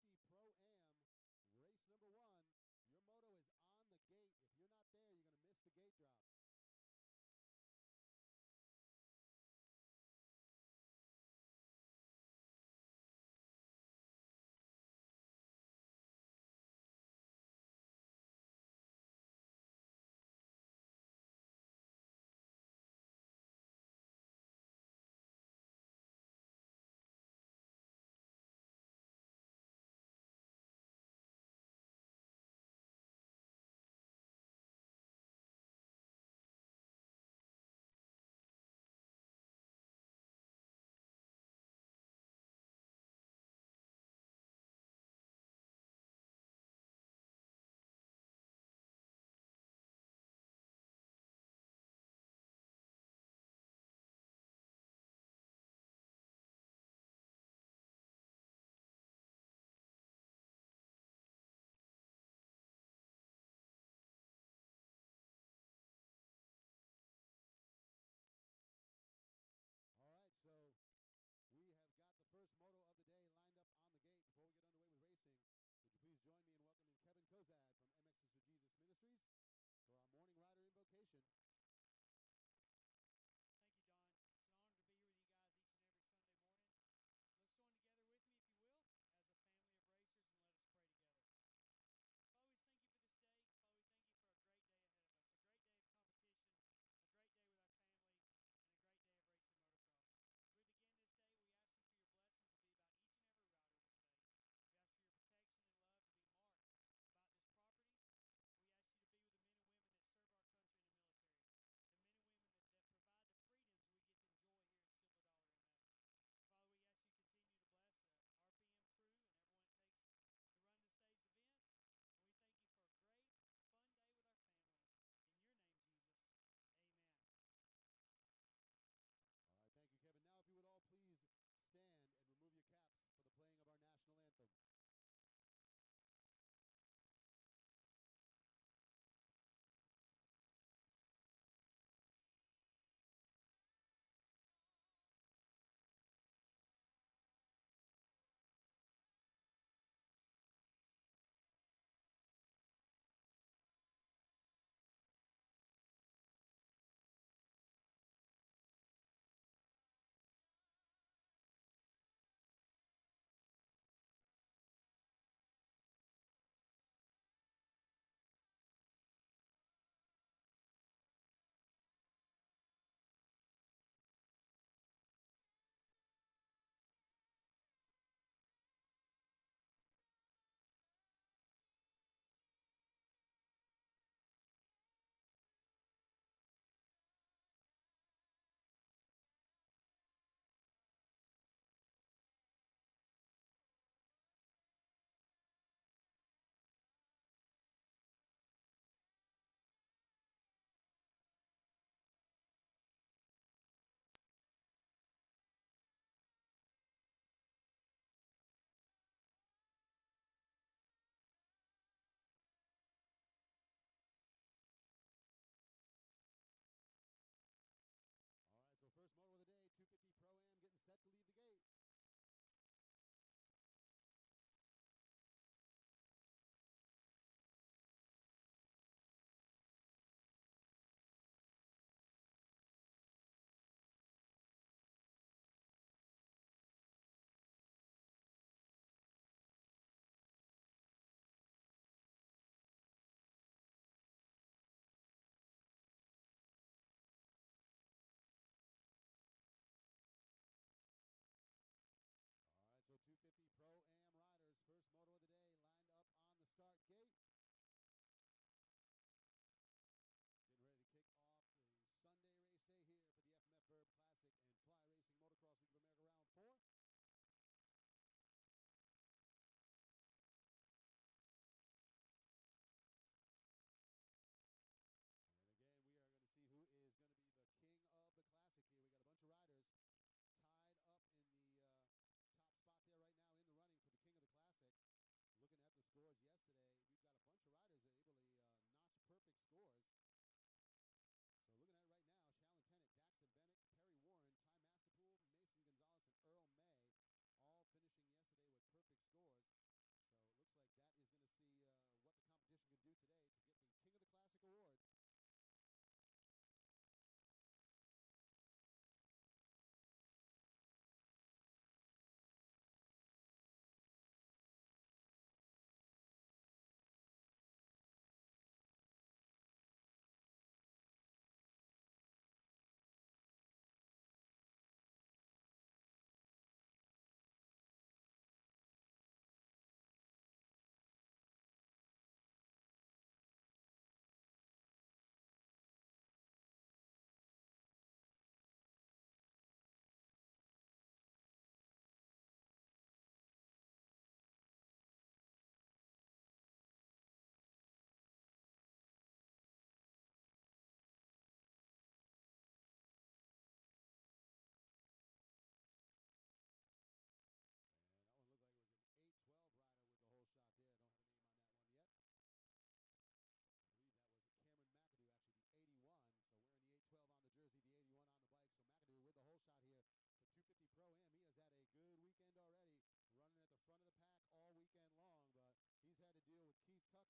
50 Pro-Am, race number 1. Your moto is on the gate. If you're not there, you're going to miss the gate drop.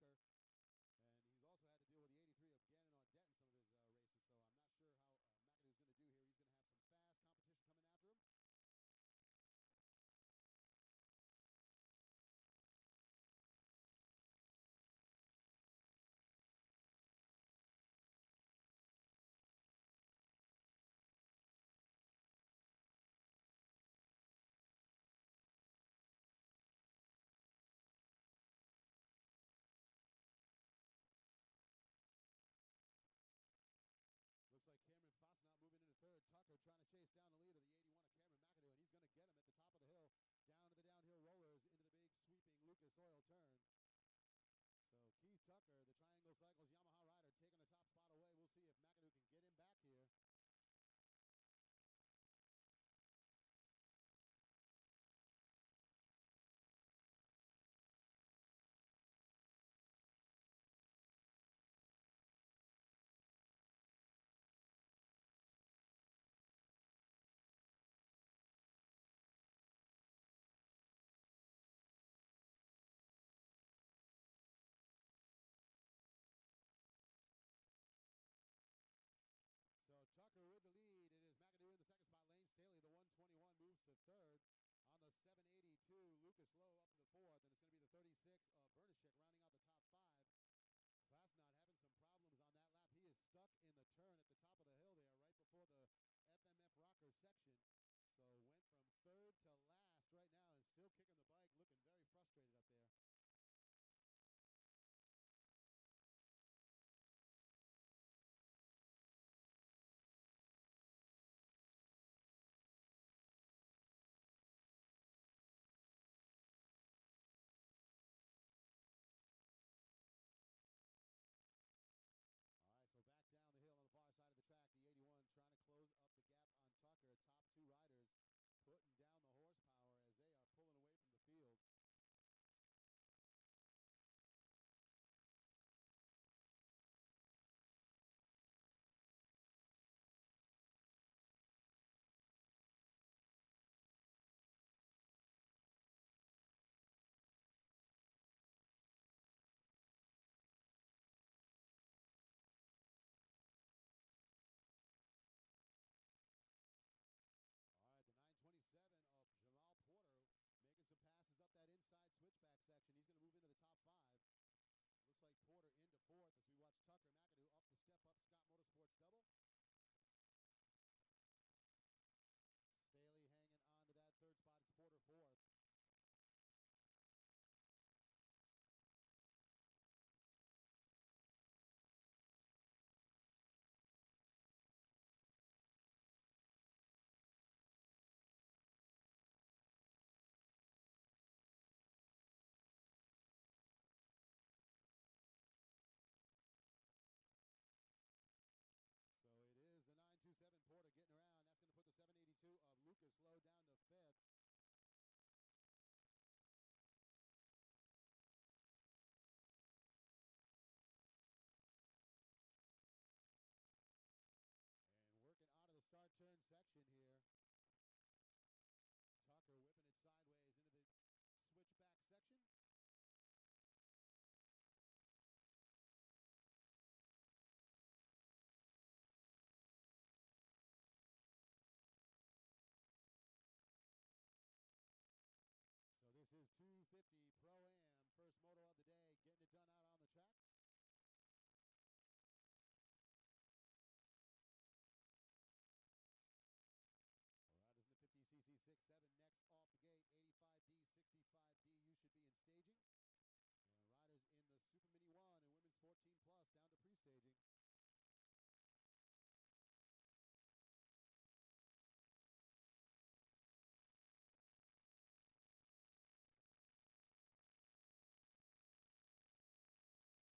Tucker. And he's also had to deal with the 83 of Gannon Audette in some of his races, so I'm not sure how McAdoo's going to do here. He's going to have some fast competition coming after him. Looks like Cameron Fosnot moving into third. Tucker trying to chase down the lead of the 81 of Cameron McAdoo, and he's going to get him at the top of the hill, down to the downhill rollers, into the big sweeping Lucas Oil turn. So Keith Tucker, the Triangle Cycles Yamaha rider, taking the top spot away. We'll see if McAdoo can get him back here. So Tucker with the lead. It is McAdoo in the second spot. Lane Staley, the 121, moves to third. On the 782, Lucas Lowe up to the fourth, and it's going to be the 36 of Bernashek rounding out the top five. Fosnot having some problems on that lap. He is stuck in the turn at the top of the hill there, right before the FMF rocker section. So went from third to last right now and still kicking the bike, looking very frustrated up there. All right, so back down the hill on the far side of the track, the 81 trying to close up the gap on Tucker. Top two riders putting down the horsepower as they are pulling away from the field. All right, the 927 of Jamal Porter making some passes up that inside switchback section. He's going to move into the top five. Looks like Porter into fourth as we watch Tucker McAdoo up the step up Scott Motorsports double. Staley hanging on to that third spot. It's Porter fourth. So it is the 927 Porter getting around. That's going to put the 782 of Lucas Lowe down to fifth. And working out of the start turn section here. Tucker whipping it sideways into the switchback section. So this is 250 Pro-Am, first moto of the day, getting it done out on the track. Riders in the 50cc 6.7 next off the gate, 85D, 65D, you should be in staging. And riders in the Super Mini 1 and Women's 14 Plus down to pre-staging.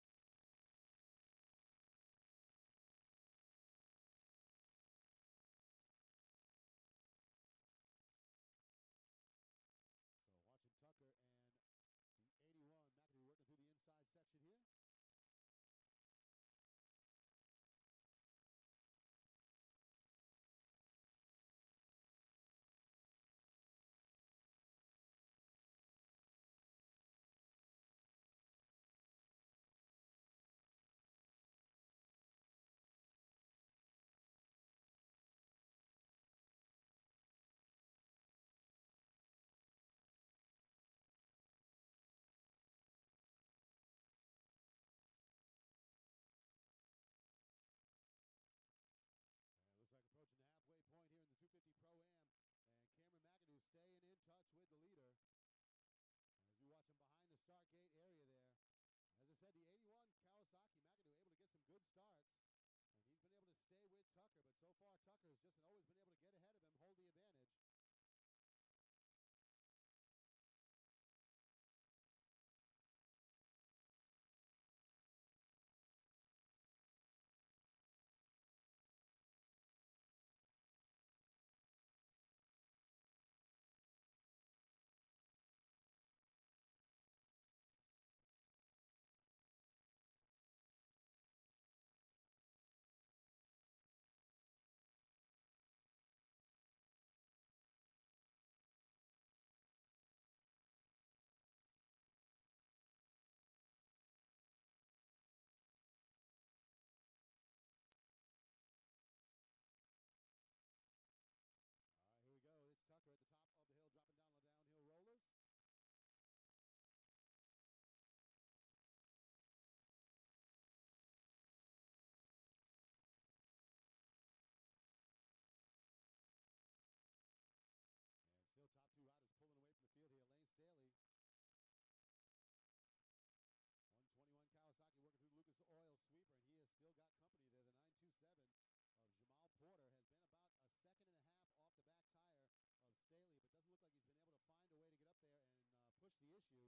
so far, Tucker's just always been able to get ahead of him, hold the advantage. All right, here we go. It's Tucker at the top of the hill, dropping down the downhill rollers. And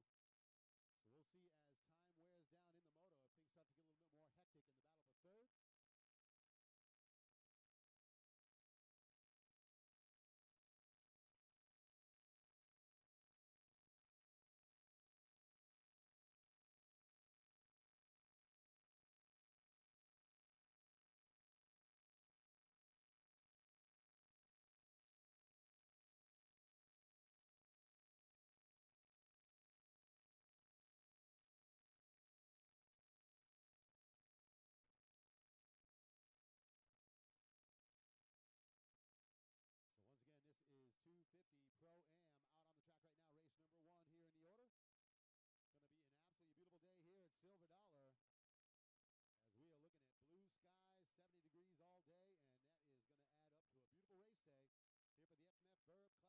still top two riders pulling away from the field here. Lane Staley. 121 Kawasaki working through the Lucas Oil sweeper, and he has still got company there. The 927 of Jamal Porter has been about a second and a half off the back tire of Staley, but doesn't look like he's been able to find a way to get up there and push the issue. So we'll see as time wears down in the moto if things start to get a little bit more hectic in the battle for third. So once again, this is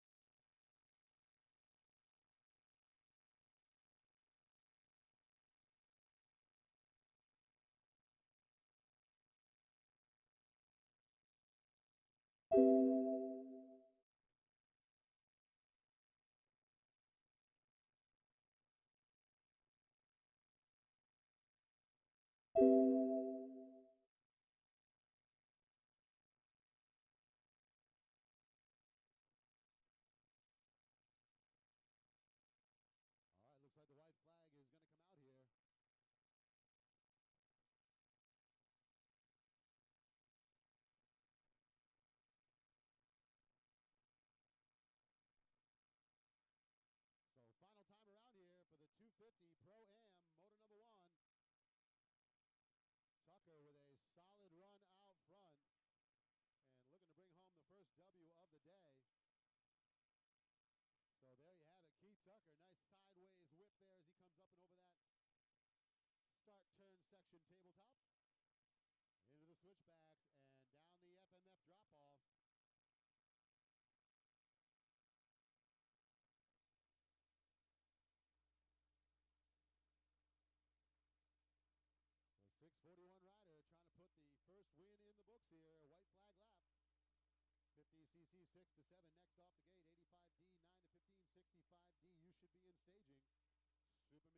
250 Pro-Am out on the track right now. Race number one here in the order. Going to be an absolutely beautiful day here at Silver Dollar as we are looking at blue skies, 70 degrees all day, and that is going to add up to a beautiful race day here for the FMF Burb Classic and round 4 for the Fly Racing Motocross League of America. All right, looks like the white flag is going to come out here. So final time around here for the 250 Pro-Am motor number one. Tucker with a solid run out front and looking to bring home the first W of the day. So there you have it, Keith Tucker. Nice sideways whip there as he comes up and over that start turn section tabletop. Into the switchbacks and down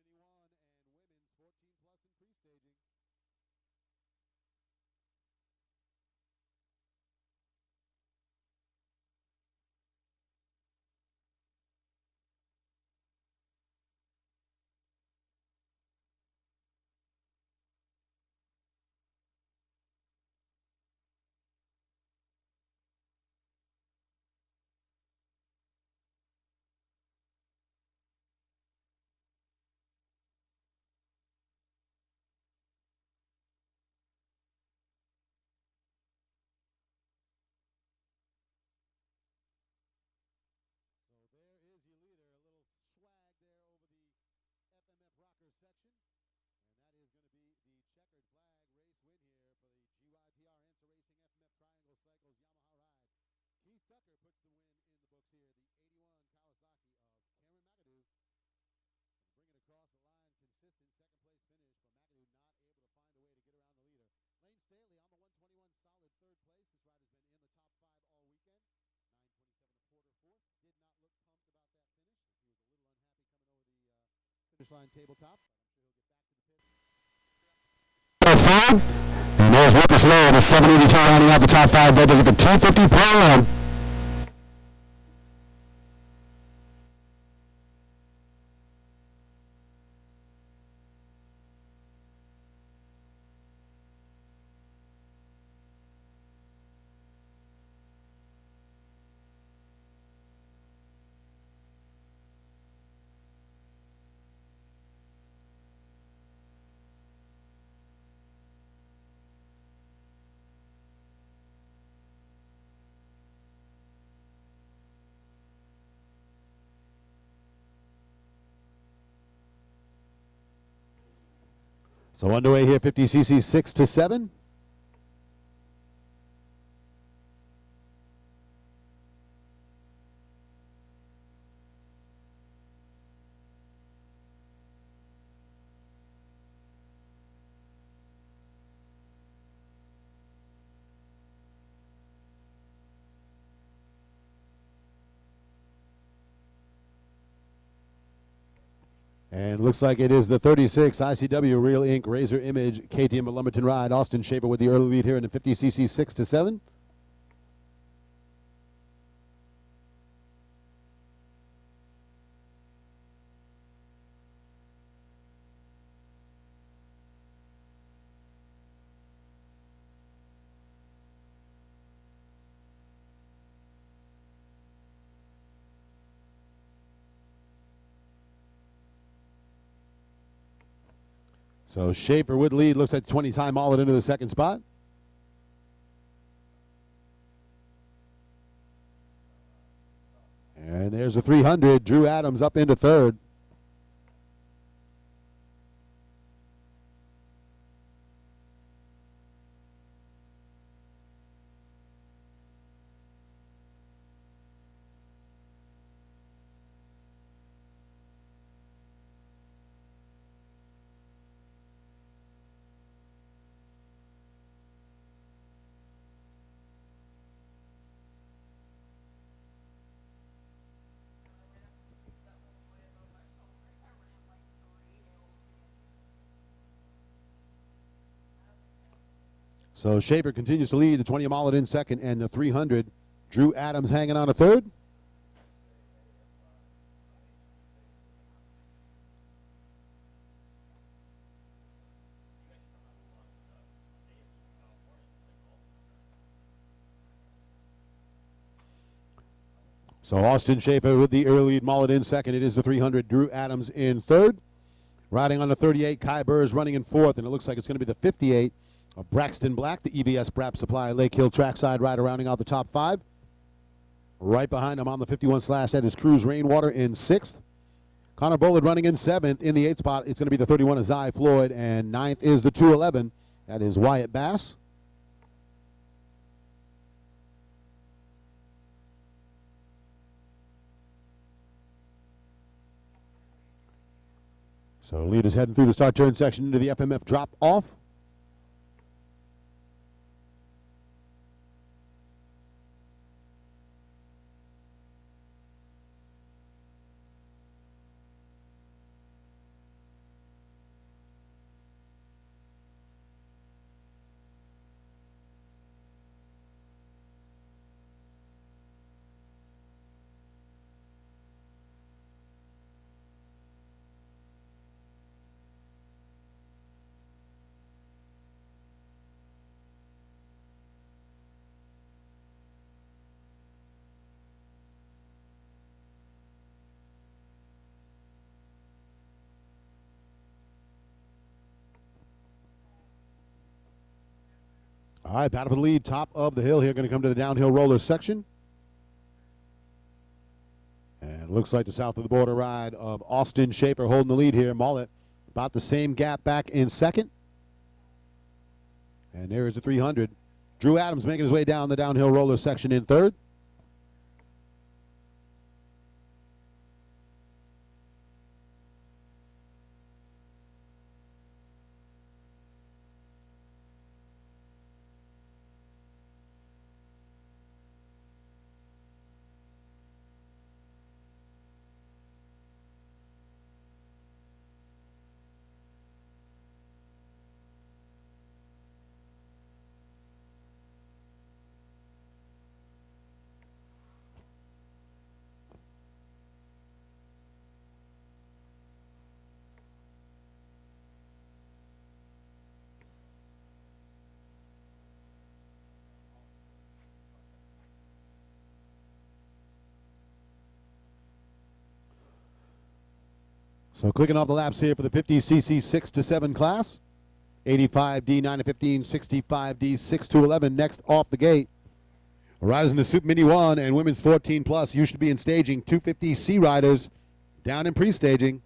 the FMF drop off. So 641 rider trying to put the first win in the books here. White flag lap. 50cc 6 to 7 next off the gate. 85D 9 to 15. 65D you should be in staging. Super Mini 1 and women's 14 plus in pre-staging. section. And that is going to be the checkered flag race win here for the GYTR Answer Racing FMF Triangle Cycles Yamaha ride. Keith Tucker puts the win in the books here. The 81 Kawasaki of Cameron McAdoo. And bring it across the line. Consistent second place finish, but McAdoo not able to find a way to get around the leader. Lane Staley on the 121, solid third place. This rider's been in the top 5 all weekend. 9:27 1/4 fourth. Did not look pumped about that finish, as he was a little unhappy coming over the finish line tabletop. But I'm sure he'll get back to the pit. And there's Lucas Lowe, the 782 rounding out the top 5. That does it for 250 per round. So underway here, 50cc 6 to 7. And looks like it is the 36 ICW Real Inc. Razor Image KTM at Lumberton ride. Austin Schaefer with the early lead here in the 50cc 6 to 7. So Schaefer would lead. Looks like 20 time all it into the second spot. And there's a 300. Drew Adams up into third. So Schaefer continues to lead, the 20 Mullet in second, and the 300. Drew Adams hanging on a third. So Austin Schaefer with the early lead, Mullet in second. It is the 300, Drew Adams in third. Riding on the 38, Kai Burr is running in fourth, and it looks like it's going to be the 58. Of Braxton Black, the EBS Brap Supply Lake Hill trackside rider rounding out the top 5. Right behind him on the 51 slash, that is Cruz Rainwater in 6th. Connor Bollard running in 7th. In the 8th spot, it's going to be the 31 of Zy Floyd, and 9th is the 211. That is Wyatt Bass. So leaders heading through the start turn section into the FMF drop off. All right, battle for the lead, top of the hill here, going to come to the downhill roller section. And it looks like the south of the border ride of Austin Schaefer holding the lead here. Mullet About the same gap back in second. And there's the 300. Drew Adams making his way down the downhill roller section in third. So clicking off the laps here for the 50cc 6 to 7 class. 85D 9 to 15, 65D 6 to 11 next off the gate. Riders in the Super Mini 1 and women's 14 plus. You should be in staging. 250C riders down in pre-staging.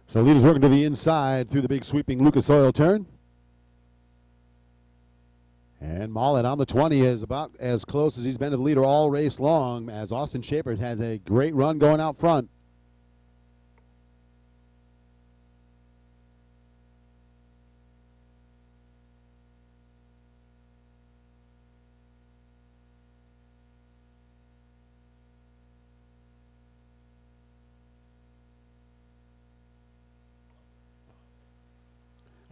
So leaders working to the inside through the big sweeping Lucas Oil turn. And Mollett on the 20 is about as close as he's been to the leader all race long, as Austin Schaefer has a great run going out front.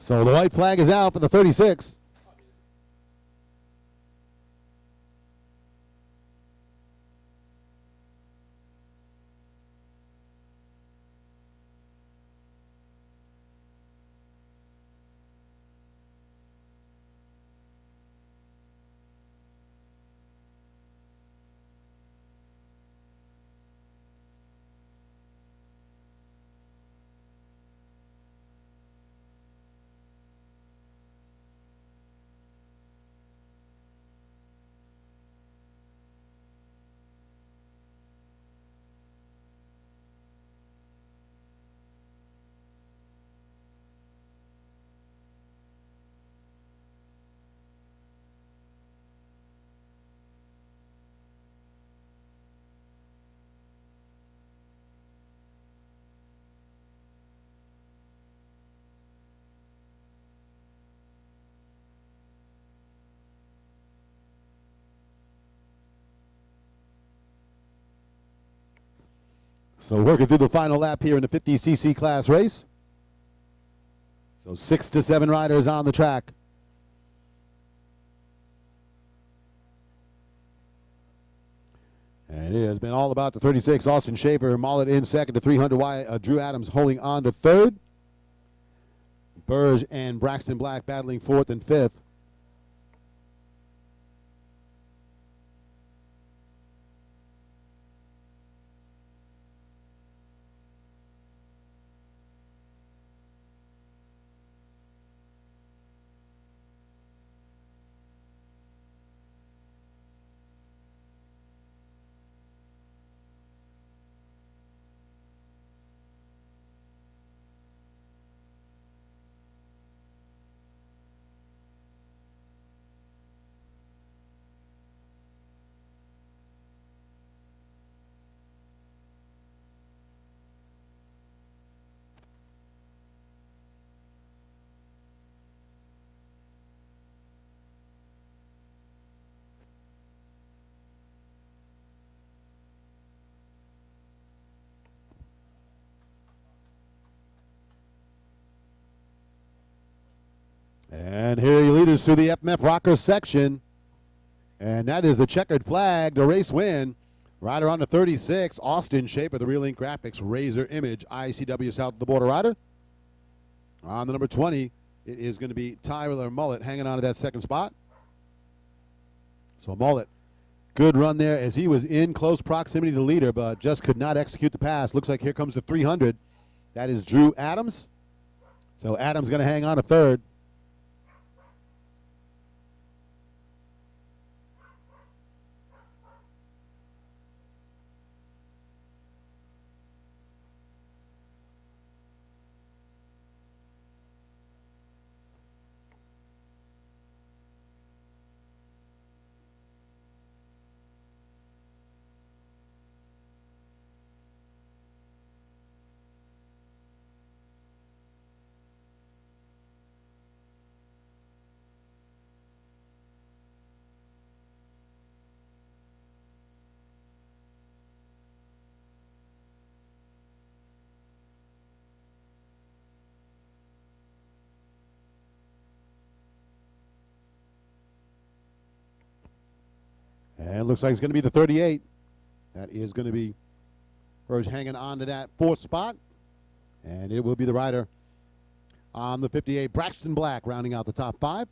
So the white flag is out for the 36. So working through the final lap here in the 50cc class race. So 6 to 7 riders on the track. And it has been all about the 36. Austin Schaefer, Mollett in second to 300. Drew Adams holding on to third. Burge and Braxton Black battling fourth and fifth. And here you lead us through the FMF Rocker section. And that is the checkered flag, the race win. Rider on the 36, Austin Shaper, the Real Ink Graphics, Razor Image, ICW South of the Border Rider. On the number 20, it is going to be Tyler Mullet hanging on to that second spot. So Mullet, good run there as he was in close proximity to the leader, but just could not execute the pass. Looks like here comes the 300. That is Drew Adams. So Adams going to hang on to third. And it looks like it's going to be the 38. That is going to be Burge hanging on to that fourth spot. And it will be the rider on the 58, Braxton Black, rounding out the top five.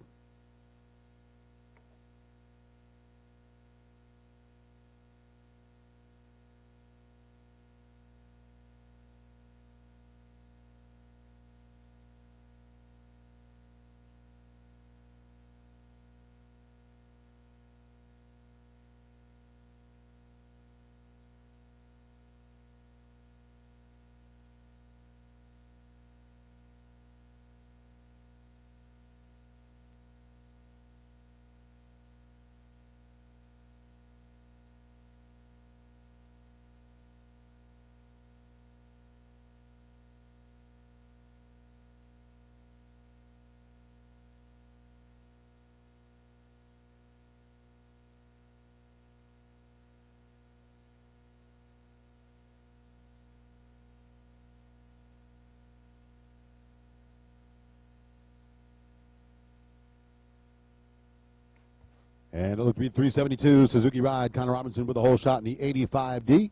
And it looked to be 372, Suzuki Ride, Connor Robinson with a whole shot in the 85D.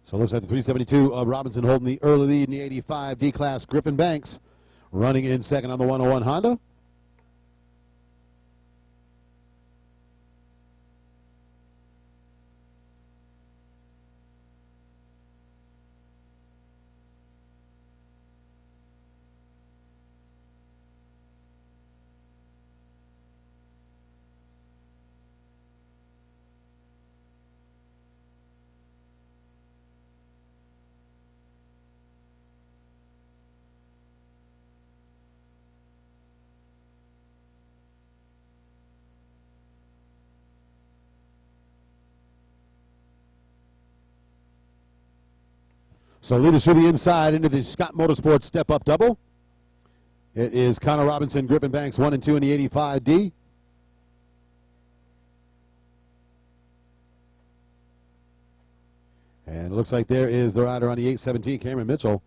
So it looks like the 372 of Robinson holding the early lead in the 85 D-Class. Griffin Banks running in second on the 101 Honda. So leaders through the inside into the Scott Motorsports step-up double. It is Connor Robinson, Griffin Banks, 1 and 2 in the 85D. And it looks like there is the rider on the 817, Cameron Mitchell.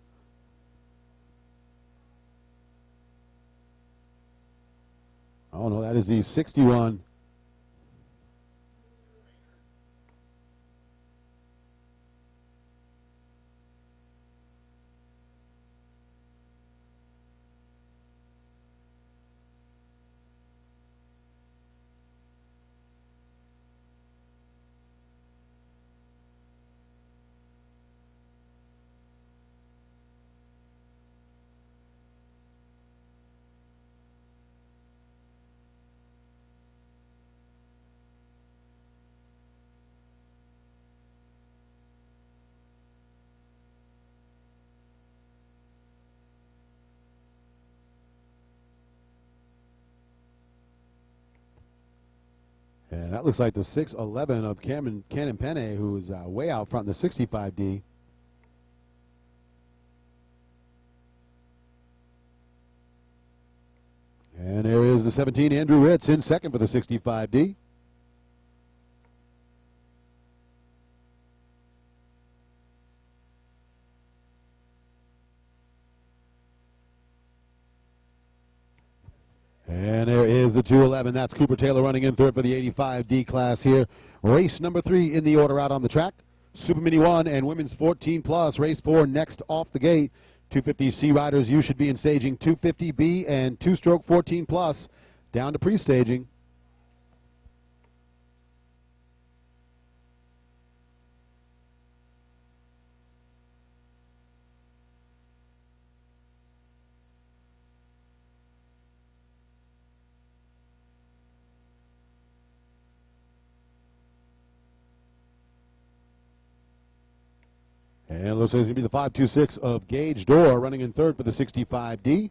Oh, no, that is the 61. And that looks like the 6'11" of Cannon Penne, who's way out front in the 65D. And there is the 17, Andrew Ritz, in second for the 65D. And there is the 211. That's Cooper Taylor running in third for the 85D class here. Race number 3 in the order out on the track. Super Mini 1 and Women's 14 Plus. Race 4 next off the gate. 250C riders, you should be in staging 250B and 2-stroke 14 Plus down to pre-staging. And it looks like it's going to be the 526 of Gage Dorr running in third for the 65D.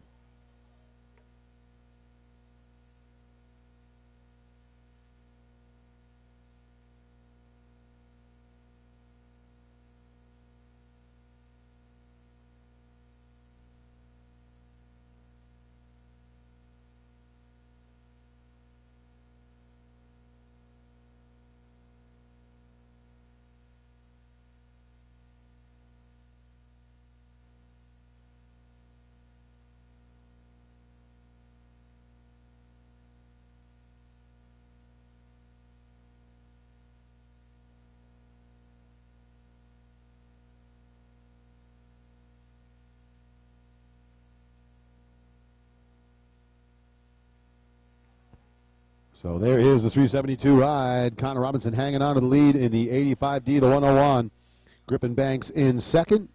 So there is the 372 ride. Connor Robinson hanging on to the lead in the 85D, the 101. Griffin Banks in second.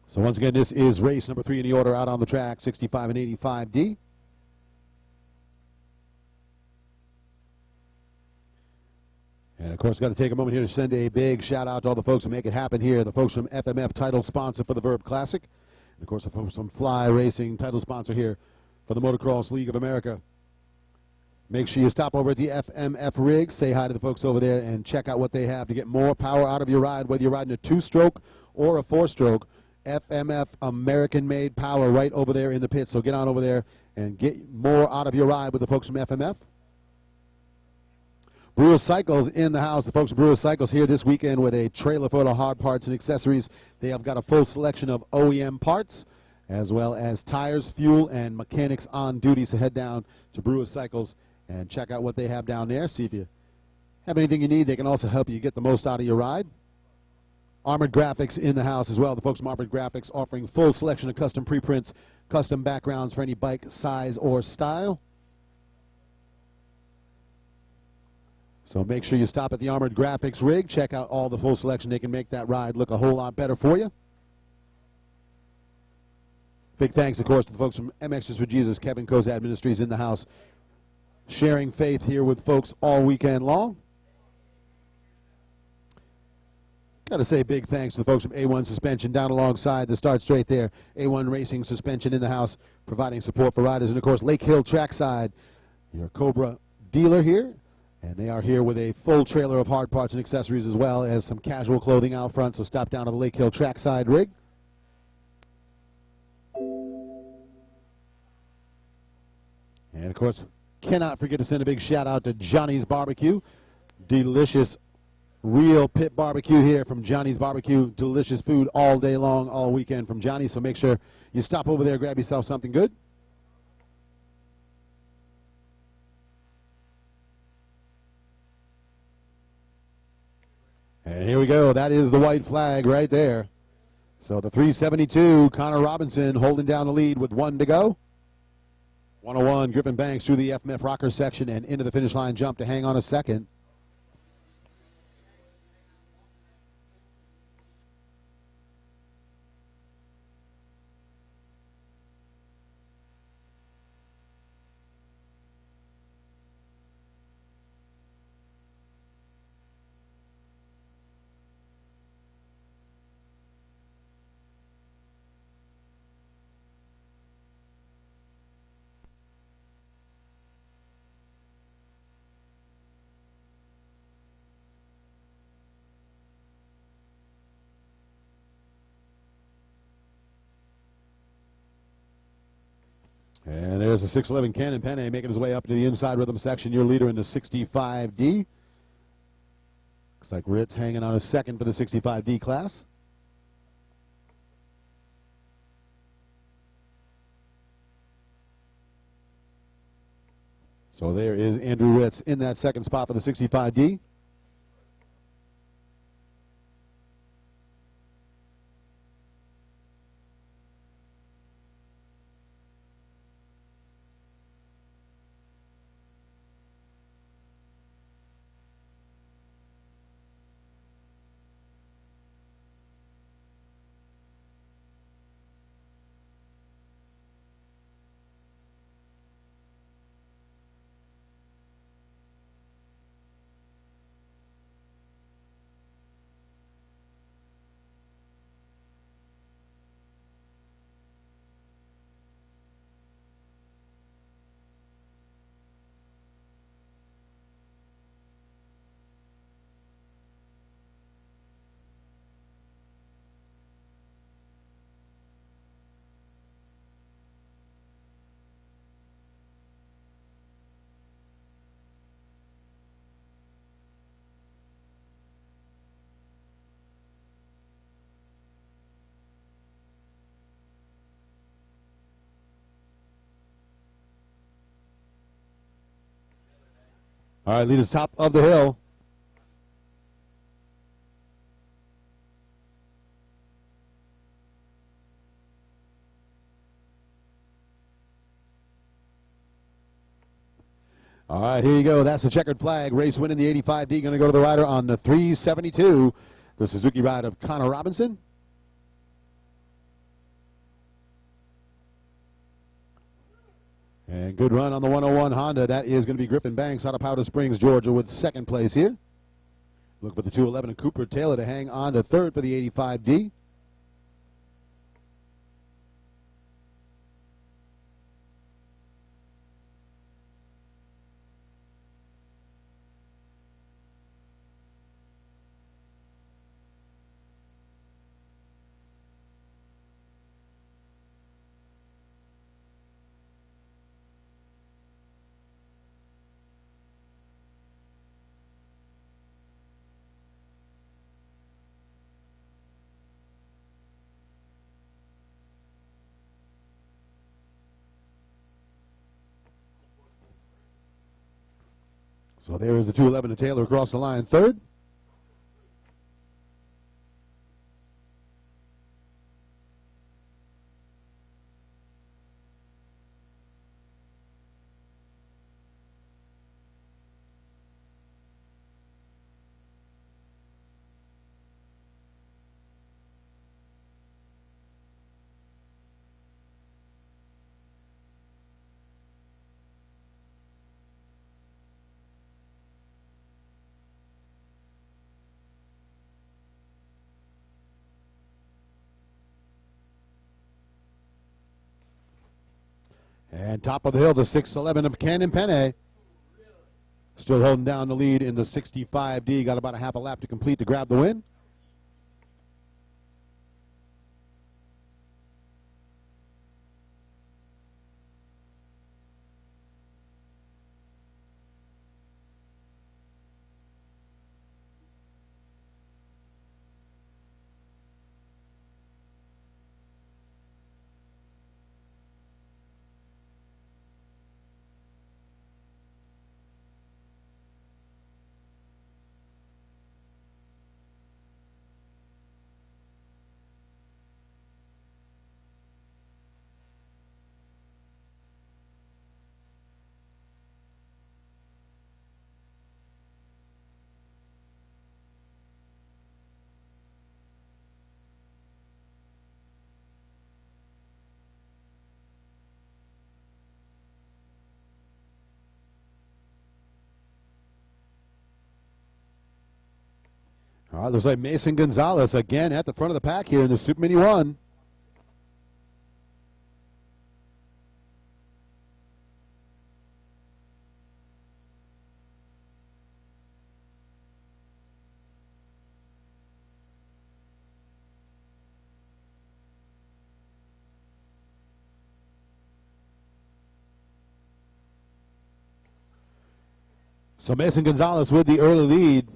So once again, this is race number 3 in the order out on the track, 65 and 85D. And, of course, got to take a moment here to send a big shout-out to all the folks who make it happen here, the folks from FMF, title sponsor for the Verb Classic. And, of course, the folks from Fly Racing, title sponsor here for the Motocross League of America. Make sure you stop over at the FMF rig, say hi to the folks over there, and check out what they have to get more power out of your ride, whether you're riding a 2-stroke or a 4-stroke. FMF American-made power right over there in the pit. So get on over there and get more out of your ride with the folks from FMF. Brewer Cycles in the house. The folks from Brewer Cycles here this weekend with a trailer full of hard parts and accessories. They have got a full selection of OEM parts as well as tires, fuel, and mechanics on duty. So head down to Brewer Cycles and check out what they have down there. See if you have anything you need. They can also help you get the most out of your ride. Armored Graphics in the house as well. The folks from Armored Graphics offering full selection of custom preprints, custom backgrounds for any bike size or style. So make sure you stop at the Armored Graphics rig. Check out all the full selection. They can make that ride look a whole lot better for you. Big thanks, of course, to the folks from MXs for Jesus, Kevin Kozad Ministries in the house, sharing faith here with folks all weekend long. Got to say big thanks to the folks from A1 Suspension down alongside the start straight there. A1 Racing Suspension in the house, providing support for riders. And, of course, Lake Hill Trackside, your Cobra dealer here. And they are here with a full trailer of hard parts and accessories as well as some casual clothing out front. So stop down to the Lake Hill Trackside rig. And, of course, cannot forget to send a big shout out to Johnny's Barbecue. Delicious real pit barbecue here from Johnny's Barbecue. Delicious food all day long, all weekend from Johnny's. So make sure you stop over there, grab yourself something good. And here we go. That is the white flag right there. So the 372, Connor Robinson holding down the lead with 1 to go. 101, Griffin Banks through the FMF rocker section and into the finish line jump to hang on a second. And there's the 6'11" Cannon Penne making his way up to the inside rhythm section. Your leader in the 65D. Looks like Ritz hanging on a second for the 65D class. So there is Andrew Ritz in that second spot for the 65D. All right, leaders top of the hill. All right, here you go. That's the checkered flag. Race winning the 85D. Going to go to the rider on the 372. The Suzuki ride of Connor Robinson. And good run on the 101 Honda. That is going to be Griffin Banks out of Powder Springs, Georgia, with second place here. Look for the 211 and Cooper Taylor to hang on to third for the 85D. So there is the 211 to Taylor across the line, third. And top of the hill, the 611 of Cannon Penne. Still holding down the lead in the 65D. Got about a half a lap to complete to grab the win. All right, looks like Mason Gonzalez again at the front of the pack here in the Super Mini 1. So Mason Gonzalez with the early lead.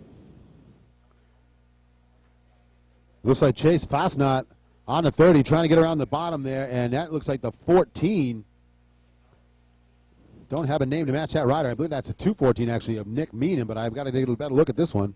Looks like Chase Fosnot on the 30, trying to get around the bottom there, and that looks like the 14. Don't have a name to match that rider. I believe that's a 214 actually of Nick Meenan, but I've got to take a better look at this one.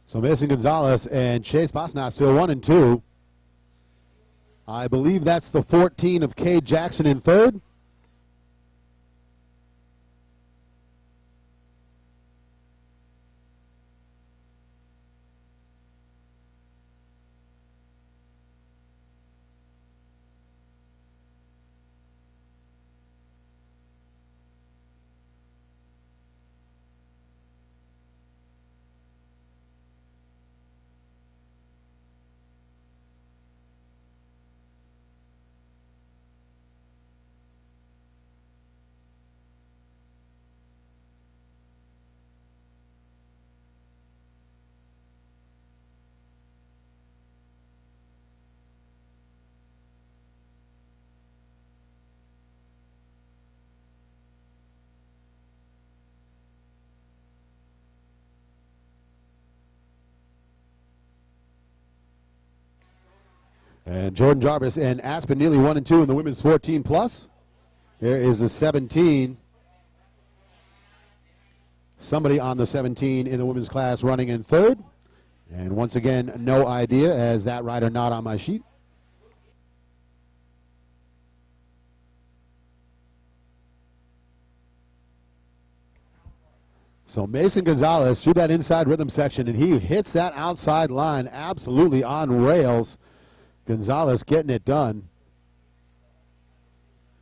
So Mason Gonzalez and Chase Fosnot still 1 and 2. I believe that's the 14 of Cade Jackson in third. And Jordan Jarvis and Aspen Neely 1 and 2 in the women's 14 plus. There is a 17. Somebody on the 17 in the women's class running in third. And once again, no idea as that rider not on my sheet. So Mason Gonzalez through that inside rhythm section, and he hits that outside line absolutely on rails. Gonzalez getting it done.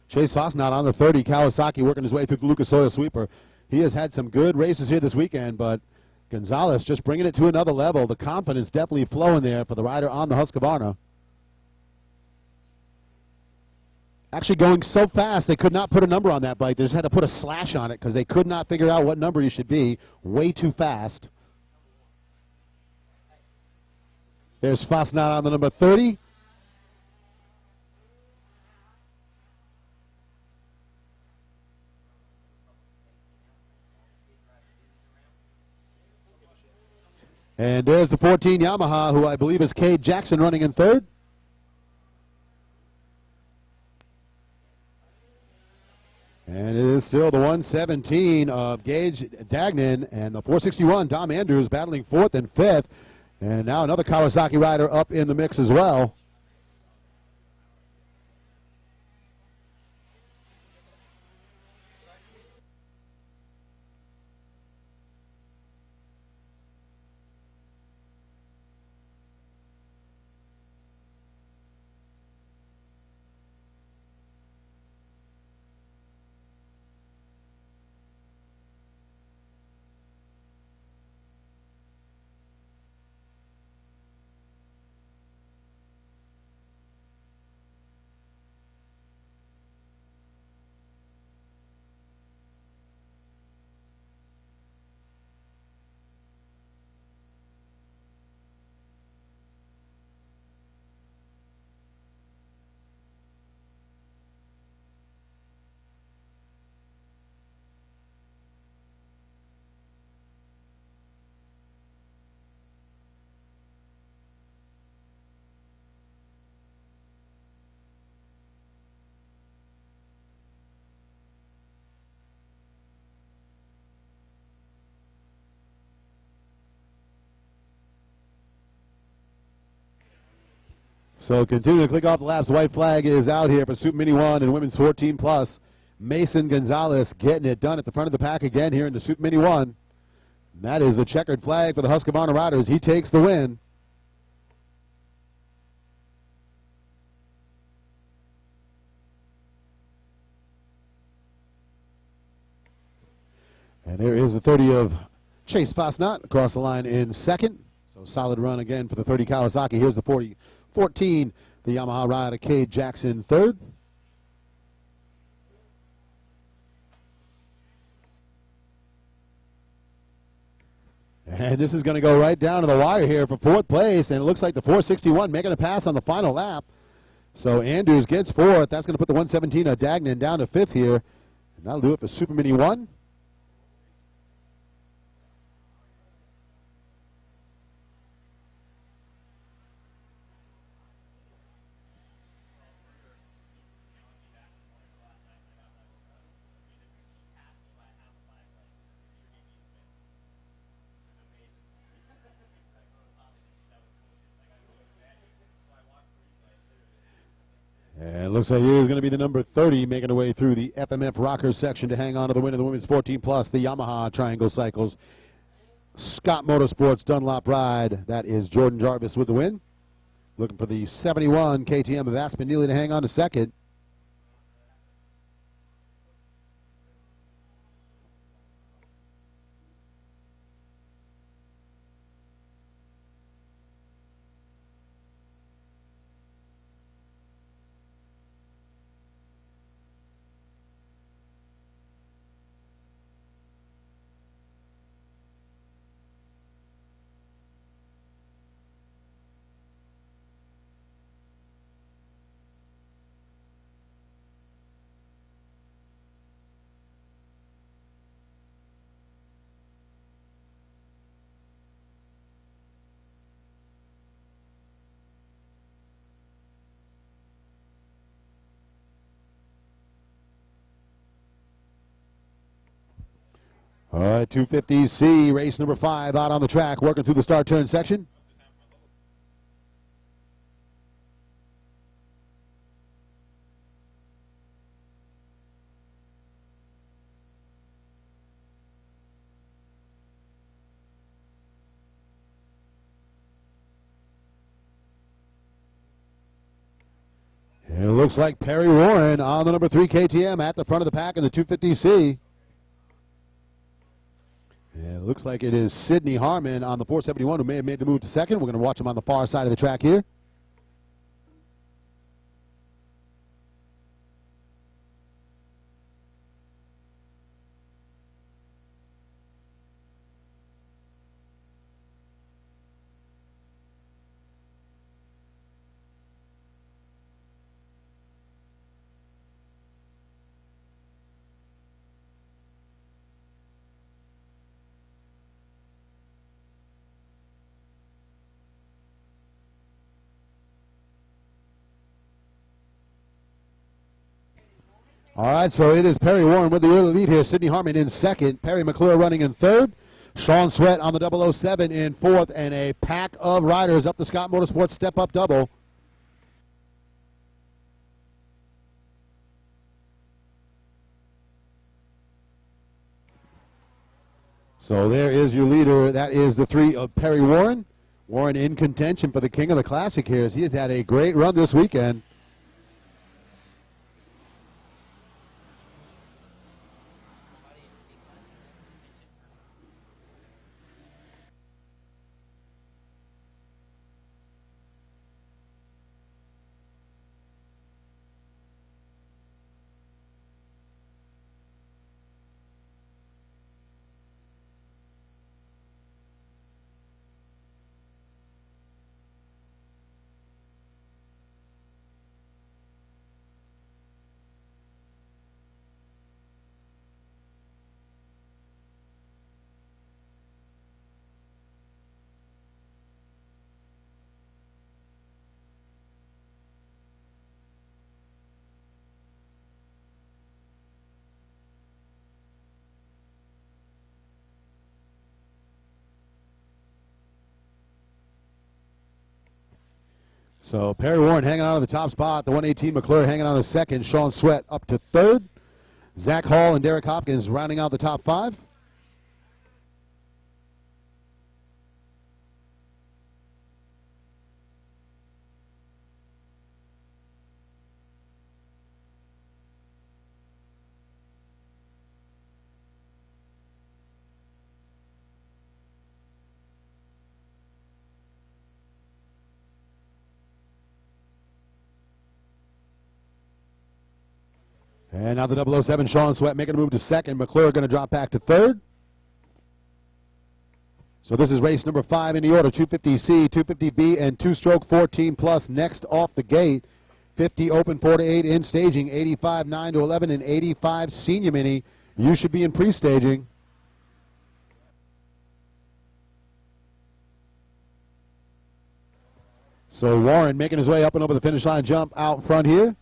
Chase Fosnot on the 30. Kawasaki working his way through the Lucas Oil sweeper. He has had some good races here this weekend, but Gonzalez just bringing it to another level. The confidence definitely flowing there for the rider on the Husqvarna. Actually going so fast they could not put a number on that bike. They just had to put a slash on it because they could not figure out what number you should be. Way too fast. There's Fosnot on the number 30. And there's the 14 Yamaha, who I believe is Cade Jackson running in third. And it is still the 117 of Gage Dagnan and the 461 Dom Andrews battling fourth and fifth. And now another Kawasaki rider up in the mix as well. So continue to click off the laps. White flag is out here for Super Mini 1 and Women's 14 Plus. Mason Gonzalez getting it done at the front of the pack again here in the Super Mini 1. And that is the checkered flag for the Husqvarna riders. He takes the win. And there is the 30 of Chase Fosnot across the line in second. So solid run again for the 30 Kawasaki. Here's the 14, the Yamaha rider Cade Jackson third. And this is going to go right down to the wire here for fourth place. And it looks like the 461 making a pass on the final lap. So Andrews gets fourth. That's going to put the 117 of Dagnan down to fifth here. And that'll do it for Super Mini 1. And it looks like here's going to be the number 30 making her way through the FMF Rockers section to hang on to the win of the Women's 14 Plus, the Yamaha Triangle Cycles. Scott Motorsports Dunlop ride. That is Jordan Jarvis with the win. Looking for the 71 KTM of Aspen Neely to hang on to second. All right, 250C, race number 5 out on the track, working through the start turn section. And it looks like Perry Warren on the number 3 KTM at the front of the pack in the 250C. And it looks like it is Sidney Harmon on the 471 who may have made the move to second. We're going to watch him on the far side of the track here. All right, so it is Perry Warren with the early lead here. Sidney Harmon in second. Perry McClure running in third. Sean Sweat on the 007 in fourth. And a pack of riders up the Scott Motorsports step-up double. So there is your leader. That is the 3 of Perry Warren. Warren in contention for the King of the Classic here as he has had a great run this weekend. So Perry Warren hanging on to the top spot. The 118 McClure hanging on to second. Sean Sweat up to third. Zach Hall and Derek Hopkins rounding out the top 5. And now the 007, Sean Sweat making a move to second. McClure going to drop back to third. So this is race number 5 in the order. 250C, 250B, and 2-stroke 14 plus next off the gate. 50 open 4 to 8 in staging. 85 9 to 11 and 85 senior mini. You should be in pre-staging. So Warren making his way up and over the finish line jump out front here.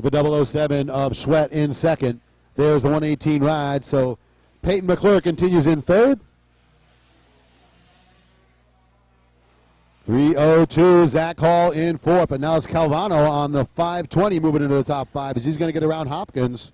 The 007 of Sweat in second. There's the 118 ride. So Peyton McClure continues in third. 302, Zach Hall in fourth. But now it's Calvano on the 520 moving into the top 5 as he's going to get around Hopkins.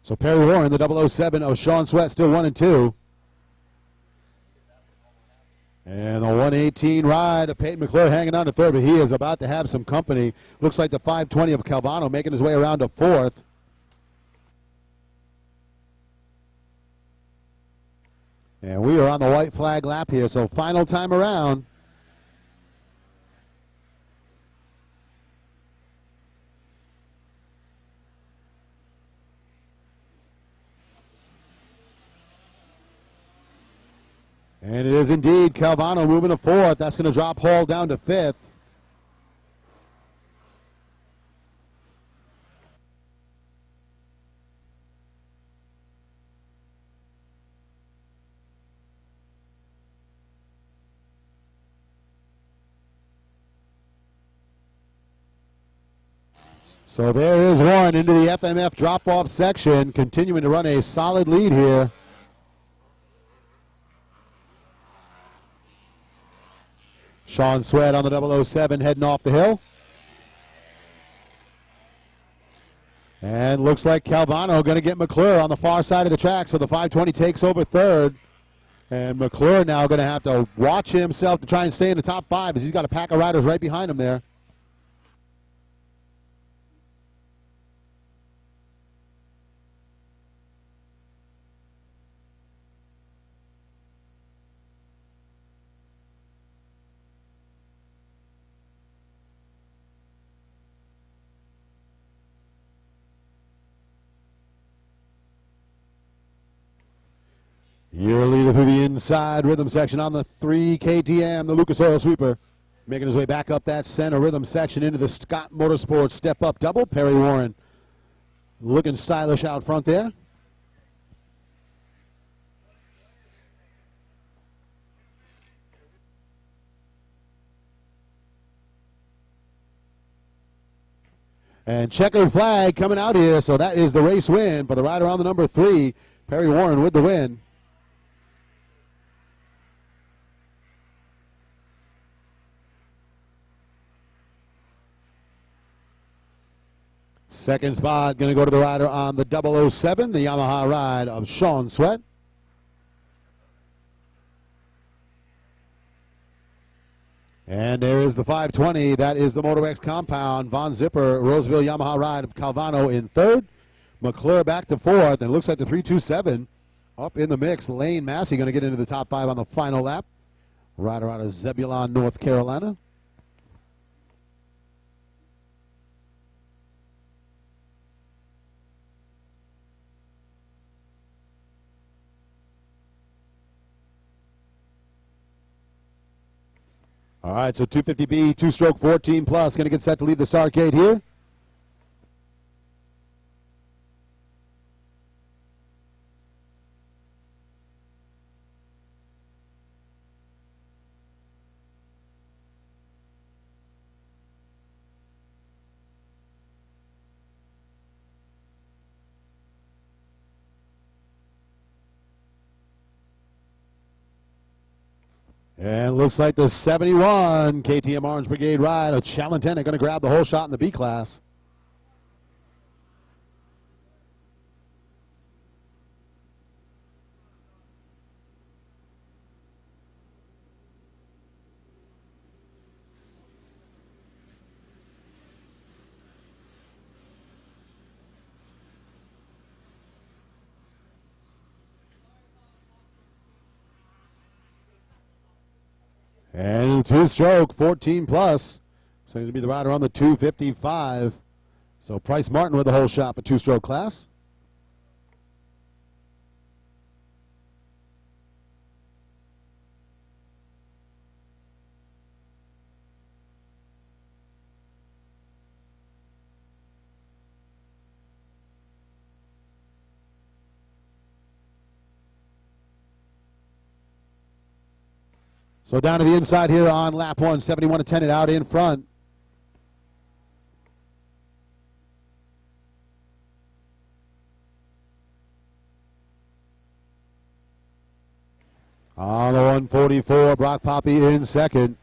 So Perry Warren, the 007 of Sean Sweat, still 1 and 2. And the 118 ride of Peyton McClure hanging on to third, but he is about to have some company. Looks like the 520 of Calvano making his way around to fourth. And we are on the white flag lap here, so final time around. And it is indeed Calvano moving to fourth. That's going to drop Hall down to fifth. So there is Warren into the FMF drop-off section, continuing to run a solid lead here. Sean Sweat on the 007 heading off the hill. And looks like Calvano going to get McClure on the far side of the track, so the 520 takes over third. And McClure now going to have to watch himself to try and stay in the top 5 as he's got a pack of riders right behind him there. Your leader through the inside rhythm section on the 3 KTM, the Lucas Oil Sweeper. Making his way back up that center rhythm section into the Scott Motorsports step-up double. Perry Warren looking stylish out front there. And checkered flag coming out here, so that is the race win for the rider on the number 3. Perry Warren with the win. Second spot going to go to the rider on the 007, the Yamaha ride of Sean Sweat. And there is the 520. That is the MotoX compound. Von Zipper, Roseville Yamaha ride of Calvano in third. McClure back to fourth. And it looks like the 327 up in the mix. Lane Massey going to get into the top 5 on the final lap. Rider out of Zebulon, North Carolina. All right, so 250B, two-stroke 14 plus, going to get set to leave the start gate here. And looks like the 71 KTM Orange Brigade ride of Chalentena going to grab the whole shot in the B class. And two-stroke, 14 plus. So going to be the rider on the 255. So Price Martin with the whole shot for two-stroke class. So down to the inside here on lap 1, 71 attended out in front. On the 144, Brock Poppy in second.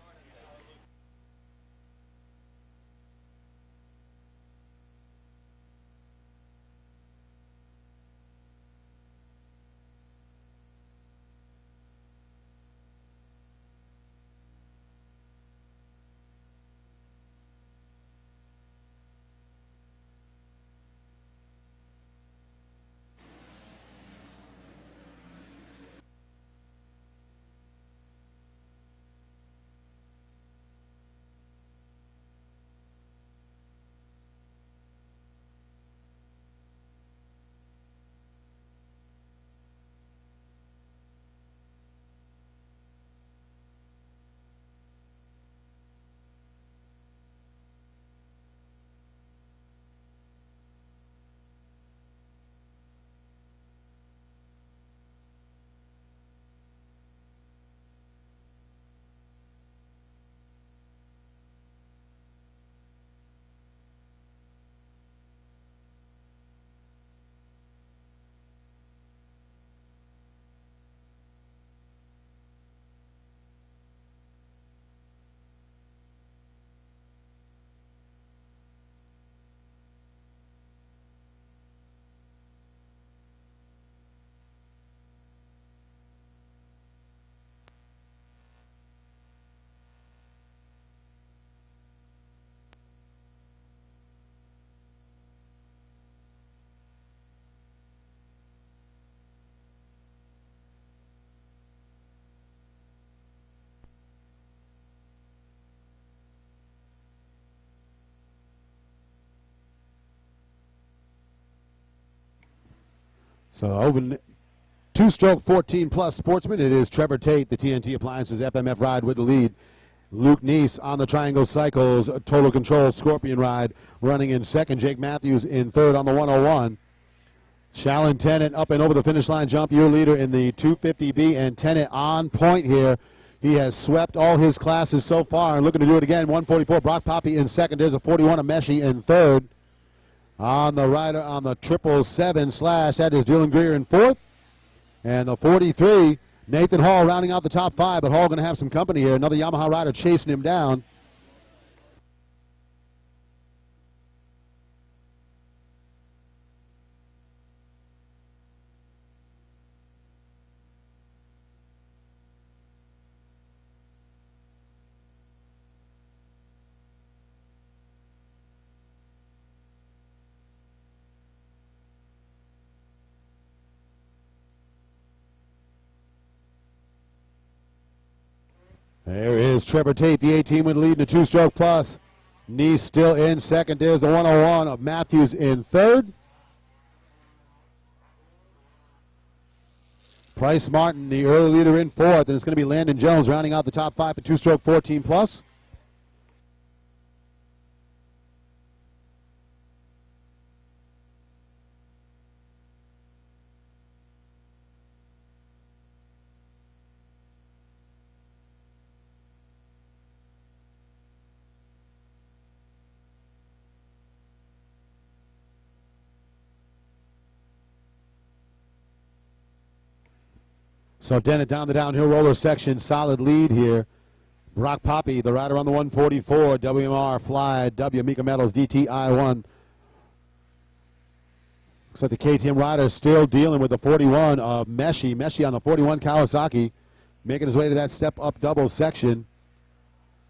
So open two-stroke 14-plus sportsman. It is Trevor Tate, the TNT Appliances FMF ride with the lead. Luke Neese on the Triangle Cycles Total Control Scorpion ride running in second. Jake Matthews in third on the 101. Shallon Tennant up and over the finish line jump, your leader in the 250B, and Tennant on point here. He has swept all his classes so far and looking to do it again. 144, Brock Poppy in second. There's a 41 of Meshi in third. On the rider on the 777 slash, that is Dylan Greer in fourth. And the 43, Nathan Hall rounding out the top five, but Hall going to have some company here. Another Yamaha rider chasing him down. There is Trevor Tate, the 18 with lead in the two-stroke plus. Neese still in second. There's the 101 of Matthews in third. Price Martin, the early leader, in fourth, and it's going to be Landon Jones rounding out the top five for two-stroke 14 plus. So Dennett down the downhill roller section, solid lead here. Brock Poppy, the rider on the 144, WMR Fly, W Mika Metals DTI1. Looks like the KTM rider still dealing with the 41 of Meshi. Meshi on the 41 Kawasaki, making his way to that step-up double section.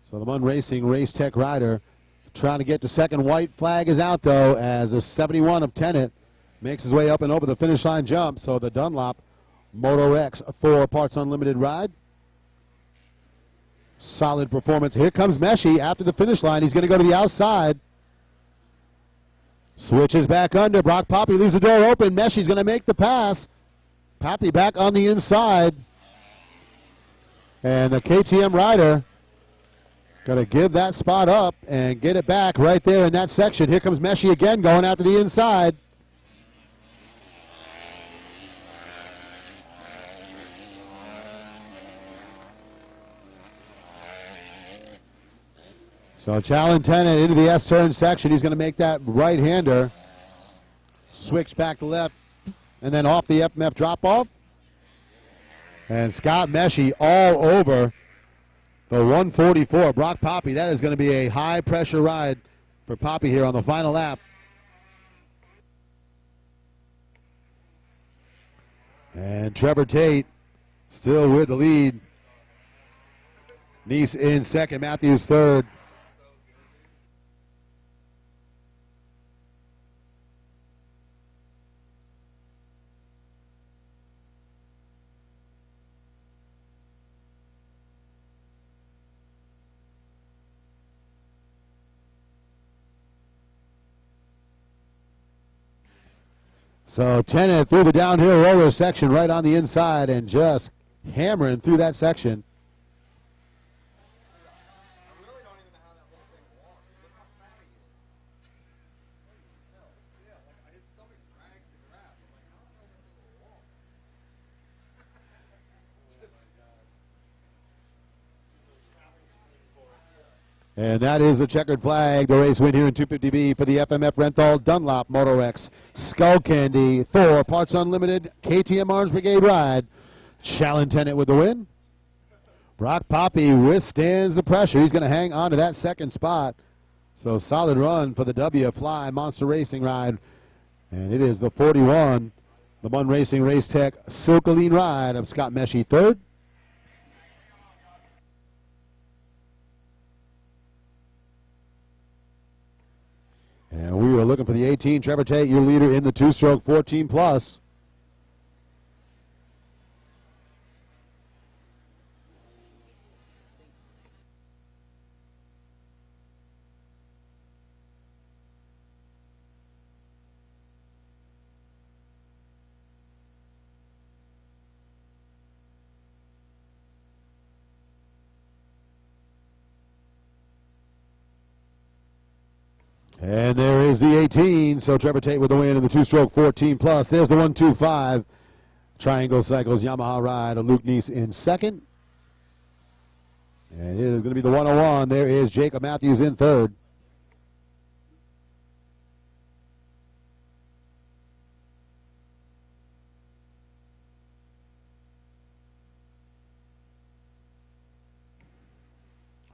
So the Mun Racing Race Tech rider trying to get to second. White flag is out, though, as the 71 of Tennant makes his way up and over the finish line jump. So the Dunlop Moto X Thor Parts Unlimited ride. Solid performance. Here comes Meshi after the finish line. He's going to go to the outside. Switches back under. Brock Poppy leaves the door open. Meshi's going to make the pass. Poppy back on the inside. And the KTM rider going to give that spot up and get it back right there in that section. Here comes Meshi again going after the inside. So Shallon Tennant into the S-turn section. He's going to make that right-hander. Switch back to left, and then off the FMF drop-off. And Scott Meshi all over the 144. Brock Poppy, that is going to be a high-pressure ride for Poppy here on the final lap. And Trevor Tate still with the lead. Neese in second, Matthews third. So Tennant through the downhill roller section right on the inside and just hammering through that section. And that is the checkered flag. The race win here in 250B for the FMF Renthal Dunlop Moto X Skull Candy Thor Parts Unlimited KTM Orange Brigade ride. Shallon Tennant with the win. Brock Poppy withstands the pressure. He's going to hang on to that second spot. So solid run for the W Fly Monster Racing ride. And it is the 41, the Mun Racing Race Tech Silkaline ride of Scott Meshi third. And we are looking for the 18, Trevor Tate, your leader in the two-stroke 14 plus. And there is the 18. So Trevor Tate with the win in the two-stroke 14 plus. There's the 125. Triangle Cycles Yamaha ride. Luke Neese in second. And it is going to be the 101. There is Jacob Matthews in third.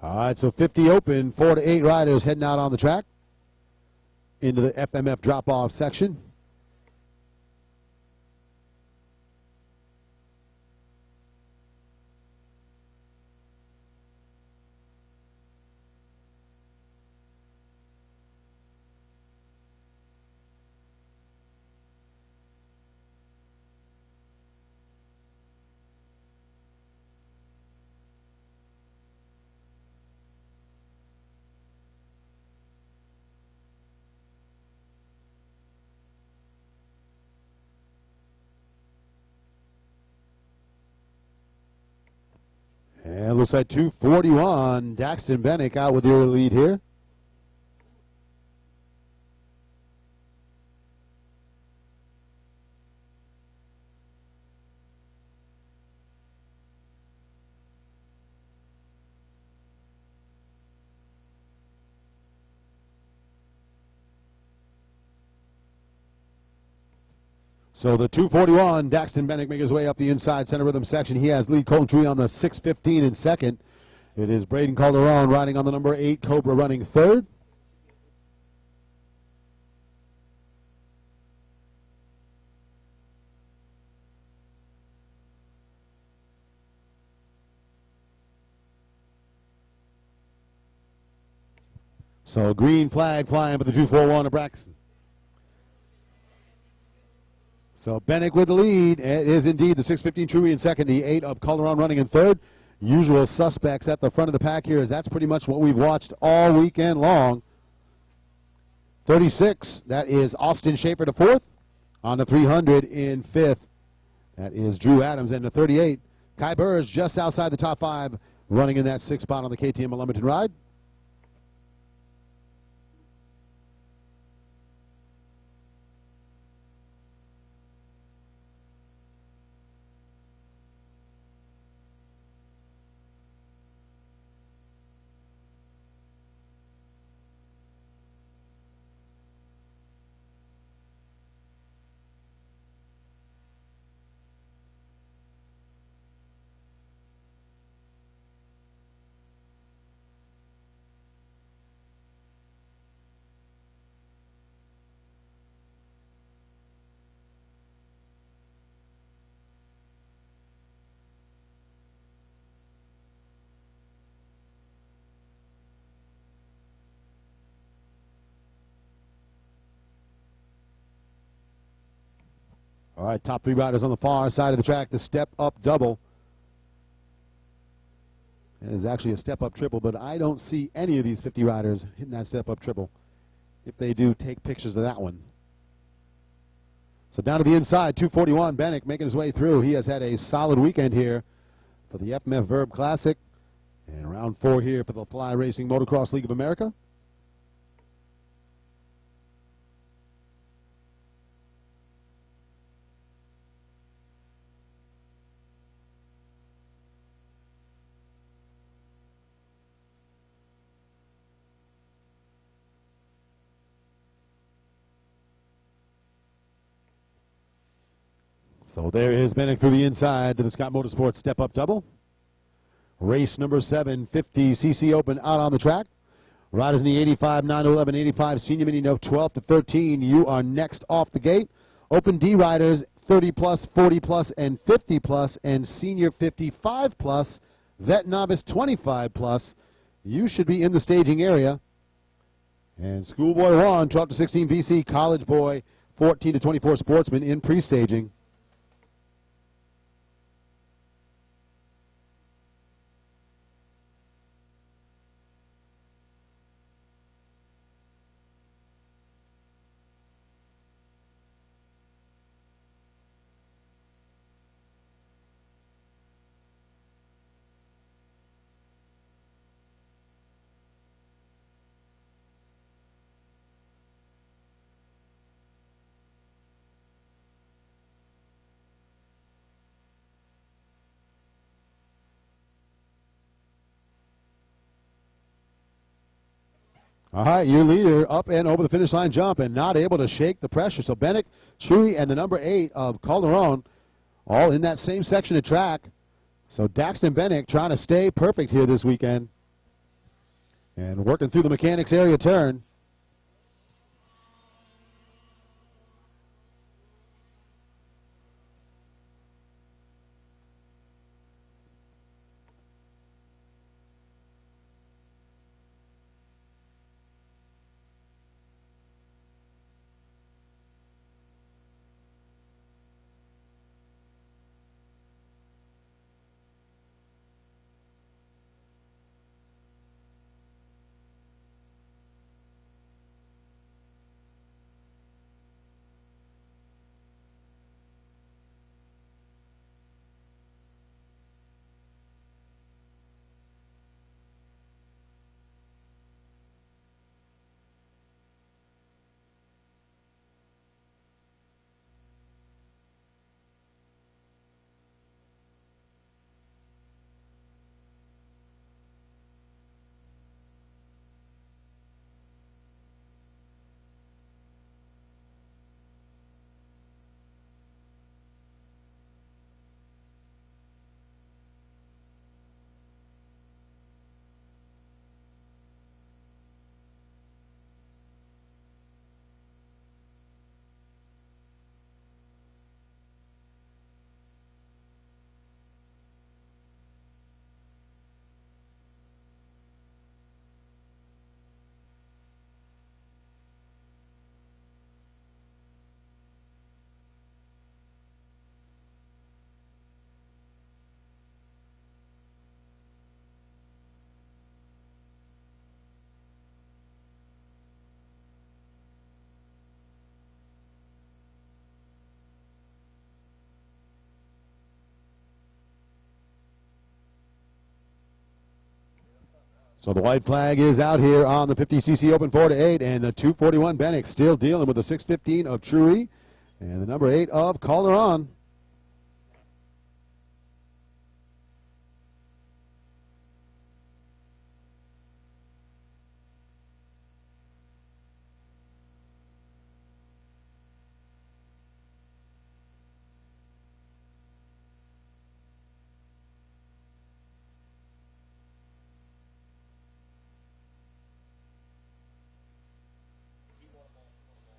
All right, so 50 open, 4 to 8 riders heading out on the track into the FMF drop-off section. And looks like 241. Daxton Bennick out with the early lead here. So the 241, Daxton Bennick making his way up the inside center rhythm section. He has lead Colton Tree on the 615 in second. It is Braden Calderon riding on the number 8, Cobra running third. So green flag flying for the 241 of Braxton. So Bennick with the lead. It is indeed the 615 Truey in second, the 8 of Calderon running in third. Usual suspects at the front of the pack here, as that's pretty much what we've watched all weekend long. 36, that is Austin Schaefer to fourth. On the 300 in fifth, that is Drew Adams. And the 38, Kai Burrs just outside the top 5, running in that 6th spot on the KTM Lumberton ride. All right, top 3 riders on the far side of the track, the step-up double. It is actually a step-up triple, but I don't see any of these 50 riders hitting that step-up triple. If they do, take pictures of that one. So down to the inside, 241, Bennick making his way through. He has had a solid weekend here for the FMF Verb Classic. And round 4 here for the Fly Racing Motocross League of America. So there is Bennick through the inside to the Scott Motorsports step-up double. Race number 7, 50cc Open out on the track. Riders in the 85, 9 to 11, 85 Senior Mini No 12 to 13. You are next off the gate. Open D riders 30 plus, 40 plus, and 50 plus, and Senior 55 plus, Vet Novice 25 plus. You should be in the staging area. And Schoolboy 1, 12 to 16 BC, College Boy 14 to 24 Sportsman in pre-staging. All right, your leader up and over the finish line jump and not able to shake the pressure. So Bennett, Chewy, and the number 8 of Calderon all in that same section of track. So Daxton Bennett trying to stay perfect here this weekend and working through the mechanics area turn. So the white flag is out here on the 50cc Open 4-8, and the 241 Bennett still dealing with the 615 of Truey and the number 8 of Calderon.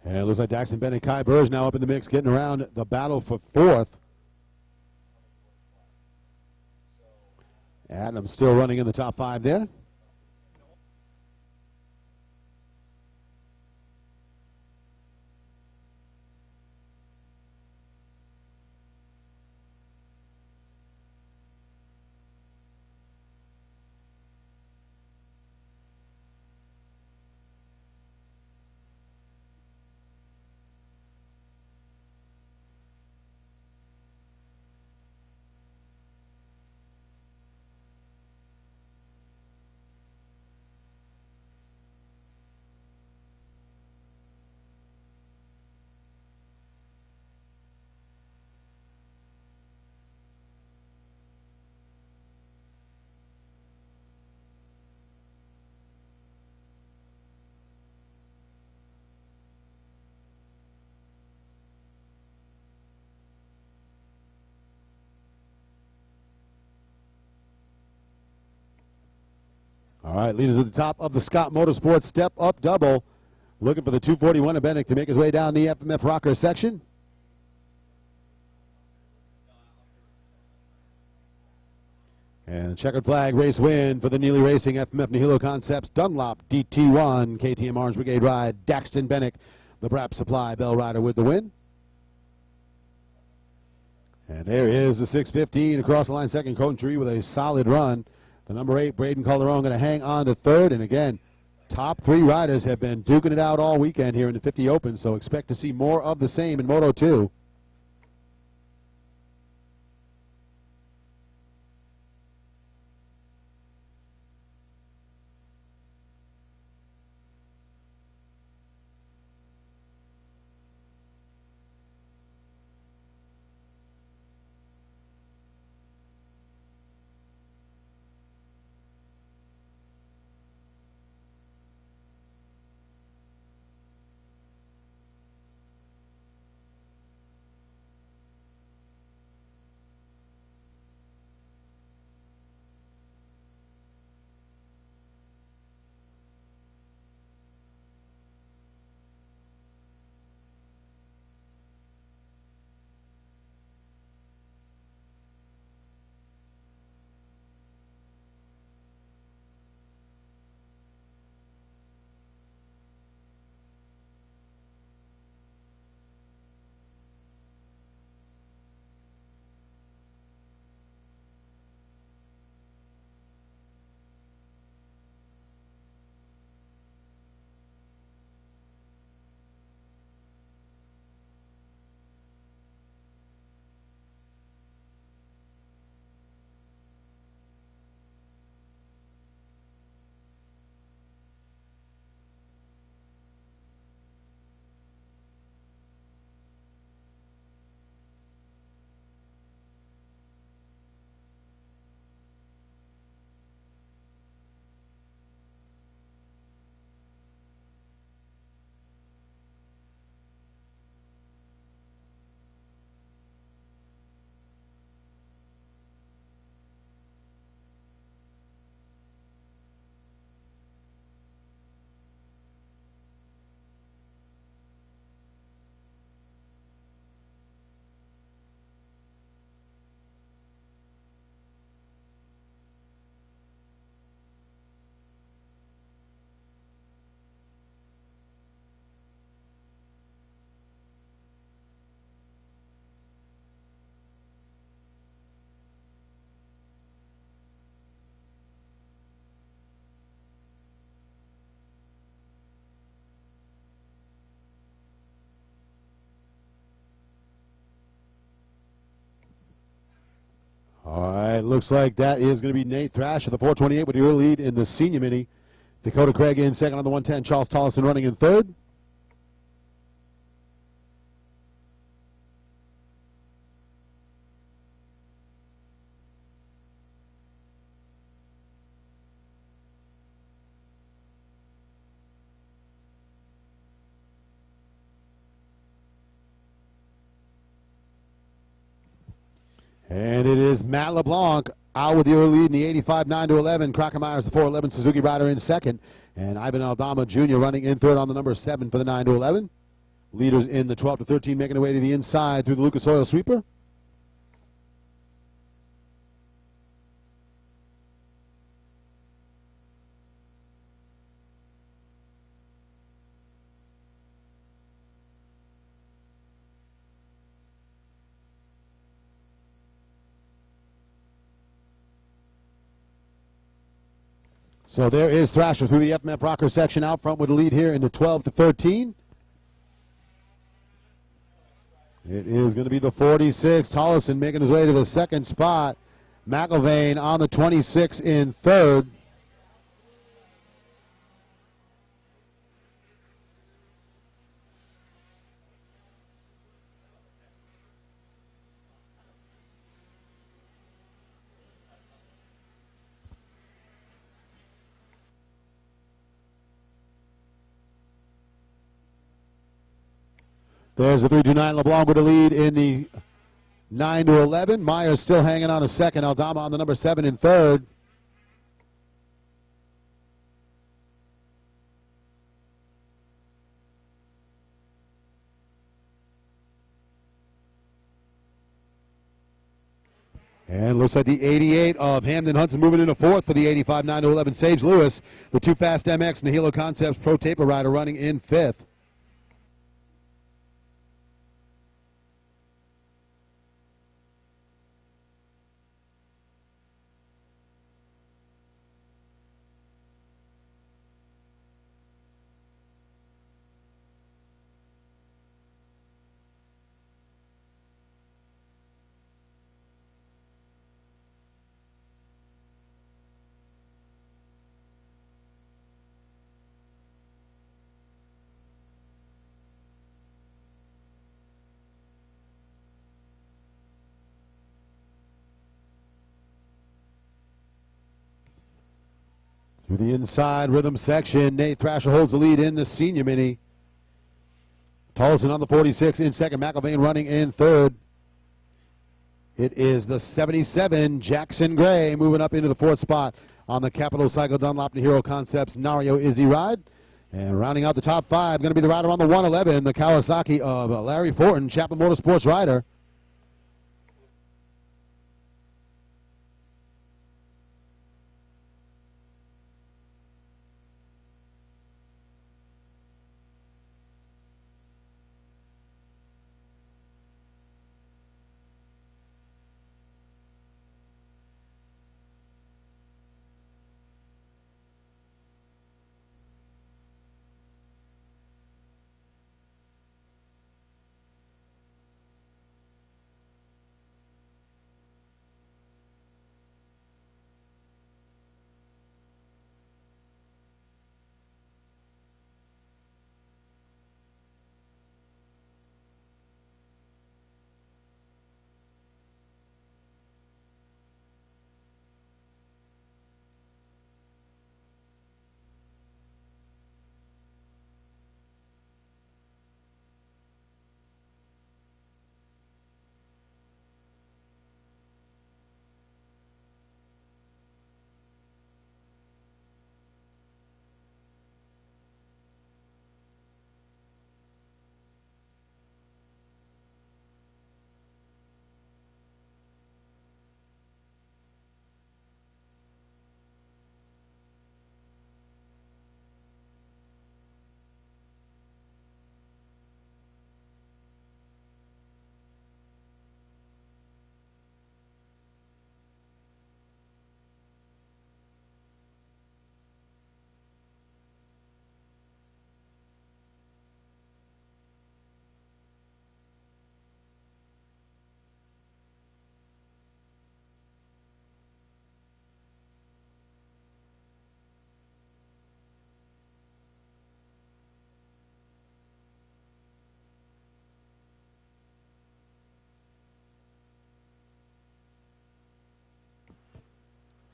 And it looks like Daxton Bennett, Kai Burge now up in the mix, getting around the battle for 4th. Adams still running in the top 5 there. All right, leaders at the top of the Scott Motorsports step up double. Looking for the 241 of Bennett to make his way down the FMF rocker section. And the checkered flag race win for the Neely Racing FMF Nihilo Concepts Dunlop DT1 KTM Orange Brigade ride. Daxton Bennett, the Brap Supply Bell Rider with the win. And there is the 615 across the line second. Country with a solid run. The number 8, Braden Calderon, going to hang on to 3rd. And again, top 3 riders have been duking it out all weekend here in the 50 Open, so expect to see more of the same in Moto 2. right, looks like that is going to be Nate Thrasher, the 428 with your lead in the senior mini. Dakota Craig in second on the 110. Charles Tollison running in third. And it is Matt LeBlanc out with your lead in the 85 9-11. Krockenmeyer's the 411 Suzuki rider in second. And Ivan Aldama Jr. running in third on the number 7 for the 9-11. Leaders in the 12-13 making their way to the inside through the Lucas Oil sweeper. So there is Thrasher through the FMF Rocker section out front with the lead here in the 12-13. It is going to be the 46. Tollison making his way to the second spot. McIlvain on the 26 in third. There's the 329 LeBlanc with the lead in the 9-11. Myers still hanging on a second. Aldama on the number 7 in third. And looks like the 88 of Hamden Hudson moving into fourth for the 85 9-11 Sage Lewis. The Too Fast MX Nihilo Concepts Pro Taper rider running in fifth. Through the inside rhythm section, Nate Thrasher holds the lead in the senior mini. Tollison on the 46 in second. McIlvain running in third. It is the 77, Jackson Gray, moving up into the fourth spot on the Capital Cycle Dunlop Nihilo Concepts Nario Izzy ride. And rounding out the top five, going to be the rider on the 111, the Kawasaki of Larry Fortin, Chapman Motorsports rider.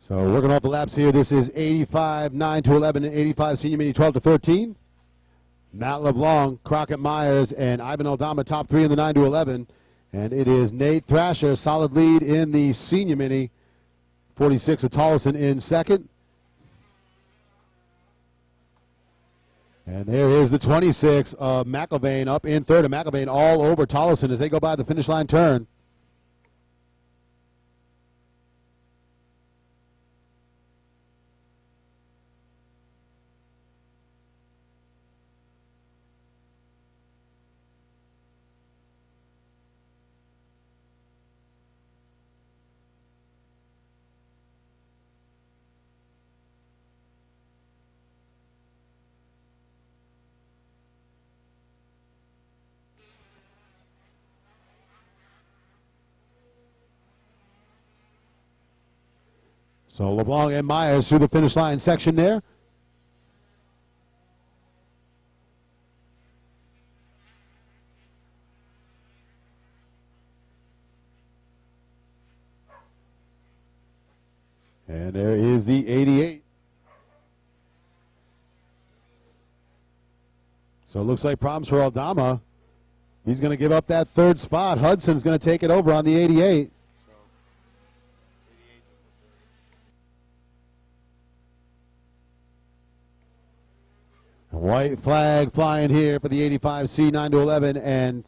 So working off the laps here, this is 85, 9 to 11, and 85 Senior Mini 12 to 13. Matt LeBlanc, Crockett Myers, and Ivan Aldama top three in the 9 to 11. And it is Nate Thrasher, solid lead in the Senior Mini. 46 of Tollison in second. And there is the 26 of McIlvain up in third. And McIlvain all over Tollison as they go by the finish line turn. So LeBlanc and Myers through the finish line section there. And there is the 88. So it looks like problems for Aldama. He's going to give up that third spot. Hudson's going to take it over on the 88. White flag flying here for the 85C 9 to 11 and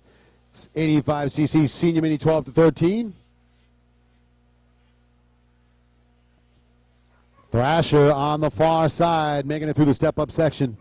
85cc Senior Mini 12 to 13. Thrasher on the far side, making it through the step-up section.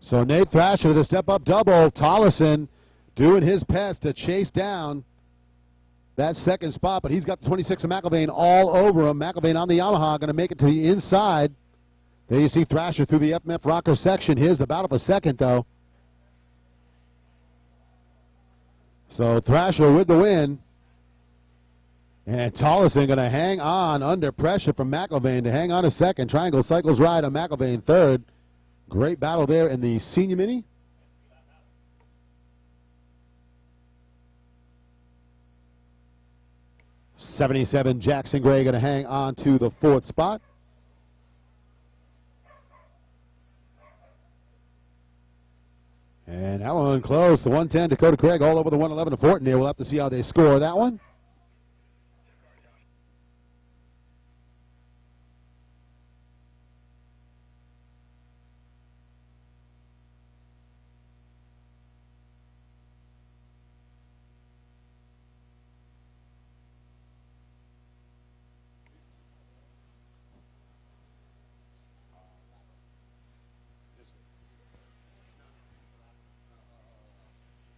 So Nate Thrasher with a step-up double. Tollison doing his best to chase down that second spot, but he's got the 26 of McIlvain all over him. McIlvain on the Yamaha, going to make it to the inside. There you see Thrasher through the FMF rocker section. Here's the battle for second, though. So Thrasher with the win. And Tollison going to hang on under pressure from McIlvain to hang on a second. Triangle cycles ride on McIlvain third. Great battle there in the Senior Mini. '77 Jackson Gray going to hang on to the fourth spot. And that one close. The 110 Dakota Craig all over the 111 of Fortin here. We'll have to see how they score that one.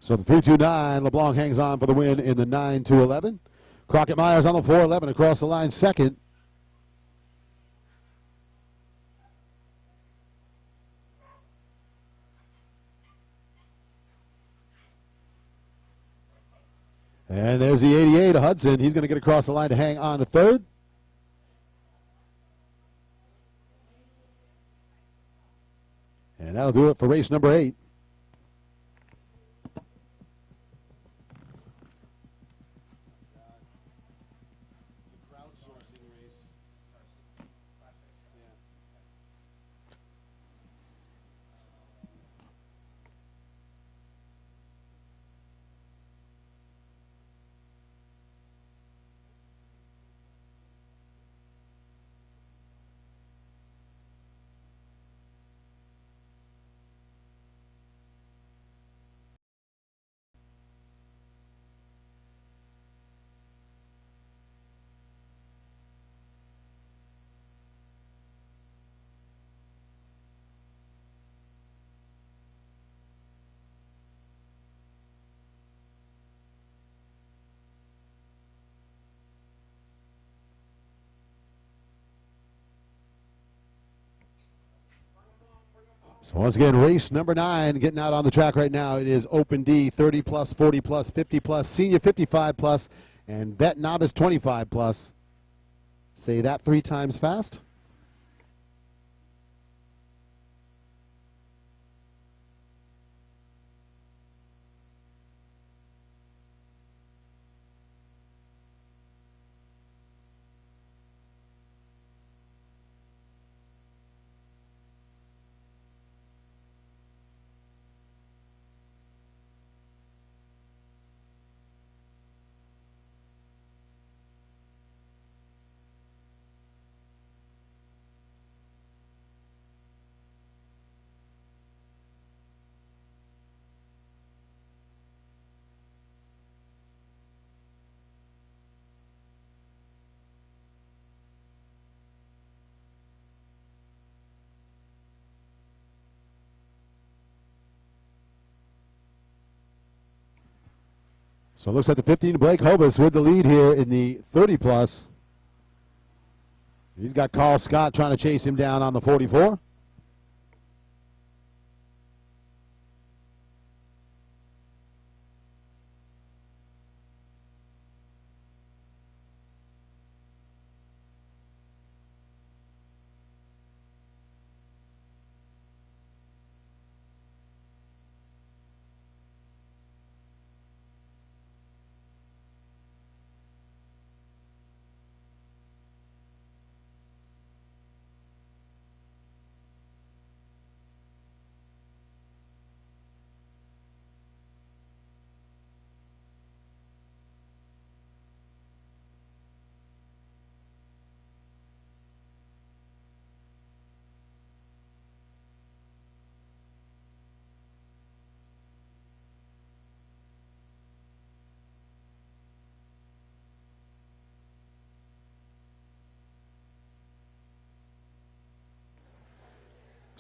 So the 329, LeBlanc hangs on for the win in the 9 to 11. Crockett Myers on the 411 across the line second. And there's the 88 of Hudson. He's going to get across the line to hang on to third. And that'll do it for race number 8. So once again, race number 9 getting out on the track right now. It is Open D 30 plus, 40 plus, 50 plus, Senior 55 plus, and Vet Novice 25 plus. Say that 3 times fast. So it looks like the 15, Blake Hobus with the lead here in the 30 plus. He's got Carl Scott trying to chase him down on the 44.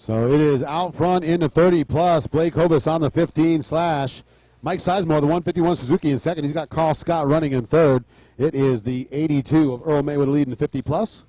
So it is out front in the 30 plus. Blake Hobus on the 15 slash. Mike Sizemore, the 151 Suzuki in second. He's got Carl Scott running in third. It is the 82 of Earl May with a lead in the 50 plus.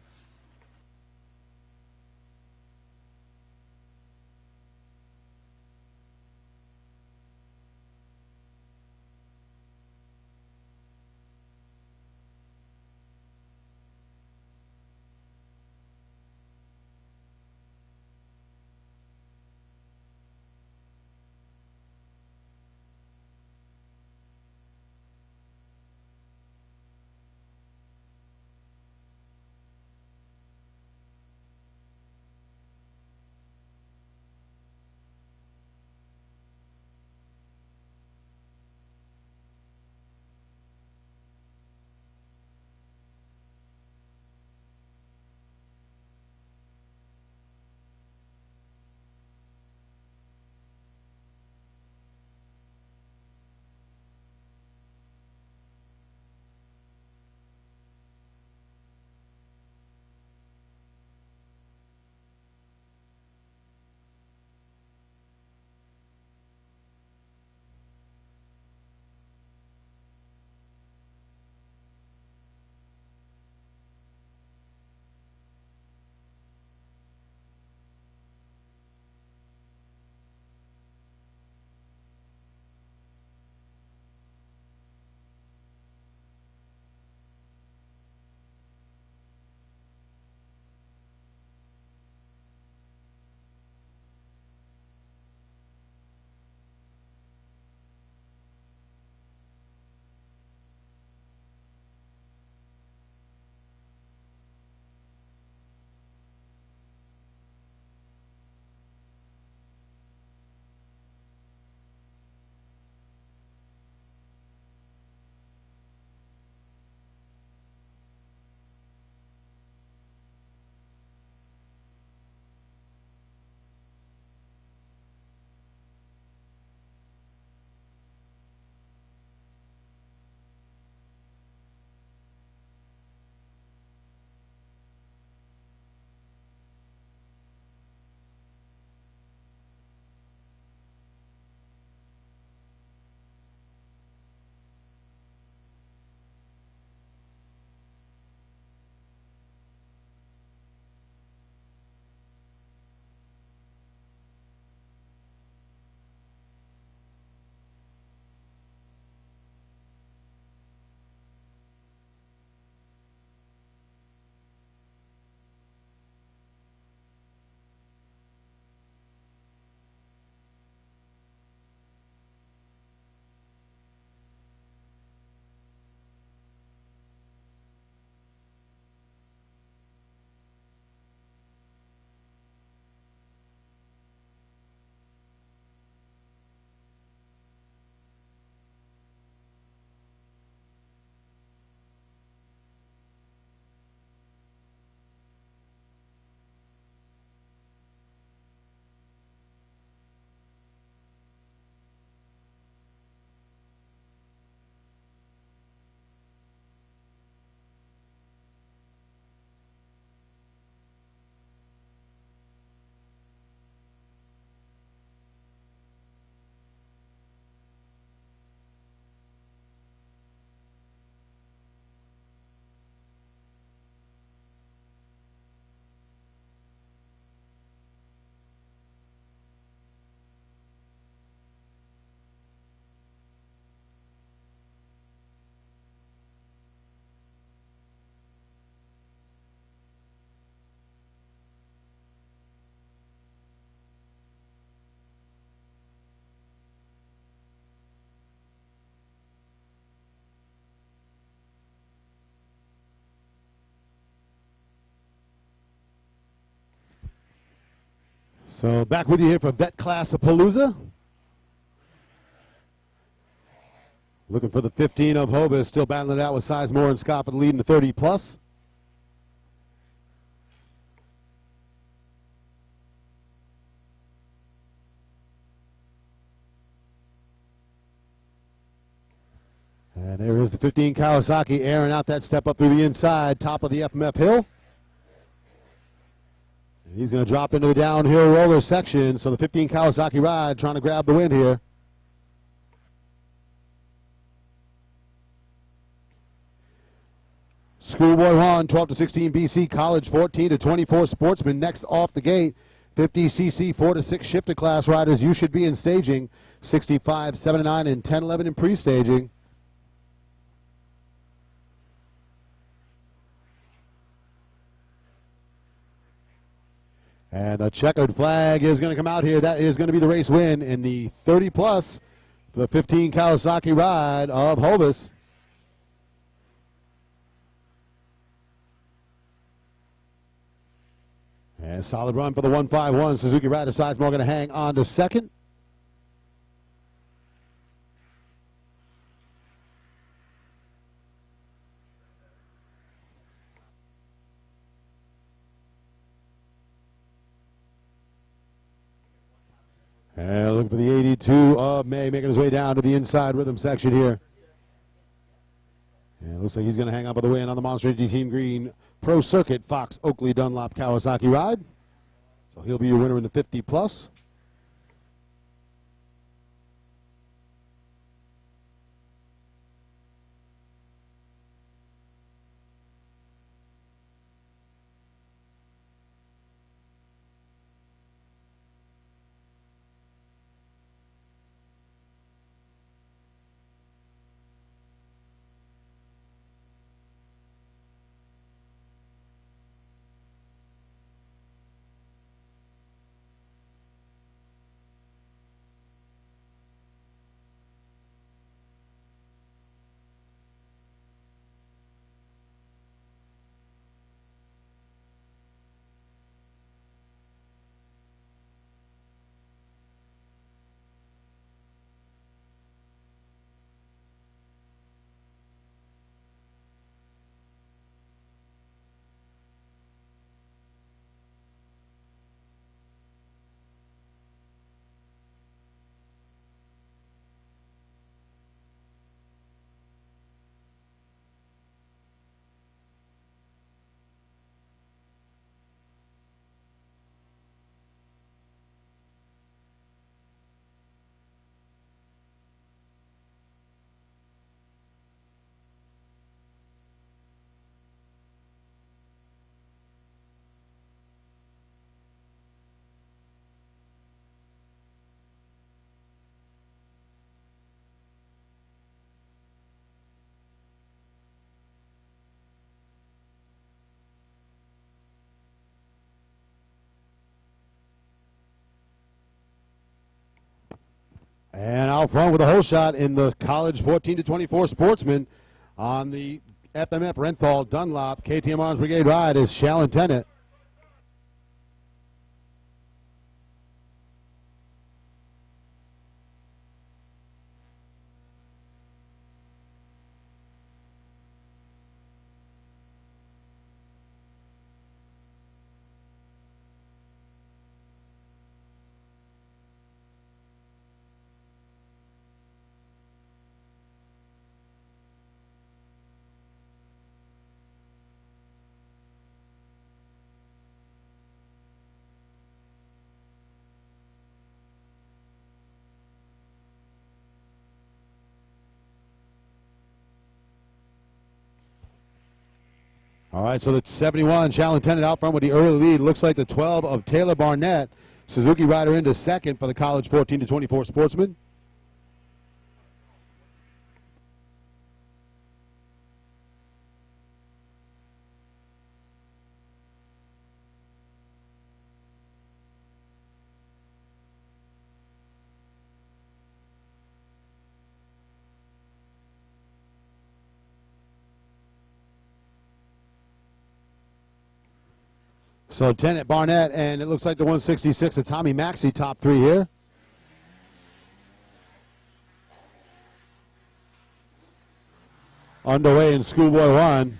So back with you here for Vet Class of Palooza. Looking for the 15 of Hobus, still battling it out with Sizemore and Scott for the lead in the 30 plus. And there is the 15 Kawasaki airing out that step up through the inside, top of the FMF hill. And he's going to drop into the downhill roller section, so the 15 Kawasaki ride trying to grab the win here. Schoolboy 1, 12 to 16 BC, College 14 to 24 Sportsman next off the gate. 50cc 4 to 6 shifted class riders, you should be in staging. 65, 7 to 9, and 10, 11 in pre-staging. And the checkered flag is going to come out here. That is going to be the race win in the 30 plus, the 15 Kawasaki ride of Hobus. And solid run for the 151. Suzuki rider Sizemore going to hang on to second. And looking for the 82 of May, making his way down to the inside rhythm section here. And it looks like he's going to hang on for the win on the Monster Energy Team Green Pro Circuit Fox Oakley Dunlop Kawasaki ride. So he'll be your winner in the 50 plus. And out front with a hole shot in the College 14 to 24 Sportsman on the FMF Renthal Dunlop KTM Arms Brigade ride is Shallon Tennant. All right, so that's 71. Shallon Tennant out front with the early lead. Looks like the 12 of Taylor Barnett. Suzuki rider into second for the College 14 to 24 Sportsman. So 10 at Barnett, and it looks like the 166 at Tommy Maxey, top three here. Underway in Schoolboy 1.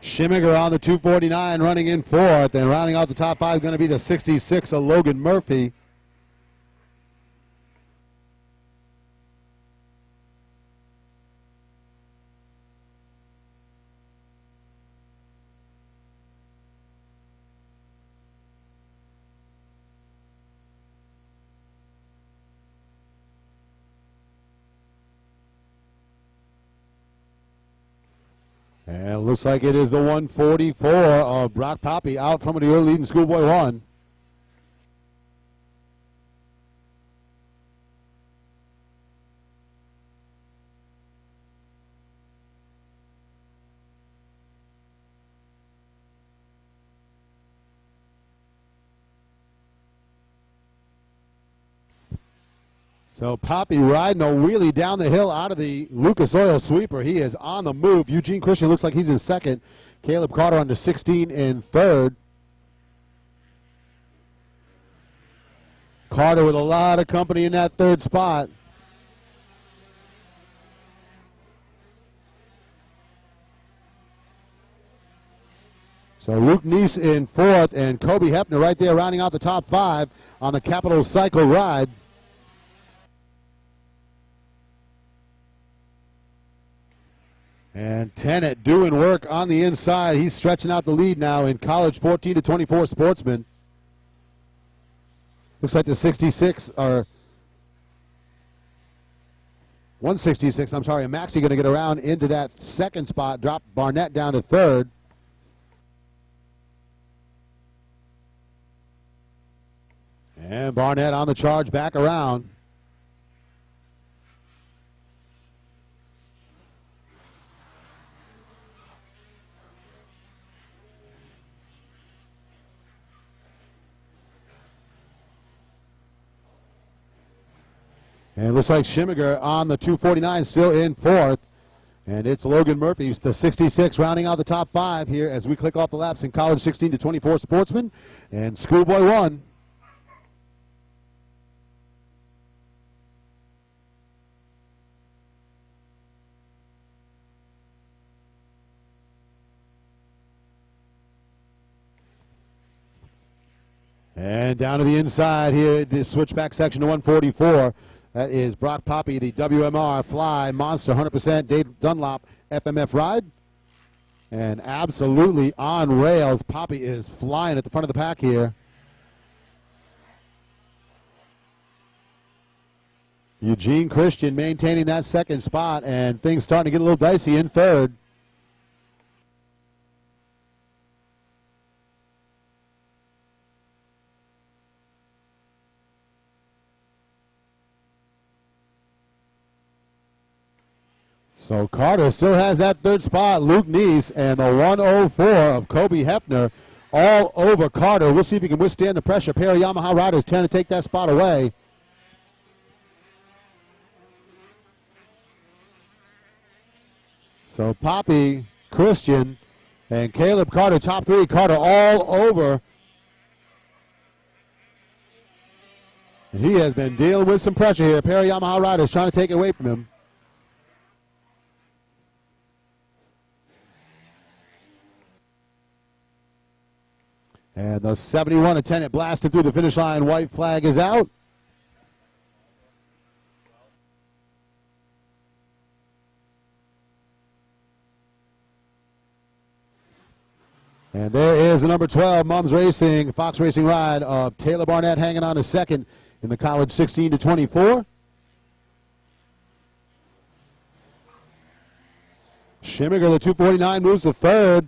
Schimmiger on the 249 running in fourth, and rounding out the top five going to be the 66 of Logan Murphy. And it looks like it is the 144 of Brock Poppy out from the early lead in Schoolboy 1. So Poppy riding a wheelie down the hill out of the Lucas Oil sweeper. He is on the move. Eugene Christian looks like he's in second. Caleb Carter under 16 in third. Carter with a lot of company in that third spot. So Luke Neese in fourth, and Kobe Hefner right there rounding out the top five on the Capital Cycle ride. And Tennant doing work on the inside. He's stretching out the lead now in college 14-24 sportsman. Looks like the 66 or 166, I'm sorry, Maxey going to get around into that second spot, drop Barnett down to third. And Barnett on the charge back around. And it looks like Schimmiger on the 249 still in fourth. And it's Logan Murphy, the 66, rounding out the top five here as we click off the laps in college 16-24 sportsman. And Schoolboy 1. And down to the inside here, the switchback section to 144. That is Brock Poppy, the WMR Fly Monster 100% Dave Dunlop FMF ride. And absolutely on rails. Poppy is flying at the front of the pack here. Eugene Christian maintaining that second spot, and things starting to get a little dicey in third. So Carter still has that third spot. Luke Neese and the 104 of Kobe Hefner all over Carter. We'll see if he can withstand the pressure. Pair of Yamaha riders trying to take that spot away. So Poppy, Christian, and Caleb Carter, top three. Carter all over. And he has been dealing with some pressure here. A pair of Yamaha riders trying to take it away from him. And the 71 attendant blasted through the finish line. White flag is out. And there is the number 12 Mums Racing, Fox Racing ride of Taylor Barnett hanging on to second in the college 16-24. Schimmiger, the 249, moves to third.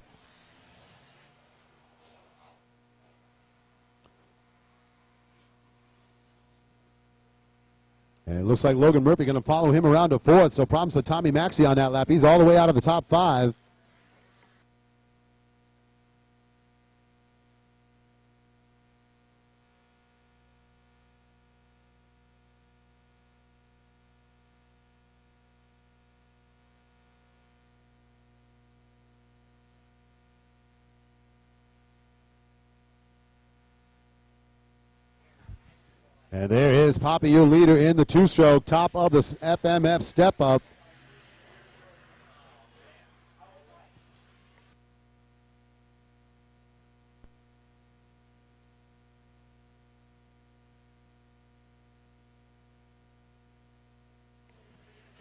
And it looks like Logan Murphy going to follow him around to fourth, so problems with Tommy Maxey on that lap. He's all the way out of the top five. And there is Poppy, your leader in the two-stroke, top of the FMF step-up.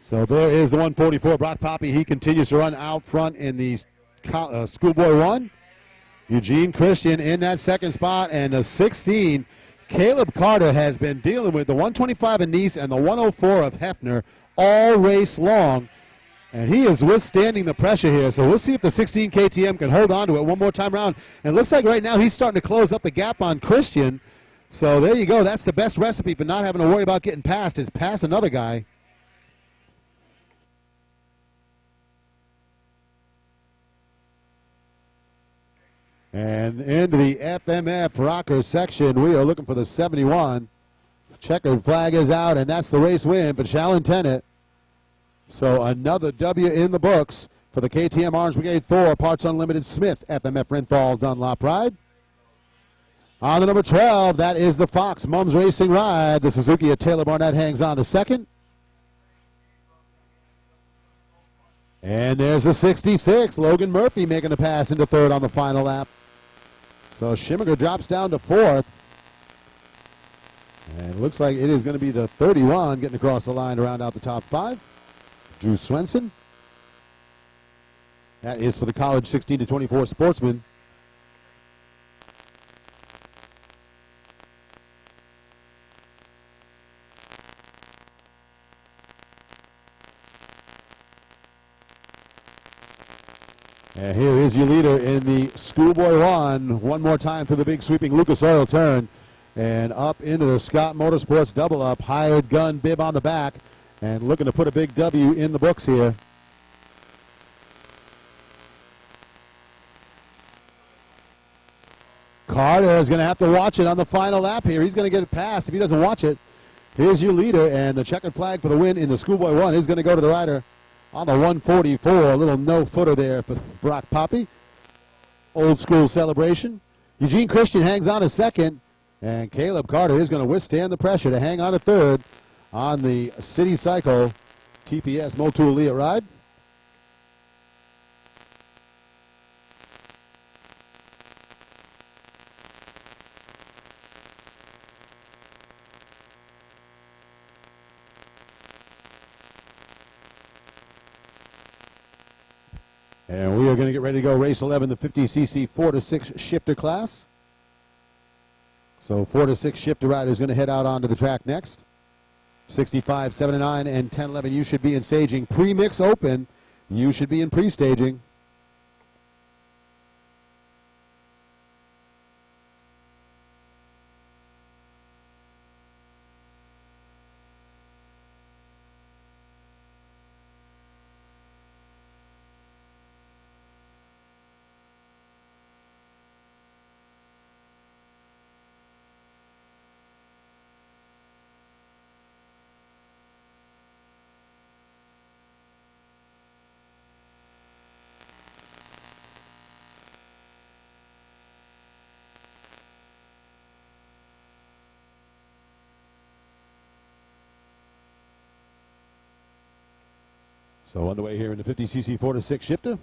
So there is the 144, Brock Poppy. He continues to run out front in the Schoolboy 1. Eugene Christian in that second spot, and the 16, Caleb Carter, has been dealing with the 125 of Nice and the 104 of Hefner all race long, and he is withstanding the pressure here. So we'll see if the 16 KTM can hold on to it one more time around. And it looks like right now he's starting to close up the gap on Christian. So there you go. That's the best recipe for not having to worry about getting past, is pass another guy. And into the FMF rocker section, we are looking for the 71. Checkered flag is out, and that's the race win for Shalyn Tennant. So another W in the books for the KTM Orange Brigade Thor, Parts Unlimited Smith, FMF Renthal Dunlop Ride. On the number 12, that is the Fox Mums Racing Ride. The Suzuki of Taylor Barnett hangs on to second. And there's the 66, Logan Murphy making the pass into third on the final lap. So Schimminger drops down to fourth. And it looks like it is going to be the 31 getting across the line to round out the top five. Drew Swenson. That is for the college 16 to 24 sportsman. And here is your leader in the Schoolboy 1. One more time for the big sweeping Lucas Oil turn. And up into the Scott Motorsports double up. Hired gun bib on the back. And looking to put a big W in the books here. Carter is going to have to watch it on the final lap here. He's going to get it past if he doesn't watch it. Here's your leader, and the checkered flag for the win in the Schoolboy 1 is going to go to the rider on the 144. A little no-footer there for Brock Poppy. Old school celebration. Eugene Christian hangs on to second, and Caleb Carter is going to withstand the pressure to hang on to third on the City Cycle TPS Motul Elite ride. And we are going to get ready to go race 11, the 50cc 4 to 6 shifter class. So 4 to 6 shifter rider is going to head out onto the track next. 65, 7 and 9, and 10, 11. You should be in staging. Pre-mix open. You should be in pre-staging. So underway here in the 50cc 4 to 6 shifter.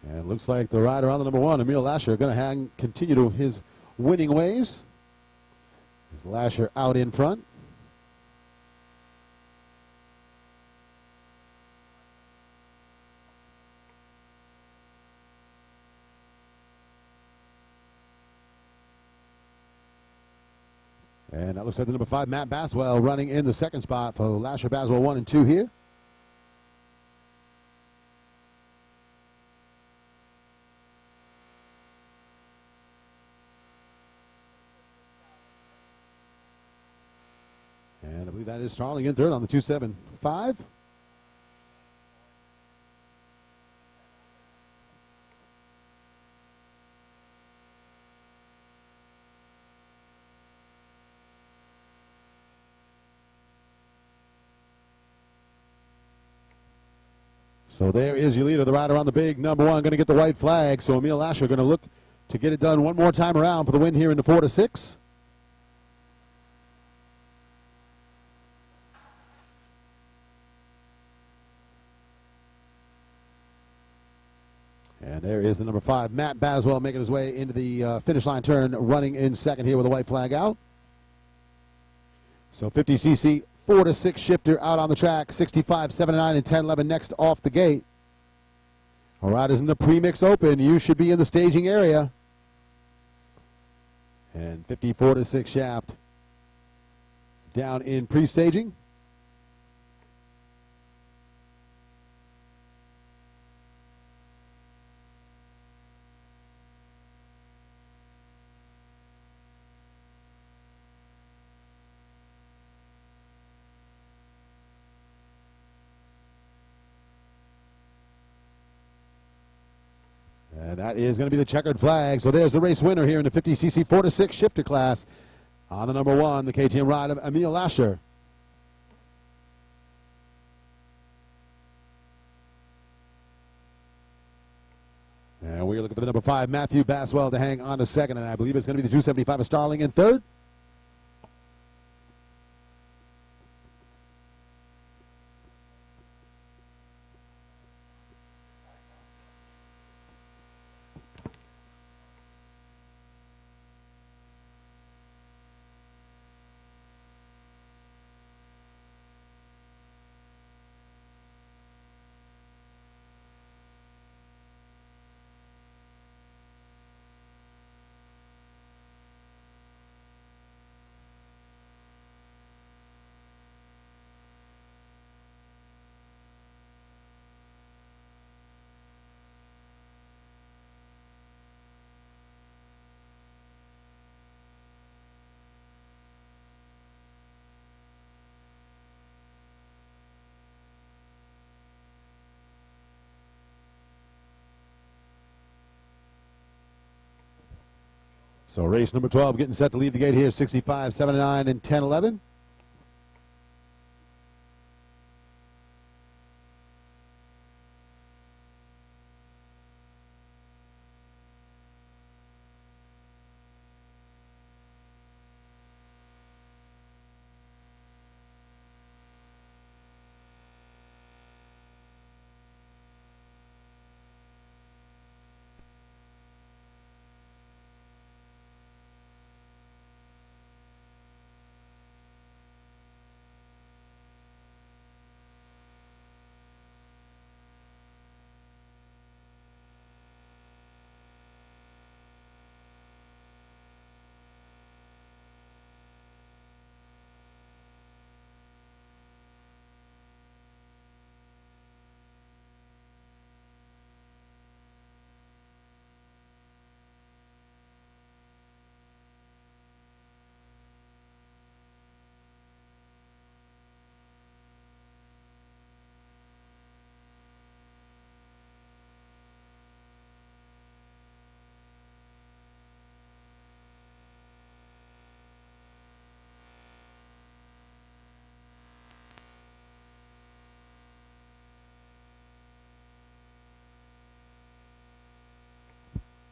And it looks like the rider on the number 1, Emil Lasher, going to continue to his winning ways. Is Lasher out in front. And that looks like the number 5, Matt Baswell, running in the second spot for Lasher Baswell 1 and 2 here. And I believe that is Starling in third on the 275. So there is your leader, the rider on the big number 1, going to get the white flag. So Emil Lasher going to look to get it done one more time around for the win here in the 4-6. And there is the number 5, Matt Baswell, making his way into the finish line turn, running in second here with a white flag out. So 50cc 4-6 shifter out on the track, 65, 79, and 10-11 next off the gate. All right, is in the premix open. You should be in the staging area. And 54-6 shaft down in pre-staging. And that is going to be the checkered flag. So there's the race winner here in the 50cc 4-6 shifter class. On the number 1, the KTM ride of Emil Lasher. And we're looking for the number 5, Matthew Baswell, to hang on to second. And I believe it's going to be the 275 of Starling in third. So race number 12 getting set to leave the gate here, 65, 79, and 10-11.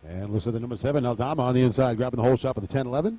And looks at the number 7, Aldama on the inside, grabbing the whole shot for the 10-11.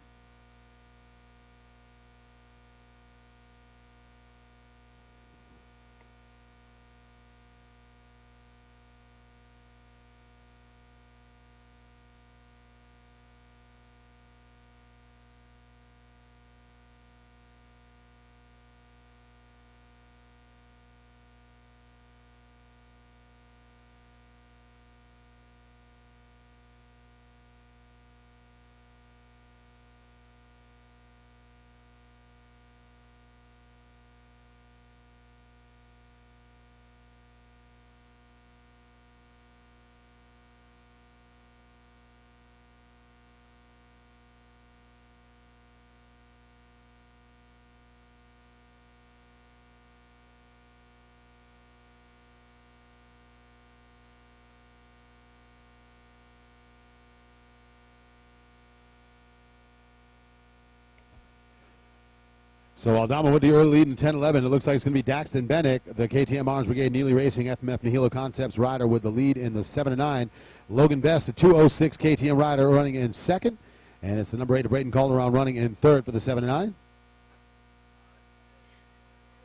So Aldama with the early lead in 10-11. It looks like it's going to be Daxton Bennick, the KTM Arms Brigade Neely Racing FMF Nihilo Concepts rider, with the lead in the 7-9. Logan Best, the 206 KTM rider, running in second. And it's the number 8 of Braden Calderon running in third for the 7-9.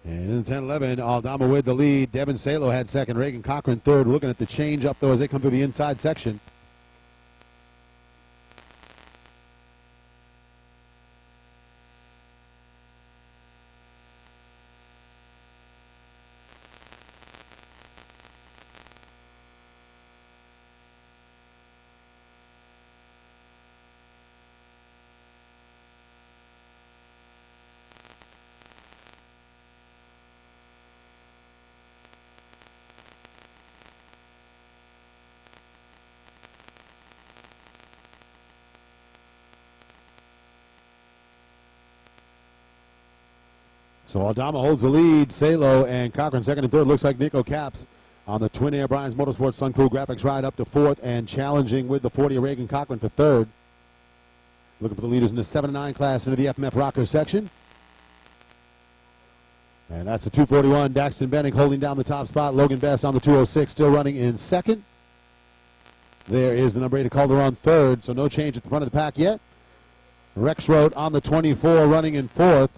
And in 10-11, Aldama with the lead. Devin Salo had second. Reagan Cochran third. Looking at the change up, though, as they come through the inside section. So Aldama holds the lead. Salo and Cochran second and third. Looks like Nico Caps on the Twin Air Bryans Motorsports Sun Cool Graphics ride up to fourth and challenging with the 40 of Reagan Cochran for third. Looking for the leaders in the 7-9 class into the FMF Rocker section. And that's the 241. Daxton Bennick holding down the top spot. Logan Best on the 206 still running in second. There is the number 8 of Calderon third, so no change at the front of the pack yet. Rex Road on the 24 running in fourth.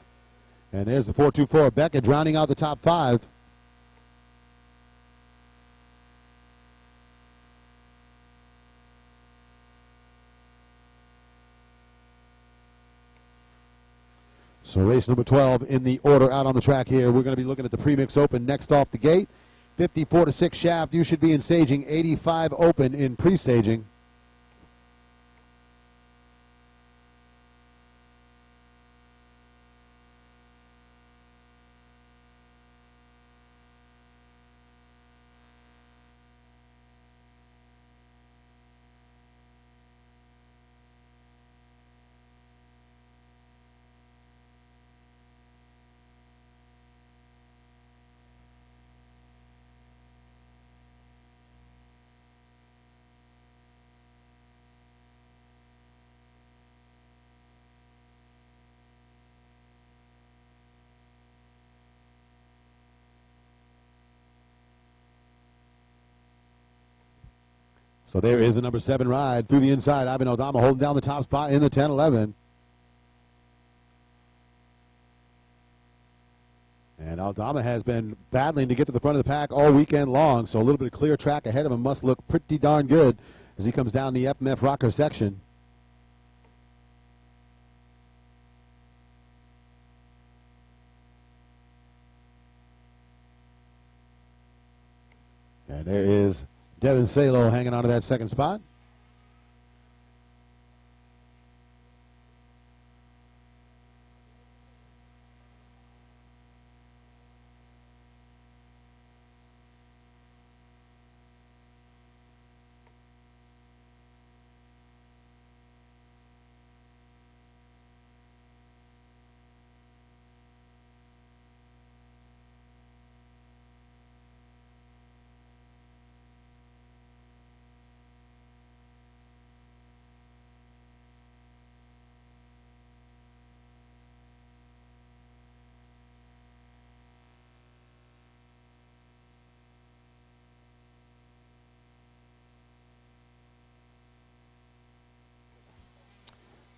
And there's the 424 Beckett rounding out the top 5. So race number 12 in the order out on the track here. We're going to be looking at the Premix Open next off the gate. 54-6 shaft. You should be in staging. 85 open in pre-staging. So there is the number 7 ride through the inside. Ivan Aldama holding down the top spot in the 10-11. And Aldama has been battling to get to the front of the pack all weekend long, so a little bit of clear track ahead of him must look pretty darn good as he comes down the FMF Rocker section. And there is Devin Salo hanging on to that second spot.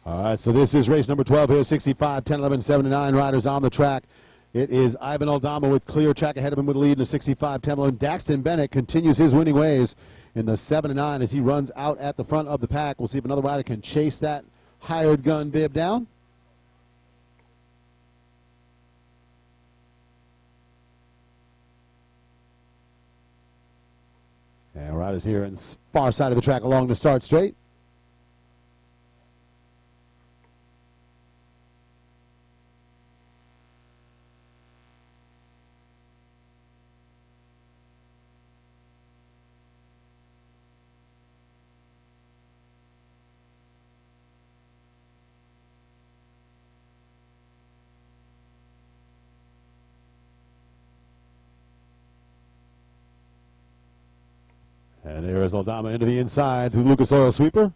All right, so this is race number 12 here, 65, 10, 11, 7, 9 riders on the track. It is Ivan Aldama with clear track ahead of him with the lead in the 65, 10, 11. Daxton Bennick continues his winning ways in the 7 and 9 as he runs out at the front of the pack. We'll see if another rider can chase that hired gun bib down. And riders here on the far side of the track along the start straight. And there is Aldama into the inside to the Lucas Oil sweeper.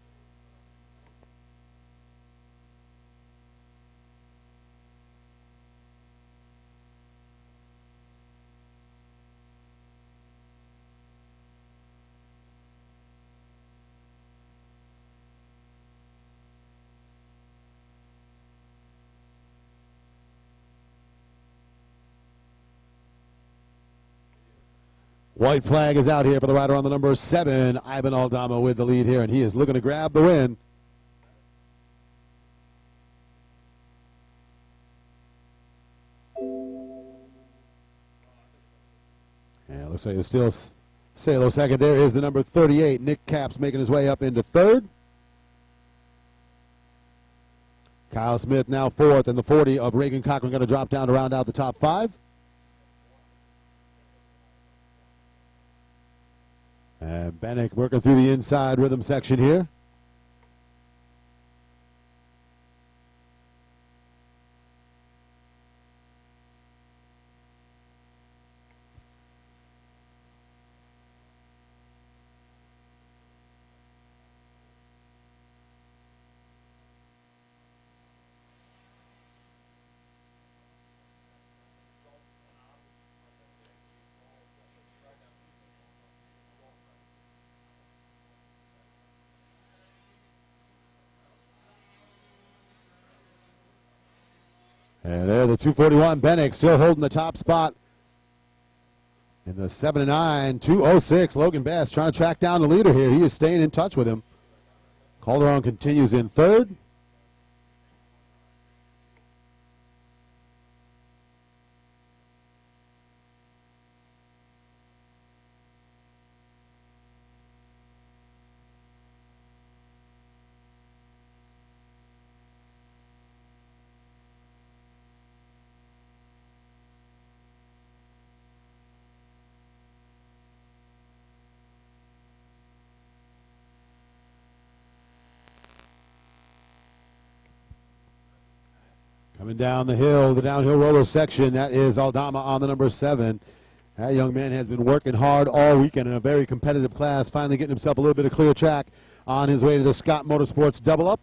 White flag is out here for the rider on the number 7. Ivan Aldama with the lead here, and he is looking to grab the win. And it looks like it's still Salo second. There is the number 38. Nick Capps making his way up into third. Kyle Smith now fourth, and the 40 of Reagan Cochran going to drop down to round out the top 5. And Bennick working through the inside rhythm section here. And there, the 241 Bennick still holding the top spot in the 7-9, 206. Logan Best trying to track down the leader here. He is staying in touch with him. Calderon continues in third. Coming down the hill, the downhill roller section, that is Aldama on the number 7. That young man has been working hard all weekend in a very competitive class, finally getting himself a little bit of clear track on his way to the Scott Motorsports Double Up.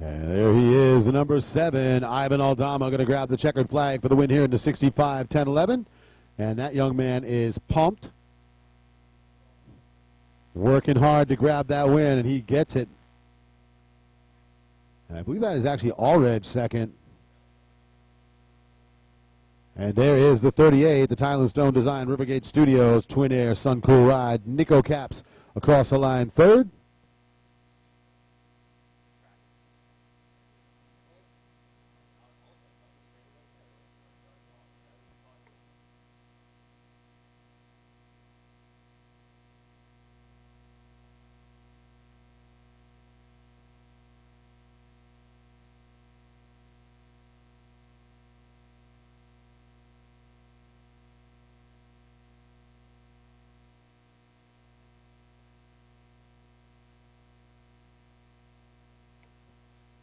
And there he is, the number 7, Ivan Aldama, going to grab the checkered flag for the win here in the 65-10-11. And that young man is pumped. Working hard to grab that win, and he gets it. And I believe that is actually Allred second. And there is the 38, the Tyler Stone Design Rivergate Studios Twin Air Sun Cool Ride. Nico Capps across the line third.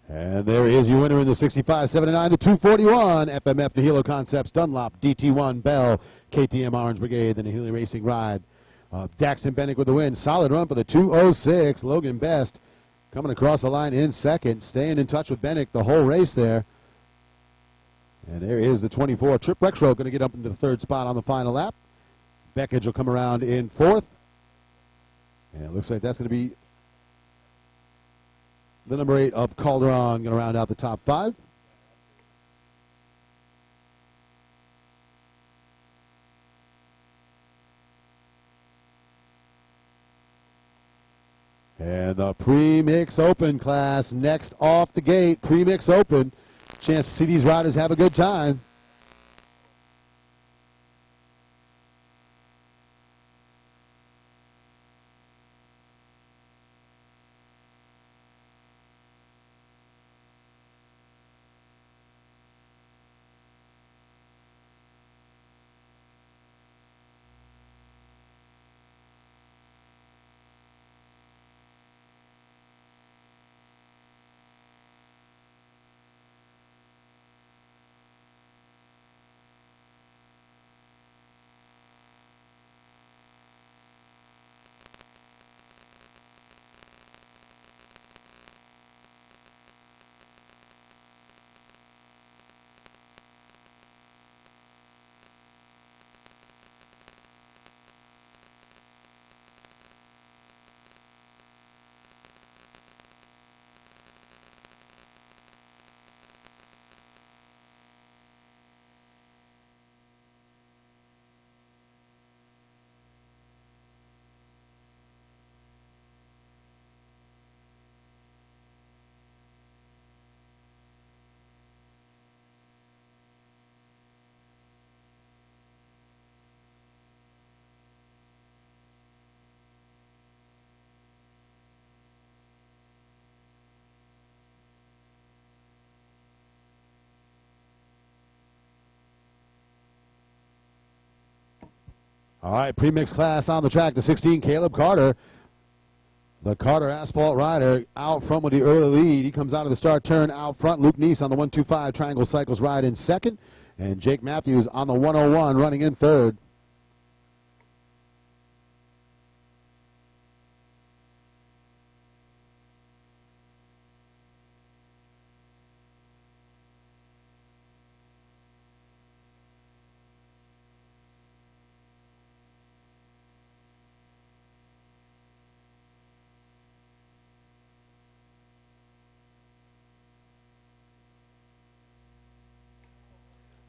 And there is your winner in the 65-79, the 241 FMF Nihilo Concepts Dunlop DT1 Bell KTM Orange Brigade, the Nihilo Racing Ride. Daxton Bennick with the win. Solid run for the 206. Logan Best coming across the line in second, staying in touch with Bennick the whole race there. And there is the 24 Trip Rexroad going to get up into the third spot on the final lap. Beckage will come around in fourth. And it looks like that's going to be the number 8 of Calderon, going to round out the top 5. And the Premix Open class next off the gate. Premix Open. Chance to see these riders have a good time. All right, premix class on the track. The 16, Caleb Carter. The Carter Asphalt Rider out front with the early lead. He comes out of the start turn out front. Luke Neese on the 125 Triangle Cycles ride in second. And Jake Matthews on the 101 running in third.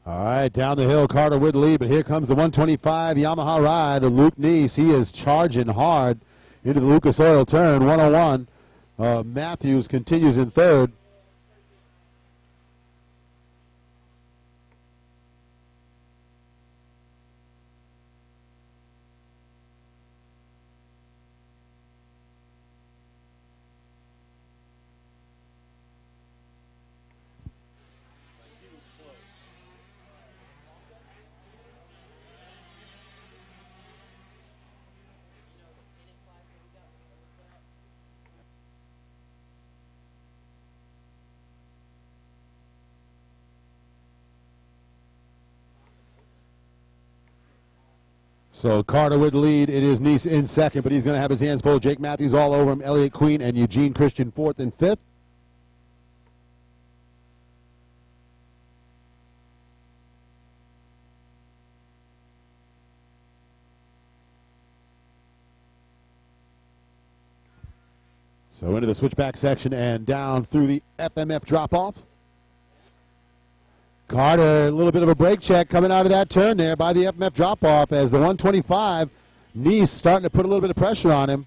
All right, down the hill, Carter with the lead, but here comes the 125 Yamaha ride of Luke Neese. He is charging hard into the Lucas Oil turn, 101. Matthews continues in third. So Carter with the lead. It is Neese in second, but he's going to have his hands full. Jake Matthews all over him. Elliott Queen and Eugene Christian fourth and fifth. So into the switchback section and down through the FMF drop-off. Carter, a little bit of a brake check coming out of that turn there by the FMF drop-off as the 125, Neese starting to put a little bit of pressure on him.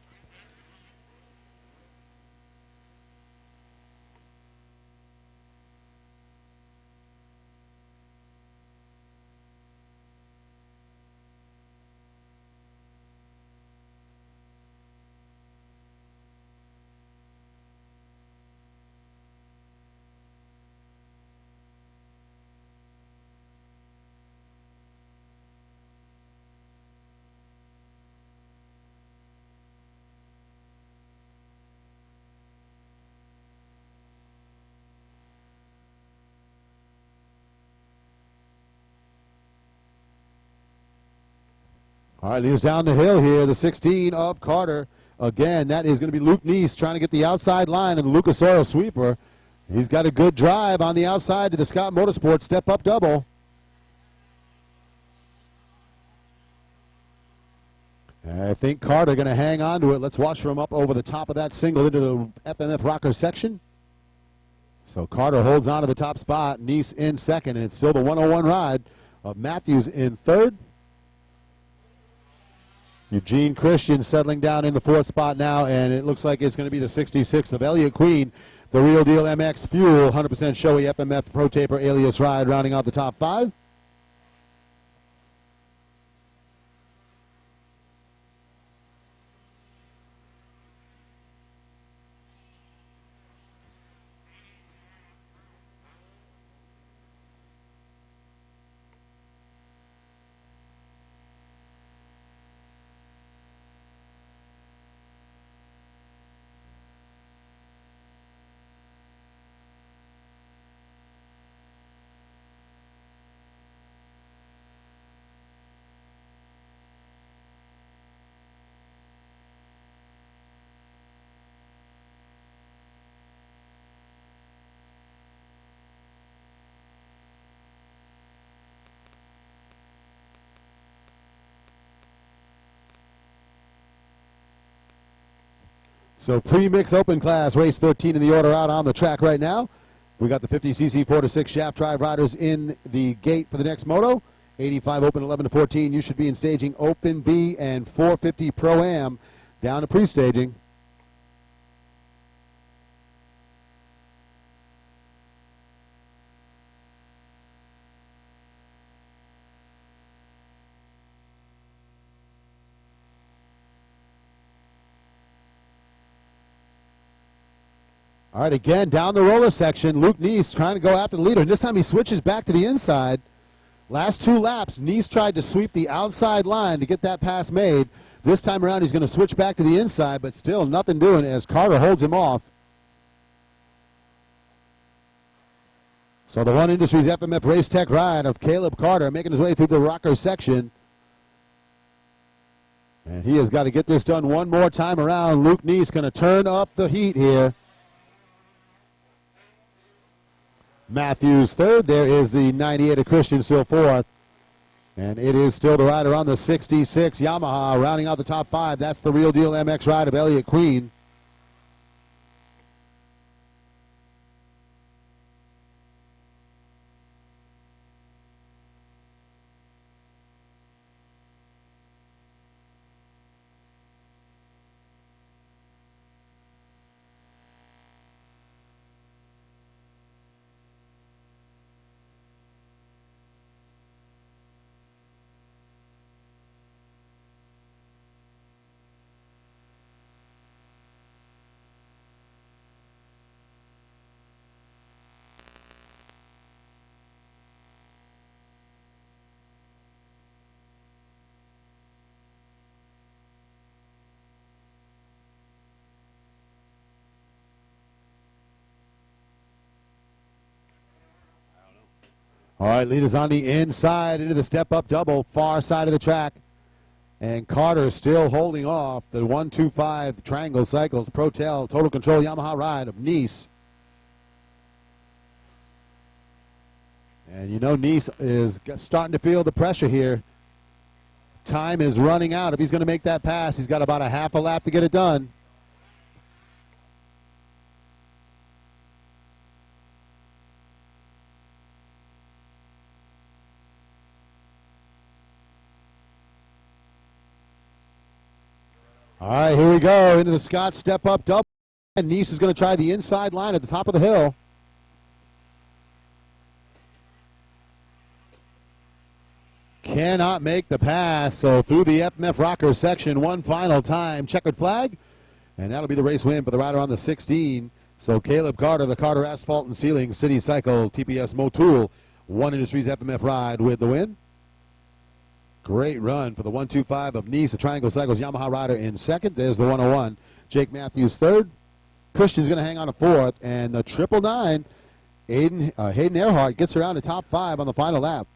All right, leads down the hill here, the 16 of Carter. Again, that is going to be Luke Neese trying to get the outside line of the Lucas Oil sweeper. He's got a good drive on the outside to the Scott Motorsports step-up double. And I think Carter going to hang on to it. Let's watch from up over the top of that single into the FMF rocker section. So Carter holds on to the top spot. Neese in second, and it's still the 101 ride of Matthews in third. Eugene Christian settling down in the fourth spot now, and it looks like it's going to be the 66 of Elliott Queen, the Real Deal MX Fuel, 100% showy FMF Pro Taper alias ride, rounding out the top five. So pre-mix open class, race 13 in the order out on the track right now. We got the 50cc 4 to 6 shaft drive riders in the gate for the next moto. 85 open 11 to 14. You should be in staging open B and 450 Pro-Am down to pre-staging. All right, again, down the roller section, Luke Neese trying to go after the leader. And this time he switches back to the inside Last 2 laps, Nice tried to sweep the outside line to get that pass made. This time around, he's going to switch back to the inside, but still nothing doing as Carter holds him off. So the One Industries FMF Race Tech ride of Caleb Carter making his way through the rocker section. And he has got to get this done one more time around. Luke Nice going to turn up the heat here. Matthews third. There is the 98 of Christian still fourth. And it is still the rider on the 66 Yamaha rounding out the top 5. That's the Real Deal MX ride of Elliott Queen. All right, leaders on the inside into the step-up double, far side of the track. And Carter still holding off the 125 Triangle Cycles Protel Total Control Yamaha ride of Nice. And you know Nice is starting to feel the pressure here. Time is running out. If he's going to make that pass, he's got about a half a lap to get it done. All right, here we go into the Scott step-up double. And Nice is going to try the inside line at the top of the hill. Cannot make the pass, so through the FMF rocker section one final time. Checkered flag, and that'll be the race win for the rider on the 16. So Caleb Carter, the Carter Asphalt and Ceiling City Cycle TPS Motul One Industries FMF ride with the win. Great run for the 125 of Nice, the Triangle Cycles Yamaha rider in second. There's the 101. Jake Matthews third. Christian's going to hang on to fourth. And the 999, Hayden Earhart gets around the top 5 on the final lap.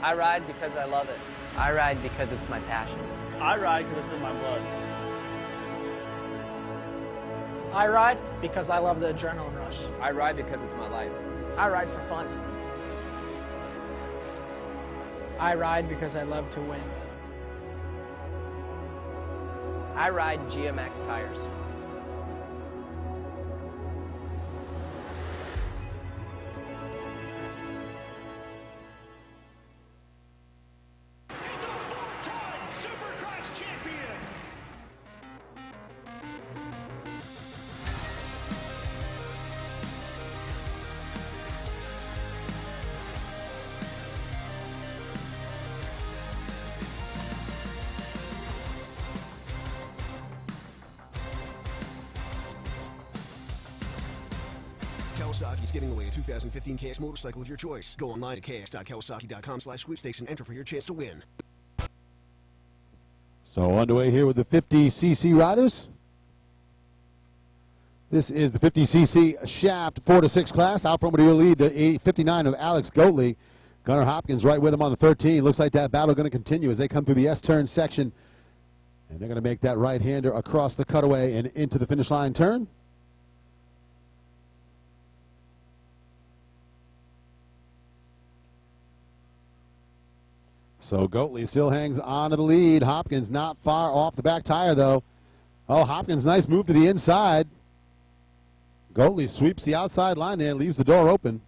I ride because I love it. I ride because it's my passion. I ride because it's in my blood. I ride because I love the adrenaline rush. I ride because it's my life. I ride for fun. I ride because I love to win. I ride GMX tires. Kawasaki is giving away a 2015 KS motorcycle of your choice. Go online at ks.kawasaki.com/sweepstakes and enter for your chance to win. So underway here with the 50cc riders. This is the 50cc shaft 4 to 6 class. Out front with your lead, the 59 of Alex Goatley. Gunnar Hopkins right with him on the 13. Looks like that battle going to continue as they come through the S-turn section. And they're going to make that right-hander across the cutaway and into the finish line turn. So Goatley still hangs on to the lead. Hopkins not far off the back tire, though. Oh, Hopkins, nice move to the inside. Goatley sweeps the outside line there, leaves the door open.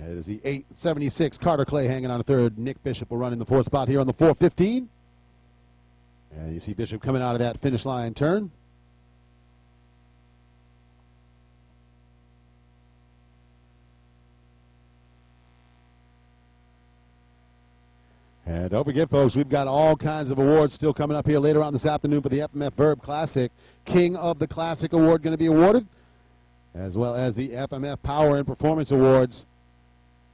It is the 876 Carter Clay hanging on a third. Nick Bishop will run in the fourth spot here on the 415. And you see Bishop coming out of that finish line turn. And don't forget, folks, we've got all kinds of awards still coming up here later on this afternoon for the FMF Verb Classic. King of the Classic Award going to be awarded, as well as the FMF Power and Performance Awards,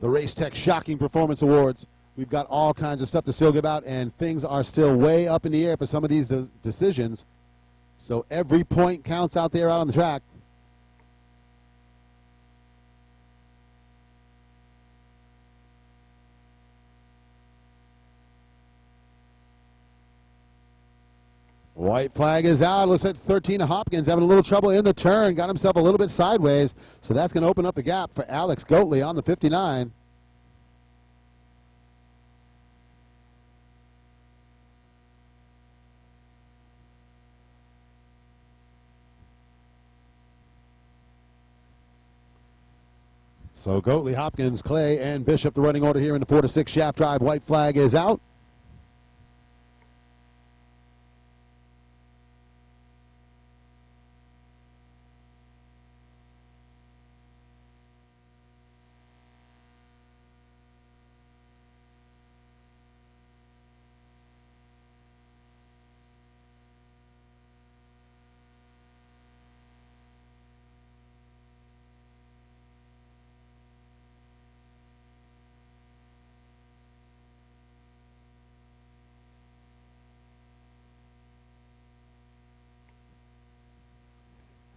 the Race Tech Shocking Performance Awards. We've got all kinds of stuff to still give out, and things are still way up in the air for some of these decisions. So every point counts out there out on the track. White flag is out. Looks like 13 of Hopkins having a little trouble in the turn. Got himself a little bit sideways. So that's going to open up the gap for Alex Goatley on the 59. So Goatley, Hopkins, Clay, and Bishop, the running order here in the 4 to 6 shaft drive. White flag is out.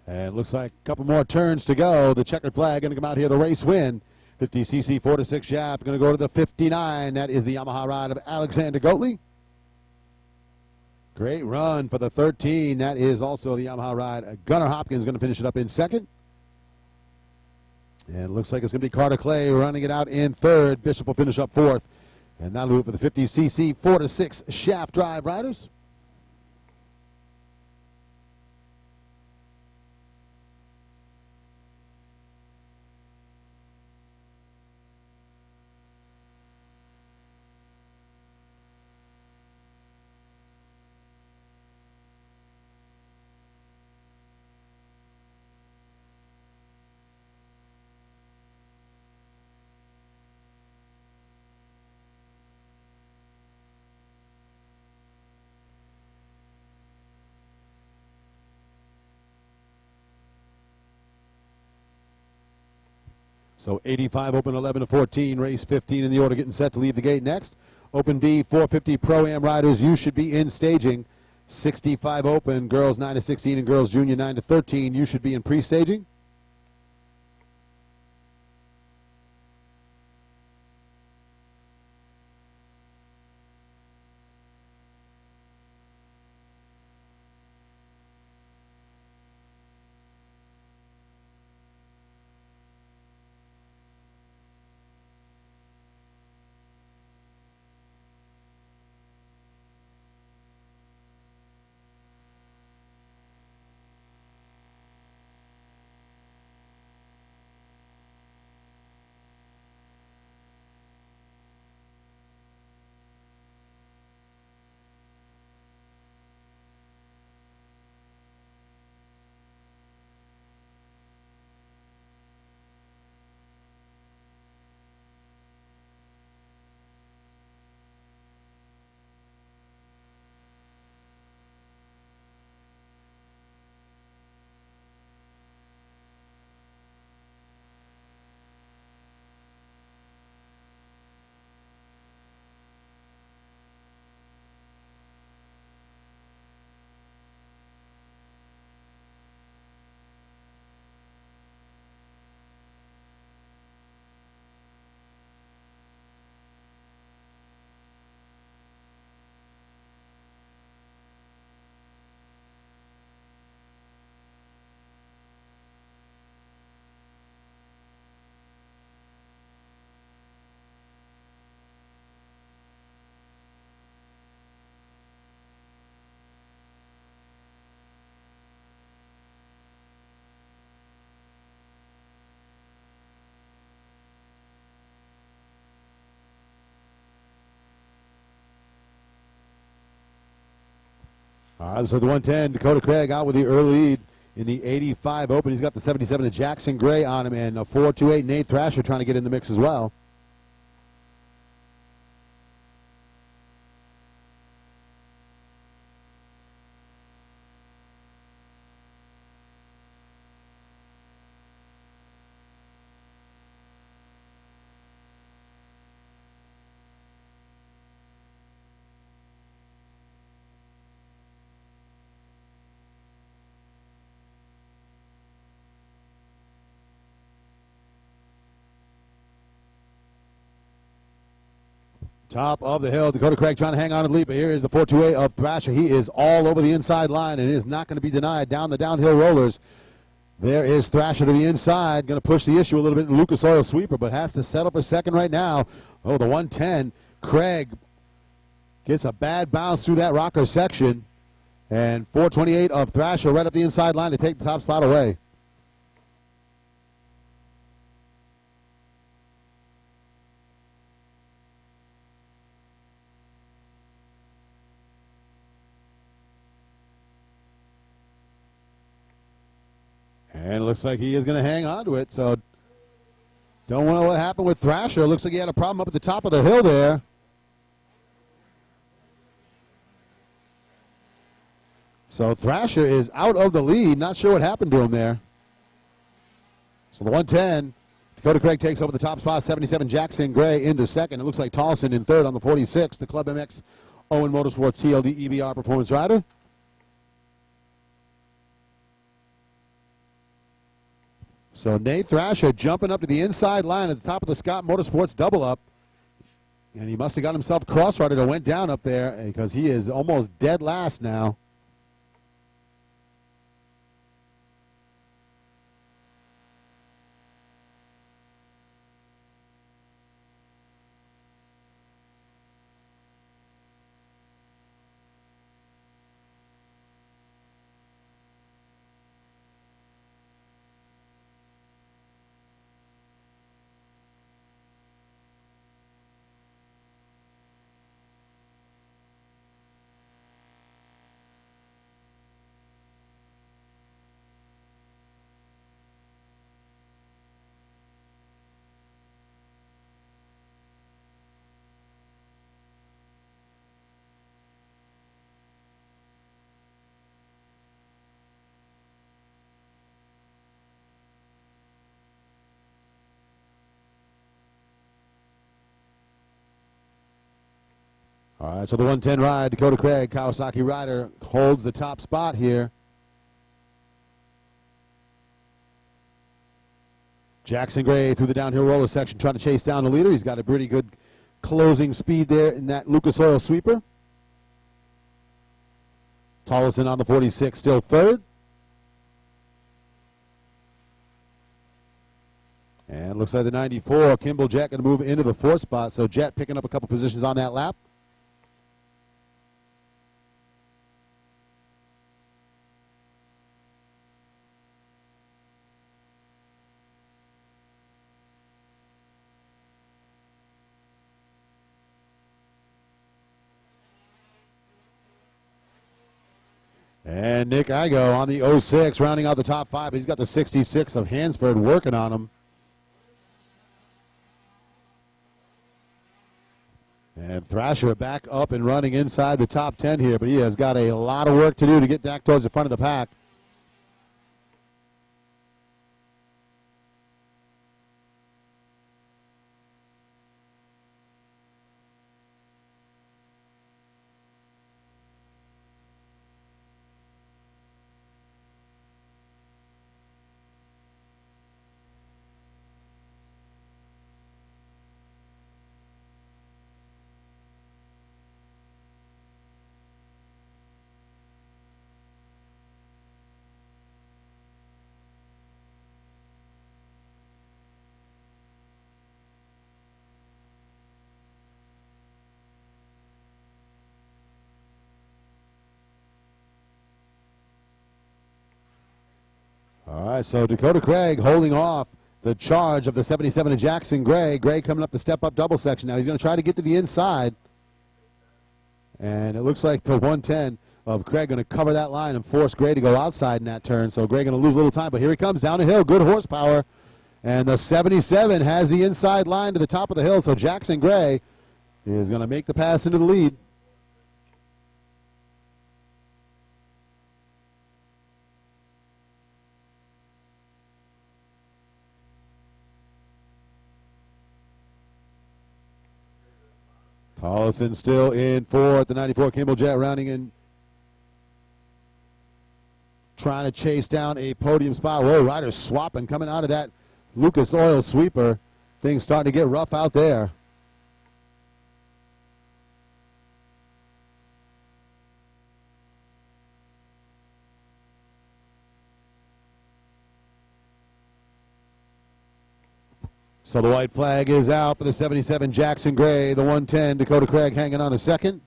And it looks like a couple more turns to go. The checkered flag going to come out here. The race win. 50cc 4 to 6 shaft going to go to the 59. That is the Yamaha ride of Alexander Goatley. Great run for the 13. That is also the Yamaha ride. Gunnar Hopkins going to finish it up in second. And it looks like it's going to be Carter Clay running it out in third. Bishop will finish up fourth. And that'll move for the 50cc 4 to 6 shaft drive riders. So 85 open 11 to 14, race 15 in the order, getting set to leave the gate next. Open B 450 Pro-Am riders, you should be in staging. 65 open, girls 9 to 16 and girls junior 9 to 13, you should be in pre-staging. All right, so the 110, Dakota Craig out with the early lead in the 85 Open. He's got the 77 of Jackson Gray on him, and a 4.28 Nate Thrasher trying to get in the mix as well. Top of the hill, Dakota Craig trying to hang on to the lead, but here is the 4.28 of Thrasher. He is all over the inside line and is not going to be denied down the downhill rollers. There is Thrasher to the inside, going to push the issue a little bit in Lucas Oil sweeper, but has to settle for second right now. Oh, the 110, Craig gets a bad bounce through that rocker section, and 4.28 of Thrasher right up the inside line to take the top spot away. And it looks like he is going to hang on to it. So don't know what happened with Thrasher. Looks like he had a problem up at the top of the hill there. So Thrasher is out of the lead. Not sure what happened to him there. So the 110, Dakota Craig takes over the top spot. 77 Jackson Gray into second. It looks like Tolson in third on the 46. The Club MX Owen Motorsports TLD EBR Performance Rider. So Nate Thrasher jumping up to the inside line at the top of the Scott Motorsports double up. And he must have got himself cross-rutted or went down up there because he is almost dead last now. All right, so the 110 ride, Dakota Craig, Kawasaki rider, holds the top spot here. Jackson Gray through the downhill roller section trying to chase down the leader. He's got a pretty good closing speed there in that Lucas Oil sweeper. Tollison on the 46, still third. And looks like the 94, Kimball Jet going to move into the fourth spot. So Jet picking up a couple positions on that lap. And Nick Igo on the 06, rounding out the top five. He's got the 66 of Hansford working on him. And Thrasher back up and running inside the top 10 here, but he has got a lot of work to do to get back towards the front of the pack. All right, so Dakota Craig holding off the charge of the 77 of Jackson Gray. Gray coming up the step-up double section now. He's going to try to get to the inside. And it looks like the 110 of Craig going to cover that line and force Gray to go outside in that turn. So Gray going to lose a little time, but here he comes down the hill. Good horsepower. And the 77 has the inside line to the top of the hill, so Jackson Gray is going to make the pass into the lead. Tollison still in fourth. The 94 Kimball Jet rounding in, trying to chase down a podium spot. Whoa, riders swapping coming out of that Lucas Oil sweeper. Things starting to get rough out there. So the white flag is out for the 77 Jackson Gray. The 110 Dakota Craig hanging on a second.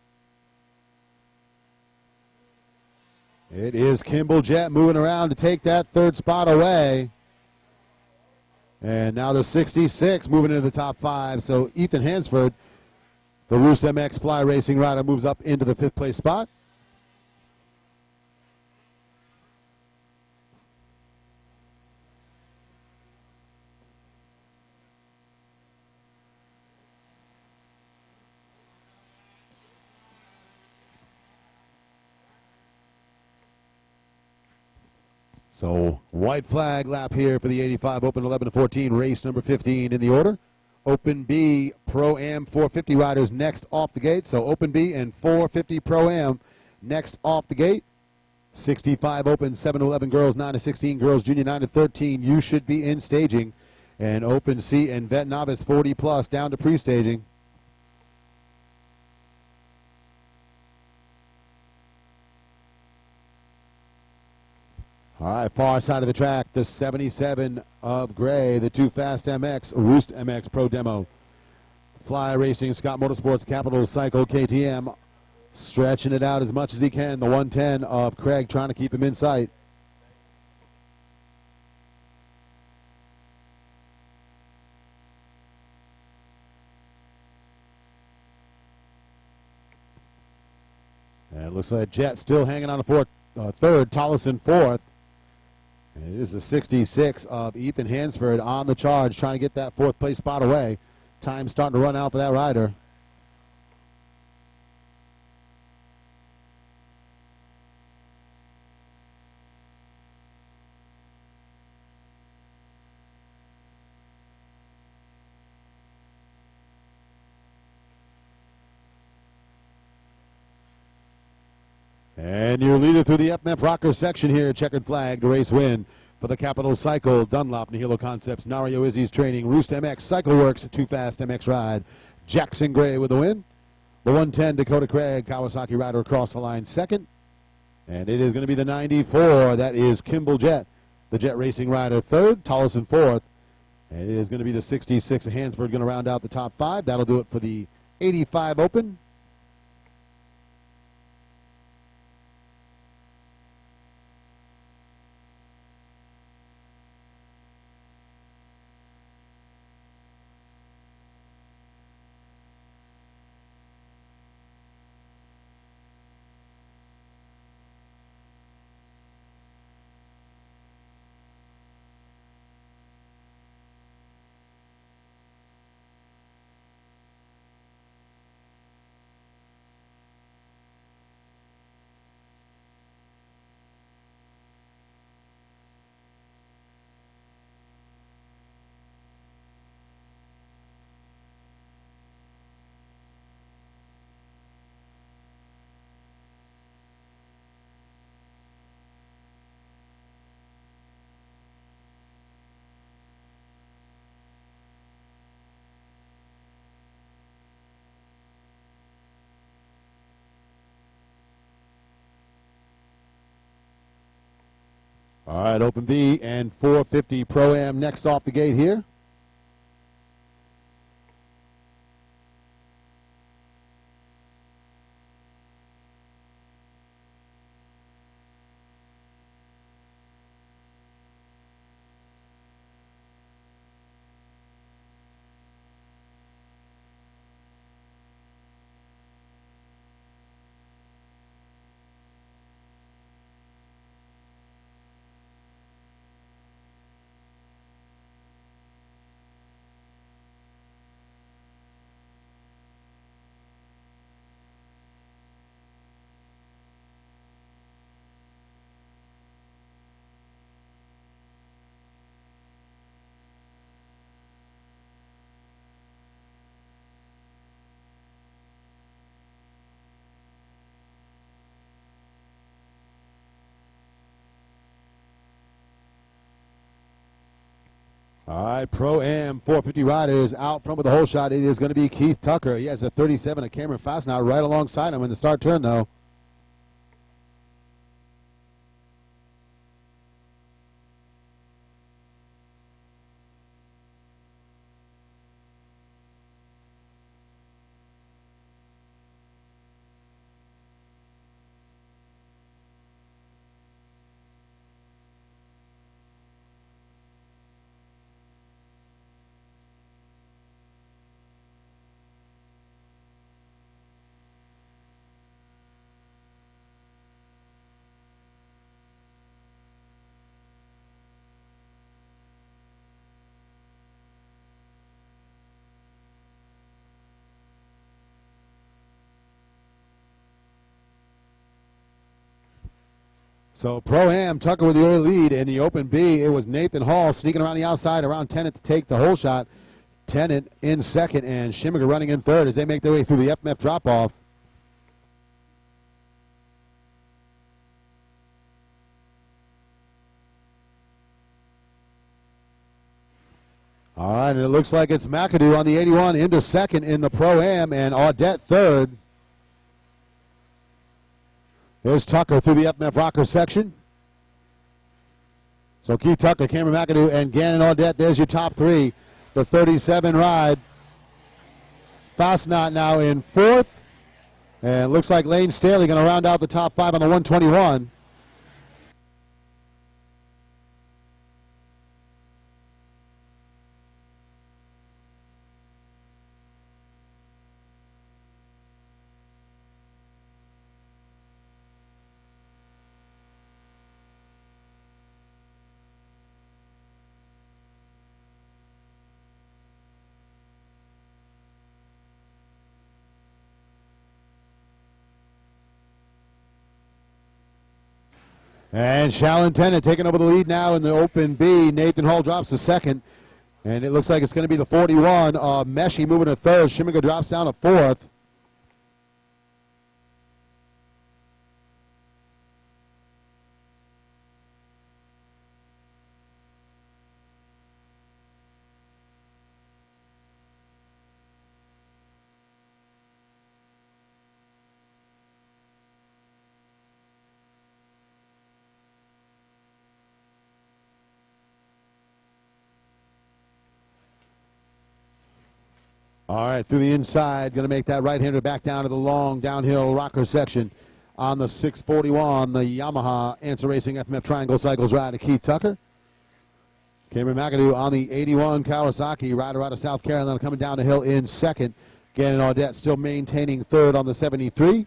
It is Kimball Jet moving around to take that third spot away. And now the 66 moving into the top 5. So Ethan Hansford, the Roost MX Fly Racing rider, moves up into the 5th place spot. So white flag lap here for the 85 Open 11-14, race number 15 in the order. Open B Pro-Am 450 riders next off the gate. So Open B and 450 Pro-Am next off the gate. 65 Open 7-11 girls, 9-16 girls, Junior 9-13. You should be in staging. And Open C and Vet Novice 40 plus down to pre-staging. All right, far side of the track, the 77 of Gray, the 2 Fast MX, Roost MX Pro Demo. Fly Racing, Scott Motorsports, Capital Cycle, KTM, stretching it out as much as he can. The 110 of Craig trying to keep him in sight. And it looks like Jet still hanging on a third, Tollison fourth. And it is the 66 of Ethan Hansford on the charge, trying to get that 4th place spot away. Time starting to run out for that rider. And your leader through the FMF Rocker section here, checkered flag, the race win for the Capital Cycle, Dunlop, Nihilo Concepts, Nario Izzy's Training, Roost MX, Cycle Works, 2 Fast MX Ride. Jackson Gray with the win. The 110 Dakota Craig, Kawasaki rider across the line second. And it is going to be the 94, that is Kimball Jet, the Jet Racing rider third, Tollison fourth. And it is going to be the 66 of Hansford going to round out the top 5. That'll do it for the 85 Open. All right, Open B and 450 Pro-Am next off the gate here. All right, Pro-Am 450 riders out front with the whole shot. It is going to be Keith Tucker. He has a 37 of Cameron Fastenau right alongside him in the start turn, though. So Pro-Am, Tucker with the early lead. In the open B, it was Nathan Hall sneaking around the outside, around Tennant to take the whole shot. Tennant in second, and Schimmiger running in third as they make their way through the FMF drop-off. All right, and it looks like it's McAdoo on the 81 into second in the Pro-Am, and Audette third. There's Tucker through the FMF rocker section. So Keith Tucker, Cameron McAdoo, and Gannon Audette. There's your top three. The 37 ride. Fastenau now in fourth. And looks like Lane Staley going to round out the top five on the 121. And Shallon Tennant taking over the lead now in the open B. Nathan Hall drops to second. And it looks like it's going to be the 41 of Meshi moving to third. Schimminger drops down to fourth. All right, through the inside, going to make that right-hander back down to the long downhill rocker section on the 641, the Yamaha Answer Racing FMF Triangle Cycles ride to Keith Tucker. Cameron McAdoo on the 81 Kawasaki, rider out of South Carolina, coming down the hill in second. Gannon Audette still maintaining third on the 73.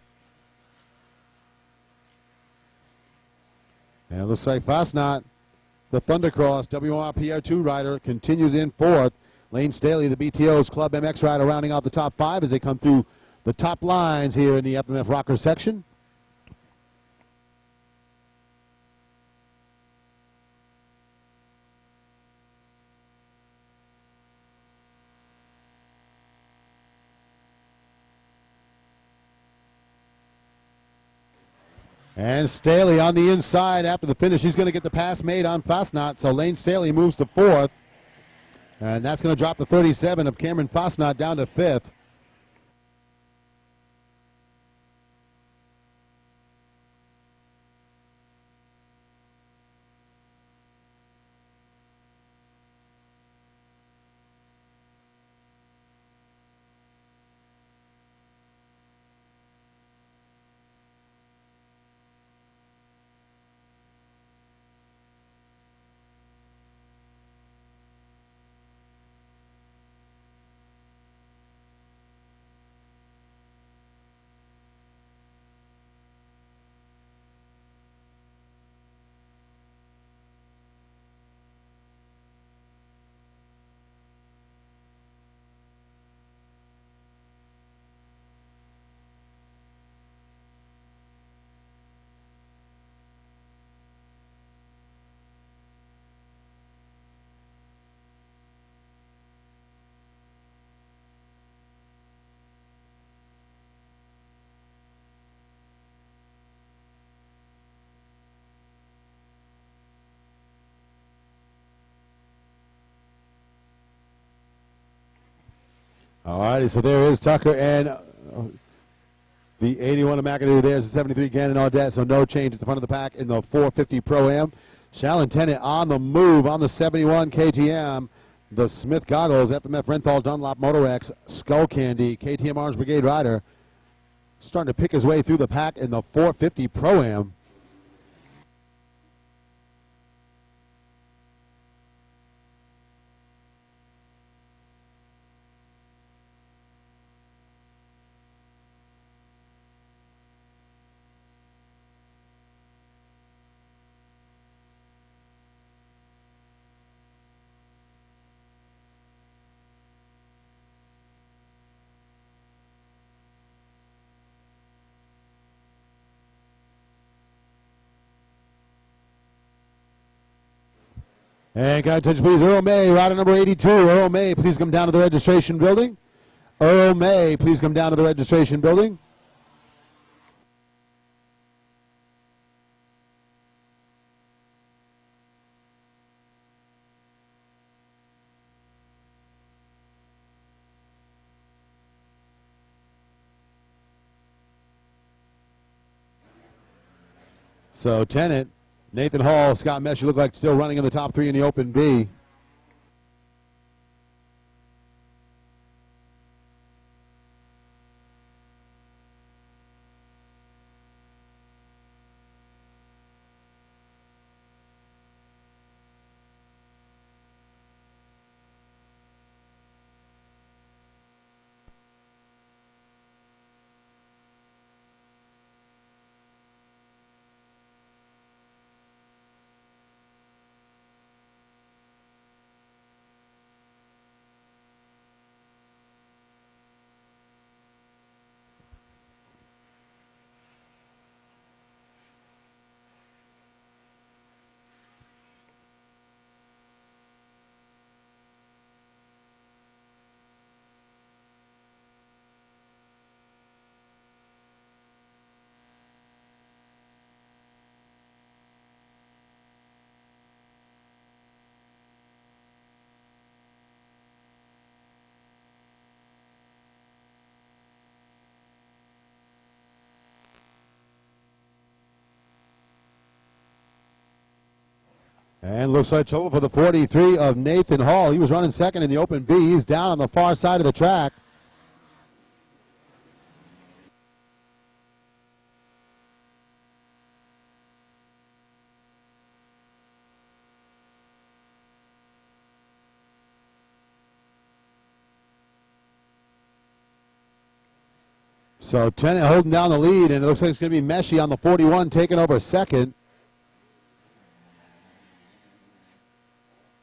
And it looks like Fastenau, the Thundercross WRPR2 rider, continues in fourth. Lane Staley, the BTO's Club MX rider, rounding out the top five as they come through the top lines here in the FMF rocker section. And Staley on the inside after the finish. He's going to get the pass made on Fastenau, so Lane Staley moves to fourth. And that's going to drop the 37 of Cameron Fastenau down to fifth. All righty, so there is Tucker and the 81 of McAdoo. There's the 73 Gannon Audette, so no change at the front of the pack in the 450 Pro-Am. Shallon Tennant on the move on the 71 KTM. The Smith Goggles, FMF Renthal Dunlop Motorex, Skull Candy, KTM Orange Brigade Rider. Starting to pick his way through the pack in the 450 Pro-Am. And can I touch please Earl May, rider number 82. Earl May, please come down to the registration building. Earl May, please come down to the registration building. So Tennant, Nathan Hall, Scott Mesh, you look like still running in the top three in the Open B. And looks like trouble for the 43 of Nathan Hall. He was running second in the Open B. He's down on the far side of the track. So Tennant holding down the lead, and it looks like it's going to be Meshy on the 41 taking over second.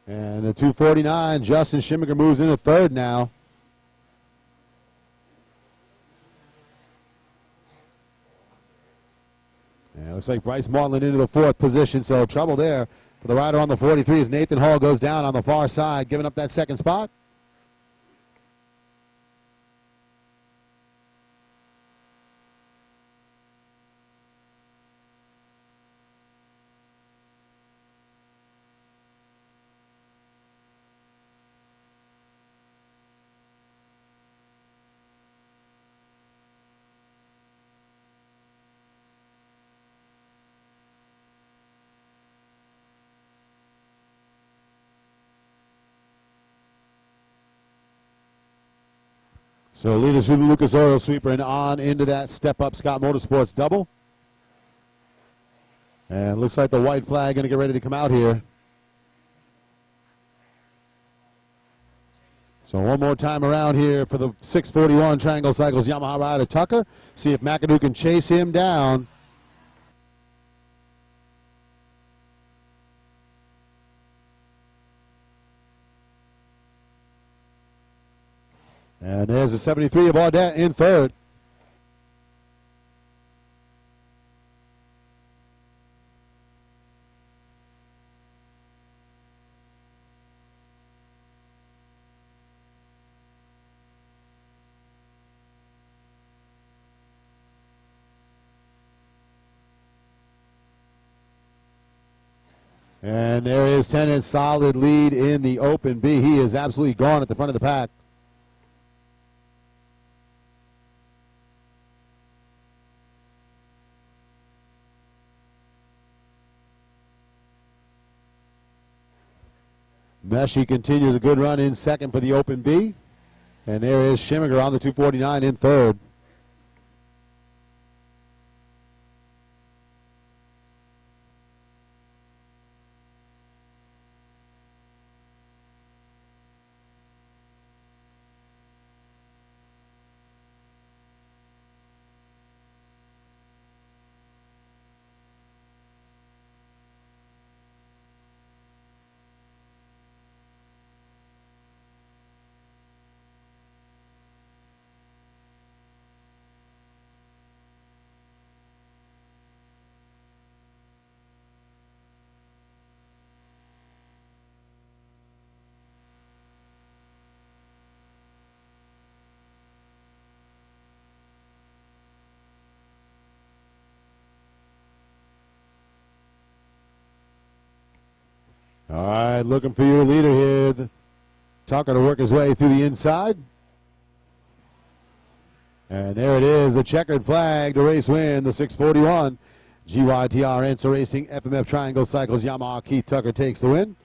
And the 249, Justin Schimminger moves into third now. And it looks like Bryce Maudlin into the fourth position, so trouble there for the rider on the 43 as Nathan Hall goes down on the far side, giving up that second spot. So lead us through the Lucas Oil Sweeper and on into that step-up Scott Motorsports double. And looks like the white flag going to get ready to come out here. So one more time around here for the 641 Triangle Cycles Yamaha rider Tucker. See if McAdoo can chase him down. And there's the 73 of Audette in third. And there is Tennant's solid lead in the Open B. He is absolutely gone at the front of the pack. Meshi continues a good run in second for the Open B. And there is Schimmiger on the 249 in third. All right, looking for your leader here. Tucker to work his way through the inside. And there it is, the checkered flag to race win, the 641. GYTR Answer Racing, FMF Triangle Cycles, Yamaha, Keith Tucker takes the win.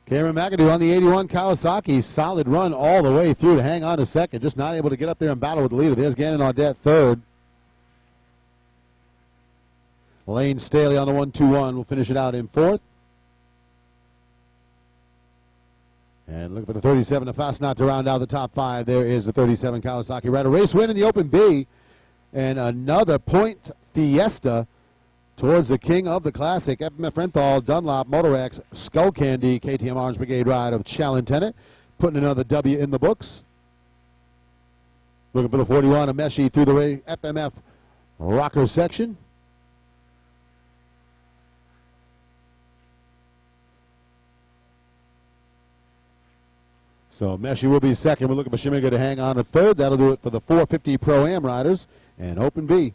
Cameron McAdoo on the 81 Kawasaki, solid run all the way through to hang on to second, just not able to get up there and battle with the leader. There's Gannon Audette third. Lane Staley on the 121 will finish it out in fourth. And looking for the 37, the fast knot to round out the top five. There is the 37 Kawasaki Rider. Race win in the Open B. And another point fiesta towards the king of the classic, FMF Renthal, Dunlop, Motorex, Skull Candy, KTM Orange Brigade ride of Challentena, putting another W in the books. Looking for the 41, a Meshi through the FMF rocker section. So Meshi will be second. We're looking for Schimmiger to hang on to third. That'll do it for the 450 Pro-Am riders and Open B.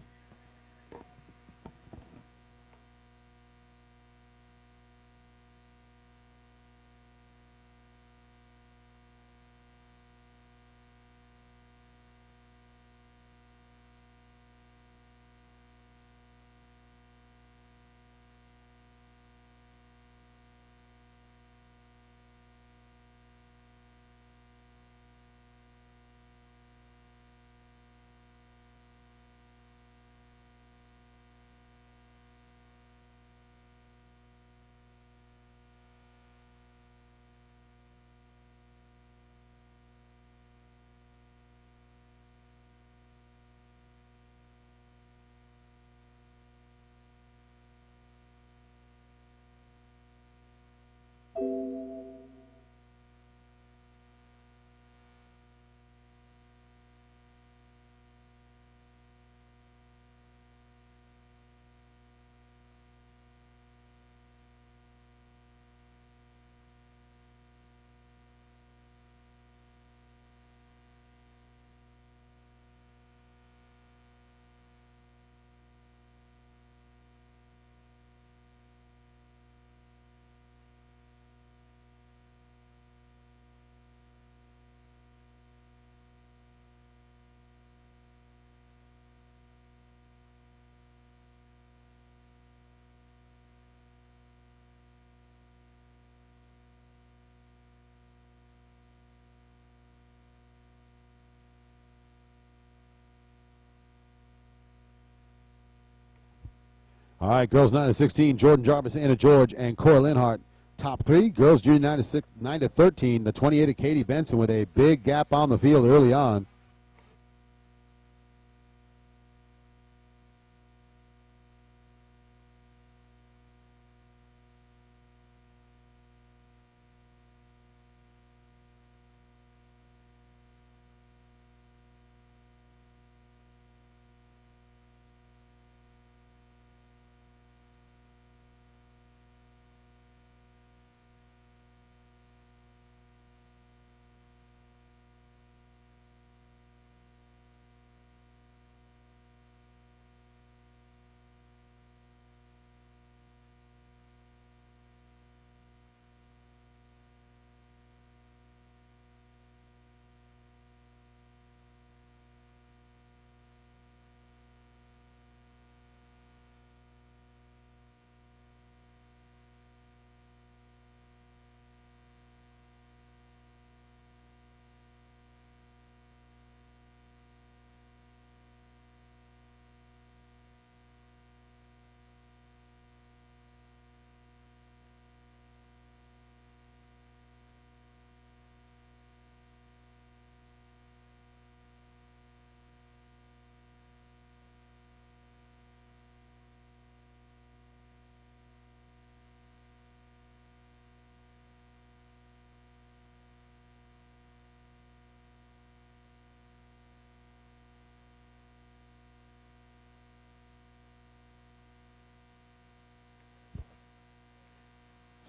All right, girls 9 to 16, Jordan Jarvis, Anna George, and Cora Linhart. Top three, girls junior 9 to 13, the 28 of Katie Benson with a big gap on the field early on.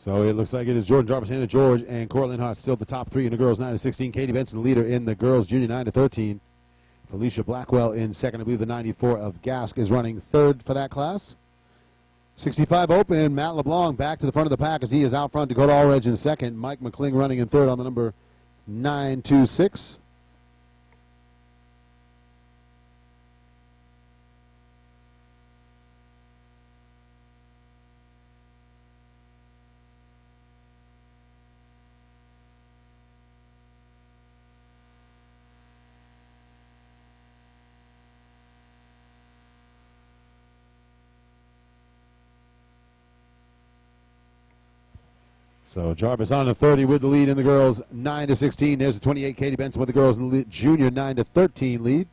So it looks like it is Jordan Jarvis, Hannah George, and Cortland Hart still the top three in the girls 9-16. Katie Benson, leader in the girls junior 9-13. Felicia Blackwell in second. I believe the 94 of Gask is running third for that class. 65 open. Matt LeBlanc back to the front of the pack as he is out front. Dakota Allredge in second. Mike McCling running in third on the number 926. So Jarvis on to 30 with the lead in the girls 9-16. There's the 28 Katie Benson with the girls in the junior 9-13 lead.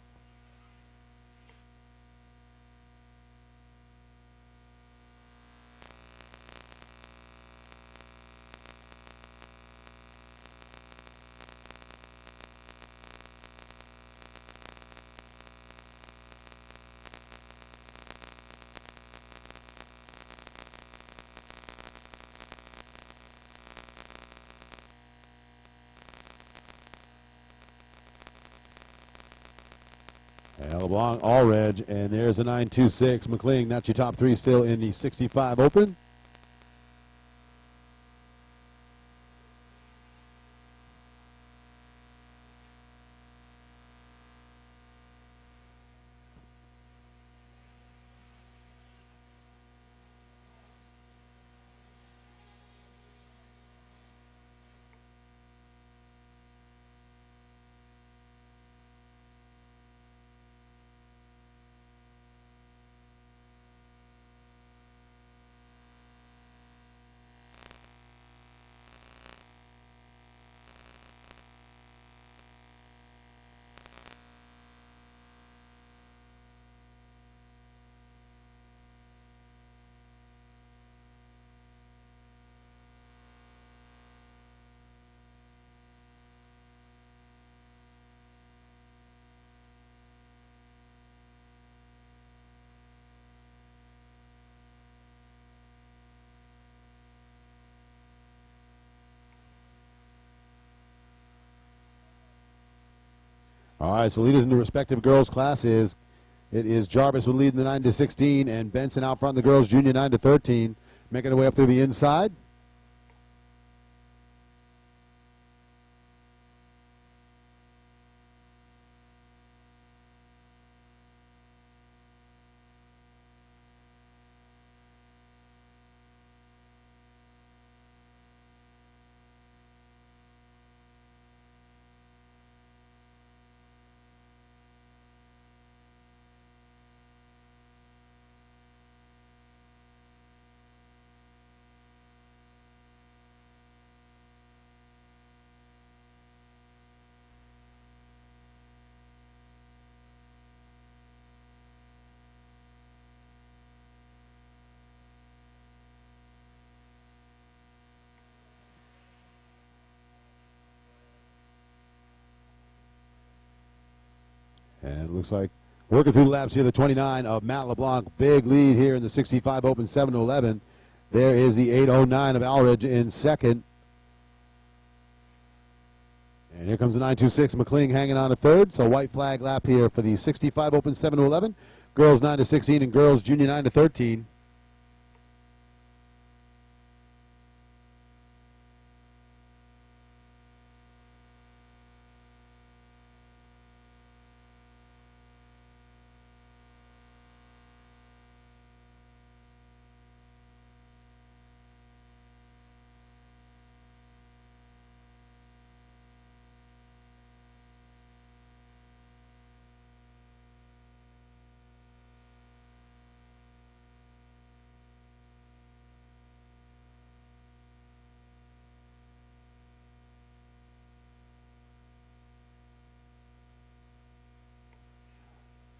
LeBlanc, Allredge, and there's a 926. McLean, that's your top three still in the 65 open. All right, so leaders in the respective girls' classes. It is Jarvis with lead in the 9-16, and Benson out front in the girls' junior 9-13, making their way up through the inside. And it looks like working through the laps here, the 29 of Matt LeBlanc. Big lead here in the 65 open, 7-11. There is the 809 of Allredge in second. And here comes the 926 McLean hanging on to third. So white flag lap here for the 65 open, 7-11. Girls 9-16 and girls junior 9-13.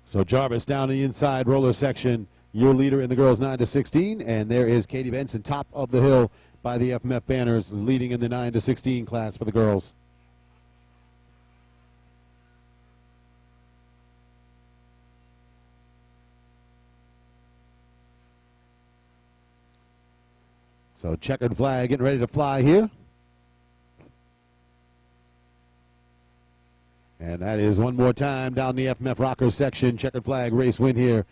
So Jarvis down the inside roller section, your leader in the girls 9-16, and there is Katie Benson, top of the hill by the FMF banners, leading in the 9-16 class for the girls. So checkered flag getting ready to fly here. And that is one more time down the FMF Rocker section. Checkered flag race win here.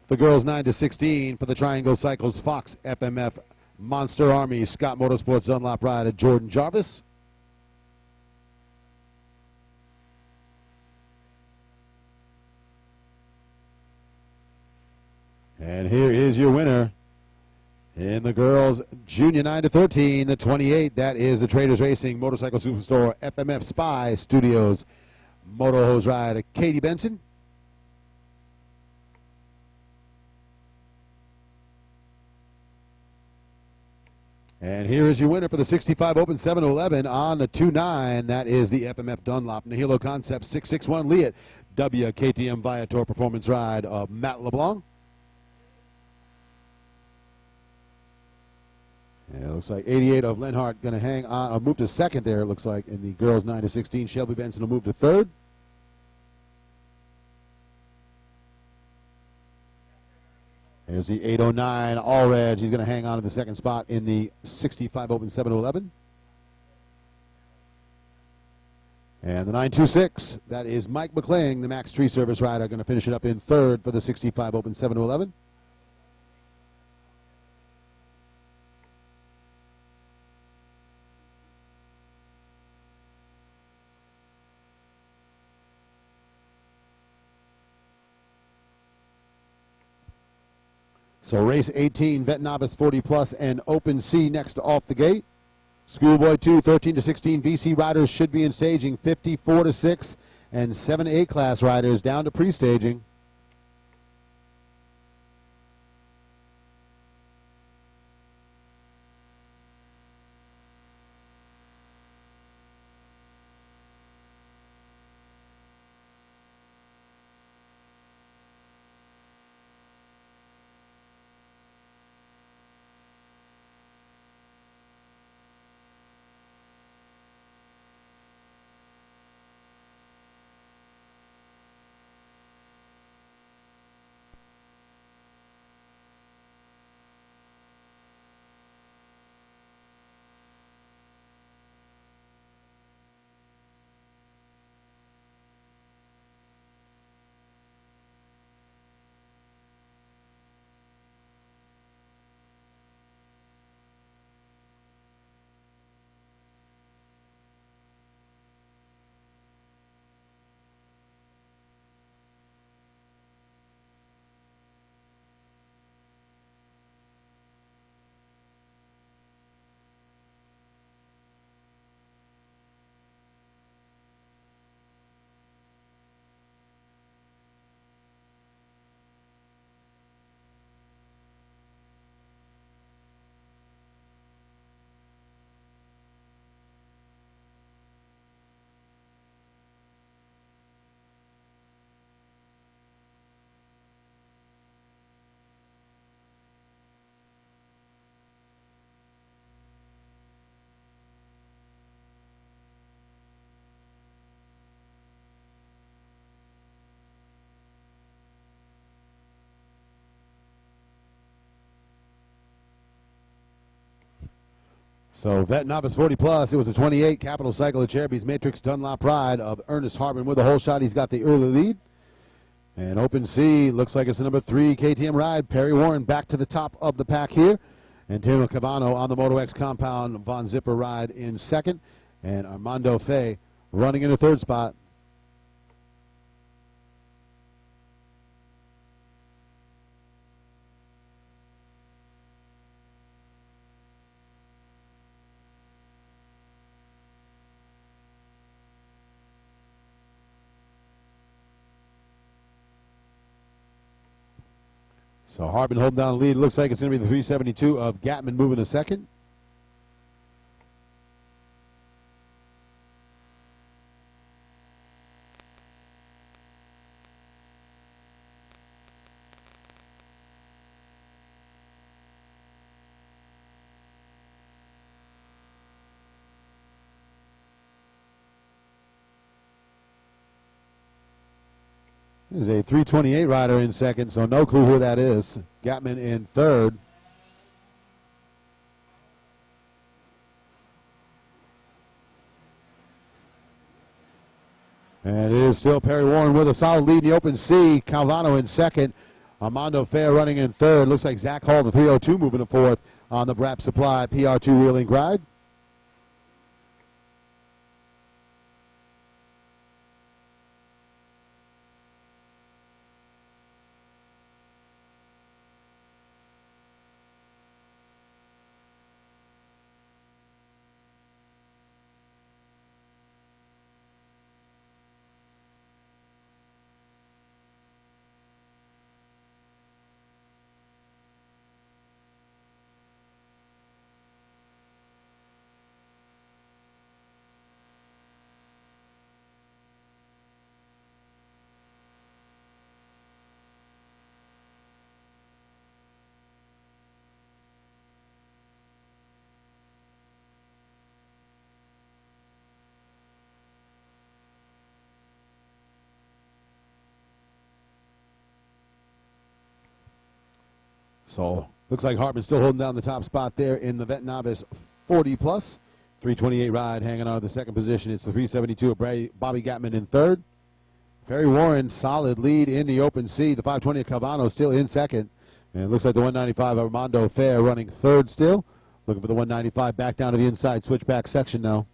The girls 9-16 for the Triangle Cycles Fox FMF Monster Army Scott Motorsports Dunlop ride at Jordan Jarvis. And here is your winner in the girls junior 9-13, the 28. That is the Traders Racing Motorcycle Superstore FMF Spy Studios Moto Hose ride, Katie Benson. And here is your winner for the 65 Open 7-11 on the 2-9. That is the FMF Dunlop Nihilo Concepts 661 Liat WKTM Viator Performance Ride of Matt LeBlanc. And it looks like 88 of Lenhart going to hang on, move to second there, it looks like, in the girls 9-16. Shelby Benson will move to third. There's the 809 Allred. He's going to hang on to the second spot in the 65 Open 7-11. And the 926, that is Mike McClain, the Max Tree Service rider, going to finish it up in third for the 65 Open 7-11. So race 18, Vet Novice 40 Plus and Open C next off the gate. Schoolboy 2, 13-16 BC riders should be in staging, 54-6, and 7-8 class riders down to pre-staging. So Vet Novice 40 Plus, it was the 28 Capital Cycle of Cherubies Matrix Dunlop ride of Ernest Harbin with a whole shot. He's got the early lead. And Open C looks like it's the number 3 KTM ride. Perry Warren back to the top of the pack here. Antonio Cavano on the Moto X compound. Von Zipper ride in second. And Armando Fay running in the third spot. So Harbin holding down the lead. Looks like it's going to be the 372 of Gatman moving to second. There's a 328 rider in second, so no clue who that is. Gatman in third. And it is still Perry Warren with a solid lead in the open C. Calvano in second. Armando Fair running in third. Looks like Zach Hall, the 302, moving to fourth on the Brap Supply PR2 Wheeling Ride. So looks like Hartman still holding down the top spot there in the Vet Novice 40 plus. 328 ride hanging on to the second position. It's the 372 of Bobby Gatman in third. Perry Warren, solid lead in the open C. The 520 of Calvano still in second. And it looks like the 195 Armando Fair running third still. Looking for the 195 back down to the inside switchback section now.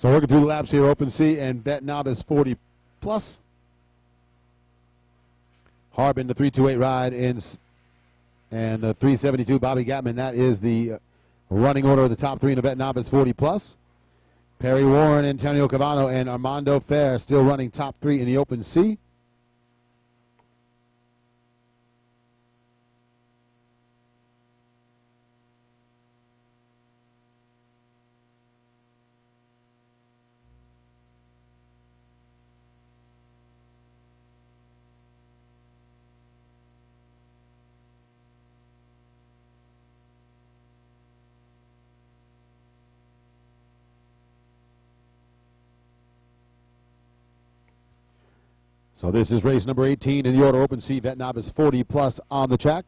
So working through the laps here, Open C and Bet Novice 40 plus. Harbin, the 328 ride in, and the 372 Bobby Gatman. That is the running order of the top three in the Bet Novice 40 plus. Perry Warren, Antonio Cavano, and Armando Fair still running top three in the Open C. So this is race number 18 in the order. Open C, Vet Novice 40 plus on the track.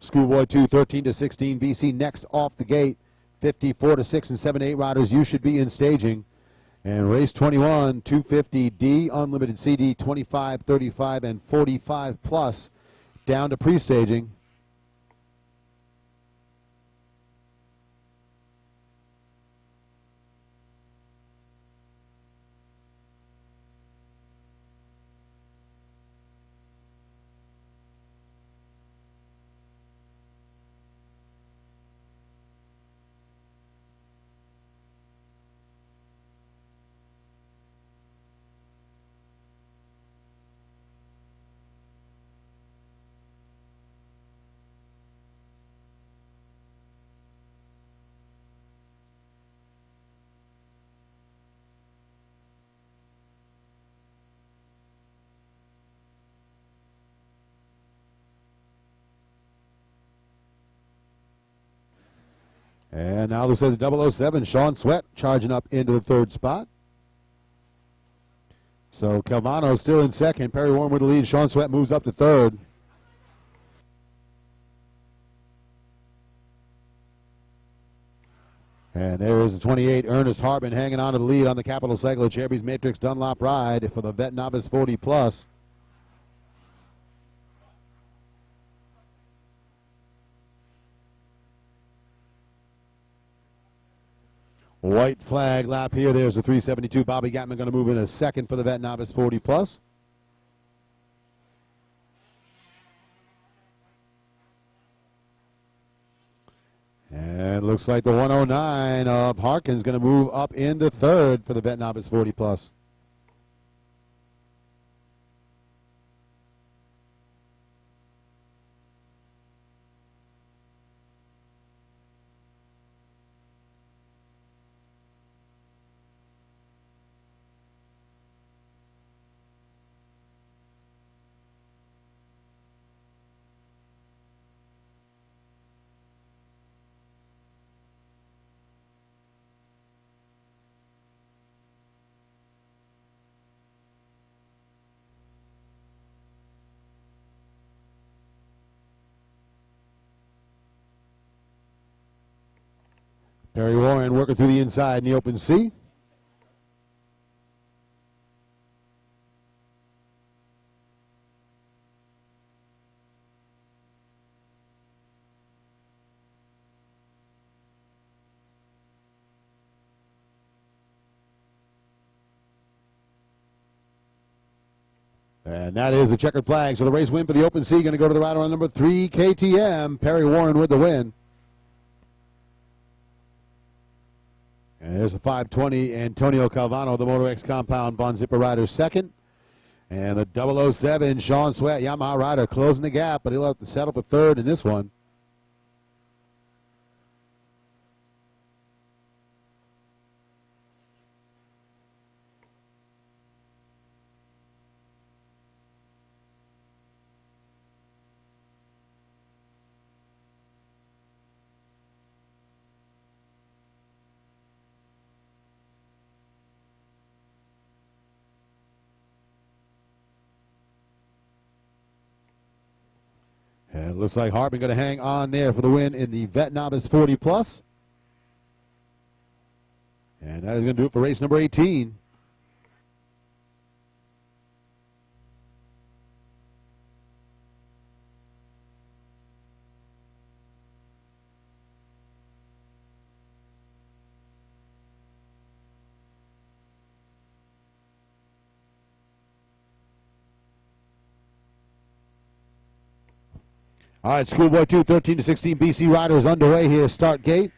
Schoolboy 2, 13 to 16. BC next off the gate. 54 to 6 and 7 8 riders. You should be in staging. And race 21, 250D, Unlimited CD, 25, 35, and 45 plus down to pre-staging. And now looks like the 007, Sean Sweat, charging up into the third spot. So Calvano still in second. Perry Warren with the lead. Sean Sweat moves up to third. And there is the 28, Ernest Harbin, hanging on to the lead on the Capital Cycle Cherby's Matrix Dunlop ride for the Vet Novice 40 plus. White flag lap here. There's the 372. Bobby Gatman going to move in a second for the Vet Novice 40 plus. And it looks like the 109 of Harkin's going to move up into third for the Vet Novice 40 plus. Perry Warren working through the inside in the open C. And that is the checkered flag. So the race win for the open C going to go to the rider on number 3, KTM. Perry Warren with the win. And there's the 520, Antonio Calvano, the Motor X Compound Von Zipper rider second. And the 007, Sean Sweat, Yamaha rider, closing the gap, but he'll have to settle for third in this one. And it looks like Hartman going to hang on there for the win in the Vet Novice 40 plus. And that is going to do it for race number 18. All right, Schoolboy 2, 13 to 16 BC Riders underway here, start gate.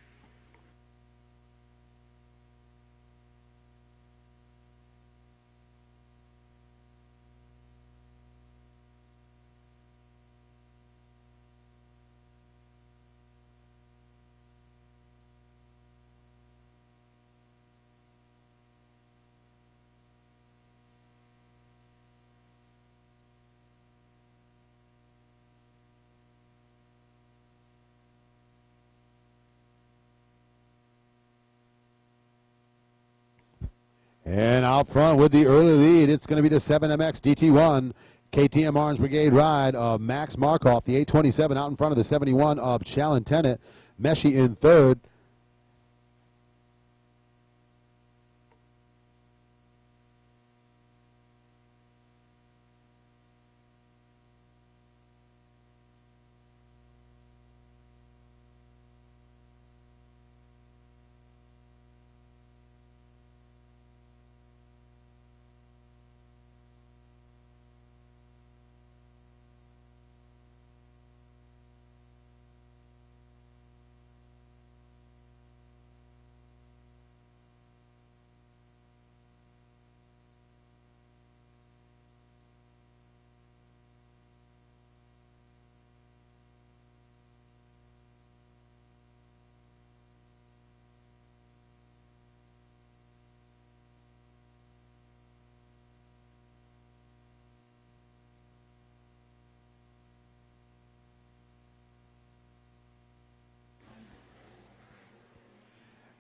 And out front with the early lead, it's going to be the 7MX DT1 KTM Orange Brigade ride of Max Markoff, the 827 out in front of the 71 of Chalentennant. Meshi in third.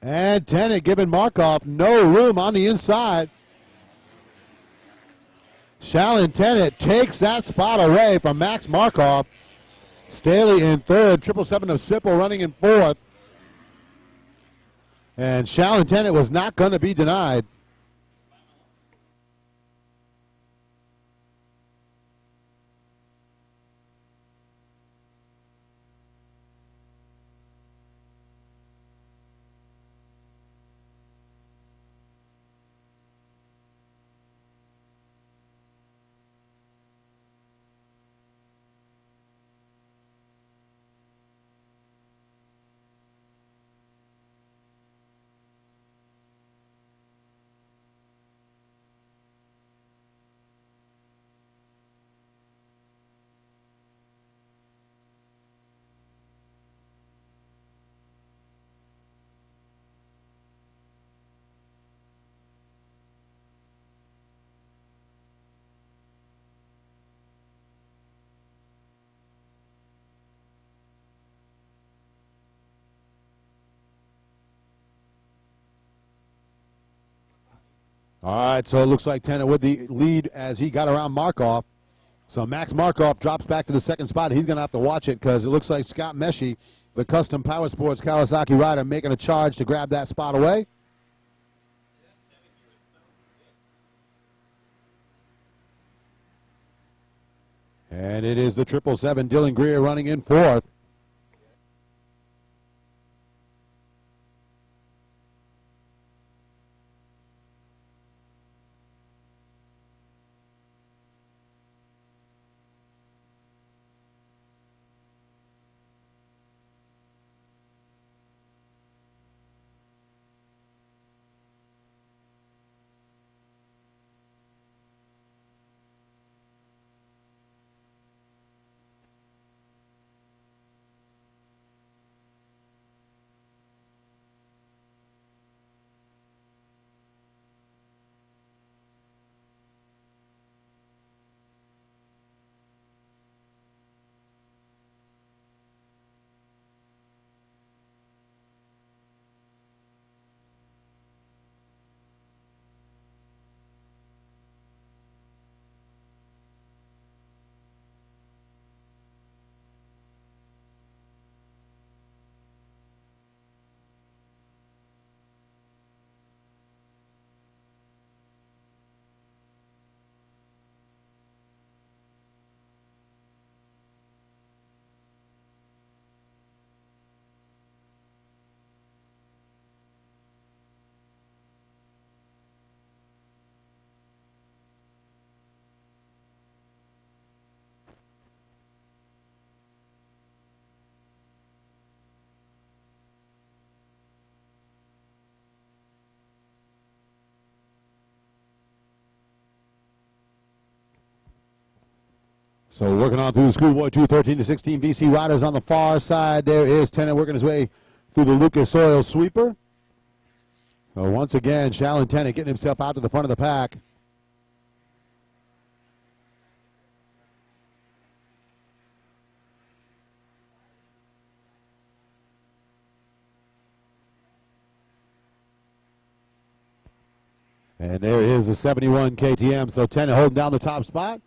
And Tennant giving Markoff no room on the inside. Chalentennant takes that spot away from Max Markoff. Staley in third, 777 of Sipple running in fourth. And Chalentennant was not going to be denied. All right, so it looks like Tennant with the lead as he got around Markov. So Max Markov drops back to the second spot. He's going to have to watch it because it looks like Scott Meshy, the Custom Power Sports Kawasaki rider, making a charge to grab that spot away. And it is the 777 Dylan Greer running in fourth. So working on through the Schoolboy 213 to 16 BC riders on the far side. There is Tennant working his way through the Lucas Oil sweeper. So once again, Shalon Tennant getting himself out to the front of the pack. And there is the 71 KTM. So Tennant holding down the top spot.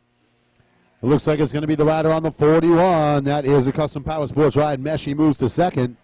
It looks like it's going to be the rider on the 41. That is a Custom Power Sports ride. Meshy moves to second.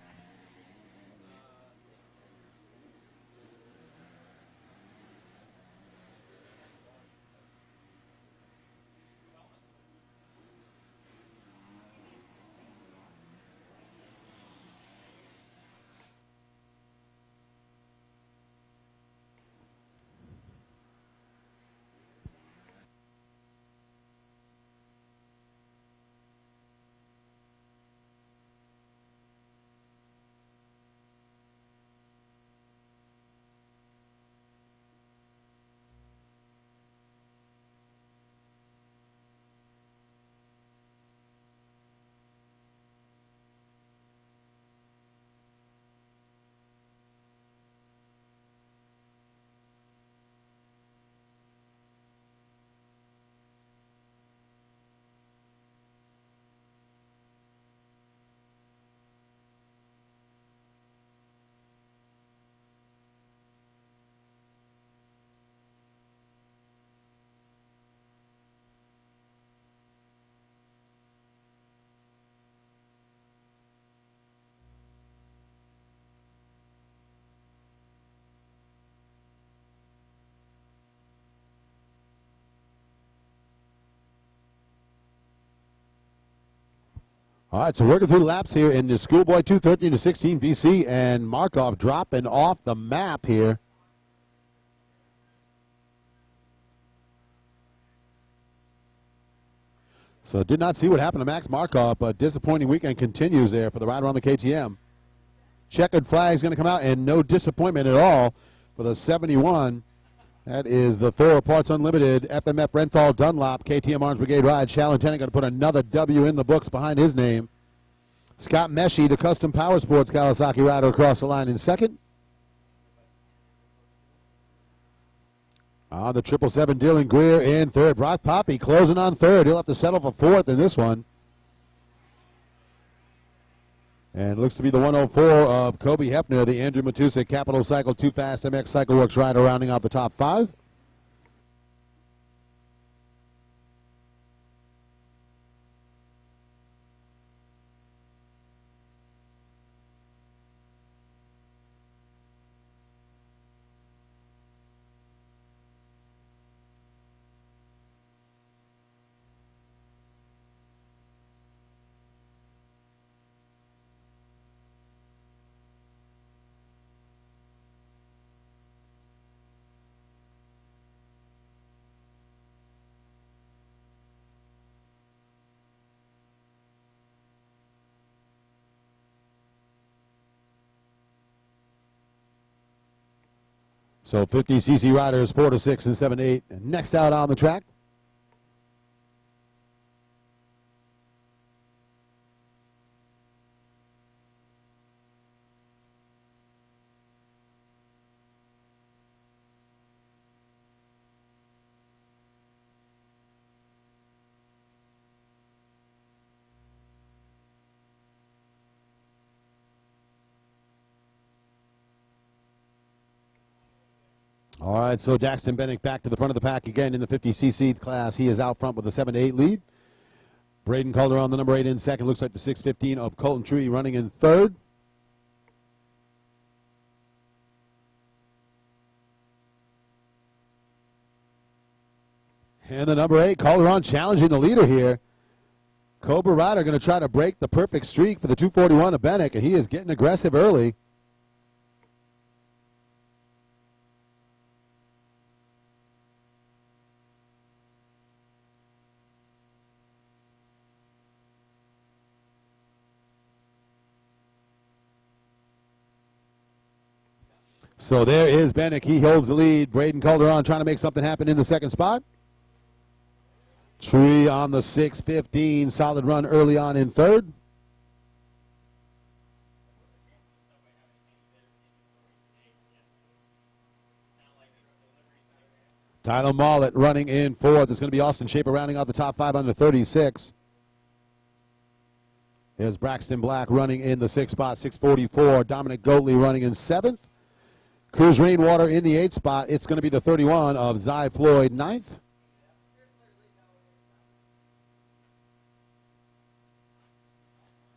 All right, so working through the laps here in the Schoolboy 213 to 16 BC, and Markov dropping off the map here. So did not see what happened to Max Markov, but disappointing weekend continues there for the rider on the KTM. Checkered flag is going to come out, and no disappointment at all for the 71. That is the Thor Parts Unlimited FMF Renthal Dunlop KTM Arms Brigade ride. Shalon Tennant going to put another W in the books behind his name. Scott Meshy, the Custom Power Sports Kawasaki rider, across the line in second. On the 777, Dylan Greer in third. Brock Poppy closing on third. He'll have to settle for fourth in this one. And it looks to be the 104 of Kobe Hefner, the Andrew Matusik Capital Cycle 2 Fast MX Cycle Works rider, rounding out the top five. So 50cc riders 4 to 6 and 7 to 8. Next out on the track. All right, so Daxton Bennick back to the front of the pack again in the 50cc class. He is out front with a 7 to 8 lead. Braden Calderon, the number 8 in second. Looks like the 615 of Colton Tree running in third. And the number 8, Calderon challenging the leader here. Cobra Rider going to try to break the perfect streak for the 241 of Bennick, and he is getting aggressive early. So there is Bennick. He holds the lead. Braden Calderon trying to make something happen in the second spot. Tree on the 615. Solid run early on in third. Tyler Mollett running in fourth. It's going to be Austin Schaefer rounding out the top 5 under 36. There's Braxton Black running in the 6th spot, 644. Dominic Goatley running in 7th. Cruz Rainwater in the 8th spot. It's going to be the 31 of Zy Floyd, 9th.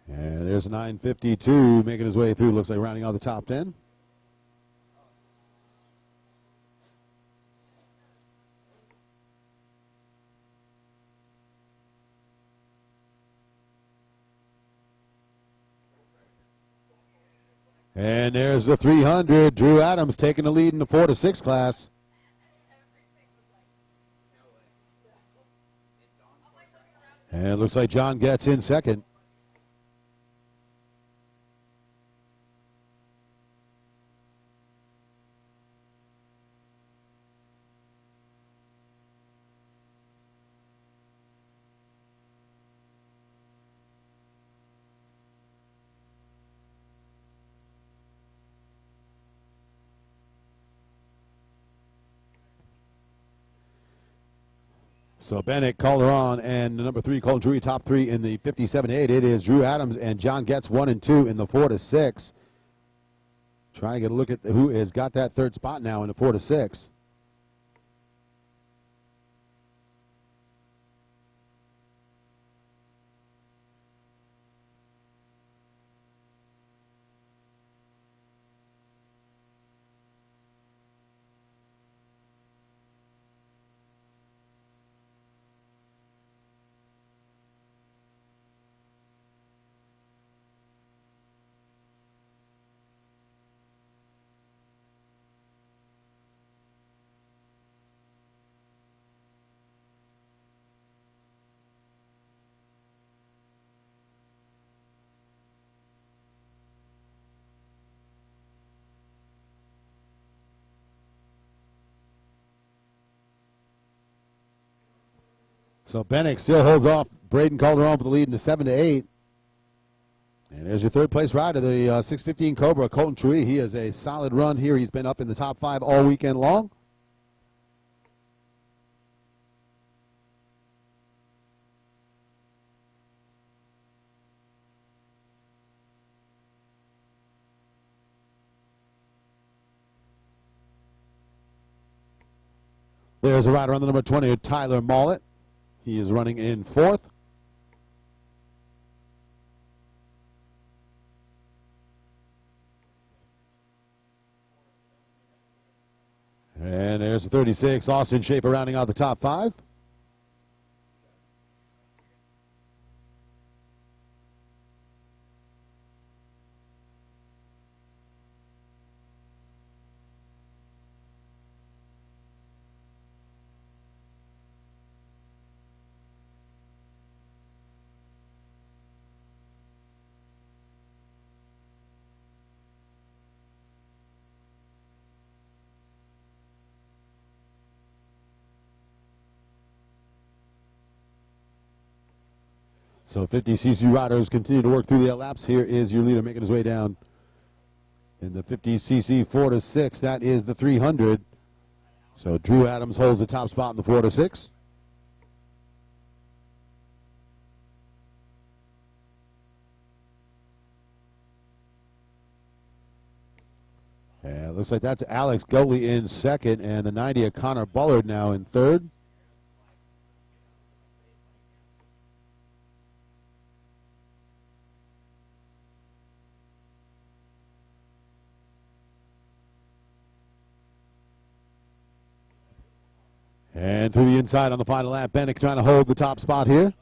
And there's 952 making his way through. Looks like rounding out the top 10. And there's the 300. Drew Adams taking the lead in the 4 to 6 class. And it looks like John Getz in second. So Bennick, Calderon, and the number 3, Colton Drury, top 3 in the 57-8. It is Drew Adams and John Getz 1 and 2 in the 4 to 6. Trying to get a look at who has got that 3rd spot now in the 4 to 6. So Bennick still holds off Braden Calderon for the lead in the 7 to 8. And there's your 3rd place rider, the 615 Cobra, Colton Tree. He has a solid run here. He's been up in the top 5 all weekend long. There's a rider on the number 20, Tyler Mollett. He is running in 4th. And there's the 36, Austin Schaefer rounding out the top 5. So 50cc riders continue to work through their laps. Here is your leader making his way down in the 50cc 4 to 6. That is the 300. So Drew Adams holds the top spot in the 4 to 6. And it looks like that's Alex Goatley in second, and the 90 of Connor Bullard now in third. And through the inside on the final lap, Bennett trying to hold the top spot here.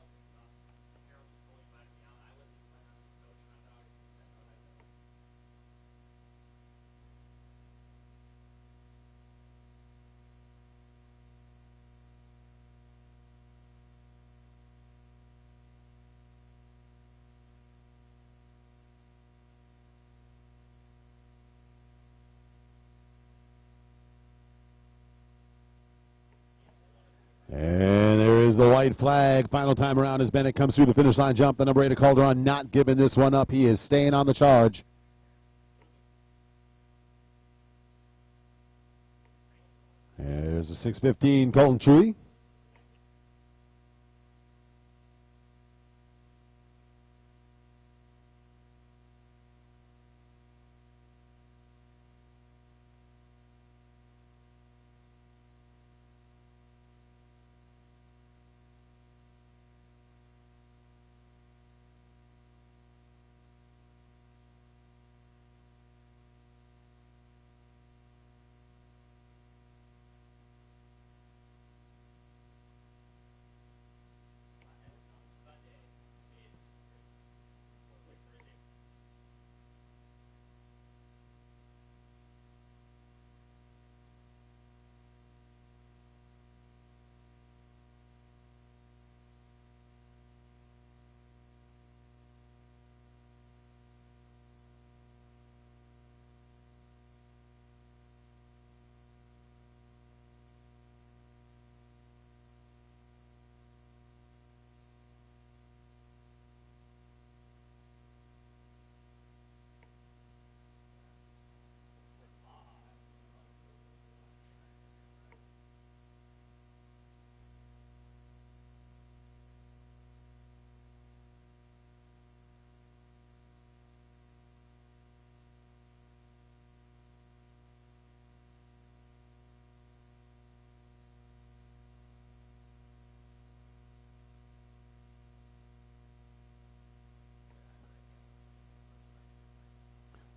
And there is the white flag. Final time around as Bennett comes through the finish line jump. The number 8 of Calderon not giving this one up. He is staying on the charge. There's the 615 Colton Chewy.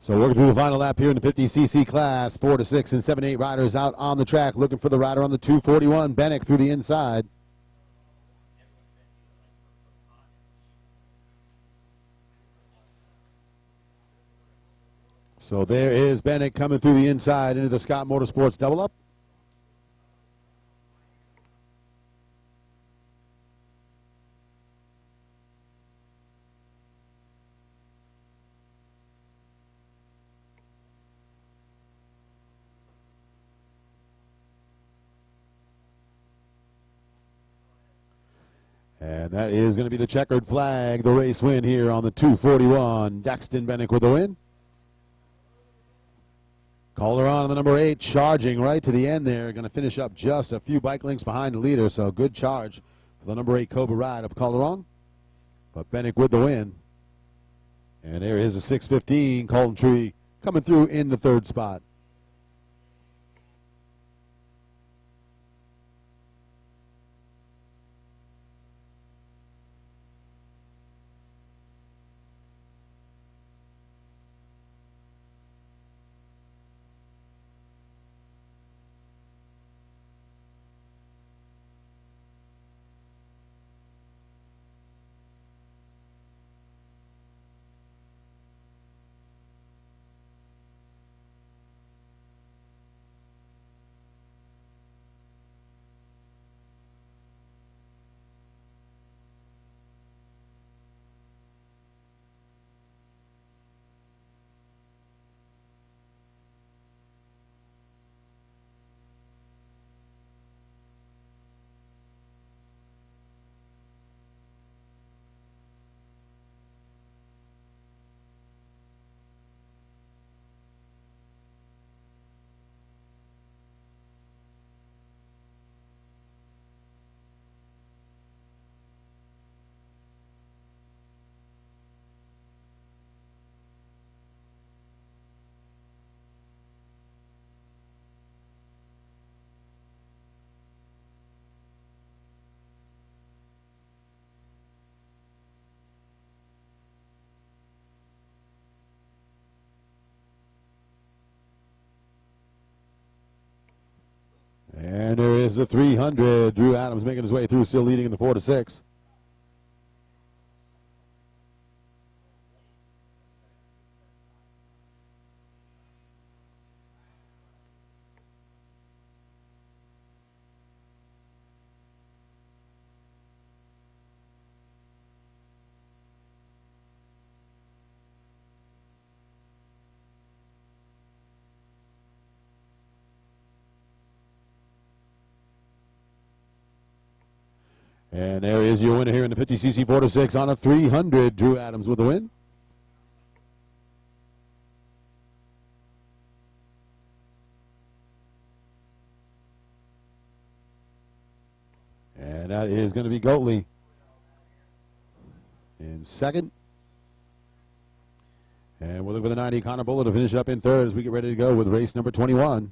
So working through the final lap here in the 50cc class. 4 to 6 and 7 8 riders out on the track looking for the rider on the 241. Bennett through the inside. So there is Bennett coming through the inside into the Scott Motorsports double up. And that is going to be the checkered flag, the race win here on the 241. Daxton Bennett with the win. Calderon on the number 8, charging right to the end there. Going to finish up just a few bike lengths behind the leader, so good charge for the number 8 Cobra ride of Calderon. But Bennett with the win. And there is a 615 Colton Tree coming through in the third spot. And there is the 300. Drew Adams making his way through, still leading in the 4-6. And there is your winner here in the 50cc 4-6 on a 300. Drew Adams with the win. And that is going to be Goatley in second. And we're looking for the 90, Connor Buller, to finish up in third as we get ready to go with race number 21.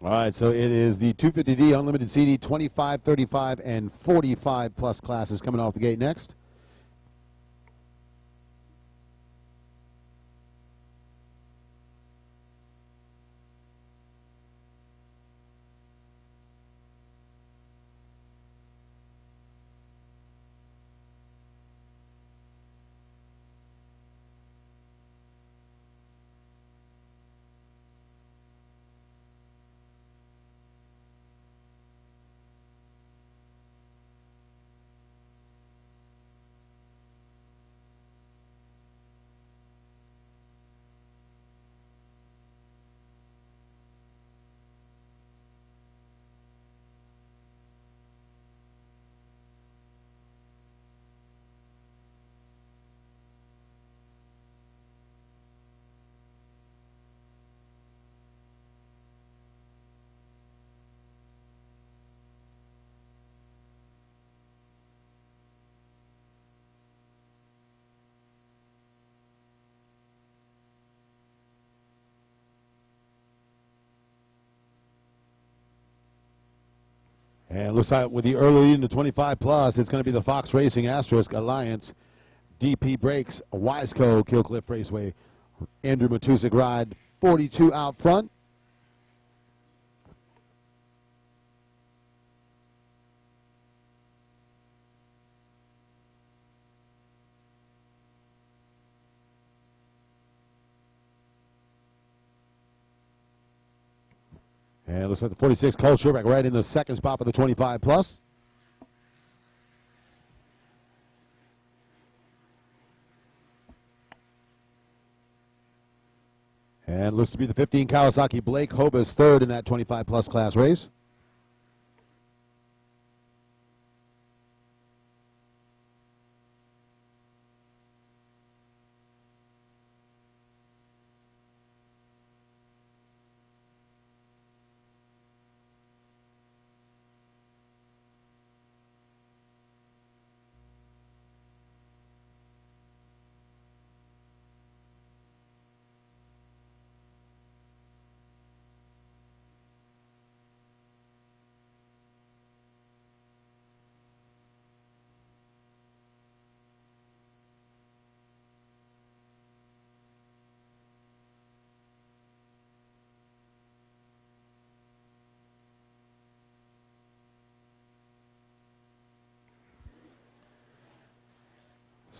All right, so it is the 250D Unlimited CD 25, 35, and 45 plus classes coming off the gate next. And it looks like with the early lead in the 25 plus, it's going to be the Fox Racing Asterisk Alliance, DP Brakes, Wiseco, Killcliff Raceway, Andrew Matusik ride 42 out front. And it looks like the 46 Cole Sherbeck right in the second spot for the 25 plus. And looks to be the 15 Kawasaki Blake Hobus third in that 25 plus class race.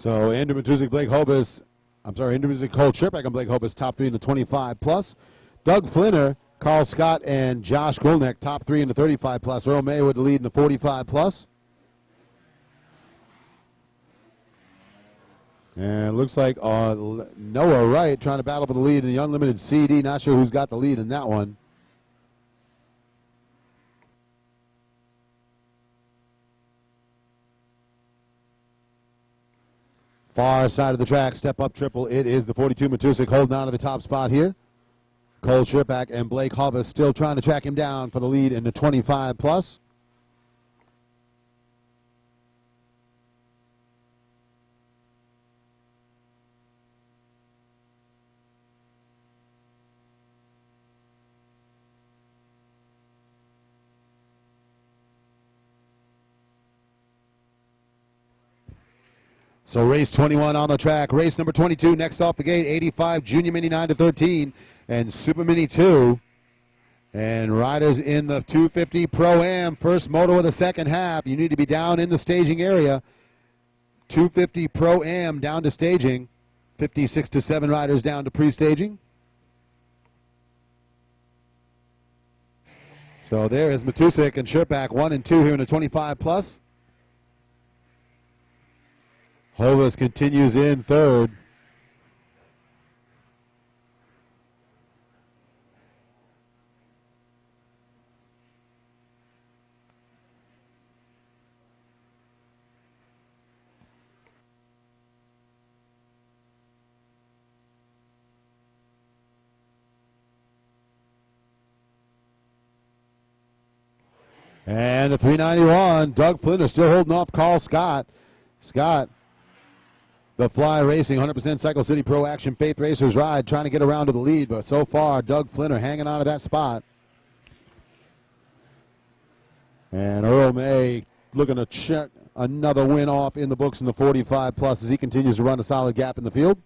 So Andrew Matusik, Blake Hobus, Andrew Matusik, Cole Sherbeck and Blake Hobus, top three in the 25 plus. Doug Flinner, Carl Scott, and Josh Golnick, top three in the 35 plus. Earl May with the lead in the 45 plus. And it looks like Noah Wright trying to battle for the lead in the unlimited CD. Not sure who's got the lead in that one. Far side of the track, step up triple. It is the 42 Matusik holding on to the top spot here. Cole Sherpak and Blake Hovis still trying to track him down for the lead in the 25 plus. So race 21 on the track. Race number 22 next off the gate. 85 Junior Mini 9-13 and Super Mini 2. And riders in the 250 Pro-Am. First moto of the second half. You need to be down in the staging area. 250 Pro-Am down to staging. 56 to 7 riders down to pre-staging. So there is Matusik and Sherpak 1 and 2 here in the 25 plus. Hovis continues in third. And the 391, Doug Flynn is still holding off Carl Scott. Scott, the Fly Racing 100% Cycle City Pro Action Faith Racers ride, trying to get around to the lead, but so far Doug Flynn hanging on to that spot. And Earl May looking to check another win off in the books in the 45 plus as he continues to run a solid gap in the field.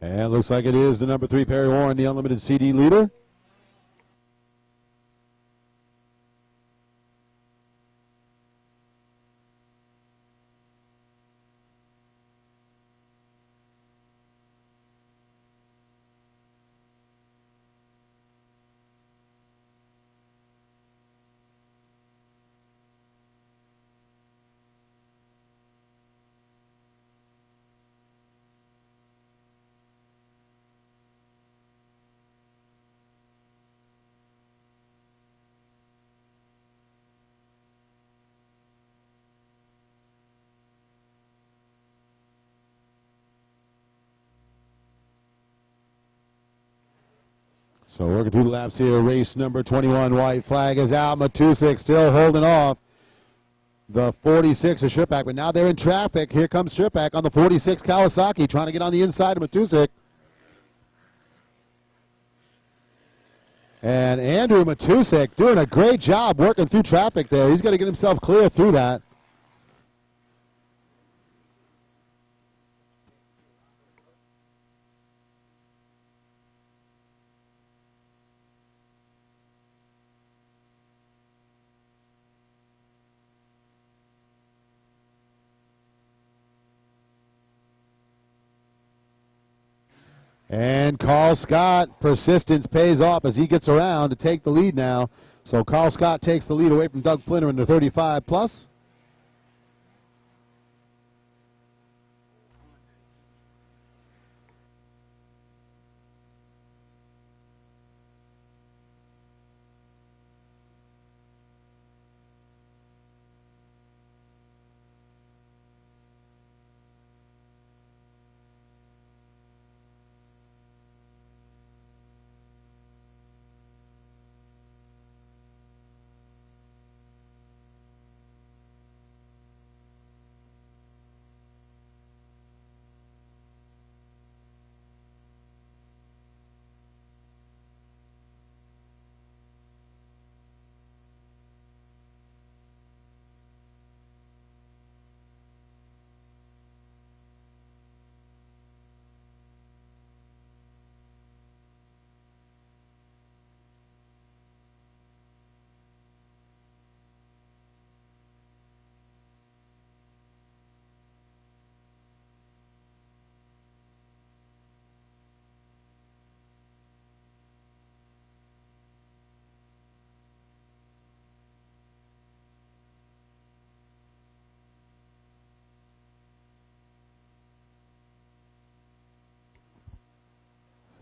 And it looks like it is the number 3 Perry Warren, the unlimited CD leader. So working through the laps here. Race number 21, white flag is out. Matusik still holding off the 46 of Sherpak, but now they're in traffic. Here comes Sherpak on the 46 Kawasaki, trying to get on the inside of Matusik. And Andrew Matusik doing a great job working through traffic there. He's going to get himself clear through that. And Carl Scott, persistence pays off as he gets around to take the lead now. So Carl Scott takes the lead away from Doug Flinner in the 35 plus.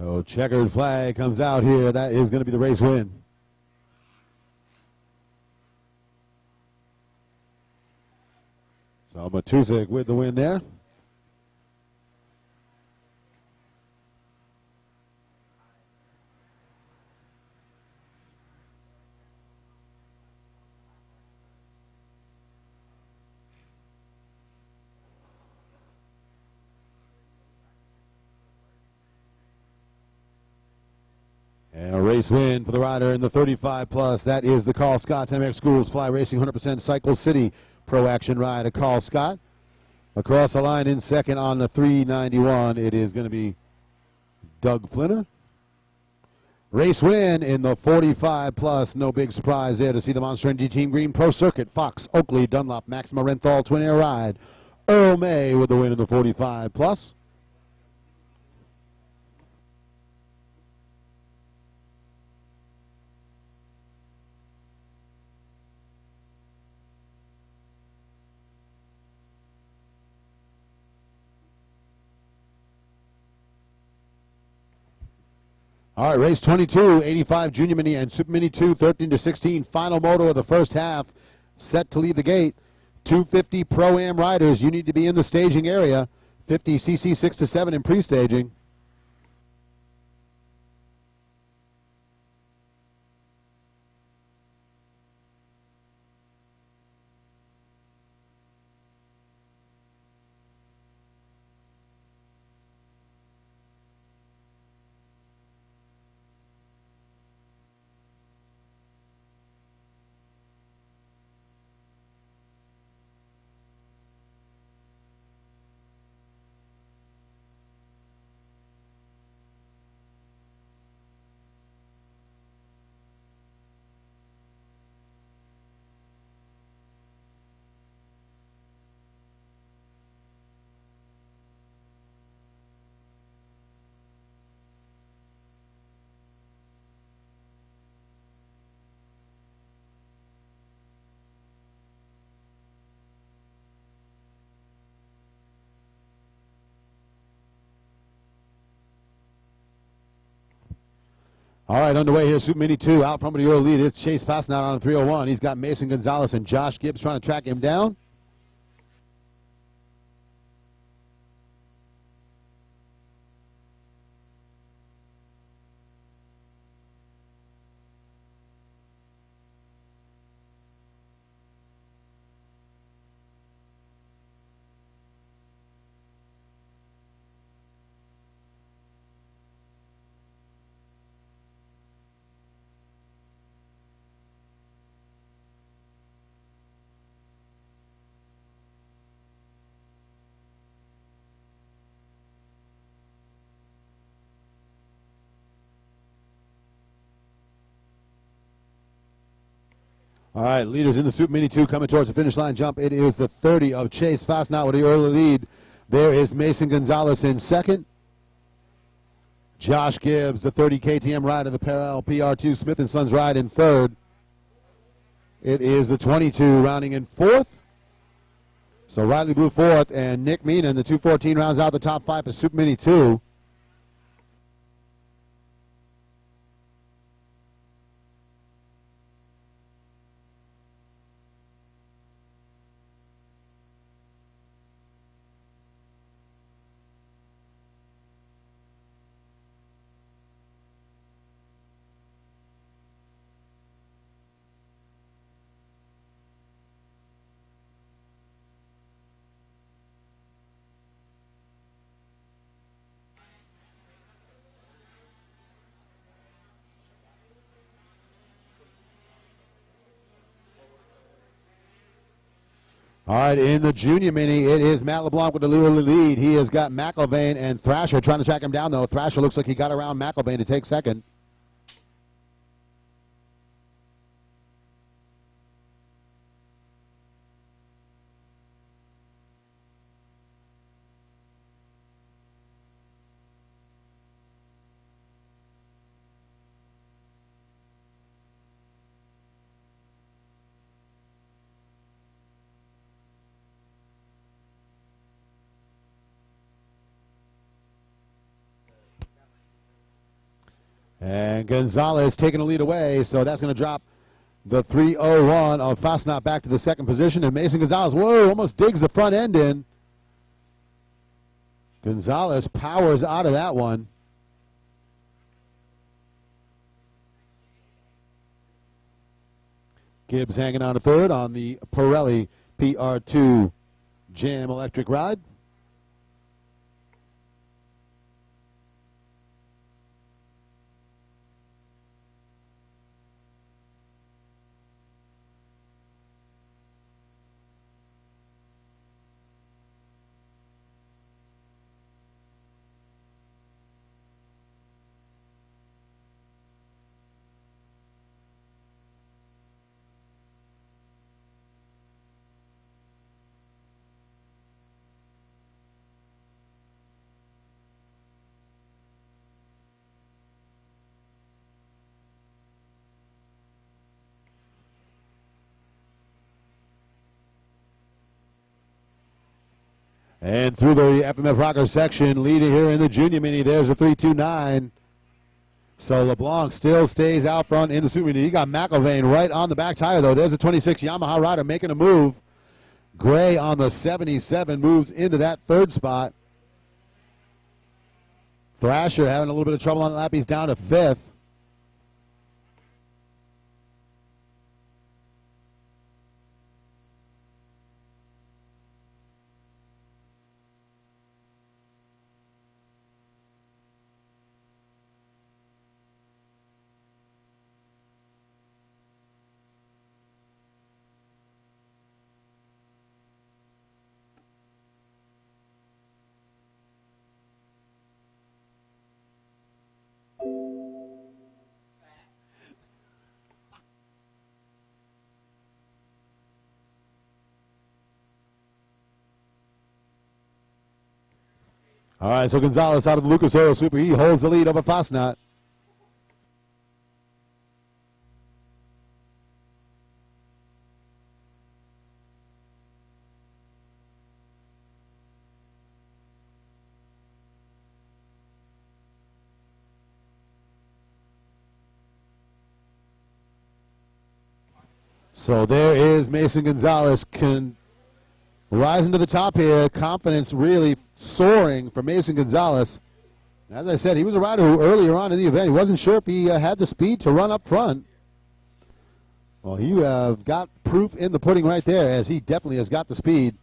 So checkered flag comes out here. That is going to be the race win. So Matusik with the win there. And a race win for the rider in the 35 plus. That is the Carl Scott's MX Schools Fly Racing 100% Cycle City Pro Action Ride. Carl Scott across the line in second on the 391. It is going to be Doug Flinner. Race win in the 45 plus. No big surprise there to see the Monster Energy Team Green Pro Circuit. Fox, Oakley, Dunlop, Maxima Renthal, Twin Air Ride. Earl May with the win in the 45 plus. All right, race 22, 85 Junior Mini and Super Mini 2, 13-16. Final moto of the first half, set to leave the gate. 250 Pro-Am riders, you need to be in the staging area. 50 CC 6 to 7 in pre-staging. All right, underway here, Super Mini 2, out from the early lead. It's Chase Fastenal on 301. He's got Mason Gonzalez and Josh Gibbs trying to track him down. All right, leaders in the Super Mini 2 coming towards the finish line jump. It is the 30 of Chase Fastenal with the early lead. There is Mason Gonzalez in second. Josh Gibbs, the 30 KTM ride of the Parallel PR2 Smith & Sons ride in third. It is the 22 rounding in fourth. So Riley Blue fourth, and Nick Meenan, the 214, rounds out the top five for Super Mini 2. All right, in the Junior Mini, it is Matt LeBlanc with the early lead. He has got McIlvain and Thrasher trying to track him down, though. Thrasher looks like he got around McIlvain to take second. And Gonzalez taking the lead away, so that's going to drop the 3:01 of Fasnacht back to the second position. And Mason Gonzalez, whoa, almost digs the front end in. Gonzalez powers out of that one. Gibbs hanging on to third on the Pirelli PR2 Jam Electric ride. And through the FMF Rocker section, leading here in the Junior Mini, there's a 3:29. So LeBlanc still stays out front in the Super Mini. He got McIlvain right on the back tire, though. There's a 26 Yamaha rider making a move. Gray on the 77 moves into that third spot. Thrasher having a little bit of trouble on the lap. He's down to fifth. All right, so Gonzalez out of the Lucas Oil Super. He holds the lead over Fasnacht. So there is Mason Gonzalez rising to the top here. Confidence really soaring for Mason Gonzalez. As I said, he was a rider who earlier on in the event, he wasn't sure if he had the speed to run up front. Well, you have got proof in the pudding right there, as he definitely has got the speed.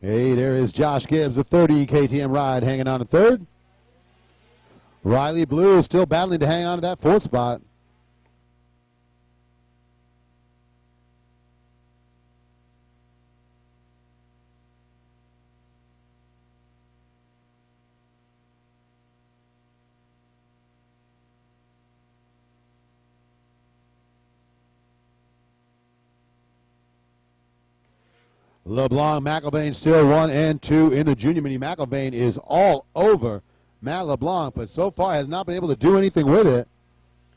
Hey, there is Josh Gibbs, a 30 KTM ride, hanging on to third. Riley Blue is still battling to hang on to that fourth spot. LeBlanc, McIlvain still 1 and 2 in the Junior Mini. McIlvain is all over Matt LeBlanc, but so far has not been able to do anything with it.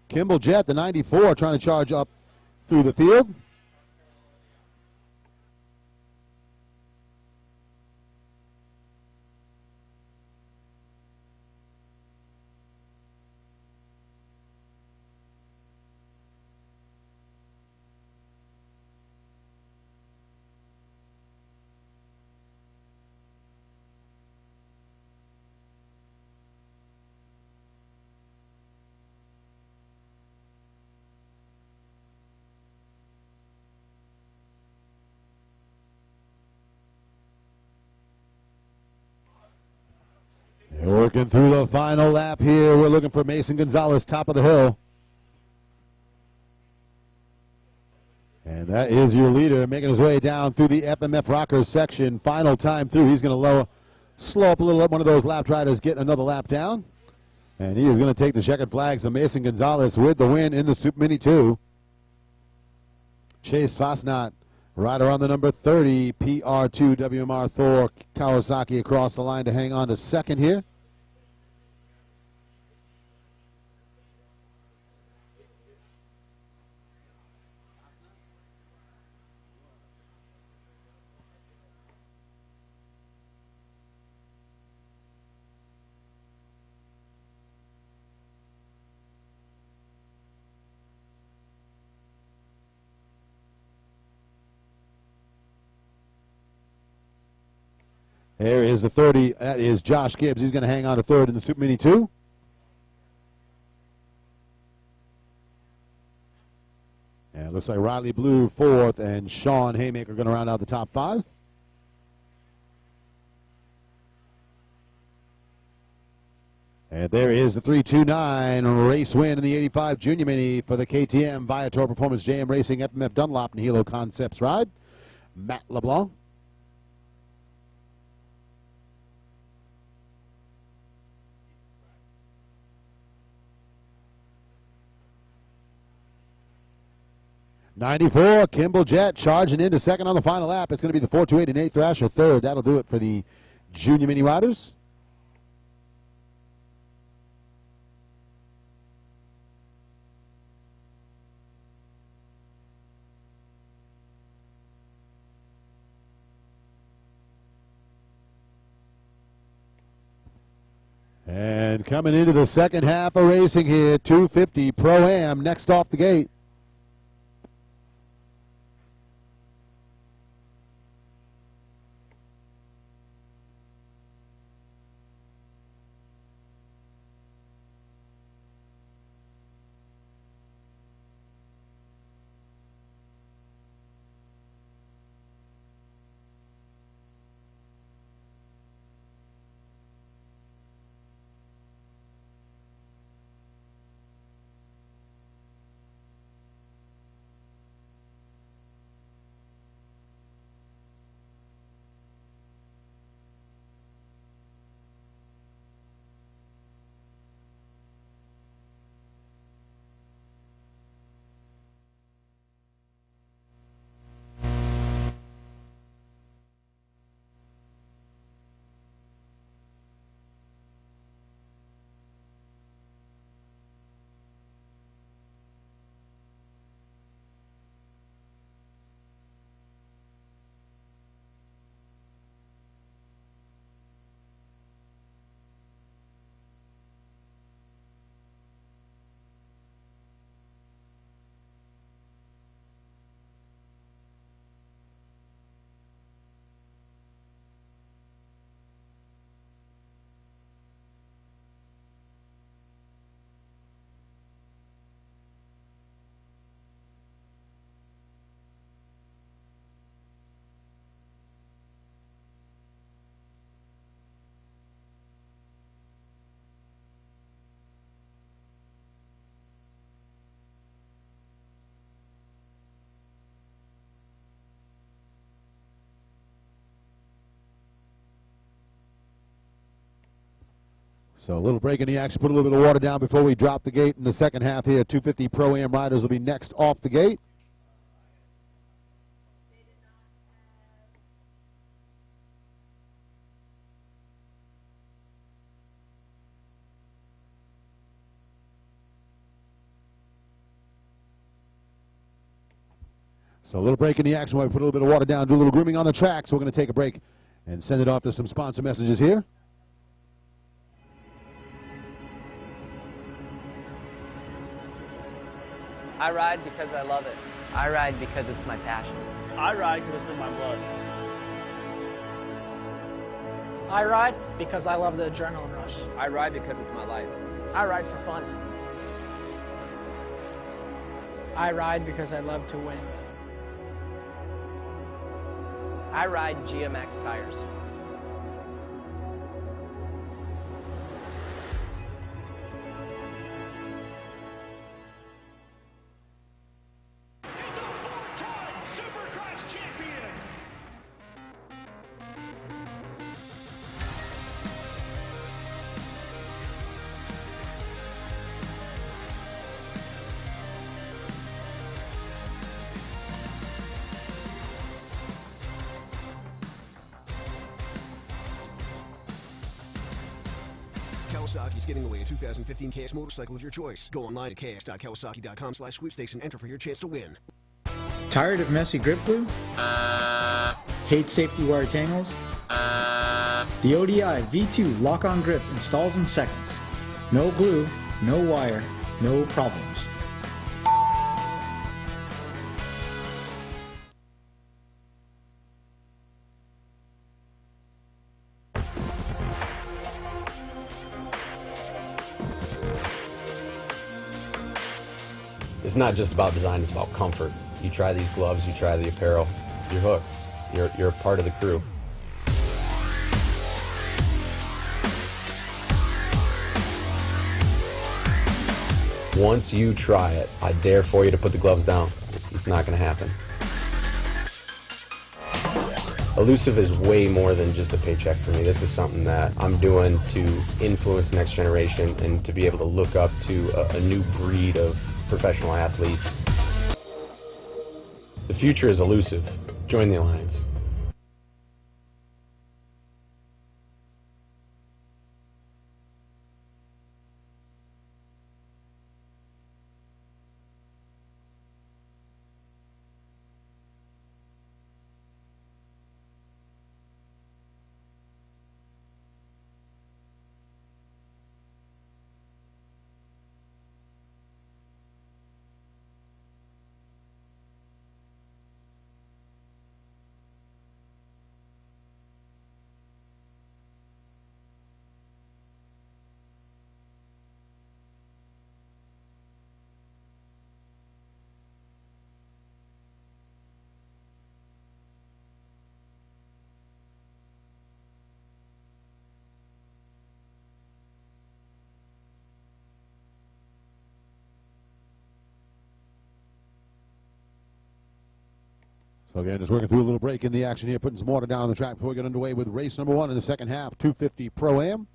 Kimball Jett, the 94, trying to charge up through the field. Working through the final lap here. We're looking for Mason Gonzalez, top of the hill. And that is your leader, making his way down through the FMF Rockers section. Final time through. He's going to slow up a little, let one of those lap riders get another lap down. And he is going to take the checkered flags of Mason Gonzalez with the win in the Super Mini 2. Chase Fasnacht, rider on the number 30, PR2 WMR Thor Kawasaki, across the line to hang on to second here. There is the 30. That is Josh Gibbs. He's going to hang on to third in the Super Mini 2. And it looks like Riley Blue fourth and Sean Haymaker going to round out the top 5. And there is the 3:29 race win in the 85 Junior Mini for the KTM Viator Performance JM Racing FMF Dunlop and Hilo Concepts ride. Matt LeBlanc. '94 Kimball Jett charging into second on the final lap. It's going to be the 428 and Nate Thrasher third. That'll do it for the Junior Mini riders. And coming into the second half of racing here, 250 Pro-Am next off the gate. So a little break in the action, put a little bit of water down before we drop the gate in the second half here. 250 Pro-Am riders will be next off the gate. So a little break in the action while we put a little bit of water down, do a little grooming on the track. So we're going to take a break and send it off to some sponsor messages here. I ride because I love it. I ride because it's my passion. I ride because it's in my blood. I ride because I love the adrenaline rush. I ride because it's my life. I ride for fun. I ride because I love to win. I ride GMX tires. Kawasaki's giving away a 2015 KS motorcycle of your choice. Go online at ks.kawasaki.com/sweepstakes and enter for your chance to win. Tired of messy grip glue? Hate safety wire tangles? The ODI V2 lock-on grip installs in seconds. No glue, no wire, no problems. It's not just about design, it's about comfort. You try these gloves, you try the apparel, you're hooked. You're a part of the crew. Once you try it, I dare for you to put the gloves down. It's not going to happen. Elusive is way more than just a paycheck for me. This is something that I'm doing to influence the next generation and to be able to look up to a new breed of professional athletes. The future is elusive. Join the Alliance. So again, just working through a little break in the action here, putting some water down on the track before we get underway with race number 1 in the second half, 250 Pro-Am.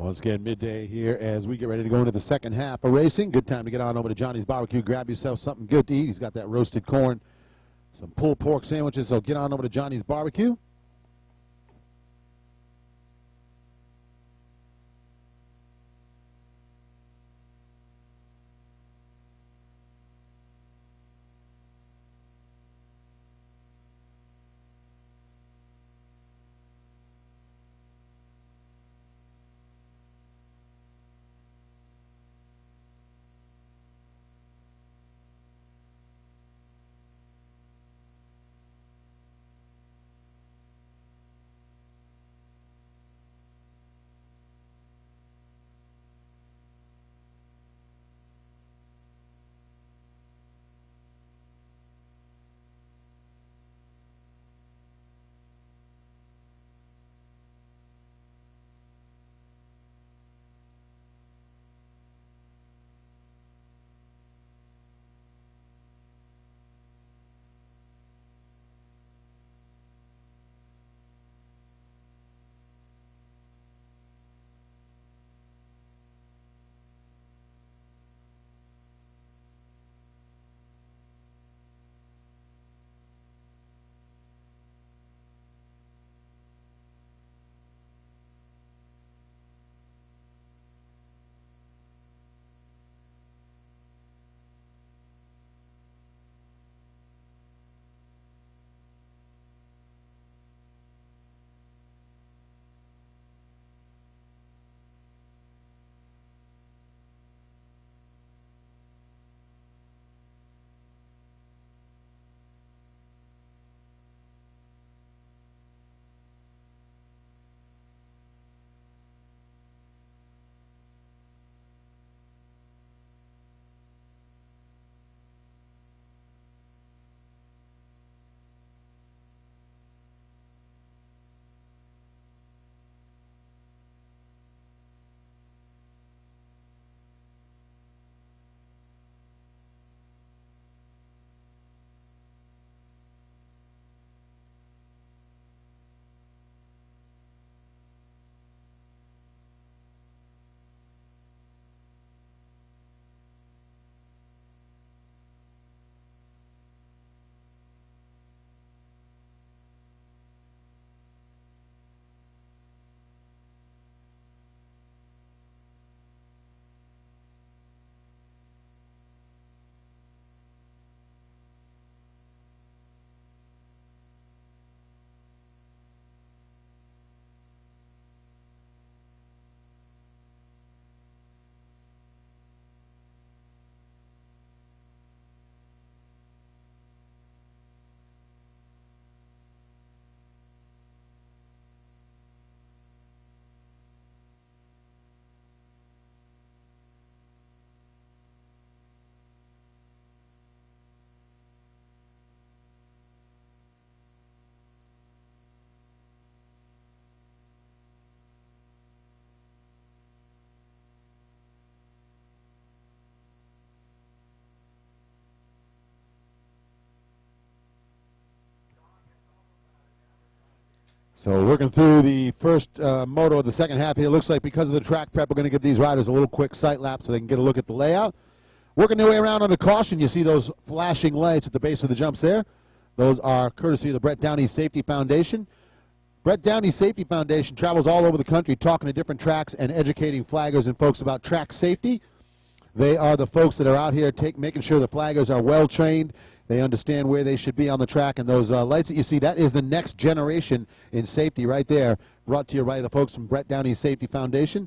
Once again, midday here as we get ready to go into the second half of racing. Good time to get on over to Johnny's Barbecue. Grab yourself something good to eat. He's got that roasted corn some pulled pork sandwiches, so get on over to Johnny's Barbecue. So working through the first moto of the second half here. It looks like because of the track prep, we're going to give these riders a little quick sight lap so they can get a look at the layout. Working their way around under caution, you see those flashing lights at the base of the jumps there. Those are courtesy of the Brett Downey Safety Foundation. Brett Downey Safety Foundation travels all over the country talking to different tracks and educating flaggers and folks about track safety. They are the folks that are out here making sure the flaggers are well trained. They understand where they should be on the track. And those lights that you see, that is the next generation in safety right there, brought to you by the folks from Brett Downey Safety Foundation.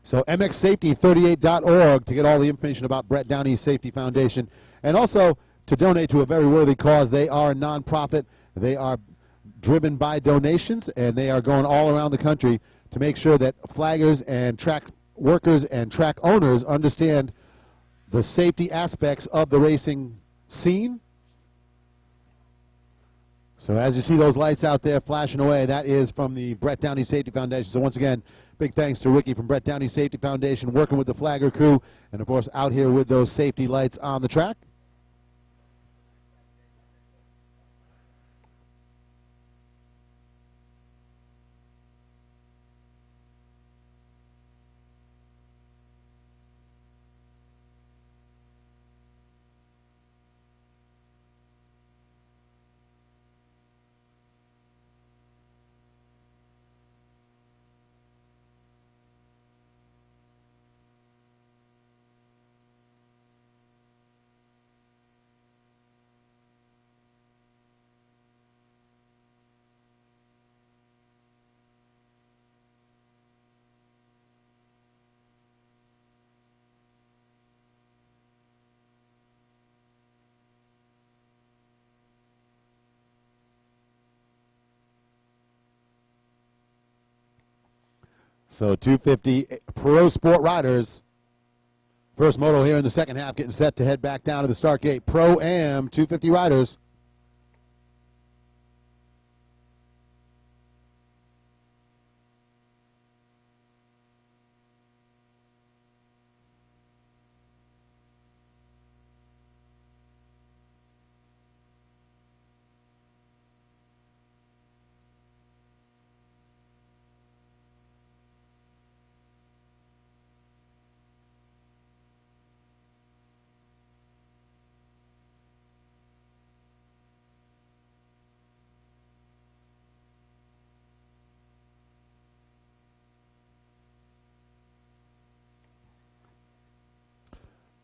So mxsafety38.org to get all the information about Brett Downey Safety Foundation. And also to donate to a very worthy cause. They are a nonprofit. They are driven by donations, and they are going all around the country to make sure that flaggers and track workers and track owners understand the safety aspects of the racing scene. So as you see those lights out there flashing away, that is from the Brett Downey Safety Foundation. So once again, big thanks to Ricky from Brett Downey Safety Foundation, working with the flagger crew, and of course out here with those safety lights on the track. So 250 Pro Sport riders. First moto here in the second half, getting set to head back down to the start gate. Pro-Am 250 riders.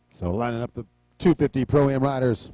So lining up the 250 Pro-Am riders.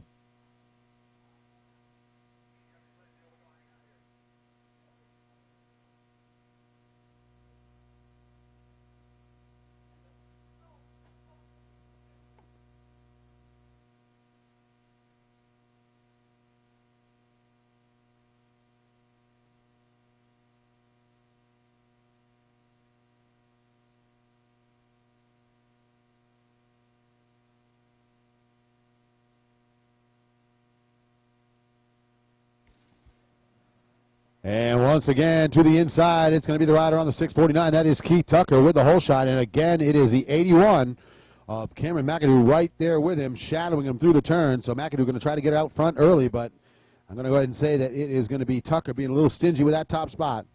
And once again, to the inside, it's going to be the rider on the 649. That is Keith Tucker with the hole shot. And again, it is the 81 of Cameron McAdoo right there with him, shadowing him through the turn. So McAdoo going to try to get out front early, but I'm going to go ahead and say that it is going to be Tucker being a little stingy with that top spot.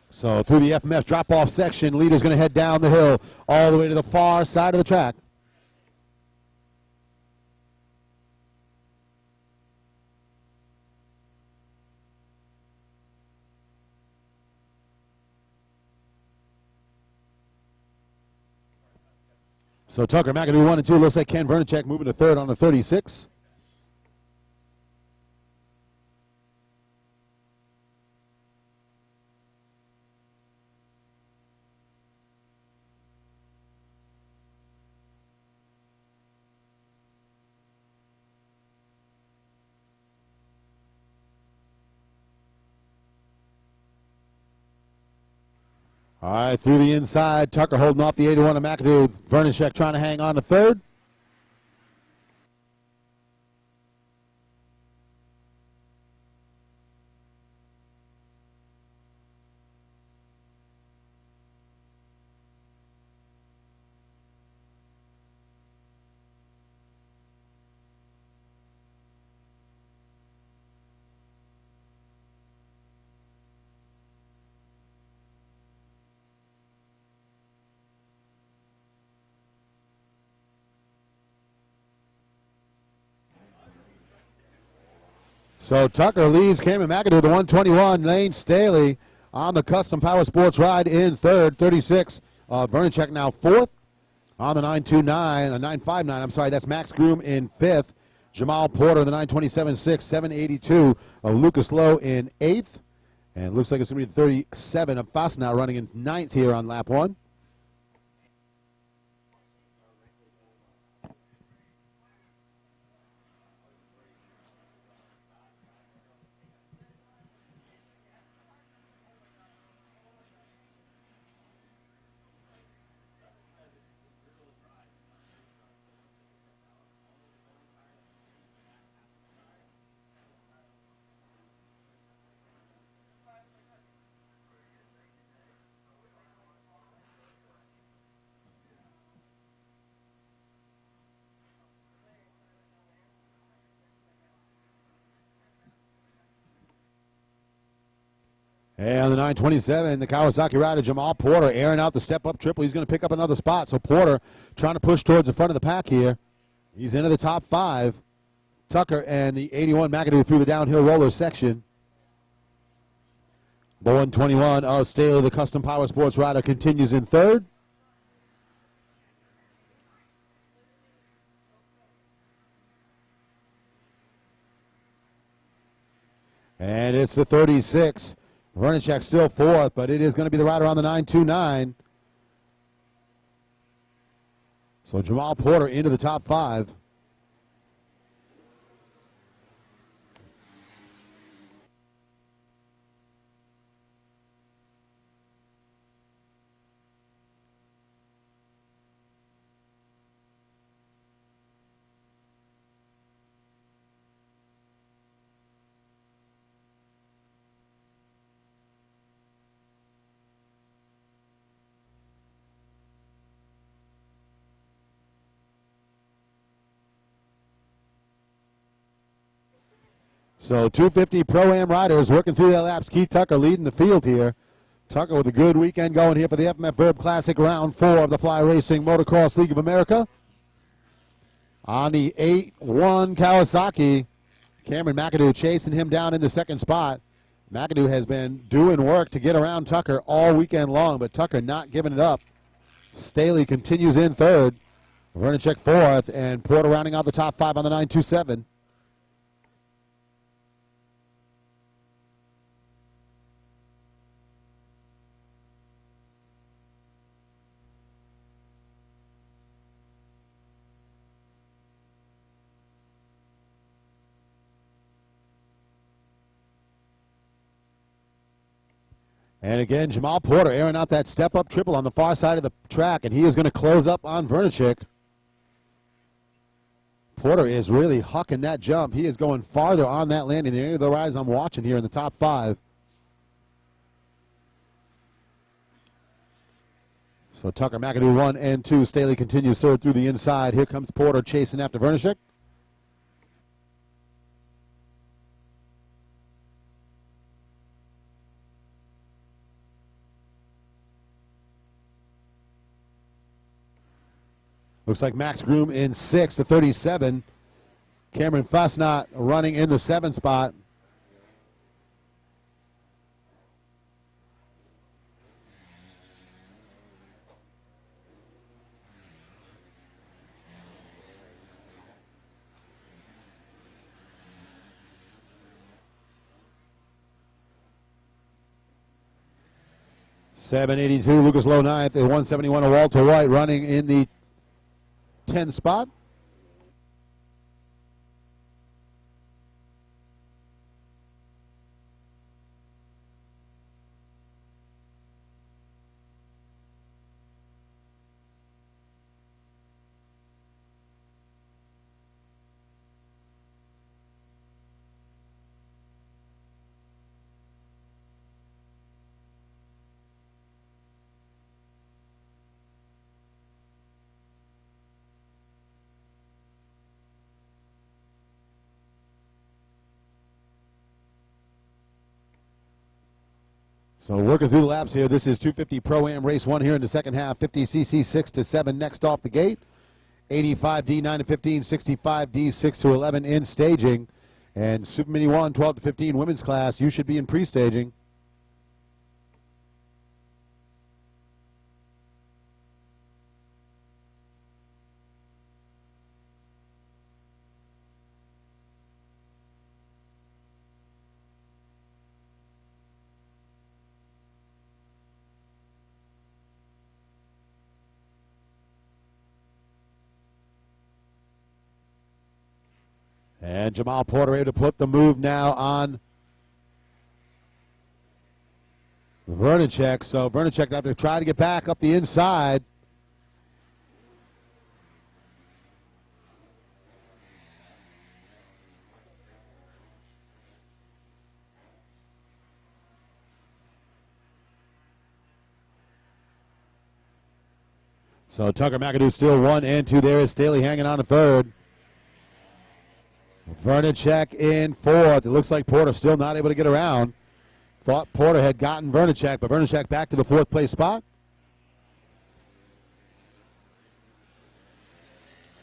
So through the FMF drop-off section, leader's going to head down the hill all the way to the far side of the track. So Tucker, McAdoo 1 and 2. Looks like Ken Vernacek moving to third on the 36. All right, through the inside, Tucker holding off the 81 of McAdoo. Vernacek trying to hang on to third. So Tucker leads Cameron McAdoo, the 121. Lane Staley on the Custom Power Sports ride in third, 36. Vernacek now fourth on the 929, 959. I'm sorry, that's Max Groom in fifth. Jamal Porter, the 927.6, 782. Lucas Lowe in eighth. And it looks like it's going to be the 37 of Fastenau running in ninth here on lap one. And on the 927, the Kawasaki rider, Jamal Porter, airing out the step-up triple. He's going to pick up another spot. So Porter trying to push towards the front of the pack here. He's into the top five. Tucker and the 81 McAdoo through the downhill roller section. The 121 of Staley, the Custom Power Sports rider, continues in third. And it's the 36. Vernacek still fourth, but it is going to be the rider on the 929. So Jamal Porter into the top five. So 250 Pro-Am riders working through their laps. Keith Tucker leading the field here. Tucker with a good weekend going here for the FMF Verb Classic Round 4 of the Fly Racing Motocross League of America. On the 8-1 Kawasaki, Cameron McAdoo chasing him down in the second spot. McAdoo has been doing work to get around Tucker all weekend long, but Tucker not giving it up. Staley continues in third. Vernicek fourth, and Porter rounding out the top 5 on the 927. And again, Jamal Porter airing out that step-up triple on the far side of the track, and he is going to close up on Vernicek. Porter is really hucking that jump. He is going farther on that landing than any of the riders I'm watching here in the top 5. So Tucker, McAdoo 1 and 2. Staley continues third through the inside. Here comes Porter chasing after Vernicek. Looks like Max Groom in 6th, the 37. Cameron Fussnot running in the 7th spot. .782, Lucas Lowe 9th, the 171 Walter White running in the 10th spot. So working through the laps here. This is 250 Pro-Am race 1 here in the second half. 50cc 6 to 7 next off the gate. 85D 9 to 15, 65D 6 to 11 in staging. And Super Mini 1 12 to 15 women's class. You should be in pre-staging. And Jamal Porter able to put the move now on Vernicek. So Vernicek have to try to get back up the inside. So Tucker McAdoo still 1 and 2. There is Staley hanging on to third. Vernicek in 4th. It looks like Porter still not able to get around. Thought Porter had gotten Vernicek, but Vernicek back to the 4th place spot.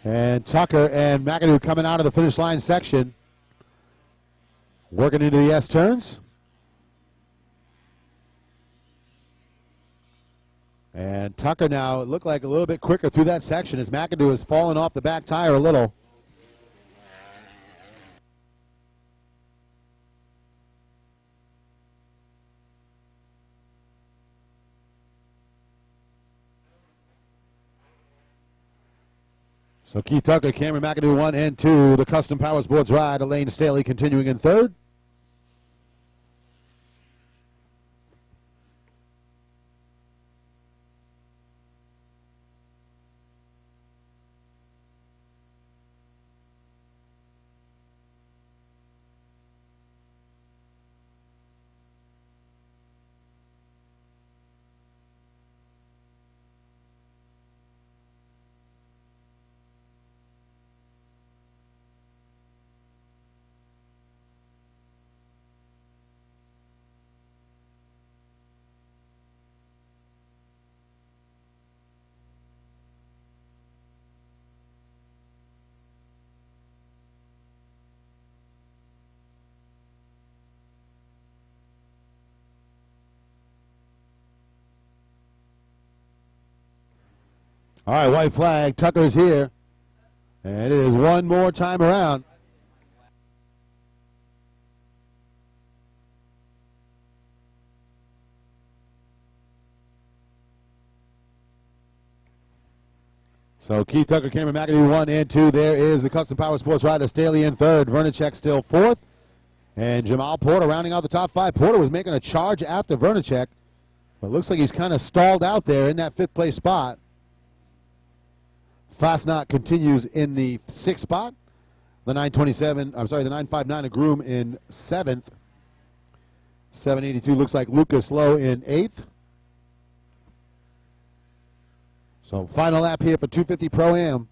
And Tucker and McAdoo coming out of the finish line section. Working into the S turns. And Tucker now, it looked like a little bit quicker through that section as McAdoo has fallen off the back tire a little. So Keith Tucker, Cameron McAdoo 1 and 2. The Custom Power Sports ride. Elaine Staley continuing in 3rd. All right, white flag. Tucker's here. And it is one more time around. So Keith Tucker, Cameron McAdoo 1 and 2. There is the Custom Power Sports rider Staley in third. Vernacek still fourth. And Jamal Porter rounding out the top 5. Porter was making a charge after Vernacek, but looks like he's kind of stalled out there in that 5th place spot. Fastnot continues in the 6th spot. The 959 of Groom in 7th. 782 looks like Lucas Lowe in 8th. So final lap here for 250 Pro-Am.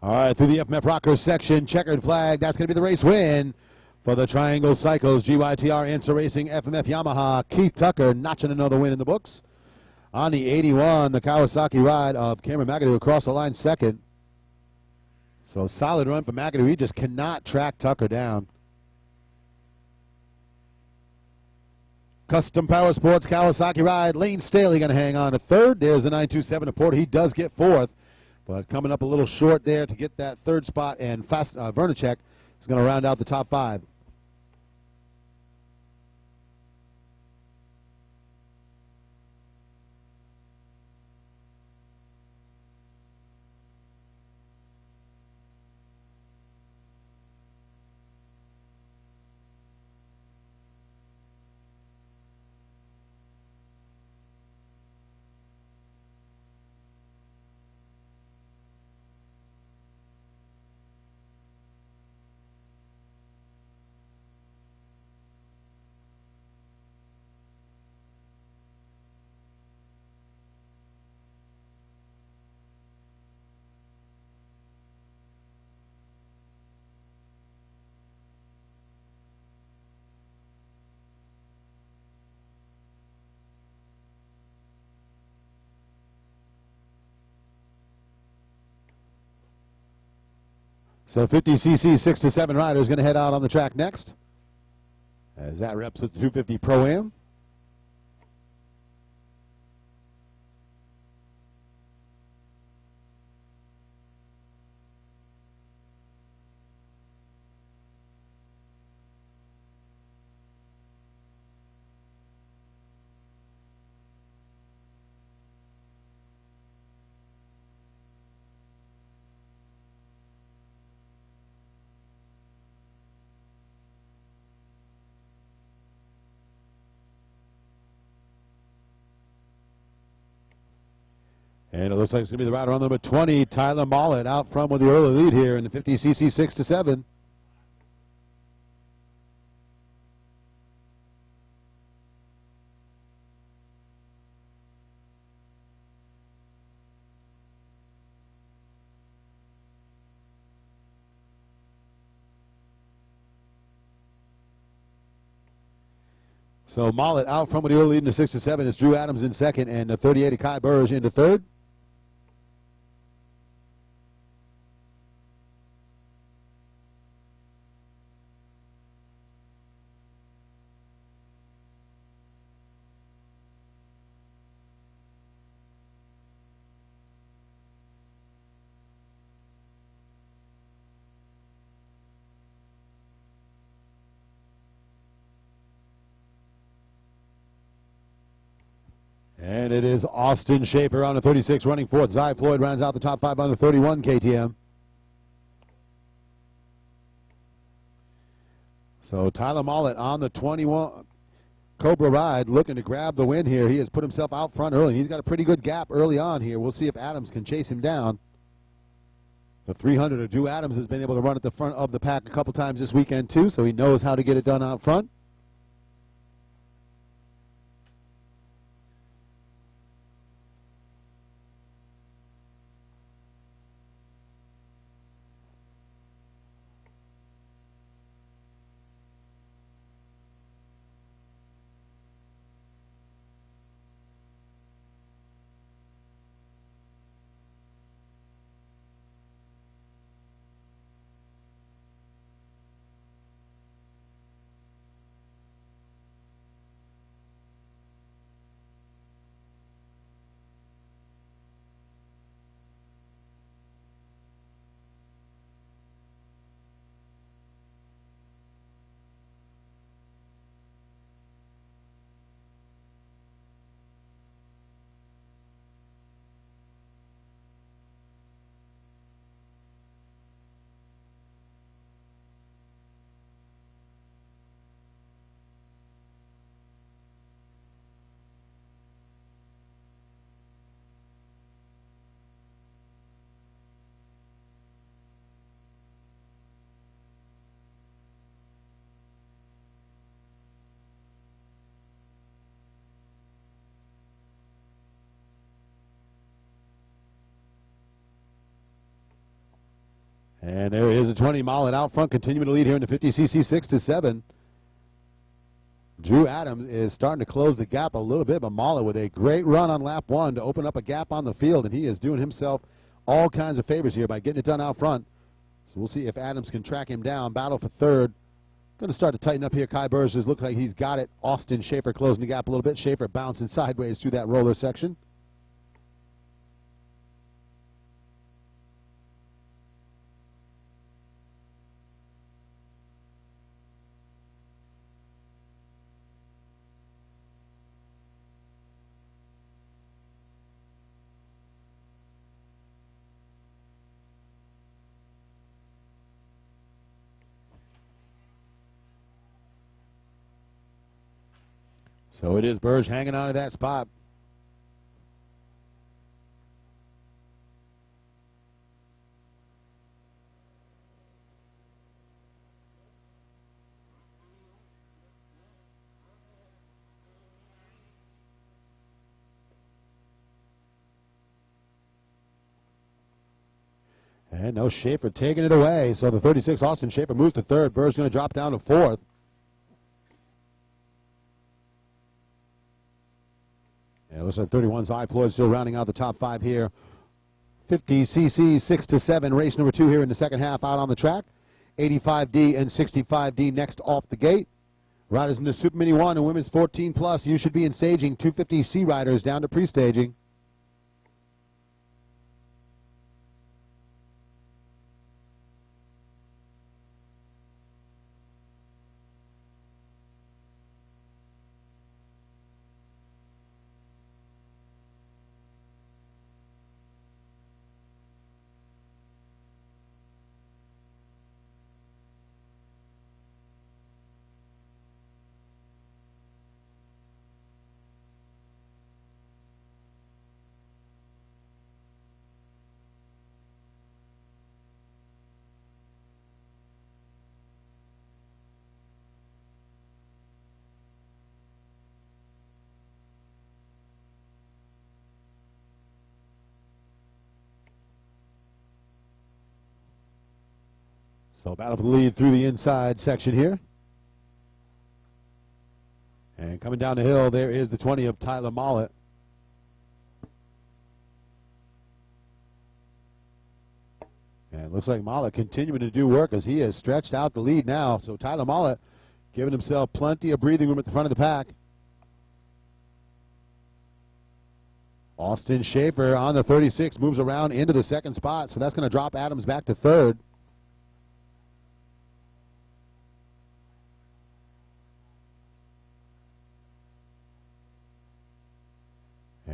All right, through the FMF Rockers section, checkered flag. That's going to be the race win for the Triangle Cycles, GYTR Answer Racing, FMF Yamaha. Keith Tucker notching another win in the books. On the 81, the Kawasaki ride of Cameron McAdoo across the line second. So solid run for McAdoo. He just cannot track Tucker down. Custom Power Sports Kawasaki ride. Lane Staley going to hang on to third. There's the 927 of Porter. He does get fourth, but coming up a little short there to get that third spot. And Vernacek is going to round out the top 5. So 50cc 6 to 7 rider is going to head out on the track next, as that reps at the 250 Pro-Am. And it looks like it's going to be the rider on number 20, Tyler Mollett, out front with the early lead here in the 50cc 6 to 7. So Mollett out front with the early lead in the 6 to 7. It's Drew Adams in second, and the 38 of Kai Burge into third. And it is Austin Schaefer on the 36 running fourth. Zy Floyd rounds out the top 5 on the 31 KTM. So Tyler Mollett on the 21 Cobra ride looking to grab the win here. He has put himself out front early. He's got a pretty good gap early on here. We'll see if Adams can chase him down. The 300 of Drew Adams has been able to run at the front of the pack a couple times this weekend too, so he knows how to get it done out front. And there is a 20 Mollett out front, continuing to lead here in the 50cc 6-7. Drew Adams is starting to close the gap a little bit, but Mollett with a great run on lap 1 to open up a gap on the field, and he is doing himself all kinds of favors here by getting it done out front. So we'll see if Adams can track him down. Battle for third. Going to start to tighten up here. Kai Berges looks like he's got it. Austin Schaefer closing the gap a little bit. Schaefer bouncing sideways through that roller section. So it is Burge hanging on to that spot. And no, Schaefer taking it away. So the 36 Austin Schaefer moves to third. Burge going to drop down to fourth. Yeah, it looks like 31 Zy Floyd still rounding out the top 5 here. 50cc 6-7 race number 2 here in the second half out on the track. 85D and 65D next off the gate. Riders in the Super Mini 1 and women's 14 plus. You should be in staging. 250C riders down to pre-staging. So battle for the lead through the inside section here. And coming down the hill, there is the 20 of Tyler Mollett. And it looks like Mollett continuing to do work as he has stretched out the lead now. So Tyler Mollett giving himself plenty of breathing room at the front of the pack. Austin Schaefer on the 36 moves around into the second spot. So that's going to drop Adams back to third.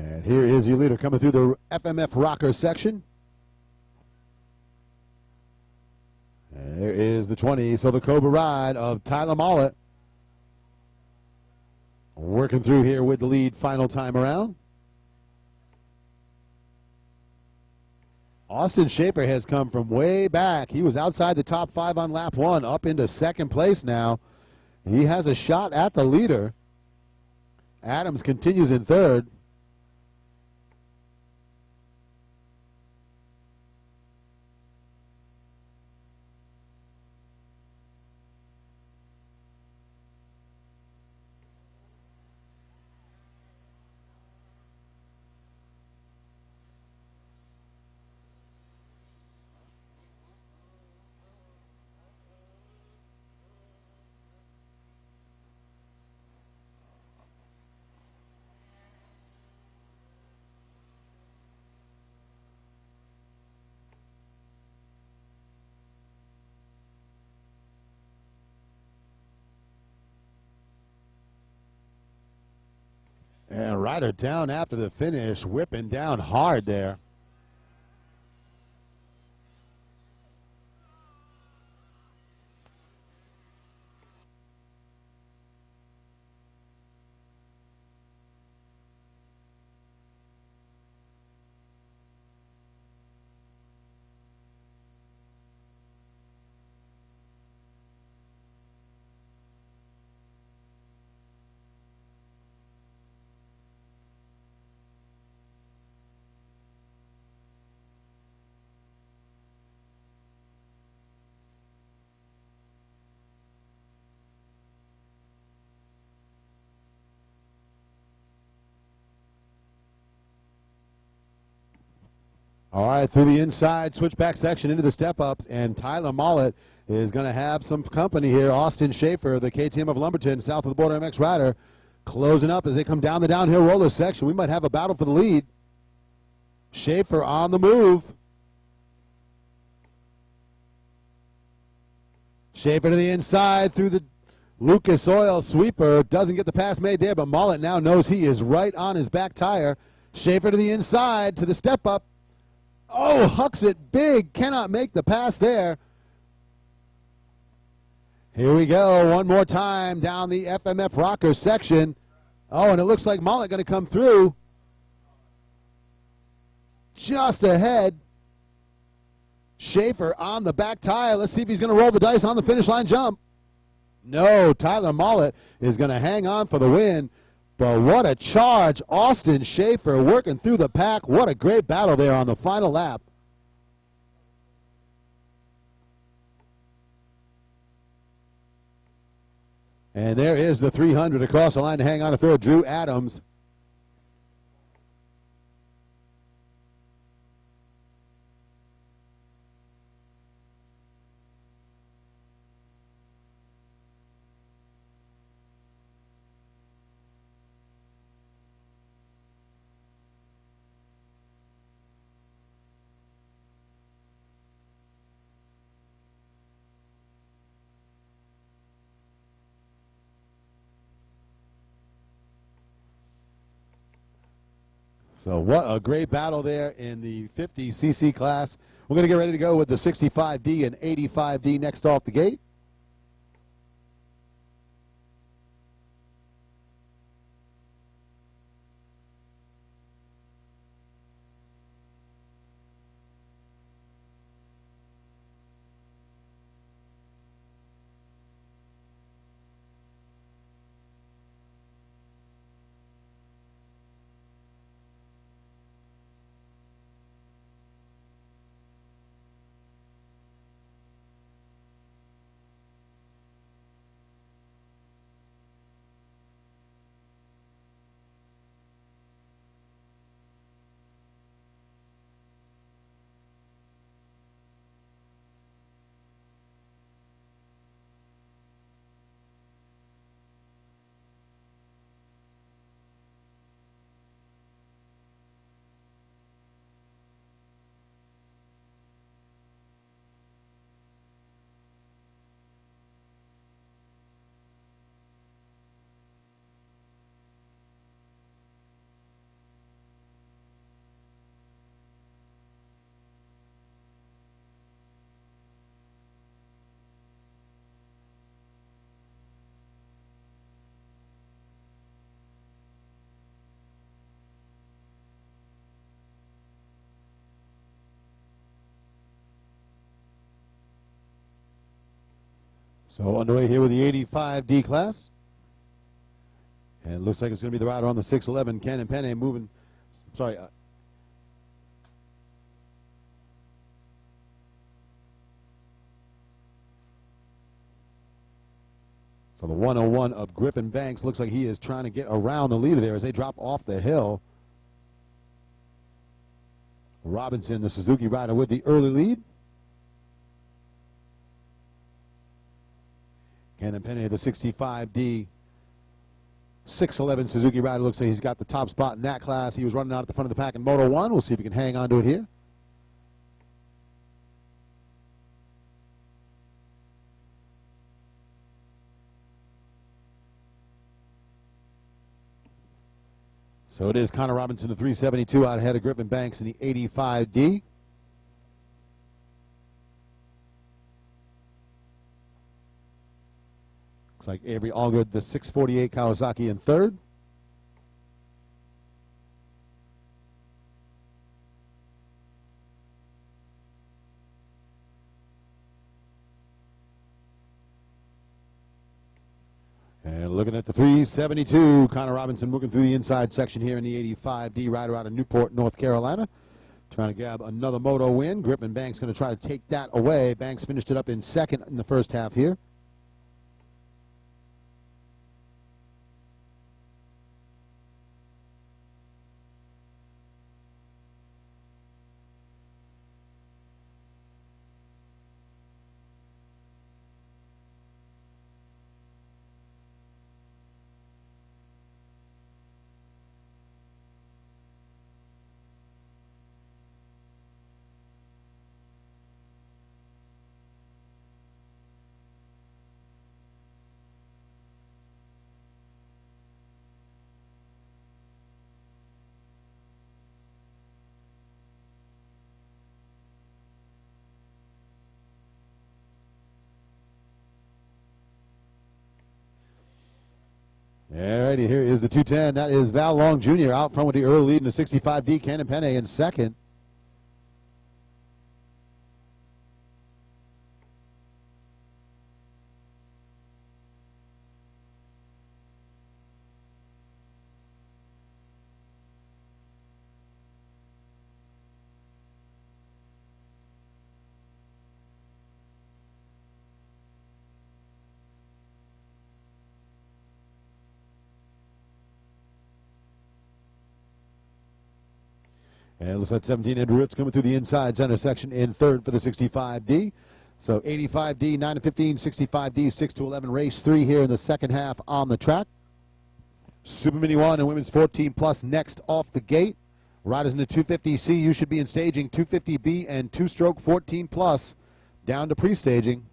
And here is your leader coming through the FMF rocker section. And there is the 20. So the Cobra ride of Tyler Mollett working through here with the lead final time around. Austin Schaefer has come from way back. He was outside the top 5 on lap 1, up into second place now. He has a shot at the leader. Adams continues in third. And Ryder down after the finish, whipping down hard there. All right, through the inside switchback section into the step-ups, and Tyler Mollett is going to have some company here. Austin Schaefer, the KTM of Lumberton, south of the border MX rider, closing up as they come down the downhill roller section. We might have a battle for the lead. Schaefer on the move. Schaefer to the inside through the Lucas Oil sweeper. Doesn't get the pass made there, but Mollett now knows he is right on his back tire. Schaefer to the inside to the step-up. Oh, hucks it big. Cannot make the pass there. Here we go. One more time down the FMF rocker section. Oh, and it looks like Mollett going to come through. Just ahead. Schaefer on the back tire. Let's see if he's going to roll the dice on the finish line jump. No, Tyler Mollett is going to hang on for the win. But what a charge. Austin Schaefer working through the pack. What a great battle there on the final lap. And there is the 300 across the line to hang on to third. Drew Adams. So what a great battle there in the 50cc class. We're going to get ready to go with the 65D and 85D next off the gate. So underway here with the 85D class. And it looks like it's going to be the rider on the 611, Cannon Penne, moving. Sorry. So the 101 of Griffin Banks looks like he is trying to get around the leader there as they drop off the hill. Robinson, the Suzuki rider, with the early lead. Cannon Penne, the 65D 611 Suzuki rider, looks like he's got the top spot in that class. He was running out at the front of the pack in Moto 1. We'll see if he can hang on to it here. So it is Connor Robinson, the 372, out ahead of Griffin Banks in the 85D. Looks like Avery Allgood, the 648 Kawasaki, in third. And looking at the 372, Connor Robinson moving through the inside section here in the 85D, rider out of Newport, North Carolina. Trying to grab another moto win. Griffin Banks going to try to take that away. Banks finished it up in second in the first half here. Alrighty, here is the 210. That is Val Long Jr. out front with the early lead in the 65D. Cannon Penne in second. And it looks like 17 Andrew Ritz coming through the inside center section in third for the 65D. So 85D, 9 to 15, 65D, 6 to 11, race 3 here in the second half on the track. Super Mini 1 and women's 14 plus next off the gate. Riders in the 250C, you should be in staging 250B and 2-stroke 14 plus down to pre-staging.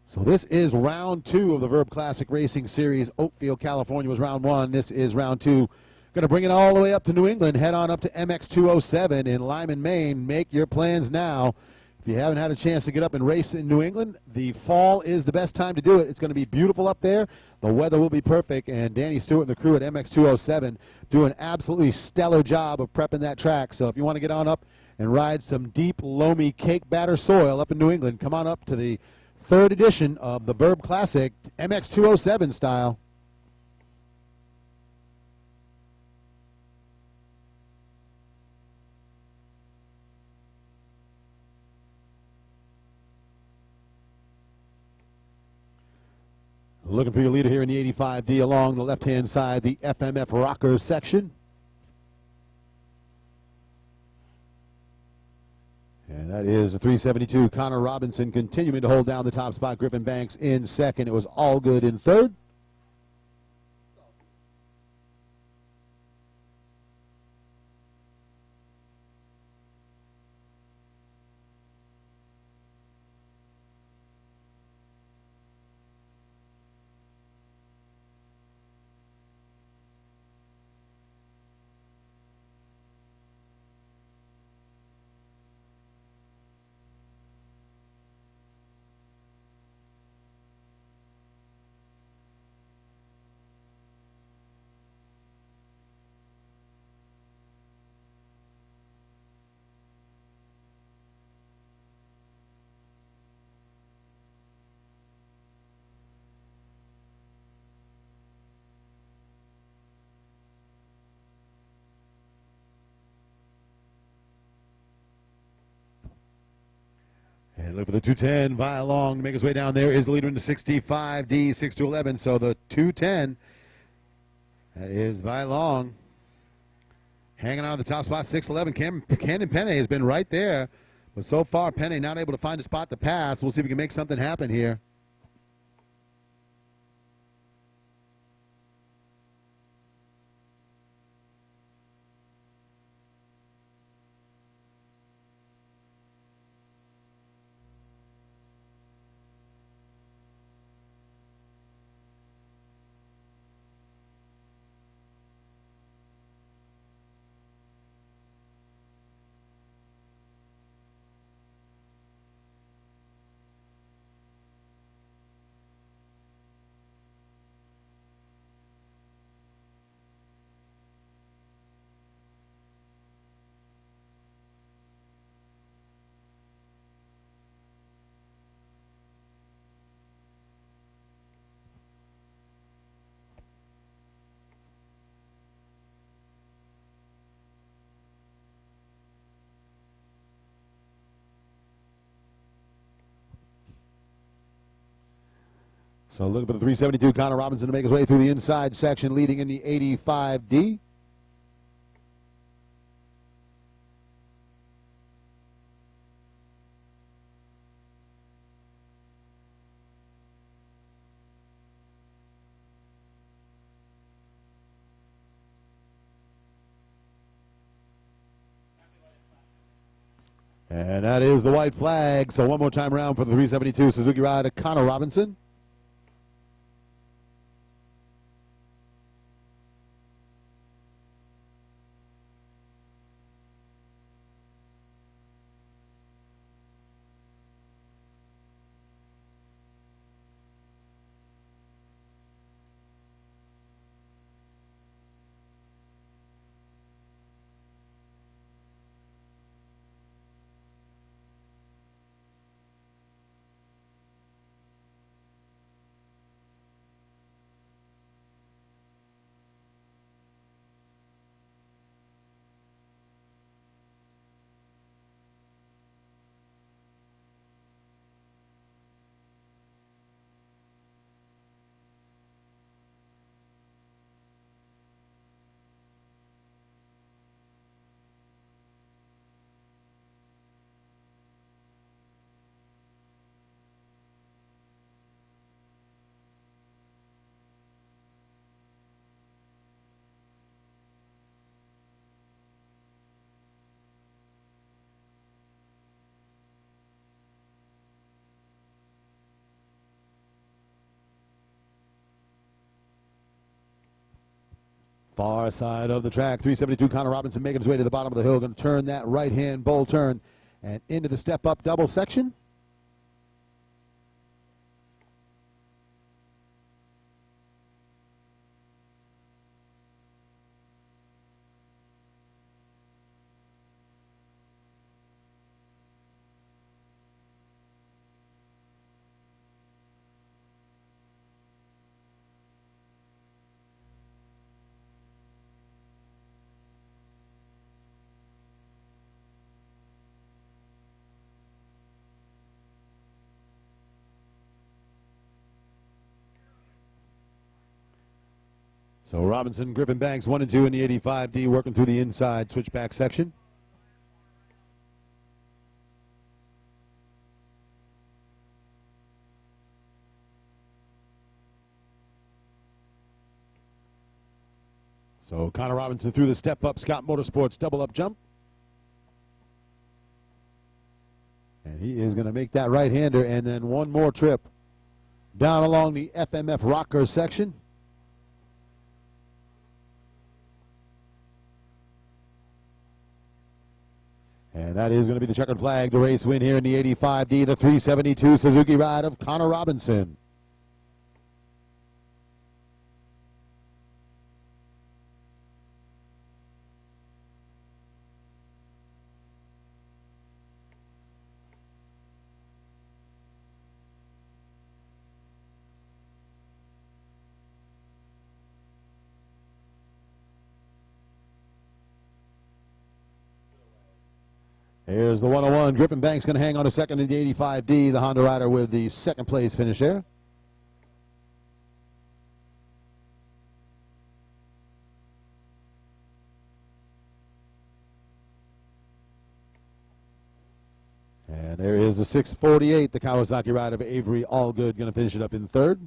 So this is round 2 of the Verb Classic Racing Series. Oakfield, California was round 1. This is round 2. Going to bring it all the way up to New England. Head on up to MX207 in Lyman, Maine. Make your plans now. If you haven't had a chance to get up and race in New England, the fall is the best time to do it. It's going to be beautiful up there. The weather will be perfect, and Danny Stewart and the crew at MX207 do an absolutely stellar job of prepping that track. So if you want to get on up and ride some deep, loamy, cake batter soil up in New England, come on up to the 3rd edition of the Verb Classic MX207 style. Looking for your leader here in the 85D along the left-hand side, the FMF Rockers section. And that is the 372, Connor Robinson, continuing to hold down the top spot. Griffin Banks in second. It was Allgood in third. look for the 210. Vi Long to make his way down there is the leader in the 65D, 6 to 11. So the 210, that is Vi Long. Hanging on to the top spot, 6'11". Cannon Penne has been right there. But so far, Penne not able to find a spot to pass. We'll see if we can make something happen here. So looking for the 372, Connor Robinson to make his way through the inside section, leading in the 85D. And that is the white flag. So one more time around for the 372 Suzuki rider, Connor Robinson. Far side of the track, 372 Connor Robinson making his way to the bottom of the hill. Going to turn that right-hand bull turn and into the step-up double section. So Robinson, Griffin Banks, 1 and 2 in the 85D, working through the inside switchback section. So Connor Robinson through the step up, Scott Motorsports double up jump. And he is going to make that right-hander and then one more trip down along the FMF rocker section. And that is going to be the checkered flag to race win here in the 85D, the 372 Suzuki ride of Connor Robinson. Here's the 101. Griffin Banks going to hang on a second in the 85D. The Honda rider with the second place finish there. And there is the 648, the Kawasaki rider of Avery Allgood, going to finish it up in third.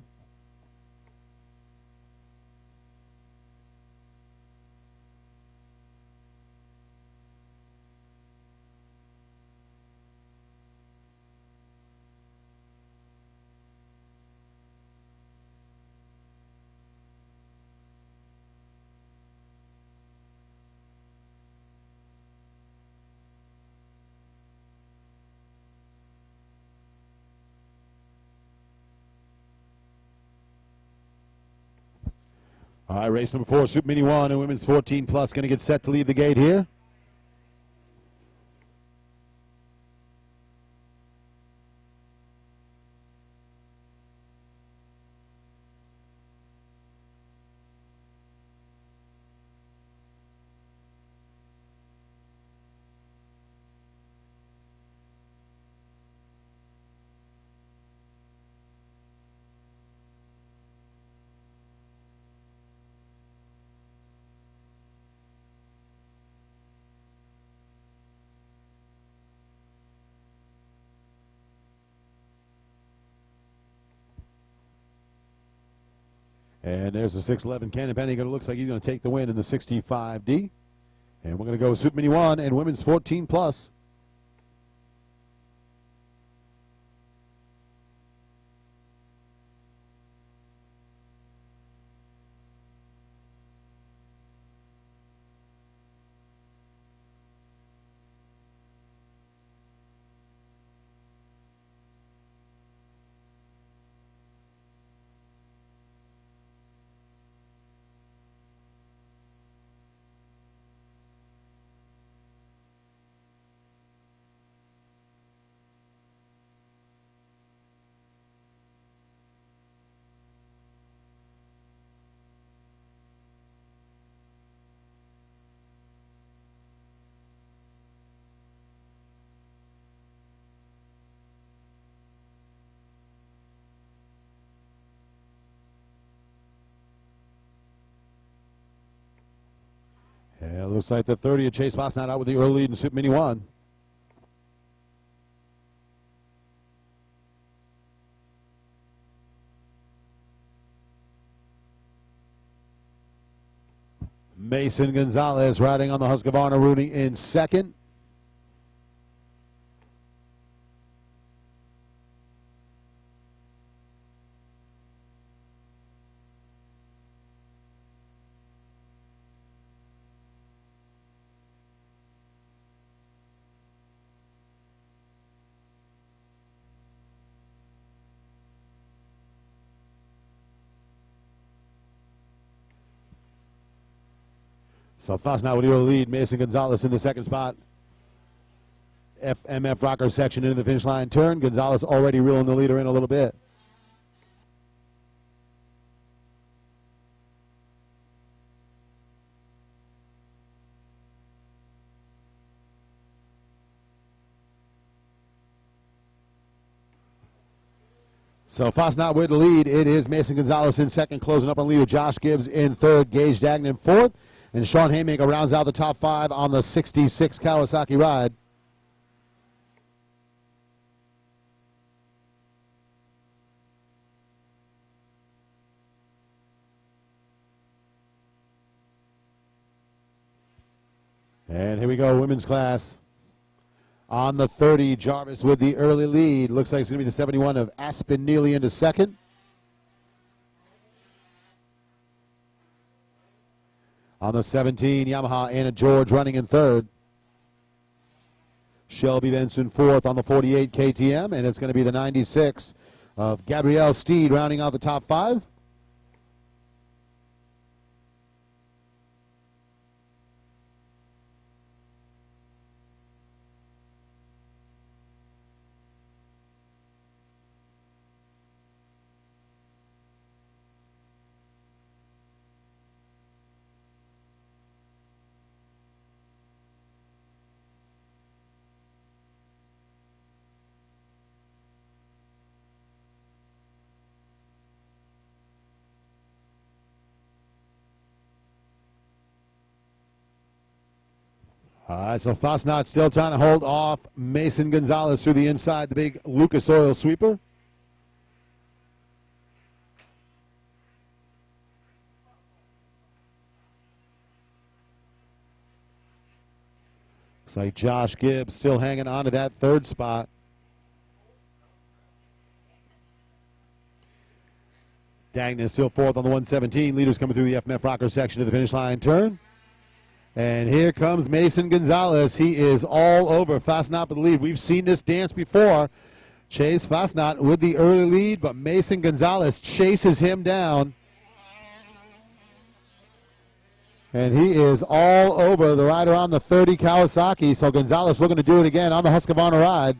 All right, race number 4, Super Mini 1 and women's 14 plus going to get set to leave the gate here. And there's the 611 Cannon Penny. It looks like he's going to take the win in the 65D. And we're going to go Super Mini 1 and women's 14 plus. Yeah, it looks like the 30 of Chase Bosnat out with the early lead in Super Mini 1. Mason Gonzalez riding on the Husqvarna Rooney in second. So Foss now with your lead. Mason Gonzalez in the second spot. FMF Rocker section into the finish line turn. Gonzalez already reeling the leader in a little bit. So Fosnot with the lead. It is Mason Gonzalez in second, closing up on leader Josh Gibbs in third, Gage Dagnan fourth, and Sean Haymaker rounds out the top 5 on the 66 Kawasaki ride. And here we go, women's class. On the 30, Jarvis with the early lead. Looks like it's going to be the 71 of Aspen Neely into second. On the 17, Yamaha, Anna George running in third. Shelby Benson fourth on the 48 KTM, and it's going to be the 96 of Gabrielle Steed rounding out the top 5. All right, so Fosnot still trying to hold off Mason Gonzalez through the inside, the big Lucas Oil sweeper. Looks like Josh Gibbs still hanging on to that third spot. Dagnan still fourth on the 117. Leaders coming through the FMF rocker section to the finish line turn. And here comes Mason Gonzalez. He is all over Fosnot for the lead. We've seen this dance before. Chase Fosnot with the early lead, but Mason Gonzalez chases him down. And he is all over the rider on the 30 Kawasaki. So Gonzalez looking to do it again on the Husqvarna ride.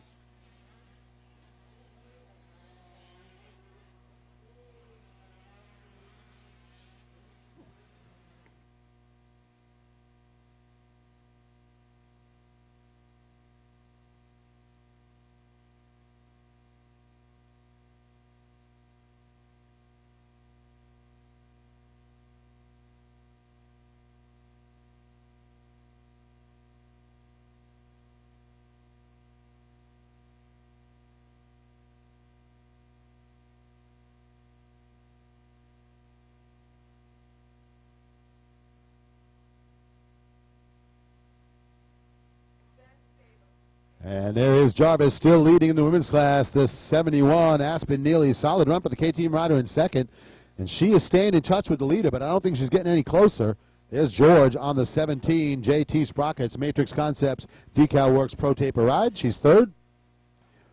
And there is Jarvis still leading in the women's class. The 71, Aspen Neely. Solid run for the K-Team rider in second. And she is staying in touch with the leader, but I don't think she's getting any closer. There's George on the 17, JT Sprockets, Matrix Concepts, Decal Works Pro Taper ride. She's third.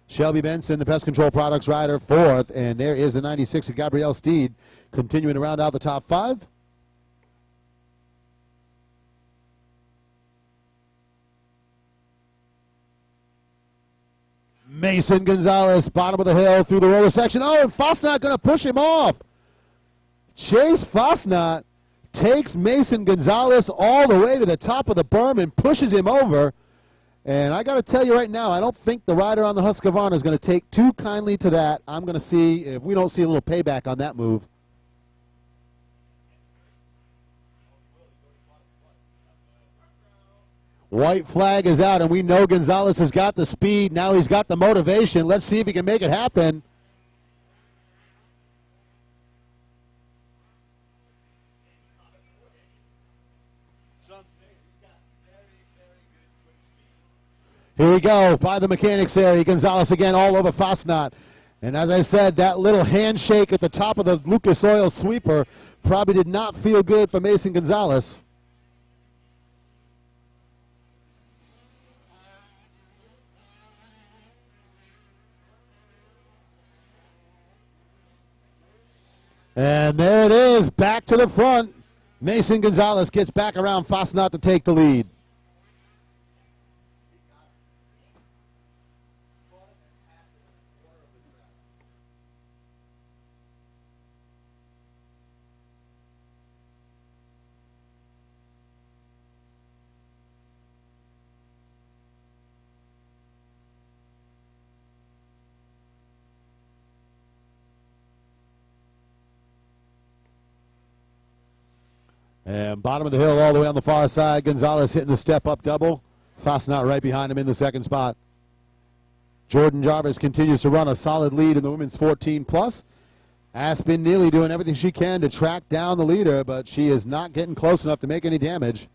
Shelby Benson, the Pest Control Products rider, fourth. And there is the 96 of Gabrielle Steed, continuing to round out the top five. Mason Gonzalez, bottom of the hill through the roller section. Oh, and Fosnot going to push him off. Chase Fosnot takes Mason Gonzalez all the way to the top of the berm and pushes him over. And I got to tell you right now, I don't think the rider on the Husqvarna is going to take too kindly to that. I'm going to see if we don't see a little payback on that move. White flag is out, and we know Gonzalez has got the speed. Now he's got the motivation. Let's see if he can make it happen. Here we go, by the mechanics area. Gonzalez again all over Fosnot. And as I said, that little handshake at the top of the Lucas Oil sweeper probably did not feel good for Mason Gonzalez. And there it is, back to the front. Mason Gonzalez gets back around Fosnot to take the lead. And bottom of the hill all the way on the far side. Gonzalez hitting the step-up double. Fosnot right behind him in the second spot. Jordan Jarvis continues to run a solid lead in the women's 14+. Aspen Neely doing everything she can to track down the leader, but she is not getting close enough to make any damage.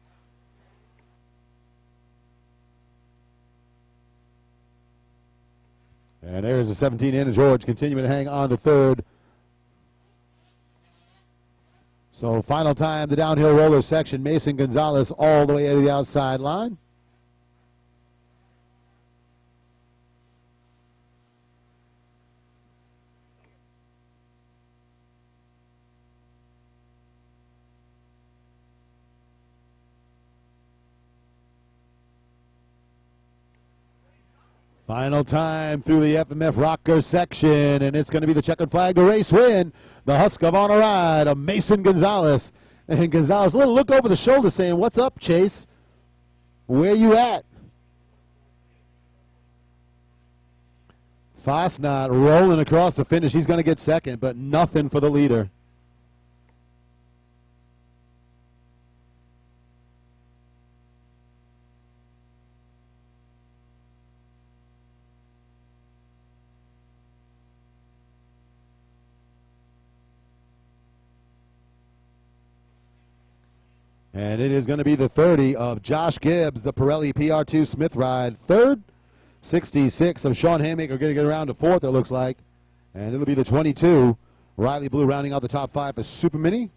And there's the 17, Anna George, continuing to hang on to third. So final time, the downhill roller section, Mason Gonzalez all the way to the outside line. Final time through the FMF rocker section, and it's going to be the checkered flag to race win. The Husqvarna ride of Mason Gonzalez. And Gonzalez, a little look over the shoulder saying, "What's up, Chase? Where you at?" Fosnot rolling across the finish. He's going to get second, but nothing for the leader. And it is going to be the 30 of Josh Gibbs, the Pirelli PR2 Smith ride. Third, 66 of Sean Haymaker going to get around to fourth, it looks like. And it'll be the 22, Riley Blue rounding out the top 5 for Super Mini.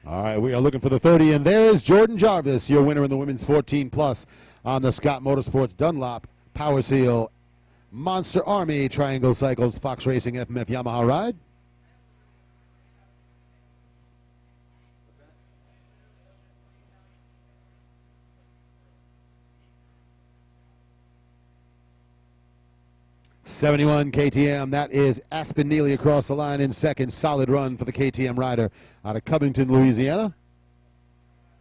All right, we are looking for the 30, and there's Jordan Jarvis, your winner in the women's 14+ on the Scott Motorsports Dunlop Power Seal Monster Army Triangle Cycles Fox Racing FMF Yamaha ride. '71 KTM, that is Aspen Neely across the line in second. Solid run for the KTM rider out of Covington, Louisiana.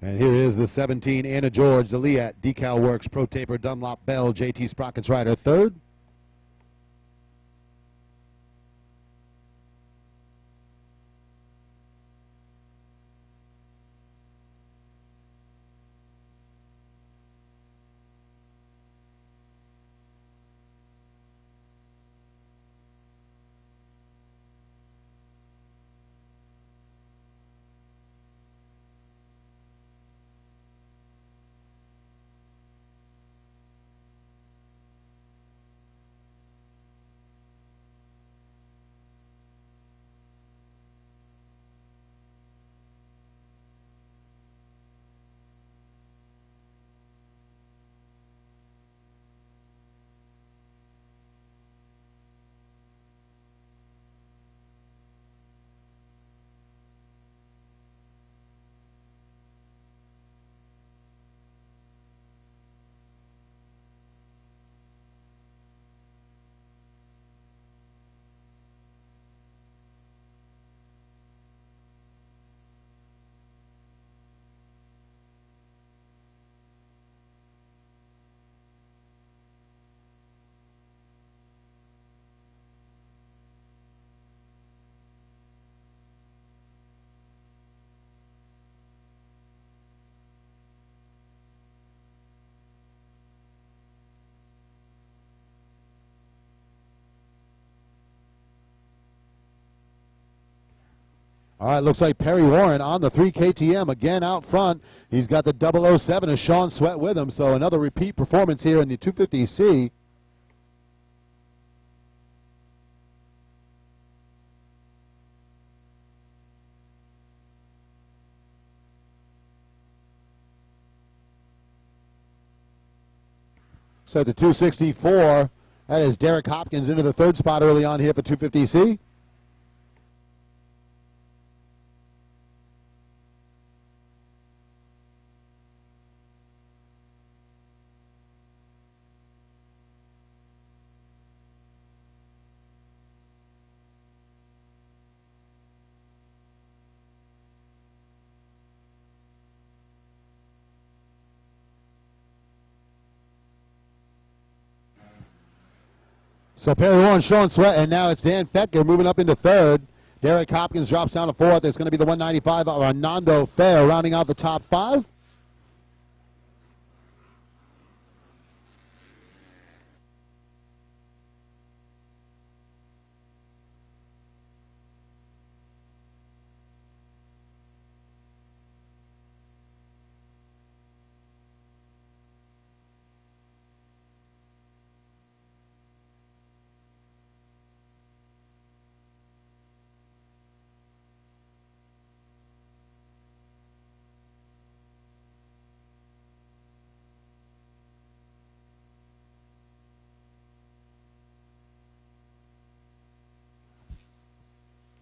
And here is the 17, Anna George, the Liat Decal Works Pro Taper Dunlop Bell JT Sprockets rider, third. All right, looks like Perry Warren on the 3 KTM again out front. He's got the 007 of Sean Sweat with him, so another repeat performance here in the 250C. So the 264, that is Derek Hopkins into the third spot early on here for 250C. So Perry Warren, Sean Sweat, and now it's Dan Fetker moving up into third. Derek Hopkins drops down to fourth. It's going to be the 195 of Arnando Fair rounding out the top 5.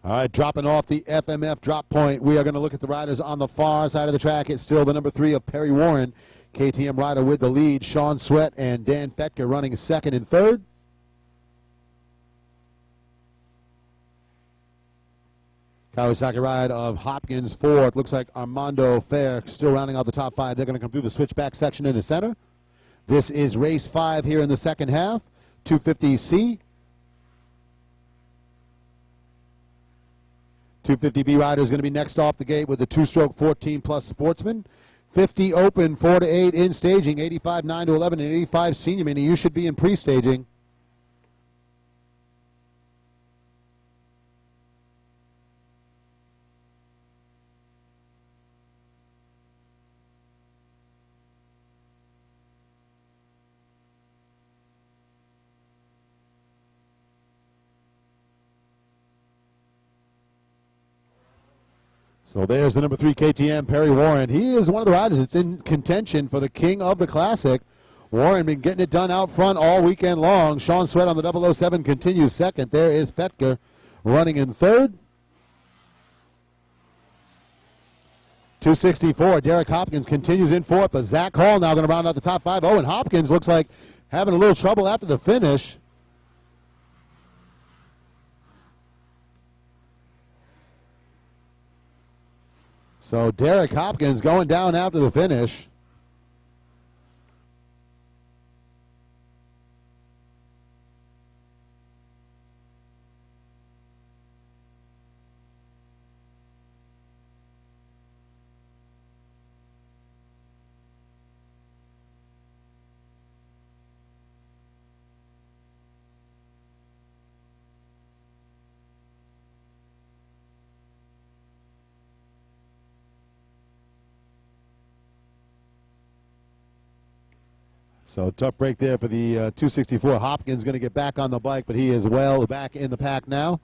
All right, dropping off the FMF drop point. We are going to look at the riders on the far side of the track. It's still the number 3 of Perry Warren, KTM rider with the lead. Sean Sweat and Dan Fetker running second and third. Kawasaki ride of Hopkins, fourth. Looks like Armando Fair still rounding out the top 5. They're going to come through the switchback section in the center. This is race 5 here in the second half. 250C. 250B rider is going to be next off the gate with the 2-stroke 14-plus Sportsman. 50 open, 4 to 8 in staging, 85 9 to 11, and 85 senior mini. You should be in pre-staging. So there's the number 3 KTM, Perry Warren. He is one of the riders that's in contention for the king of the Classic. Warren been getting it done out front all weekend long. Sean Sweat on the 007 continues second. There is Fetker running in third. 264, Derek Hopkins continues in fourth, but Zach Hall now going to round out the top 5. Oh, and Hopkins looks like having a little trouble after the finish. So Derek Hopkins going down after the finish. So tough break there for the 264. Hopkins going to get back on the bike, but he is well back in the pack now.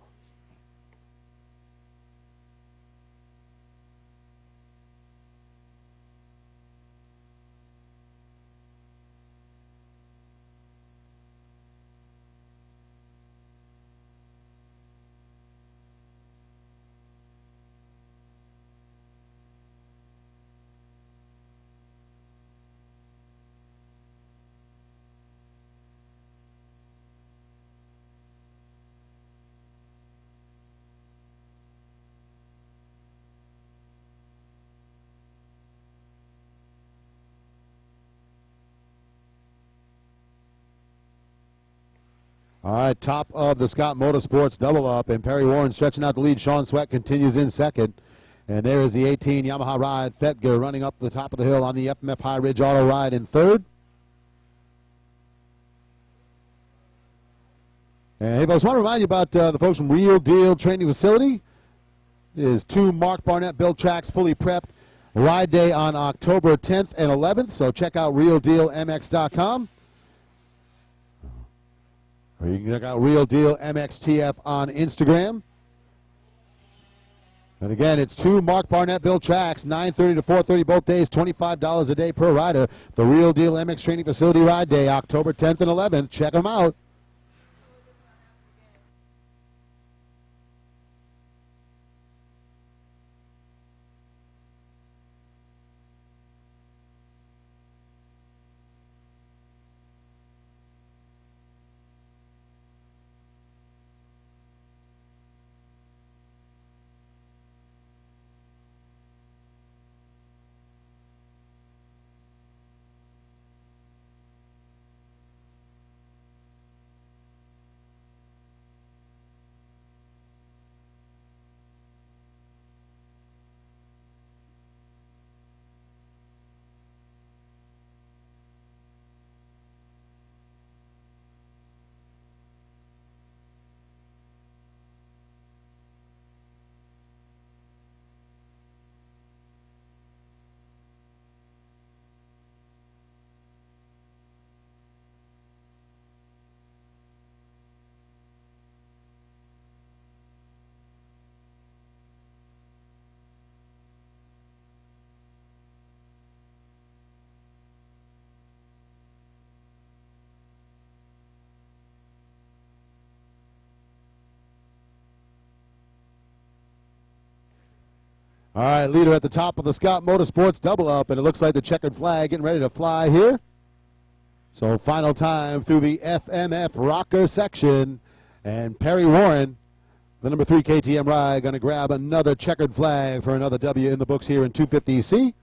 All right, top of the Scott Motorsports double up, and Perry Warren stretching out the lead. Sean Sweat continues in second. And there is the 18 Yamaha ride. Fetger running up the top of the hill on the FMF High Ridge Auto ride in third. And hey, folks, I want to remind you about the folks from Real Deal Training Facility. It is 2 Mark Barnett built tracks, fully prepped. Ride day on October 10th and 11th, so check out RealDealMX.com. Or you can check out Real Deal MXTF on Instagram. And again, it's 2 Mark Barnett built tracks, 9:30 to 4:30 both days, $25 a day per rider. The Real Deal MX Training Facility Ride Day, October 10th and 11th. Check them out. All right, leader at the top of the Scott Motorsports double up, and it looks like the checkered flag getting ready to fly here. So final time through the FMF rocker section, and Perry Warren The number 3 KTM ride going to grab another checkered flag for another W in the books here in 250C.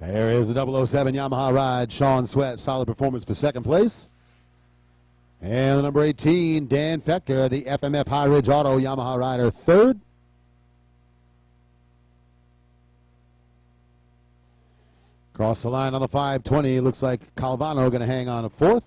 There is the 007 Yamaha ride. Sean Sweat, solid performance for second place. And the number 18, Dan Fetka, the FMF High Ridge Auto Yamaha rider, third. Across the line on the 520, looks like Calvano going to hang on a fourth.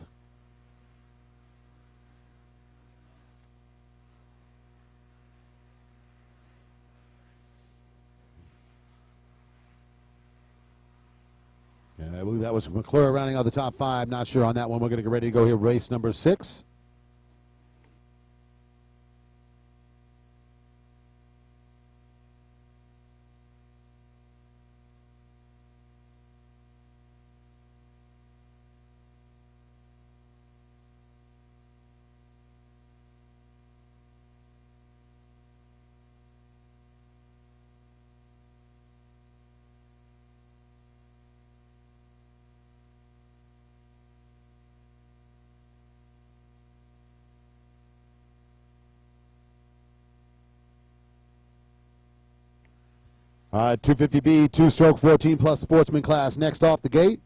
And I believe that was McClure rounding out the top 5. Not sure on that one. We're going to get ready to go here. Race number 6. All right, 250B, two-stroke, 14-plus sportsman class. Next off the gate.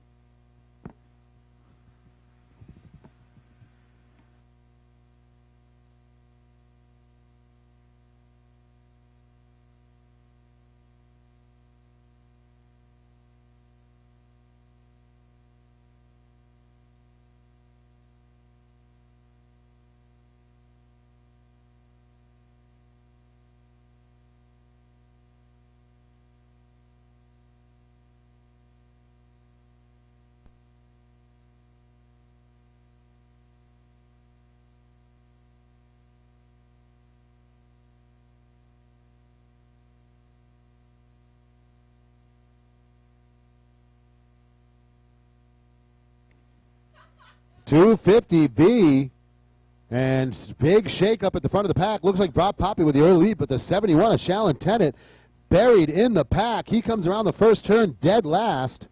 $250B, and big shake up at the front of the pack. Looks like Brock Poppy with the early lead, but the 71 of Shalyn Tennant buried in the pack. He comes around the first turn dead last.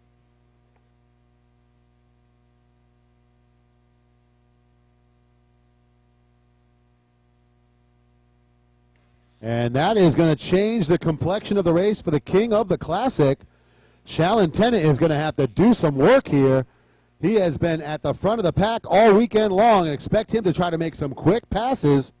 And that is going to change the complexion of the race for the king of the classic. Shalyn Tennant is going to have to do some work here. He has been at the front of the pack all weekend long, and expect him to try to make some quick passes.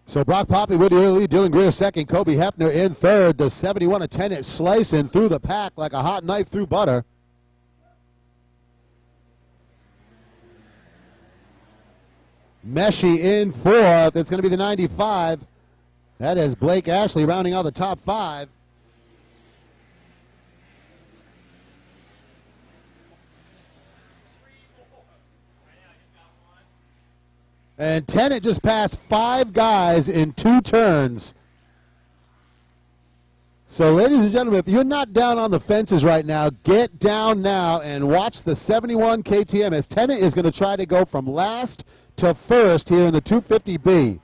So Brock Poppy with the early lead, Dylan Greer second, Kobe Hefner in third. The 71 of Tennant slicing through the pack like a hot knife through butter. Meshi in fourth. It's going to be the 95. That is Blake Ashley rounding out the top 5. And Tennant just passed 5 guys in 2 turns. So, ladies and gentlemen, if you're not down on the fences right now, get down now and watch the 71 KTM as Tennant is going to try to go from last to first here in the 250B.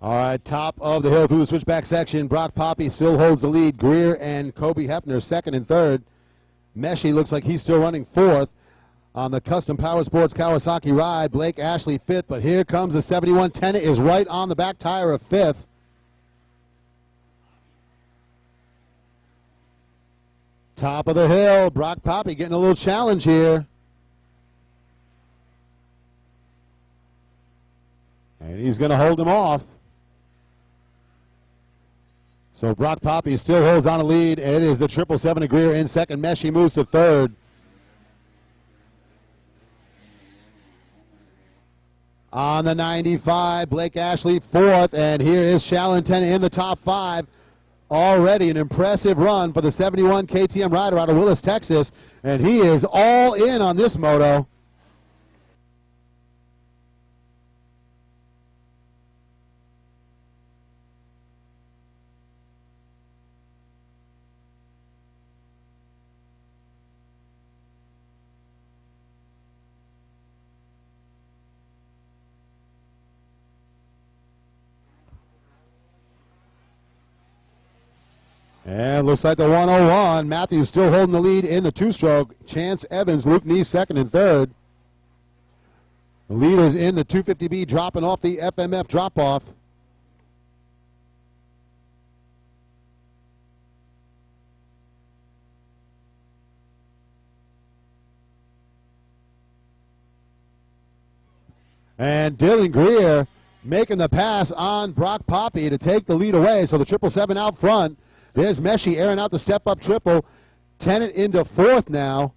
All right, top of the hill through the switchback section. Brock Poppy still holds the lead. Greer and Kobe Hefner second and third. Meshi looks like he's still running fourth. On the Custom Power Sports Kawasaki ride, Blake Ashley fifth, but here comes the 71. Tennant is right on the back tire of fifth. Top of the hill, Brock Poppy getting a little challenge here. And he's going to hold him off. So Brock Poppy still holds on a lead. It is the 777 to Greer in second. Meshi moves to third. On the 95, Blake Ashley fourth. And here is Shallon Tennant in the top five. Already an impressive run for the 71 KTM rider out of Willis, Texas. And he is all in on this moto. And looks like the 101. Matthews still holding the lead in the two-stroke. Chance Evans, Luke Neese second and third. The leaders in the 250B dropping off the FMF drop-off. And Dylan Greer making the pass on Brock Poppy to take the lead away. So the 777 out front. There's Meshi airing out the step-up triple. Tennant into fourth now.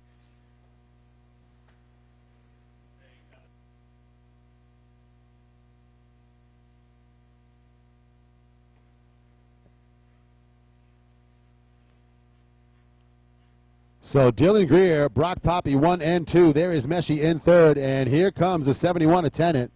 So Dylan Greer, Brock Poppy 1 and 2. There is Meshi in third. And here comes the 71 of Tennant.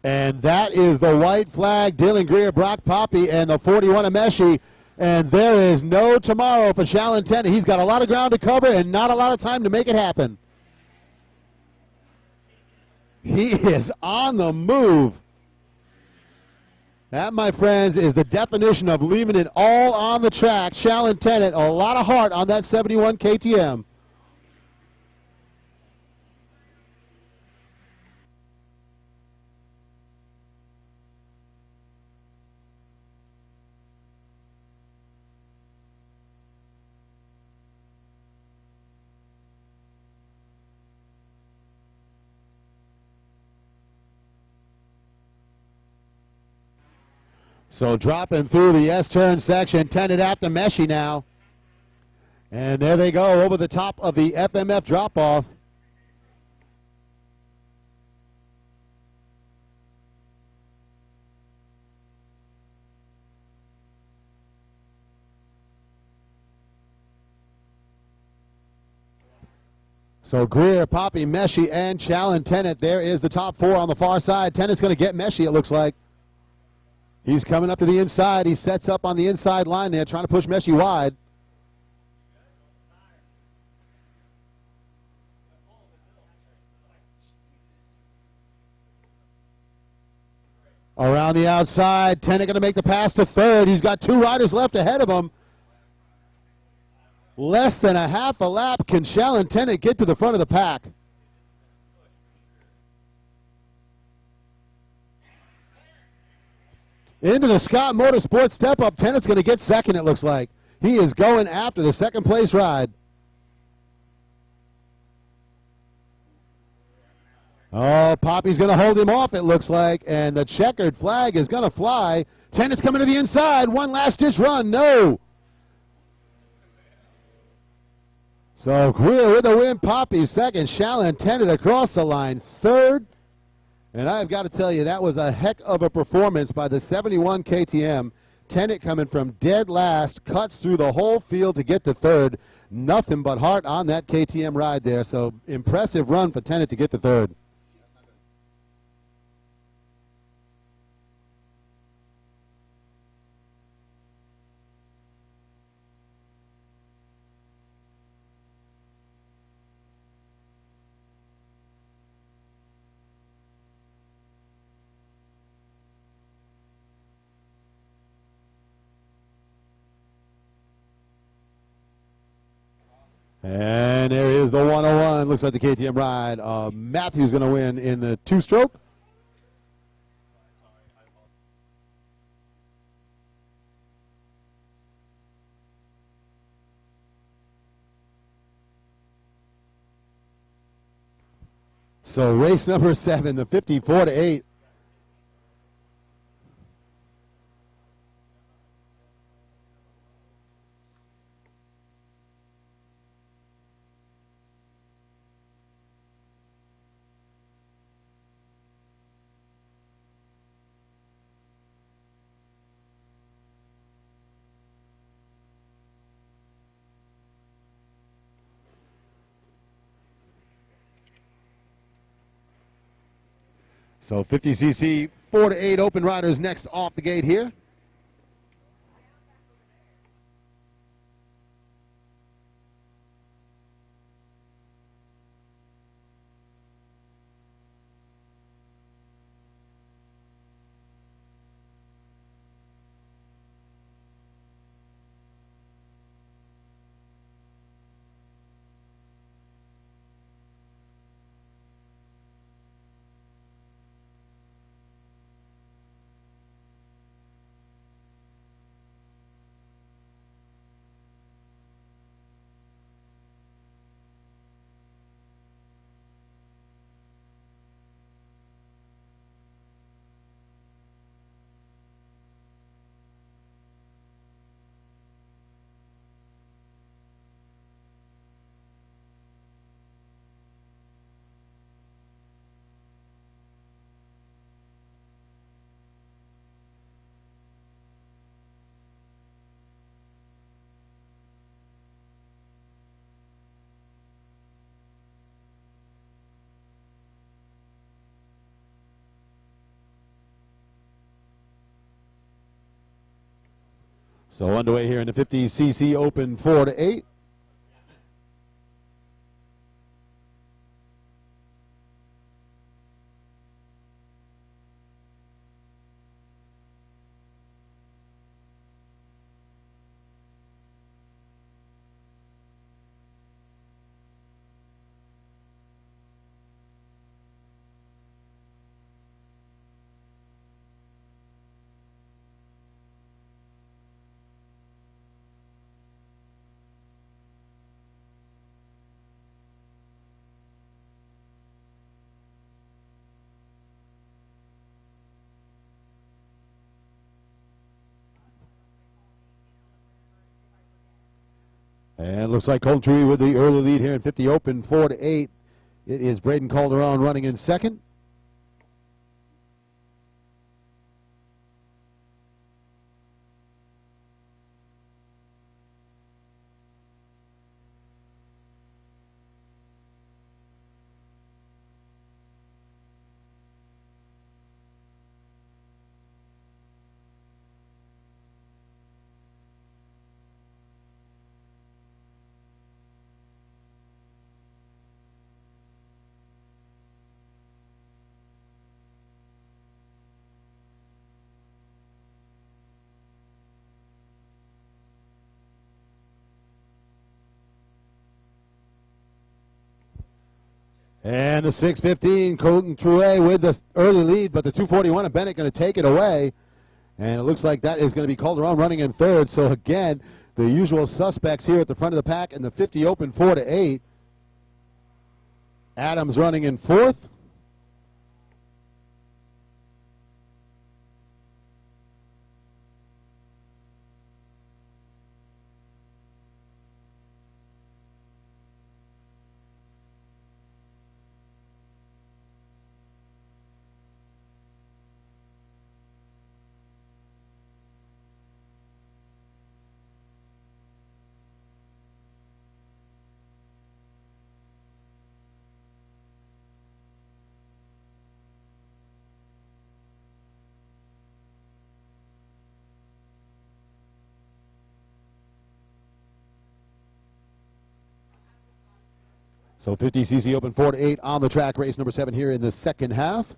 And that is the white flag, Dylan Greer, Brock Poppy, and the 41 of Meshi. And there is no tomorrow for Shallon Tennant. He's got a lot of ground to cover and not a lot of time to make it happen. He is on the move. That, my friends, is the definition of leaving it all on the track. Shallon Tennant, a lot of heart on that 71 KTM. So dropping through the S-turn section, Tennant after Meshi now. And there they go over the top of the FMF drop-off. So Greer, Poppy, Meshi, and Shallon Tennant. There is the top four on the far side. Tennant's going to get Meshi, it looks like. He's coming up to the inside. He sets up on the inside line there, trying to push Meshi wide. Around the outside, Tennant going to make the pass to third. He's got two riders left ahead of him. Less than a half a lap. Can Shallon Tennant get to the front of the pack? Into the Scott Motorsports step-up. Tennant's going to get second, it looks like. He is going after the second-place ride. Oh, Poppy's going to hold him off, it looks like, and the checkered flag is going to fly. Tennant's coming to the inside. One last-ditch run. No. So Greer with the win. Poppy second. Shallon Tennant across the line. Third. And I've got to tell you, that was a heck of a performance by the 71 KTM. Tennant coming from dead last, cuts through the whole field to get to third. Nothing but heart on that KTM ride there. So impressive run for Tennant to get to third. And there is the 101. Looks like the KTM ride. Matthew's going to win in the two-stroke. So race number 7, the 54-8. So 50cc 4-8 open riders next off the gate here. So underway here in the 50cc open 4-8. And looks like Coltree with the early lead here in 50 open 4-8. It is Braden Calderon running in second. And the 6:15, Colton Trouet with the early lead, but the 2:41 of Bennett going to take it away. And it looks like that is going to be Calderon running in third. So again, the usual suspects here at the front of the pack in the 50 open 4-8. Adams running in fourth. So 50cc open 4-8 on the track, race number 7 here in the second half.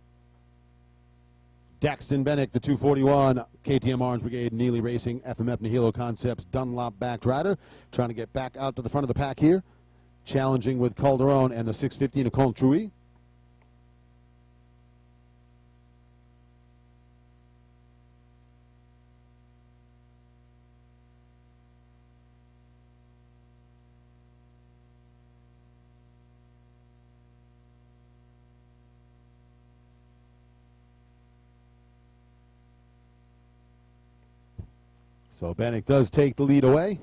Daxton Bennick, the 241, KTM Orange Brigade, Neely Racing, FMF Nihilo Concepts, Dunlop backed rider, trying to get back out to the front of the pack here. challenging with Calderon and the 615 of Contrui. So Bannock does take the lead away.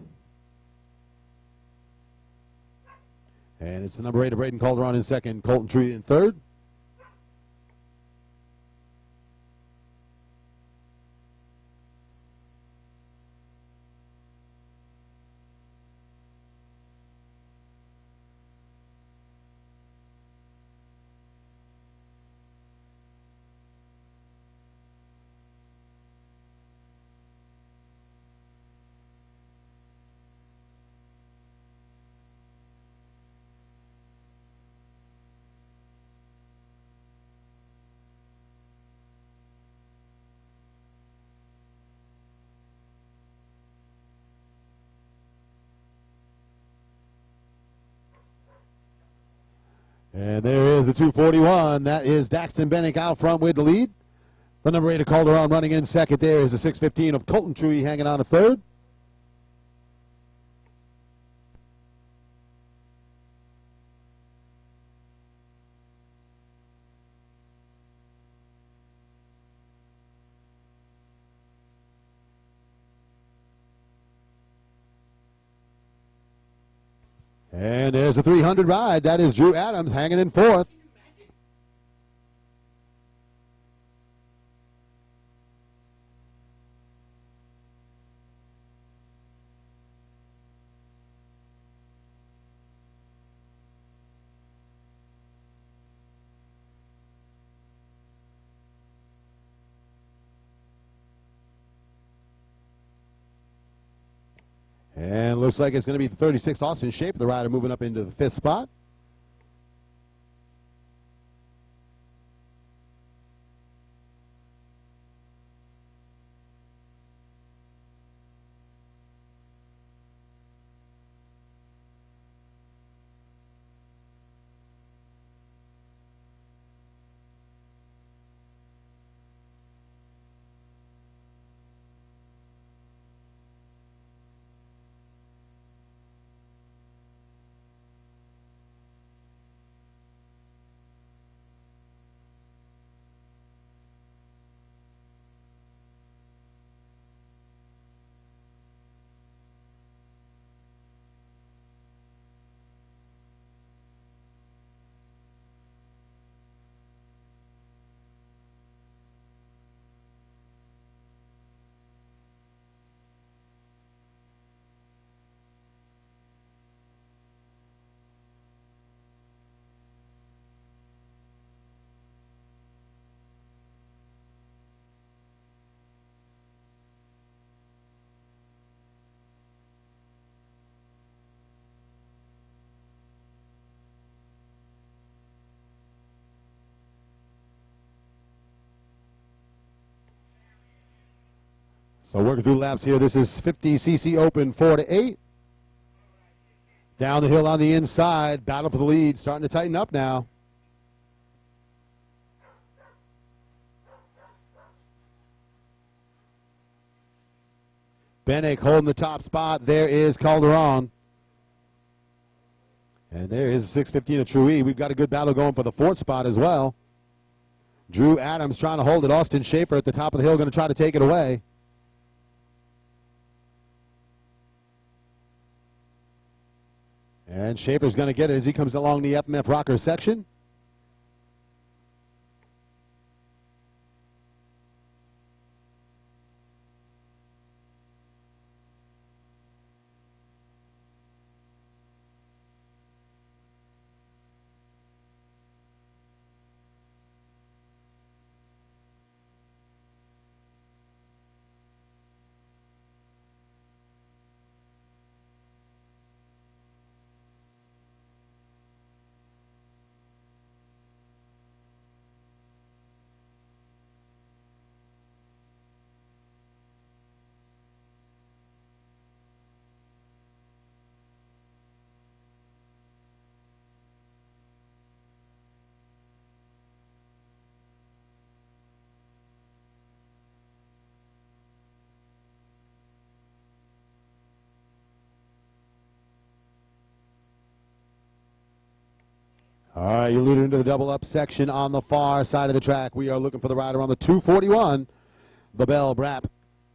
And it's the number 8 of Braden Calderon in second, Colton Tree in third. And there is the 241. That is Daxton Bennick out front with the lead. The number 8 of Calderon running in second. There is the 615 of Colton Tree hanging on a third. And there's a 300 ride. That is Drew Adams hanging in fourth. And looks like it's going to be the 36th Austin Schaefer, the rider moving up into the 5th spot. So working through laps here. This is 50cc Open 4 to 8. Down the hill on the inside. Battle for the lead. Starting to tighten up now. Bennick holding the top spot. There is Calderon. And there is 615 of True E. We've got a good battle going for the 4th spot as well. Drew Adams trying to hold it. Austin Schaefer at the top of the hill going to try to take it away. And Schaefer's going to get it as he comes along the FMF rocker section. All right, you're leading into the double up section on the far side of the track. We are looking for the rider on the 241. The Bell Brap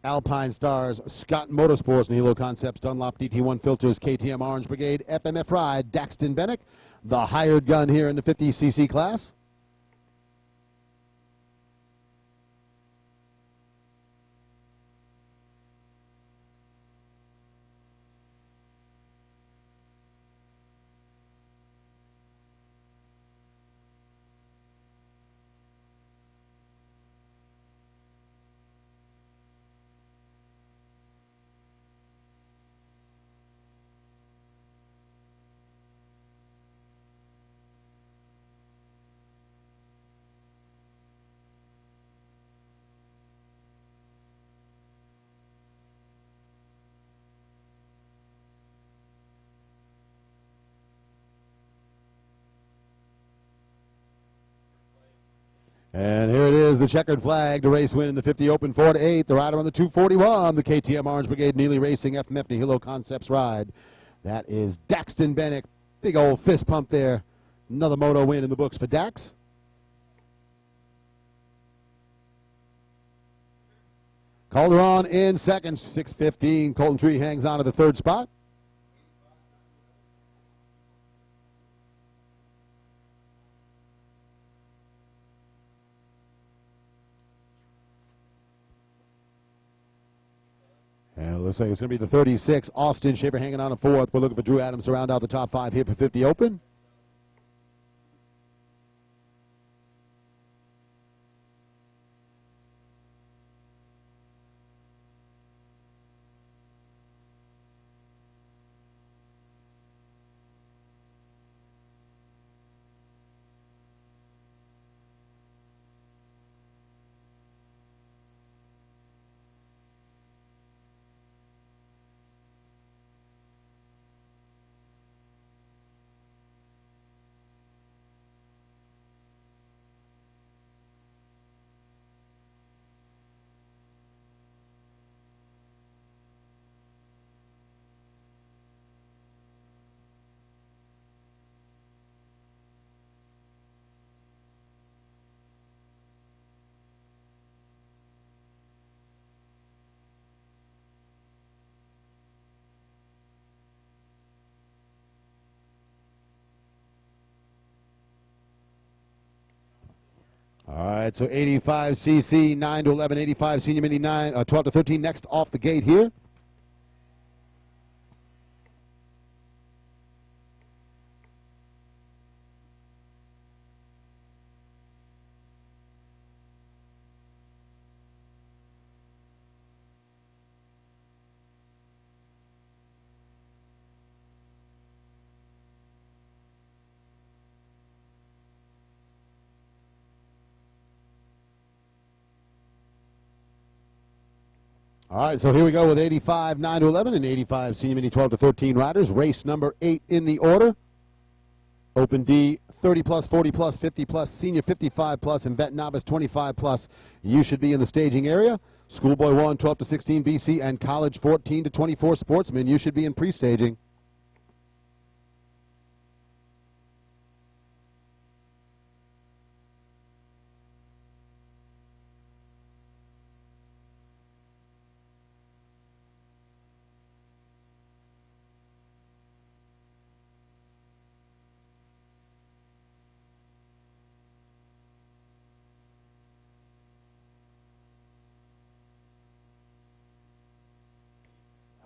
Alpine Stars, Scott Motorsports, Nihilo Concepts, Dunlop DT1 Filters, KTM Orange Brigade, FMF Ride, Daxton Bennick, the hired gun here in the 50cc class. And here it is, the checkered flag, the race win in the 50 Open 4-8. The rider on the 241, the KTM Orange Brigade Neely Racing FMF Nihilo Concepts ride. That is Daxton Bennick. Big old fist pump there. Another moto win in the books for Dax. Calderon in second, 6:15. Colton Tree hangs on to the third spot. And it looks like it's going to be the 36. Austin Schaefer hanging on a fourth. We're looking for Drew Adams to round out the top five here for 50 Open. All right, so 85cc, 9 to 11, 85 Senior Mini 9, 12 to 13 next off the gate here. All right, so here we go with 85, 9 to 11, and 85 Senior Mini 12 to 13 riders. Race number 8 in the order. Open D, 30 plus, 40 plus, 50 plus, Senior 55 plus, and Vet Novice 25 plus. You should be in the staging area. Schoolboy 1, 12 to 16 BC, and College 14 to 24 Sportsman. You should be in pre-staging.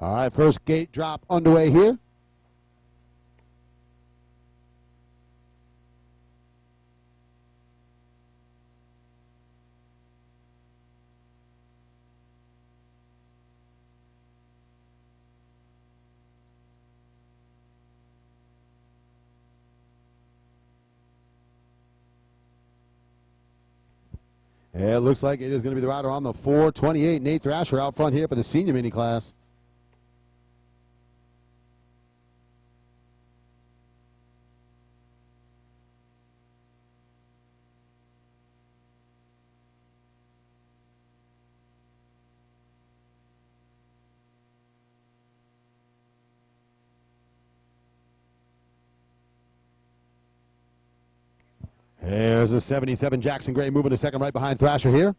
All right, first gate drop underway here. Yeah, it looks like it is going to be the rider on the 428, Nate Thrasher, out front here for the Senior Mini class. There's a 77 Jackson Gray moving to second right behind Thrasher here.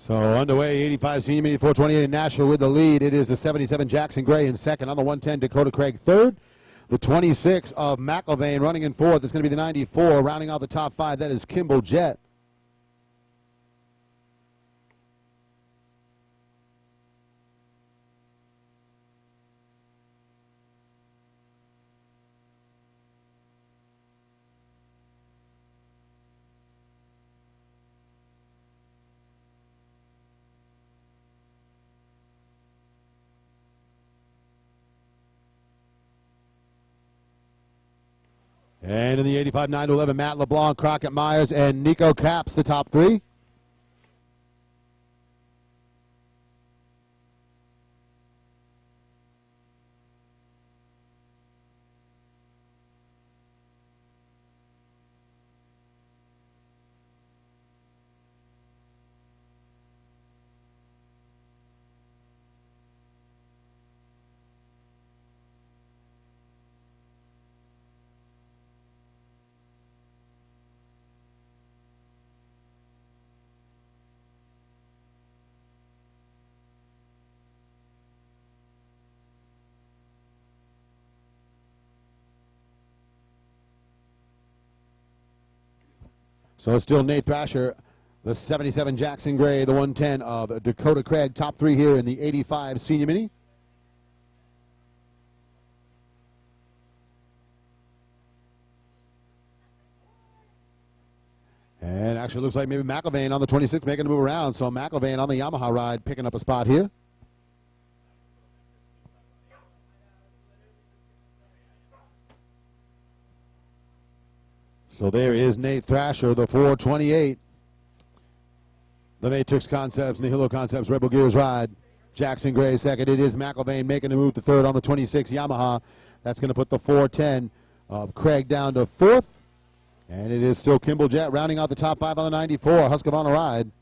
So underway, 85 Senior Mini 428 in Nashville with the lead. It is the 77 Jackson Gray in second. On the 110, Dakota Craig third. The 26 of McIlvain running in fourth. It's going to be the 94. Rounding out the top five, that is Kimball Jett. And in the 85, 9-11, Matt LeBlanc, Crockett Myers, and Nico Capps, the top three. So it's still Nate Thrasher, the 77 Jackson Gray, the 110 of Dakota Craig, top three here in the 85 Senior Mini. And actually looks like maybe McIlvain on the 26 making a move around. So McIlvain on the Yamaha ride picking up a spot here. So there is Nate Thrasher, the 428. The Matrix Concepts, Nihilo Concepts, Rebel Gears ride. Jackson Gray second. It is McIlvain making the move to third on the 26 Yamaha. That's going to put the 410 of Craig down to fourth. And it is still Kimball Jett rounding out the top five on the 94. Husqvarna ride.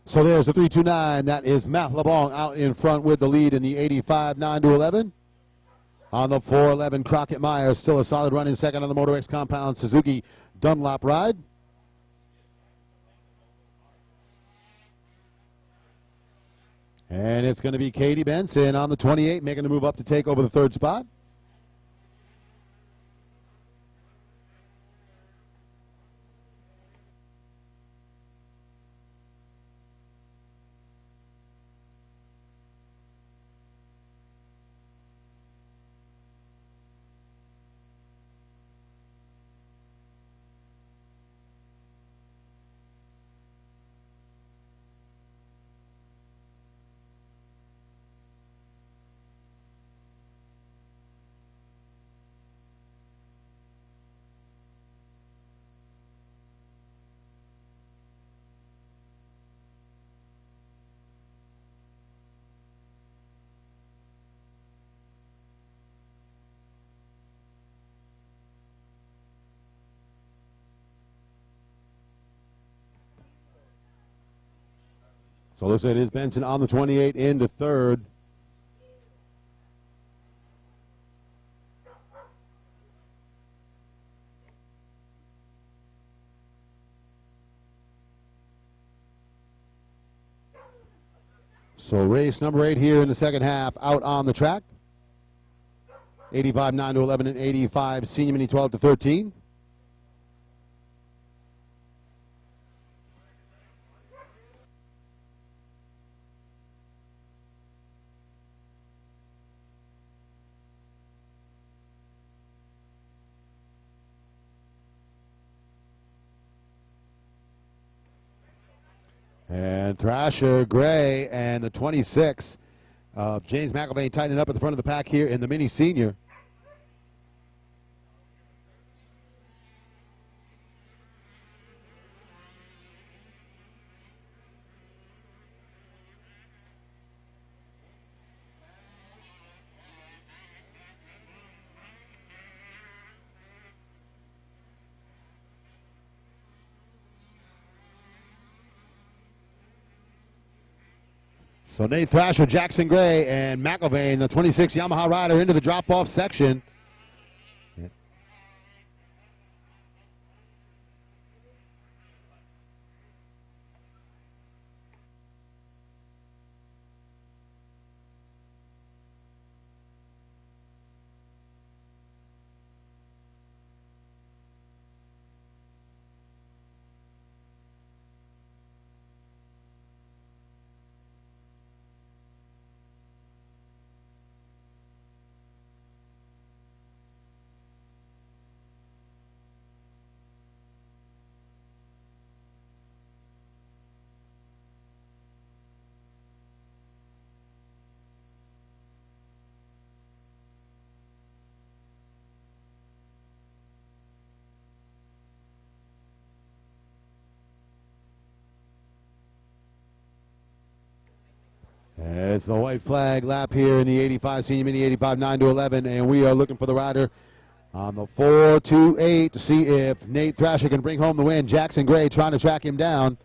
So there's the 329. That is Matt LeBlanc out in front with the lead in the 85, 9-11. On the 411, Crockett Myers still a solid run in second on the Motor X Compound Suzuki Dunlop ride. And it's going to be Katie Benson on the 28 making the move up to take over the third spot. So it looks like it is Benson on the 28 into third. So race number 8 here in the second half out on the track. 85 9 to 11 and 85 senior mini 12 to 13. And Thrasher, Gray, and the 26 of James McIlvain tightening up at the front of the pack here in the mini senior. So Nate Thrasher, Jackson Gray, and McIlvain, the 26 Yamaha rider, into the drop-off section. It's the white flag lap here in the 85 senior mini 85 9 to 11, and we are looking for the rider on the 4-2-8 to see if Nate Thrasher can bring home the win. Jackson Gray trying to track him down.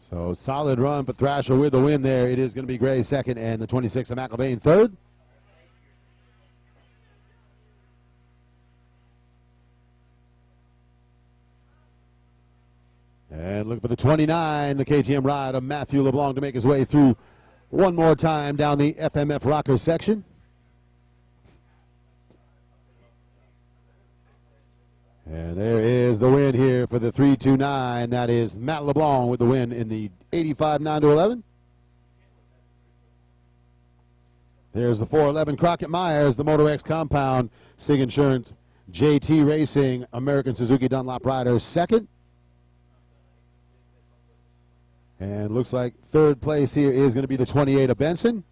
So solid run for Thrasher with the win there. It is going to be Gray second and the 26 of McIlvain third. And look for the 29, the KTM ride of Matthew LeBlanc to make his way through one more time down the FMF rocker section. And there is the win here for the 329. That is Matt LeBlanc with the win in the 85 9 to 11. There's the 411 Crockett Myers, the MotorX compound, SIG Insurance, JT Racing, American Suzuki Dunlop Riders second. And looks like third place here is going to be the 28 of Benson.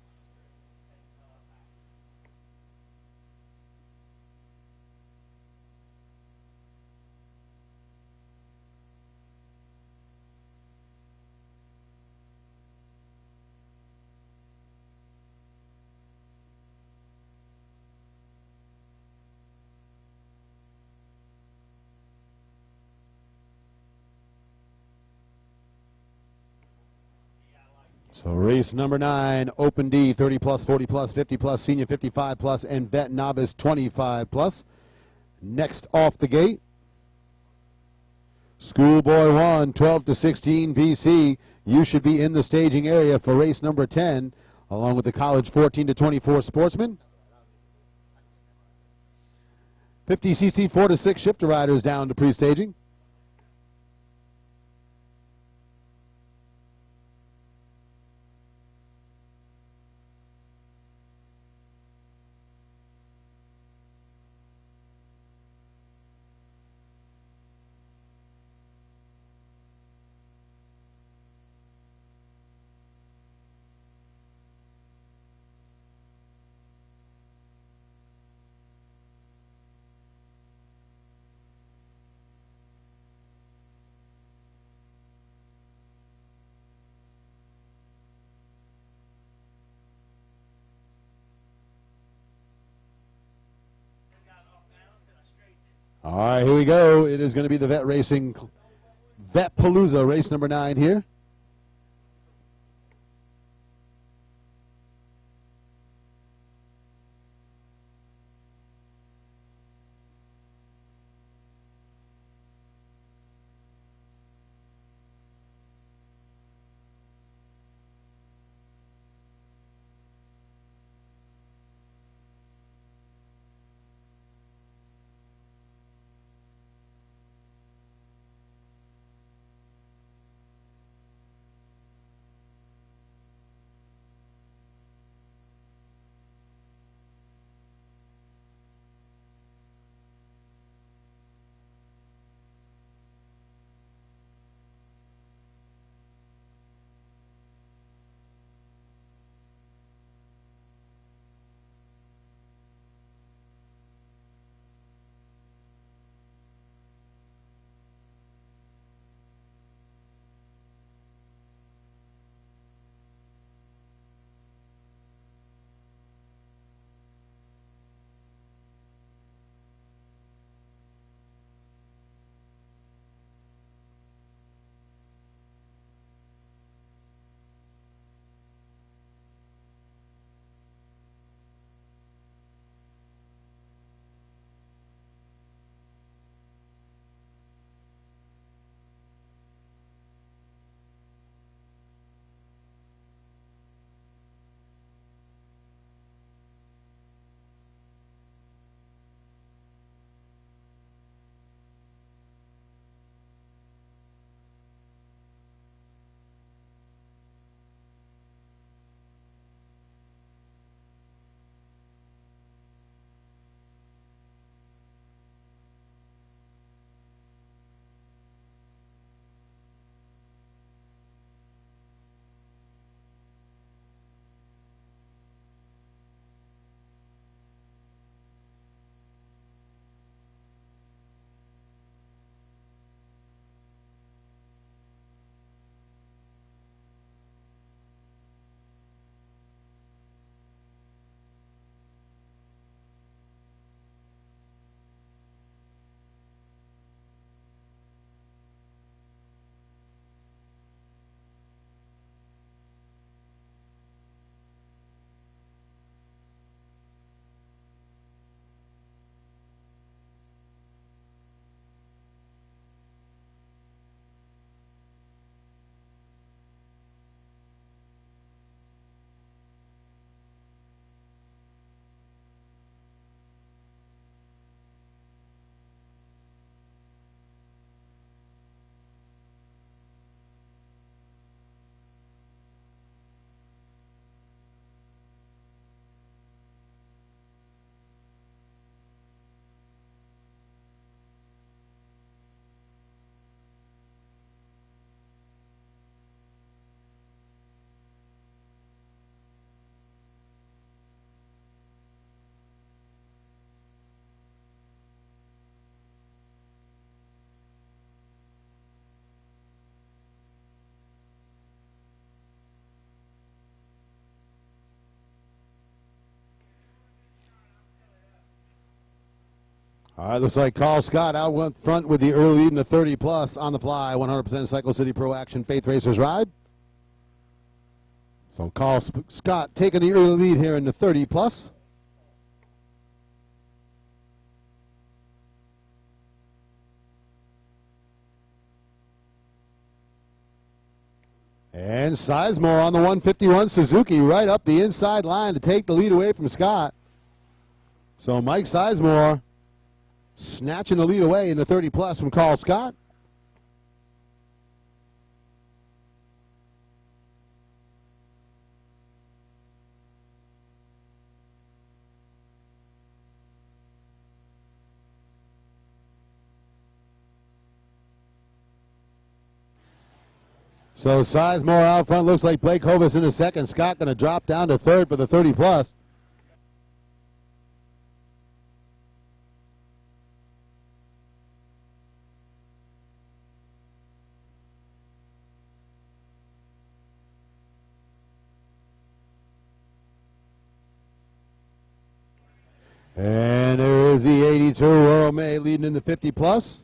So race number 9, Open D, 30 plus, 40 plus, 50 plus, Senior 55 plus, and Vet Novice 25 plus. Next off the gate, Schoolboy 1, 12 to 16 BC. You should be in the staging area for race number 10, along with the College 14 to 24 Sportsman. 50cc 4 to 6 shifter riders down to pre-staging. All right, here we go. It is going to be the Vet Palooza race number 9 here. All right, looks like Carl Scott out went front with the early lead in the 30-plus on the fly. 100% Cycle City Pro Action Faith Racers ride. So Carl Scott taking the early lead here in the 30-plus. And Sizemore on the 151 Suzuki right up the inside line to take the lead away from Scott. So Mike Sizemore snatching the lead away in the 30-plus from Carl Scott. So Sizemore out front. Looks like Blake Hovis in the second. Scott going to drop down to third for the 30-plus. And there is the 82, Earl May leading in the 50 plus.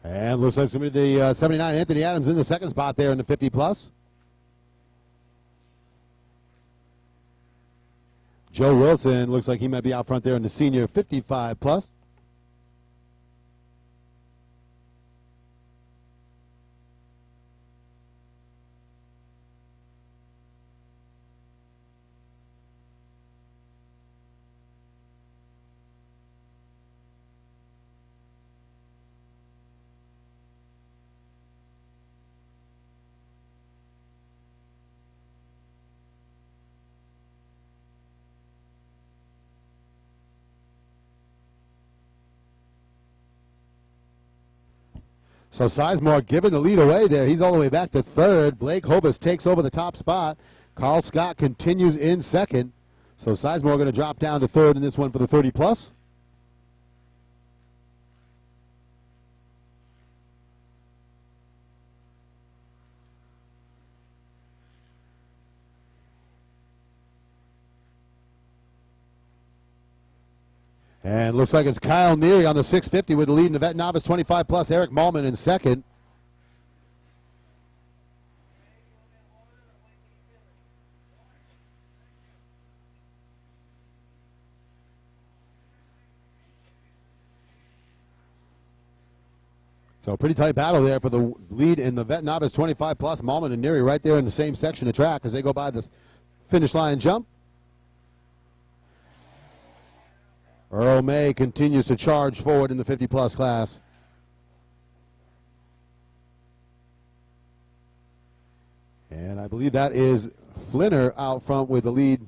And looks like it's going to be the 79 Anthony Adams in the second spot there in the 50 plus. Joe Wilson looks like he might be out front there in the senior 55 plus. So Sizemore giving the lead away there. He's all the way back to third. Blake Hovis takes over the top spot. Carl Scott continues in second. So Sizemore going to drop down to third in this one for the 30 plus. And looks like it's Kyle Neary on the 650 with the lead in the vet novice 25 plus. Eric Malman in second. So pretty tight battle there for the lead in the vet novice 25 plus. Malman and Neary right there in the same section of track as they go by this finish line jump. Earl May continues to charge forward in the 50 plus class. And I believe that is Flinner out front with the lead.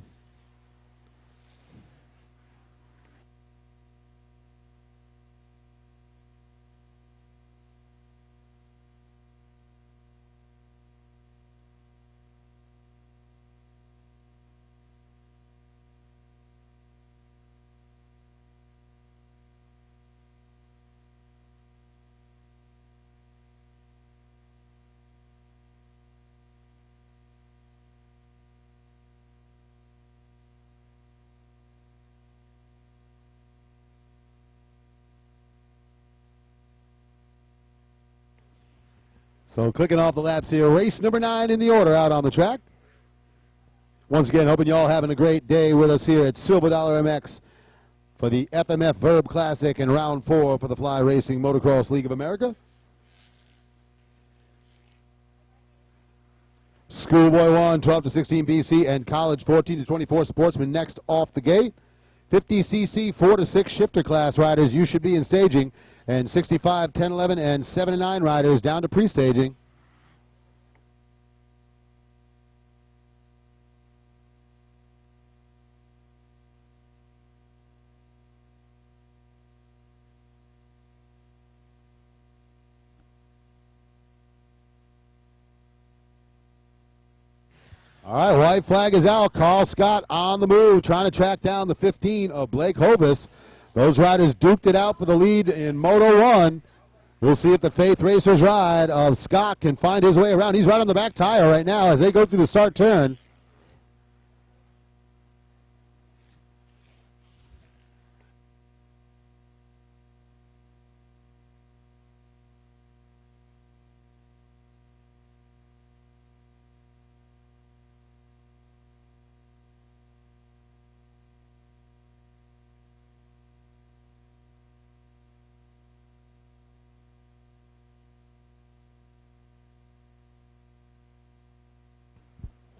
So clicking off the laps here, race number 9 in the order out on the track. Once again, hoping you all having a great day with us here at Silver Dollar MX for the FMF Verb Classic and round 4 for the Fly Racing Motocross League of America. Schoolboy 1, 12 to 16 BC, and College 14 to 24 Sportsman next off the gate. 50cc 4 to 6 shifter class riders you should be in staging, and 65, 10, 11, and 7 to 9 riders down to pre-staging. All right, white flag is out. Carl Scott on the move, trying to track down the 15 of Blake Hovis. Those riders duked it out for the lead in Moto 1. We'll see if the Faith Racers ride of Scott can find his way around. He's right on the back tire right now as they go through the start turn.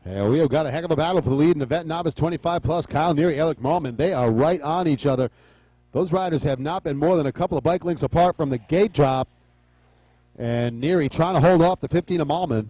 Yeah, we have got a heck of a battle for the lead in the vet novice 25 plus. Kyle Neary, Alec Malman, they are right on each other. Those riders have not been more than a couple of bike lengths apart from the gate drop. And Neary trying to hold off the 15 of Malman.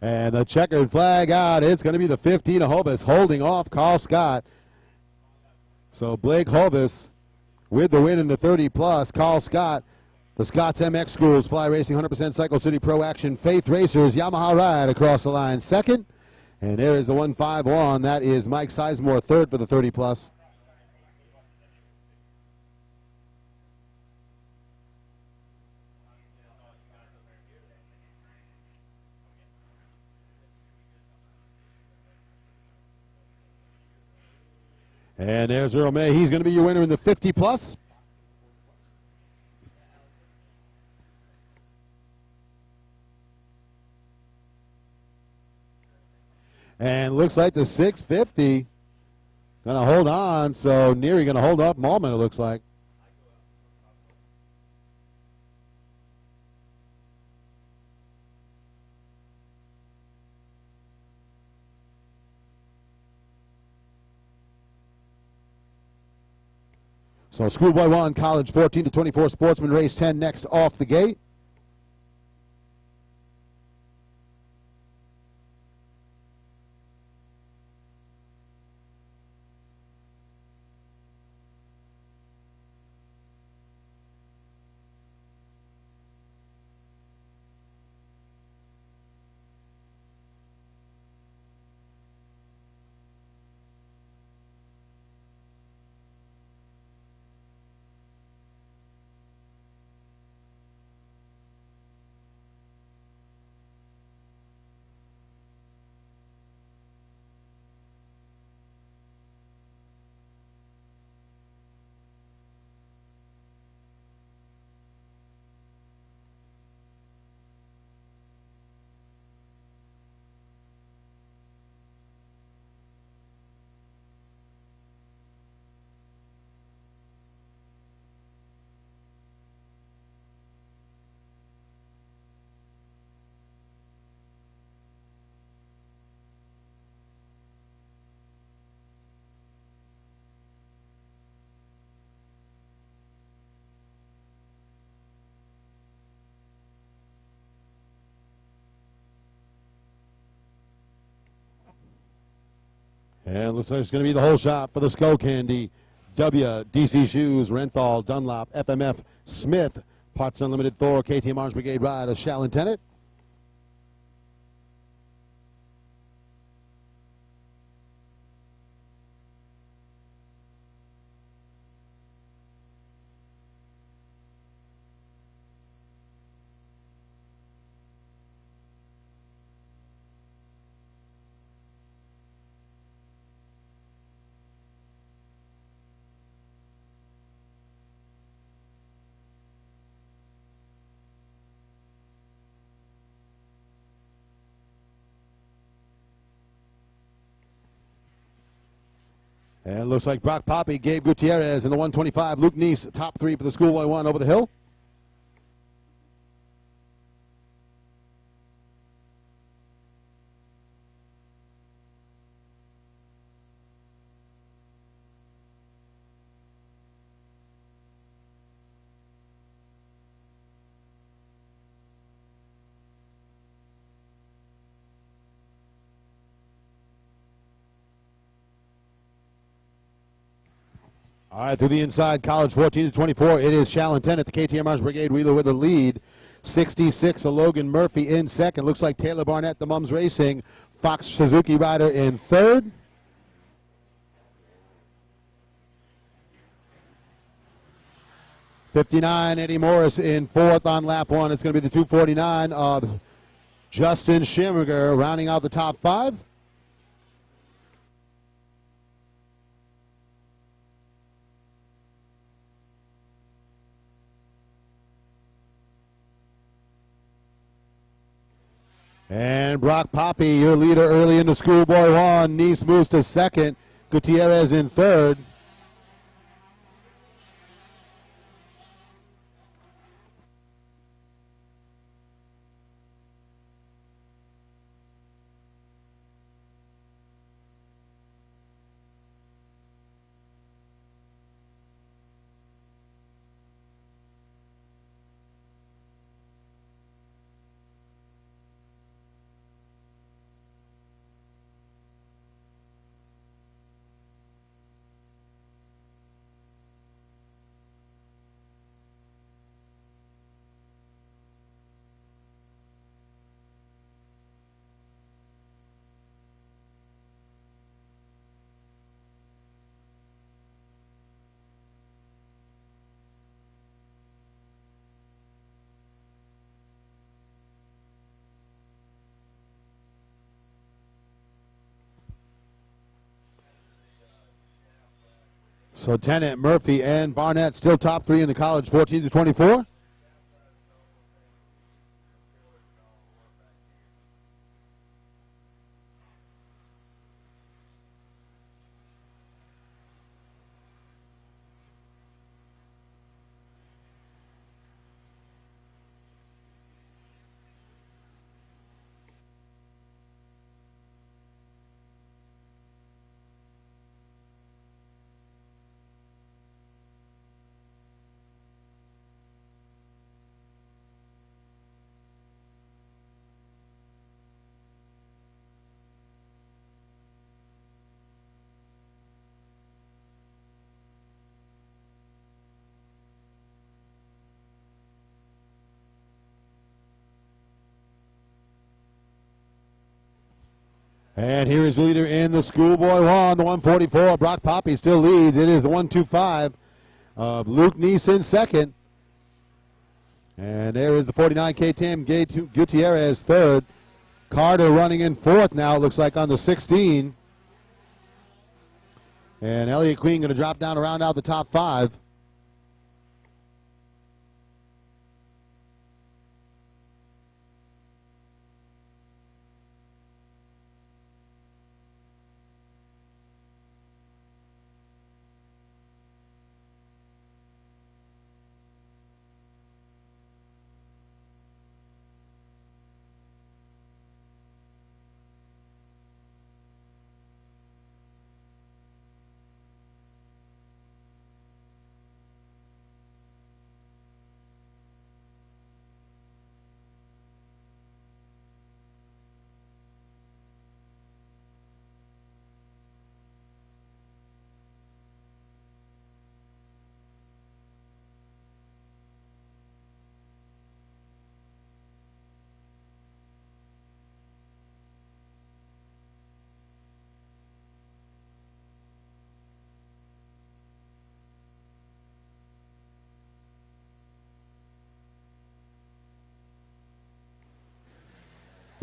And the checkered flag out. It's going to be the 15 of Hovis holding off Carl Scott. So Blake Hovis with the win in the 30-plus. Carl Scott, the Scott's MX Schools, Fly Racing, 100% Cycle City Pro Action, Faith Racers, Yamaha Ride across the line second. And there is the 151. That is Mike Sizemore, third for the 30-plus. And there's Earl May. He's going to be your winner in the 50-plus. And looks like the 650 going to hold on. So Neary going to hold up Malman, it looks like. So Schoolboy 1, College 14 to 24, Sportsman Race 10 next off the gate. And looks like it's going to be the whole shop for the Skull Candy. W, DC Shoes, Renthal, Dunlop, FMF, Smith, Parts Unlimited, Thor, KTM Arms Brigade Ride, a Shall Lieutenant. And looks like Brock Poppy, Gabe Gutierrez in the 125. Luke Neese, top three for the Schoolboy 1 over the hill. All right, through the inside, College 14 to 24. It is Shallon 10 at the KTM Arms Brigade Wheeler with the lead. 66, a Logan Murphy in second. Looks like Taylor Barnett, the Mums Racing. Fox Suzuki rider in third. '59, Eddie Morris in fourth on lap one. It's going to be the 249 of Justin Schimmerger rounding out the top five. And Brock Poppy, your leader early in the Schoolboy 1. Neese moves to second. Gutierrez in third. So Tennant, Murphy, and Barnett still top three in the college, 14 to 24. And here is the leader in the schoolboy one, the 144. Brock Poppy still leads. It is the 125 of Luke Neeson second. And there is the 49 K-Tam Gutierrez third. Carter running in fourth now, it looks like, on the 16. And Elliott Queen going to drop down to round out the top five.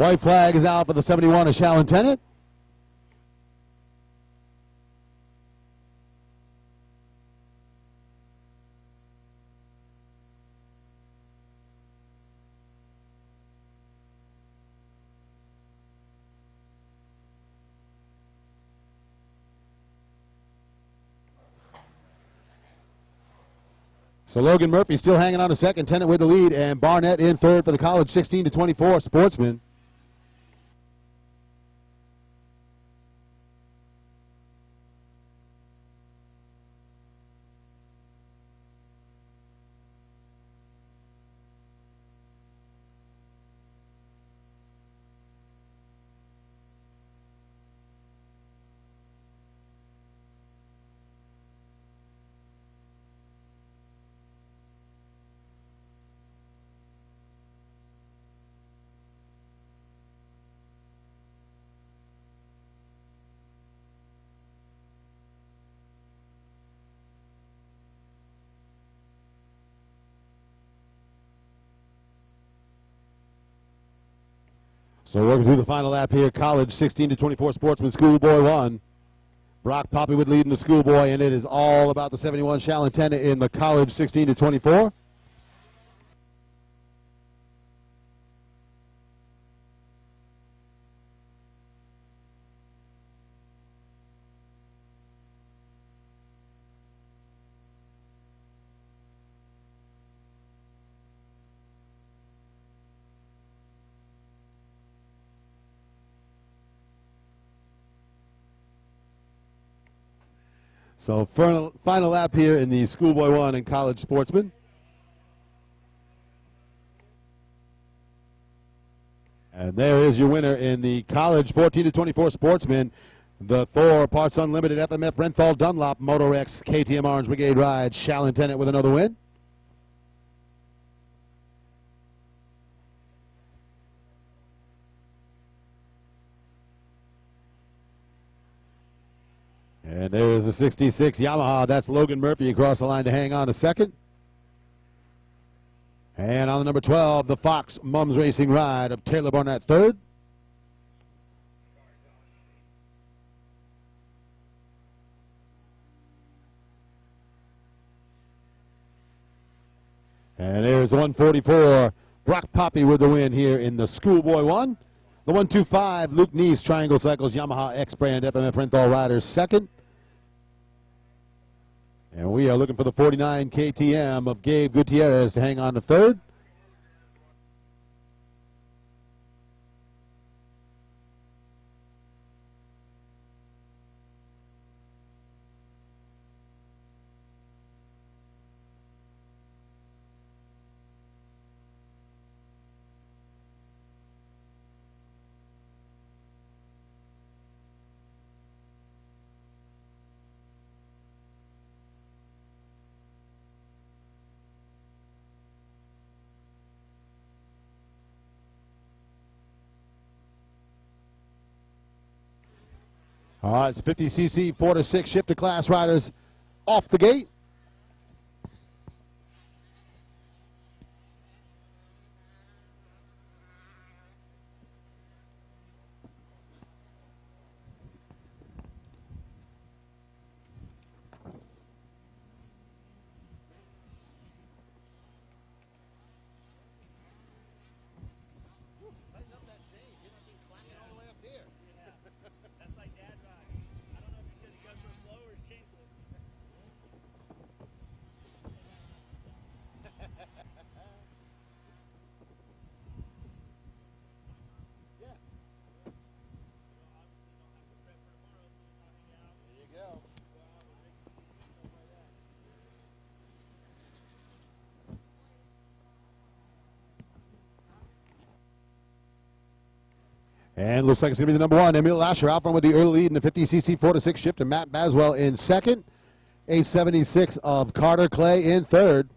White flag is out for the 71 of Shallon Tennant. So Logan Murphy still hanging on a second, Tennant with the lead, and Barnett in third for the college 16 to 24 Sportsman. So working through the final lap here, college 16 to 24 Sportsman Schoolboy 1. Brock Poppy would lead in the schoolboy, and it is all about the 71 Shallon Tennant in the college 16 to 24. So final lap here in the Schoolboy 1 and College Sportsman. And there is your winner in the College 14 to 24 Sportsman, the Thor Parts Unlimited FMF Renthal Dunlop Motorex KTM Orange Brigade Ride, Shallon Tennant with another win. And there is a 66 Yamaha. That's Logan Murphy across the line to hang on a second. And on the number 12, the Fox Mums Racing Ride of Taylor Barnett third. And there's the 144. Brock Poppy with the win here in the Schoolboy 1. The 125, Luke Neese, Triangle Cycles, Yamaha X brand FMF Renthal Riders second. And we are looking for the 49 KTM of Gabe Gutierrez to hang on to third. All right, it's 50cc 4 to 6 shift to class riders off the gate. That's like dad ride. I don't know if it's because he goes so slow or he's changed it. Yeah. Obviously don't have to prep for tomorrow, so we're not hanging out. There you go. Go out with Ricky and stuff like that. And looks like it's going to be the number 1, Emil Lasher out front with the early lead in the 50cc 4 to 6 shift, and Matt Baswell in second. A76 of Carter Clay in third.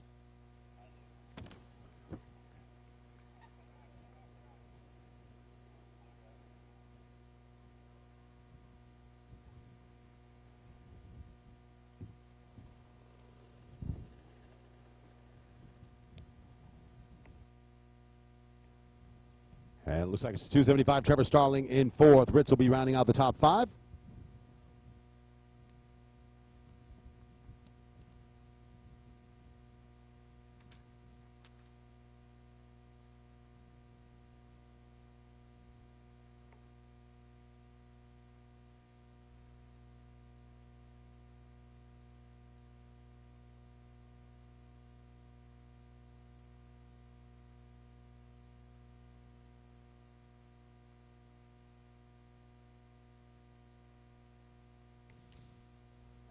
And it looks like it's 275 Trevor Starling in fourth. Ritz will be rounding out the top 5.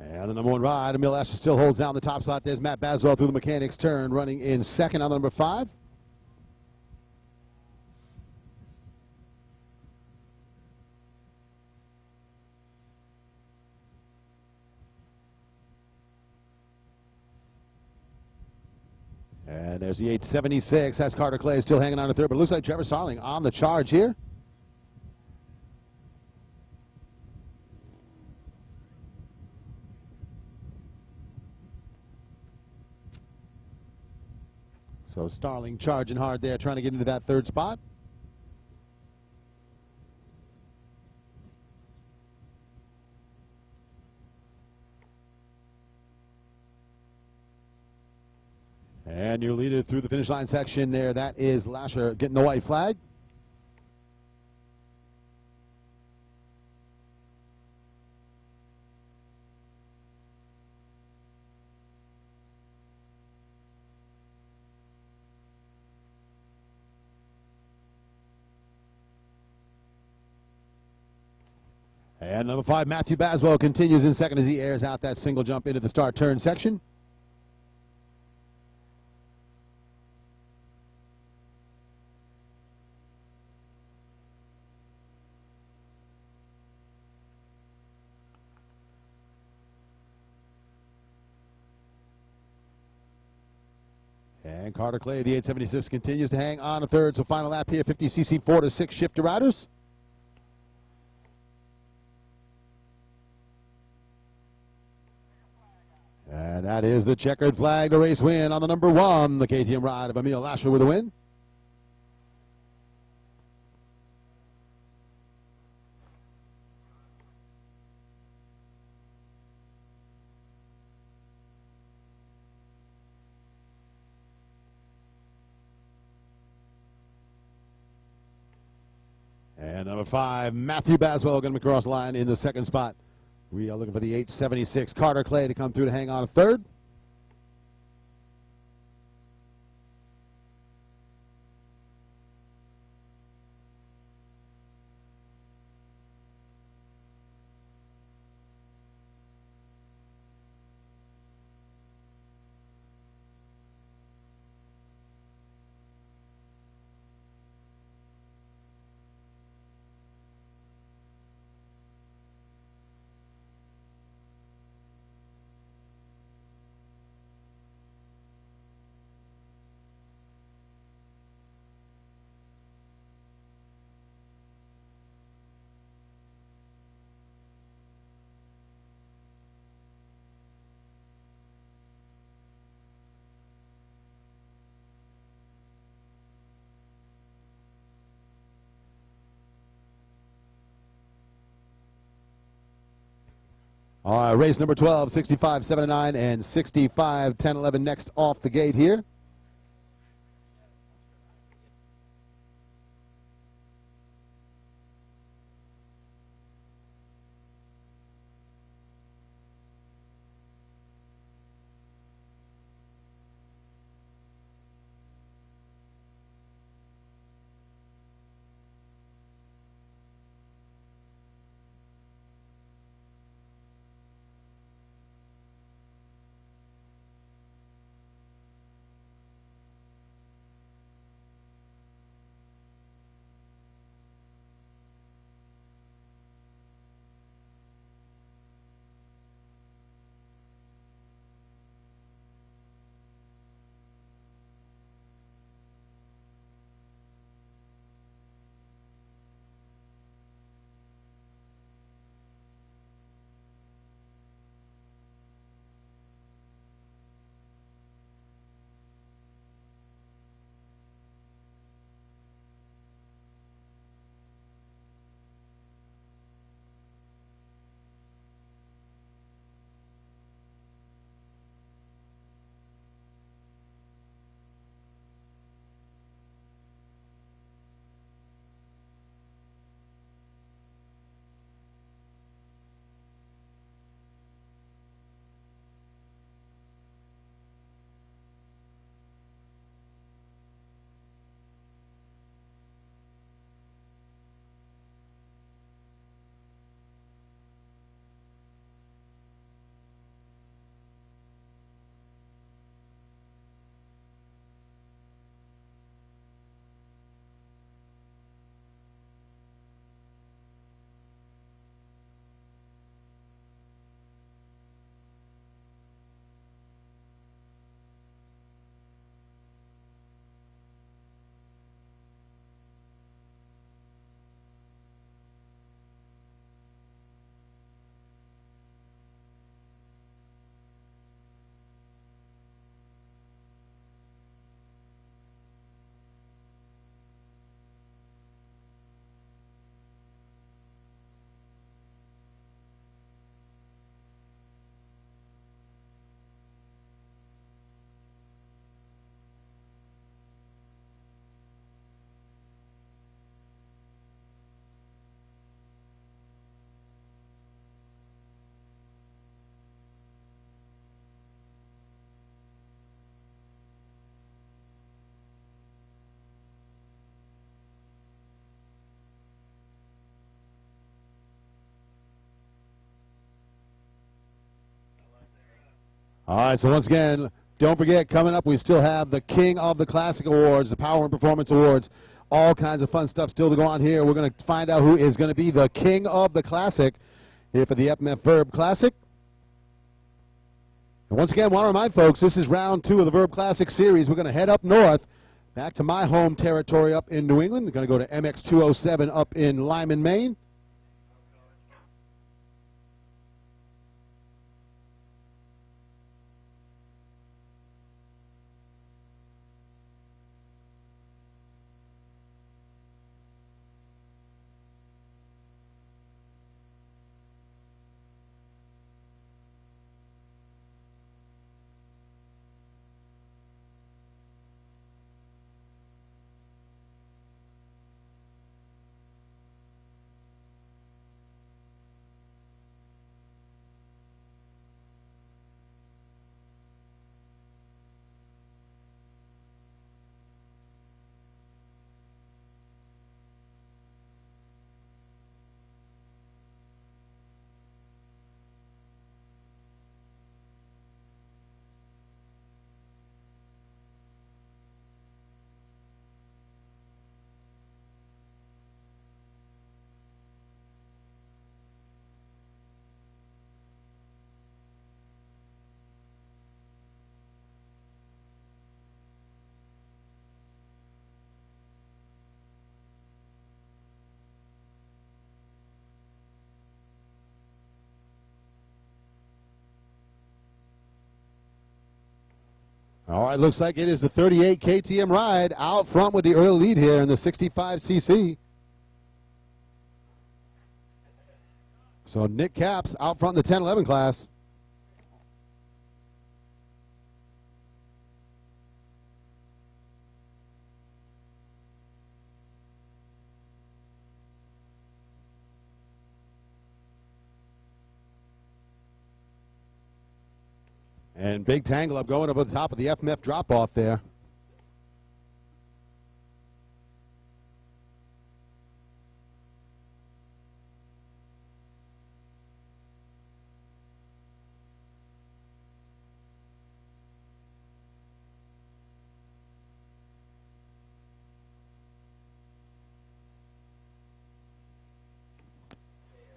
And the number 1 ride, Emil Lasher still holds down the top slot. There's Matt Baswell through the mechanics turn, running in second on the number 5. And there's the 876. That's Carter Clay still hanging on to third, but it looks like Trevor Starling on the charge here. So Starling charging hard there, trying to get into that third spot. And your leader through the finish line section there, that is Lasher getting the white flag. And number 5, Matthew Baswell continues in second as he airs out that single jump into the start turn section. And Carter Clay, the 876, continues to hang on a third. So final lap here, 50cc 4 to 6 shift to riders. And that is the checkered flag, the race win on the number 1, the KTM ride of Emil Lasher with a win. And number 5, Matthew Baswell going to cross line in the second spot. We are looking for the 876 Carter Clay to come through to hang on a third. All right, race number 12, 65-79 and 65-10-11 next off the gate here. All right, so once again, don't forget, coming up, we still have the King of the Classic Awards, the Power and Performance Awards, all kinds of fun stuff still to go on here. We're going to find out who is going to be the King of the Classic here for the FMF Verb Classic. And once again, I want to remind folks, this is round 2 of the Verb Classic Series. We're going to head up north, back to my home territory up in New England. We're going to go to MX207 up in Lyman, Maine. All right, looks like it is the 38 KTM ride out front with the early lead here in the 65cc. So Nick Capps out front in the 10-11 class. And big tangle up going over the top of the FMF drop-off there.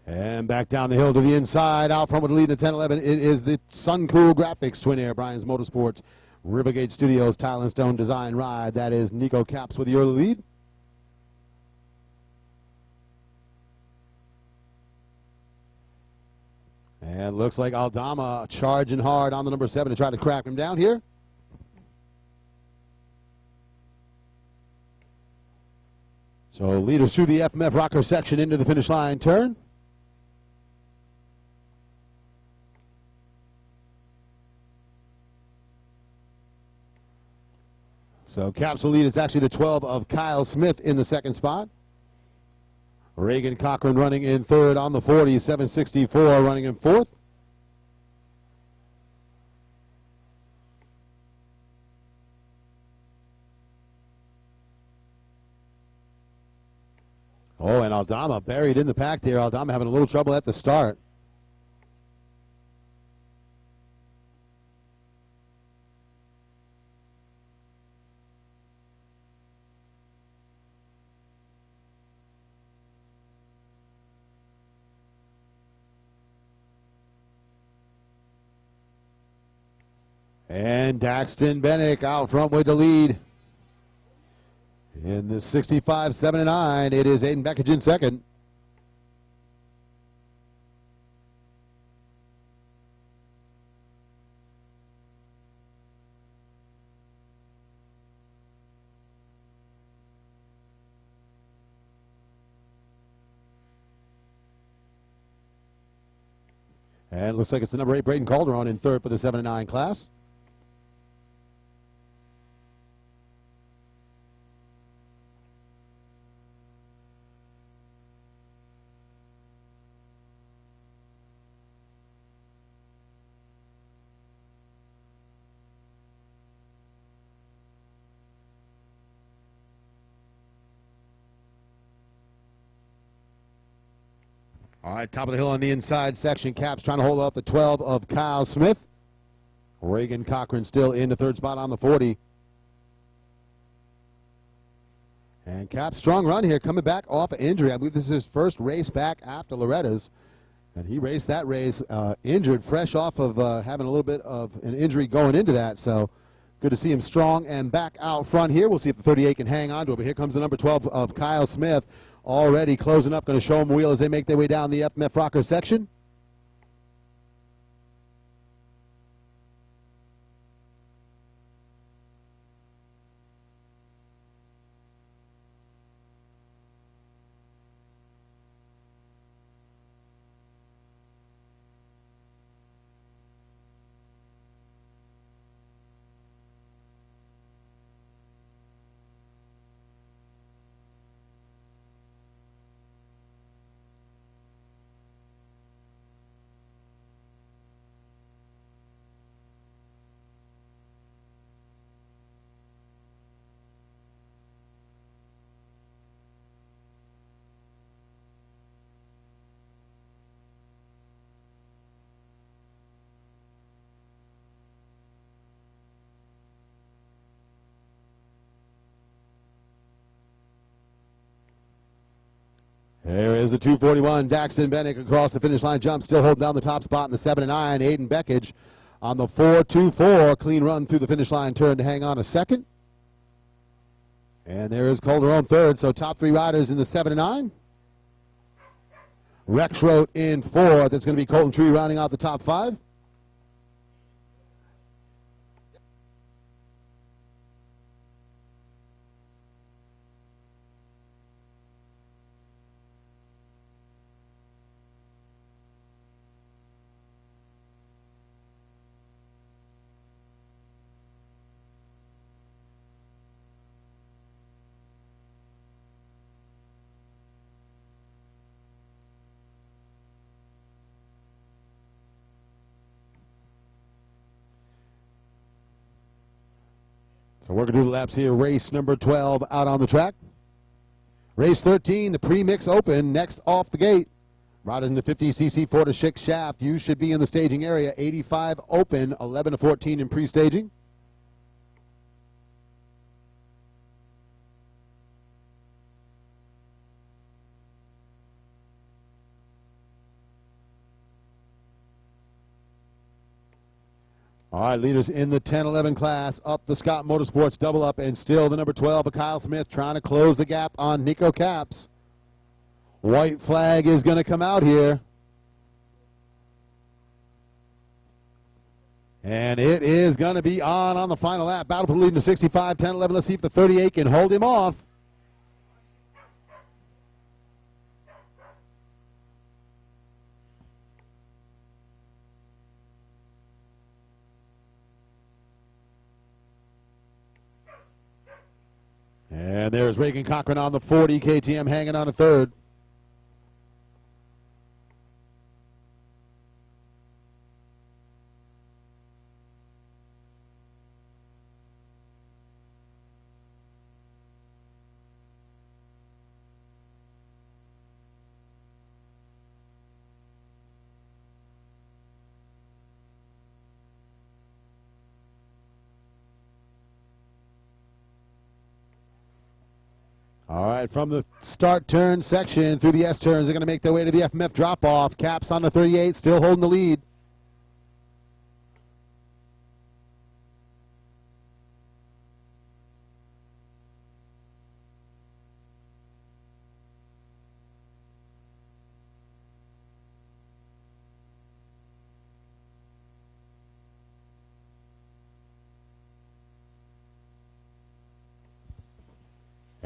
And back down the hill to the inside, out front with the lead in 10-11. It is the Suncool Graphics Twin Air Brian's Motorsports Rivergate Studios Tile and Stone Design ride. That is Nico Capps with the early lead. And looks like Aldama charging hard on the number 7 to try to crack him down here. So leaders through the FMF rocker section into the finish line turn. So Capps will lead. It's actually the 12 of Kyle Smith in the second spot. Reagan Cochran running in third on the 40, 764 running in fourth. Oh, and Aldama buried in the pack there. Aldama having a little trouble at the start. And Daxton Bennick out front with the lead. In the 65, 7-9, it is Aiden Beckage in second. And looks like it's the number 8, Braden Calderon, in third for the 7-9 class. All right, top of the hill on the inside section. Capps trying to hold off the 12 of Kyle Smith. Reagan Cochran still in the third spot on the 40. And Capps' strong run here, coming back off of injury. I believe this is his first race back after Loretta's. And he raced that race injured, fresh off of having a little bit of an injury going into that. So good to see him strong and back out front here. We'll see if the 38 can hang on to it. But here comes the number 12 of Kyle Smith. Already closing up, going to show them a wheel as they make their way down the FMF rocker section. There is the 241, Daxton Bennick across the finish line jump, still holding down the top spot in the 7-9. Aiden Beckage on the 4-2-4, clean run through the finish line turn to hang on a second. And there is Calderon third, so top 3 riders in the 7-9. Rex Roth in fourth. That's going to be Colton Tree rounding out the top 5. So we're going to do the laps here. Race number 12 out on the track. Race 13, the pre-mix open, next off the gate. Riders in the 50cc 4 to 6 shaft. You should be in the staging area. 85 open, 11 to 14 in pre-staging. All right, leaders in the 10-11 class, up the Scott Motorsports double up, and still the number 12 of Kyle Smith trying to close the gap on Nico Capps. White flag is going to come out here. And it is going to be on the final lap. Battle for the lead in the 65, 10, 11. Let's see if the 38 can hold him off. And there's Reagan Cochran on the 40, KTM hanging on a third. All right, from the start turn section through the S turns, they're going to make their way to the FMF drop-off. Capps on the 38, still holding the lead.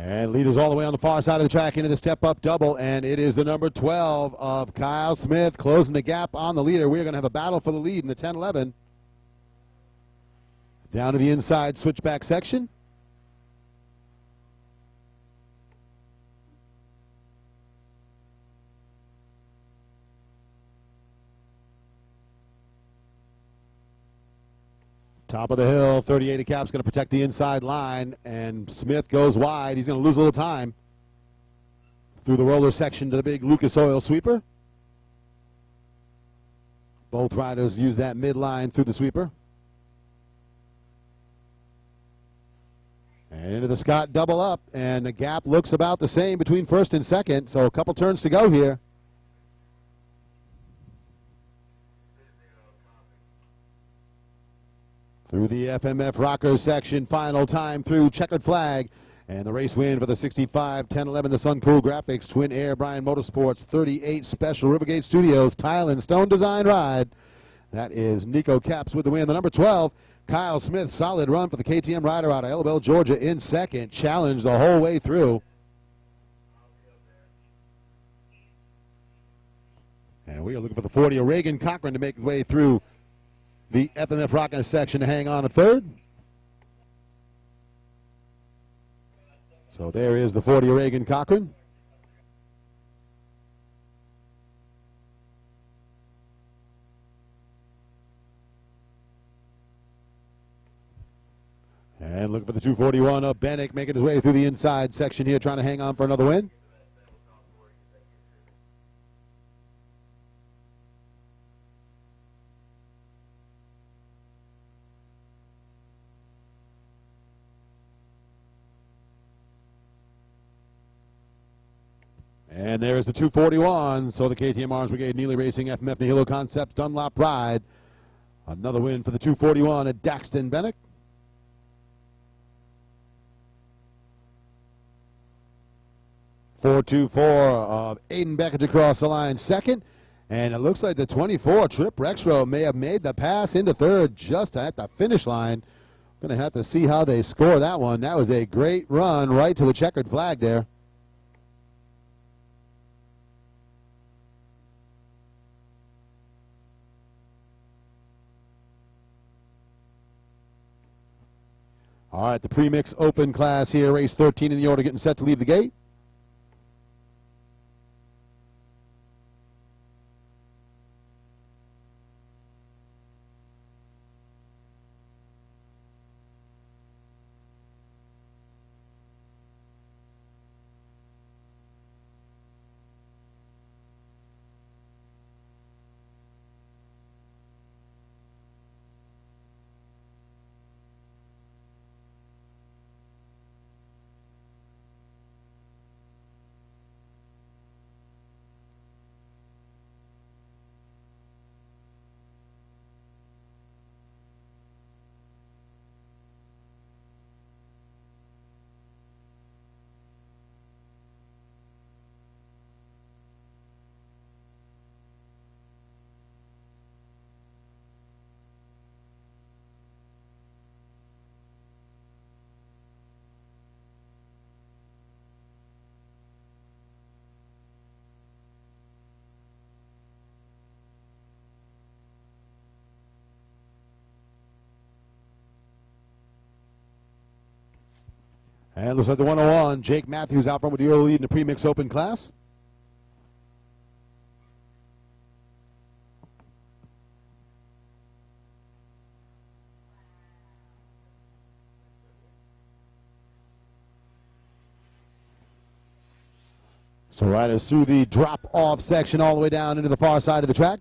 And leaders all the way on the far side of the track into the step-up double, and it is the number 12 of Kyle Smith closing the gap on the leader. We're going to have a battle for the lead in the 10-11. Down to the inside switchback section. Top of the hill, 38 of Cap's going to protect the inside line, and Smith goes wide. He's going to lose a little time through the roller section to the big Lucas Oil sweeper. Both riders use that midline through the sweeper. And into the Scott double up, and the gap looks about the same between first and second, so a couple turns to go here. Through the FMF Rockers section, final time through checkered flag. And the race win for the 65, 10-11, the Suncool Graphics, Twin Air, Bryan Motorsports, 38 Special, Rivergate Studios, Tile and Stone Design Ride. That is Nico Capps with the win. The number 12, Kyle Smith, solid run for the KTM rider out of Reynolds Georgia in second. Challenged the whole way through. And we are looking for the 40 of Reagan Cochran to make his way through the FMF Rocker section to hang on a third. So there is the 40 of Reagan Cochran. And looking for the 241 of Bennick, making his way through the inside section here, trying to hang on for another win. And there's the 241. So the KTM Orange Brigade, Neely Racing, FMF Nihilo Concept, Dunlop Ride. Another win for the 241 at Daxton Bennick. .424 of Aiden Beckett across the line second. And it looks like the 24 Trip Rexrow may have made the pass into third just at the finish line. Going to have to see how they score that one. That was a great run right to the checkered flag there. All right, the premix open class here, race 13 in the order, getting set to leave the gate. And looks like the 101, Jake Matthews out front with the early lead in the pre-mix open class. So riders through the drop-off section all the way down into the far side of the track.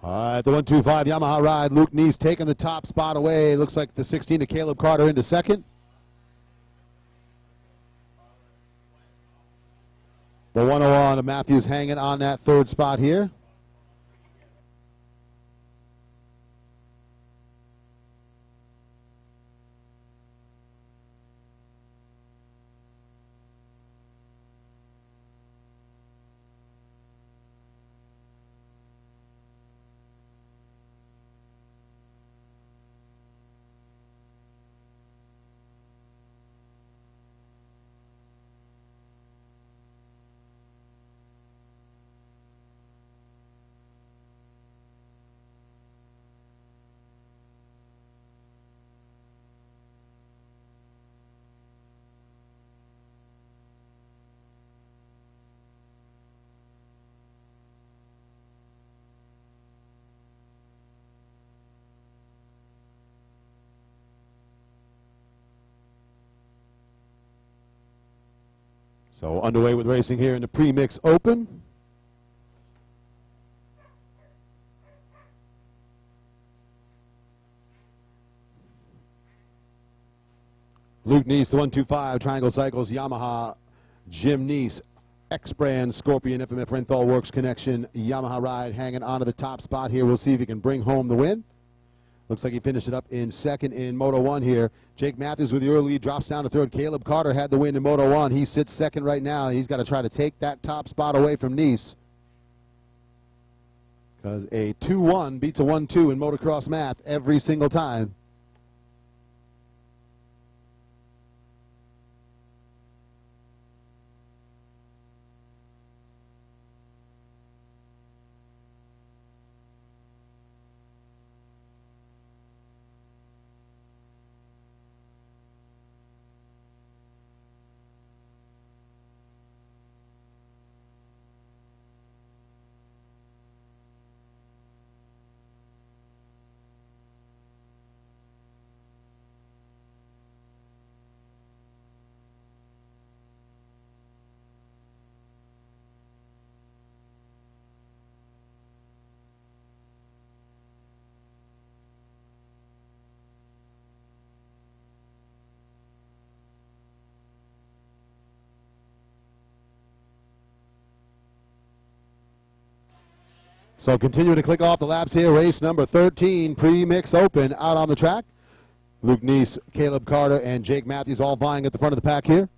All right, the 125 Yamaha ride. Luke Neese taking the top spot away. Looks like the 16 to Caleb Carter into second. The 101 of Matthews hanging on that third spot here. So underway with racing here in the pre-mix open. Luke Neese, the 125 Triangle Cycles Yamaha. Jim Neese, X-Brand Scorpion FMF Renthal Works Connection Yamaha ride hanging onto the top spot here. We'll see if he can bring home the win. Looks like he finished it up in second in Moto 1 here. Jake Matthews with the early lead drops down to third. Caleb Carter had the win in Moto 1. He sits second right now. He's got to try to take that top spot away from Neese, because a 2-1 beats a 1-2 in motocross math every single time. So continuing to click off the laps here, race number 13, pre-mix open out on the track. Luke Neese, Caleb Carter, and Jake Matthews all vying at the front of the pack here.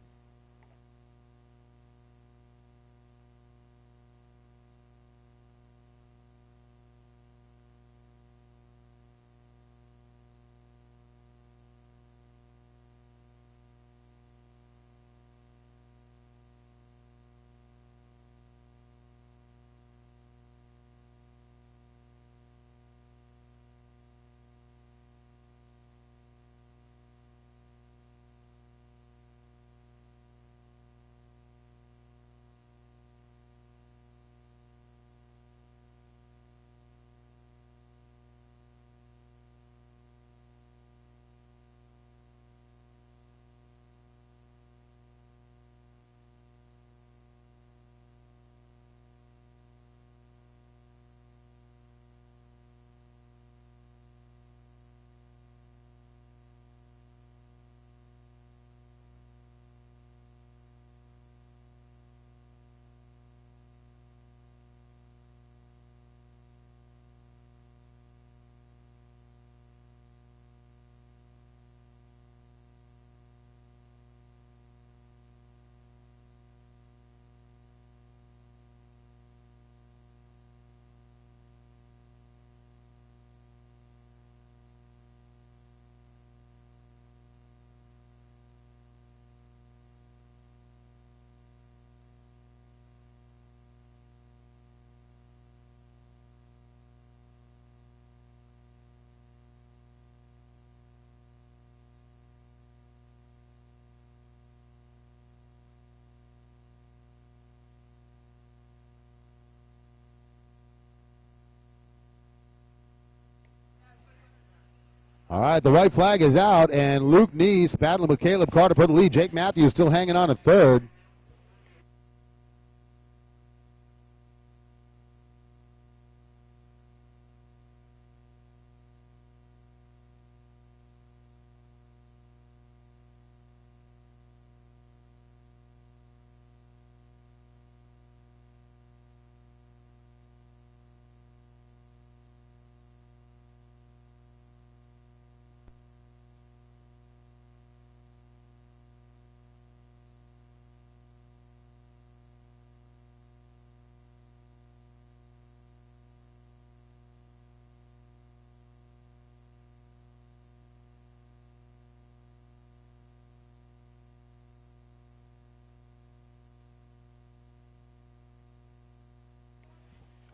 All right, the white flag is out, and Luke Neese battling with Caleb Carter for the lead. Jake Matthews still hanging on at third.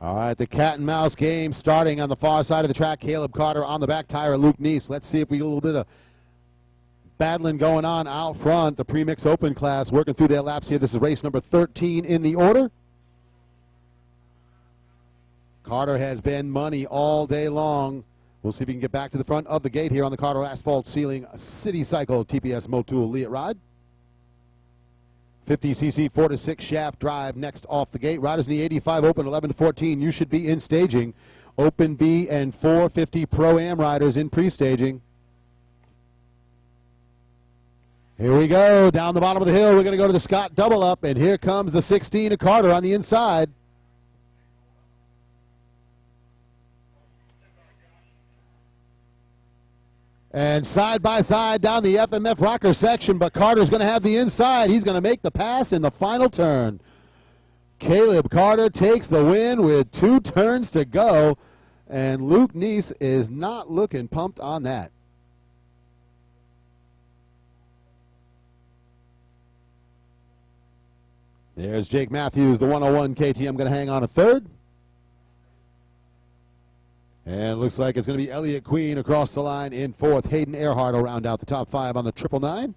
All right, the cat and mouse game starting on the far side of the track. Caleb Carter on the back tire, Luke Neese. Let's see if we get a little bit of battling going on out front. The Premix Open class working through their laps here. This is race number 13 in the order. Carter has been money all day long. We'll see if he can get back to the front of the gate here on the Carter Asphalt Ceiling City Cycle TPS Motul Lead Ride. 50cc 4-6 shaft drive next off the gate. Riders in the 85 Open 11-14. You should be in staging. Open B and 450 Pro-Am riders in pre-staging. Here we go. Down the bottom of the hill. We're going to go to the Scott double up, and here comes the 16 of Carter on the inside. And side by side down the FMF rocker section, but Carter's going to have the inside. He's going to make the pass in the final turn. Caleb Carter takes the win with 2 turns to go, and Luke Neese is not looking pumped on that. There's Jake Matthews, the 101 KTM, going to hang on a third. And looks like it's going to be Elliott Queen across the line in fourth. Hayden Earhart will round out the top 5 on the 999.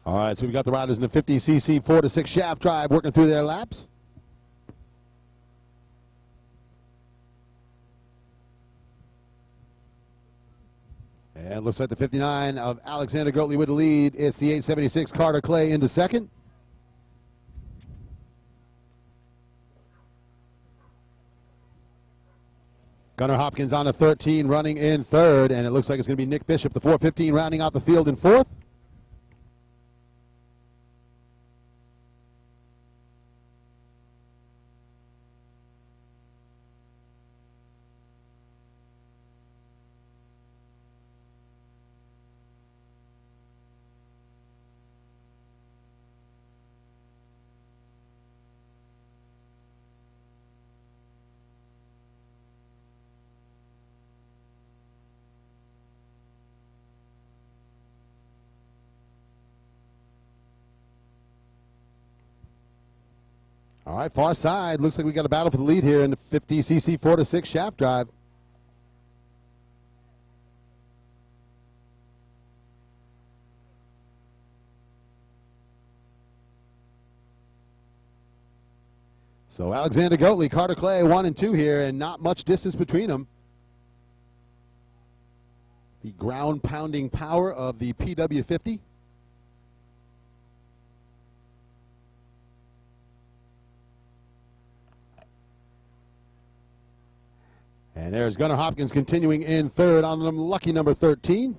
All right, so we've got the riders in the 50cc 4-6 shaft drive working through their laps. And looks like the 59 of Alexander Goatley with the lead. It's the 876 Carter Clay into second. Gunnar Hopkins on the 13 running in third, and it looks like it's going to be Nick Bishop, the 415, rounding out the field in fourth. All right, far side. Looks like we got a battle for the lead here in the 50cc 4-6 shaft drive. So Alexander Goatley, Carter Clay, 1 and 2 here, and not much distance between them. The ground pounding power of the PW50. And there's Gunnar Hopkins continuing in third on the lucky number 13.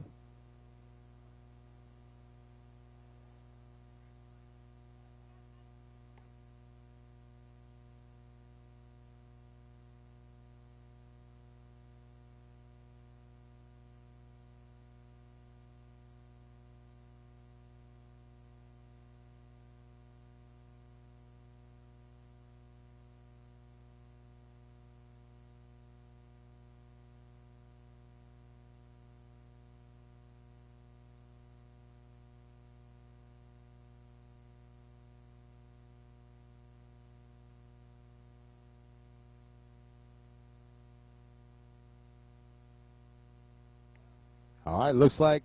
All right, looks like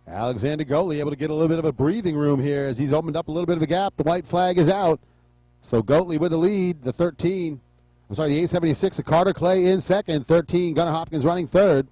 Alexander Goatley able to get a little bit of a breathing room here as he's opened up a little bit of a gap. The white flag is out. So Goatley with the lead, the 13. I'm sorry, the 876 of Carter Clay in second. 13, Gunnar Hopkins running third.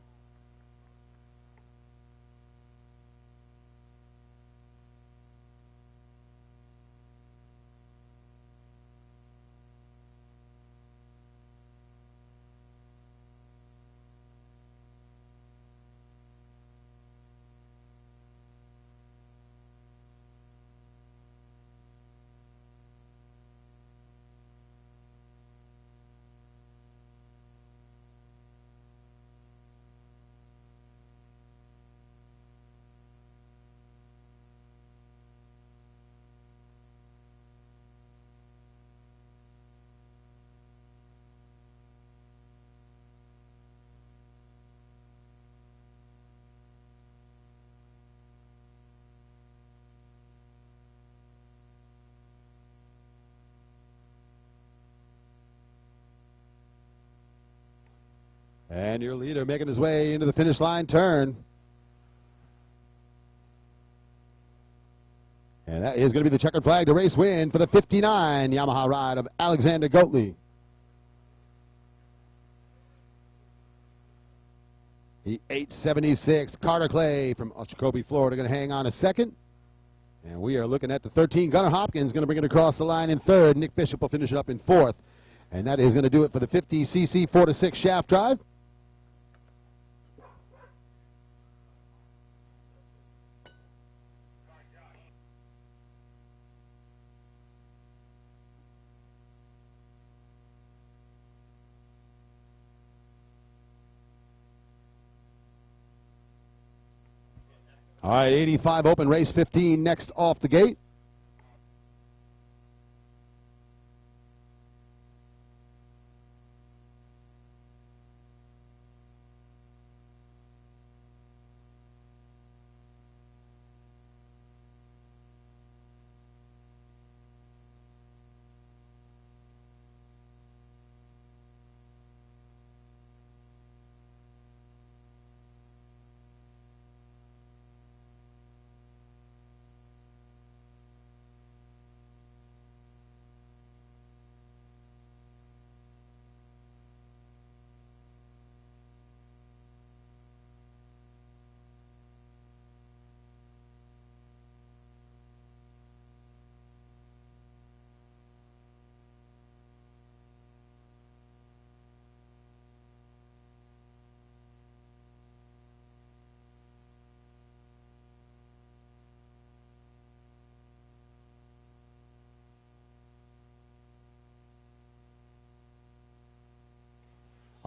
And your leader making his way into the finish line turn. And that is going to be the checkered flag to race win for the 59 Yamaha ride of Alexander Goatley. The 876 Carter Clay from Oshkosh, Florida, going to hang on a second. And we are looking at the 13 Gunnar Hopkins going to bring it across the line in third. Nick Bishop will finish it up in fourth. And that is going to do it for the 50cc 4-6 shaft drive. All right, 85 open, race 15 next off the gate.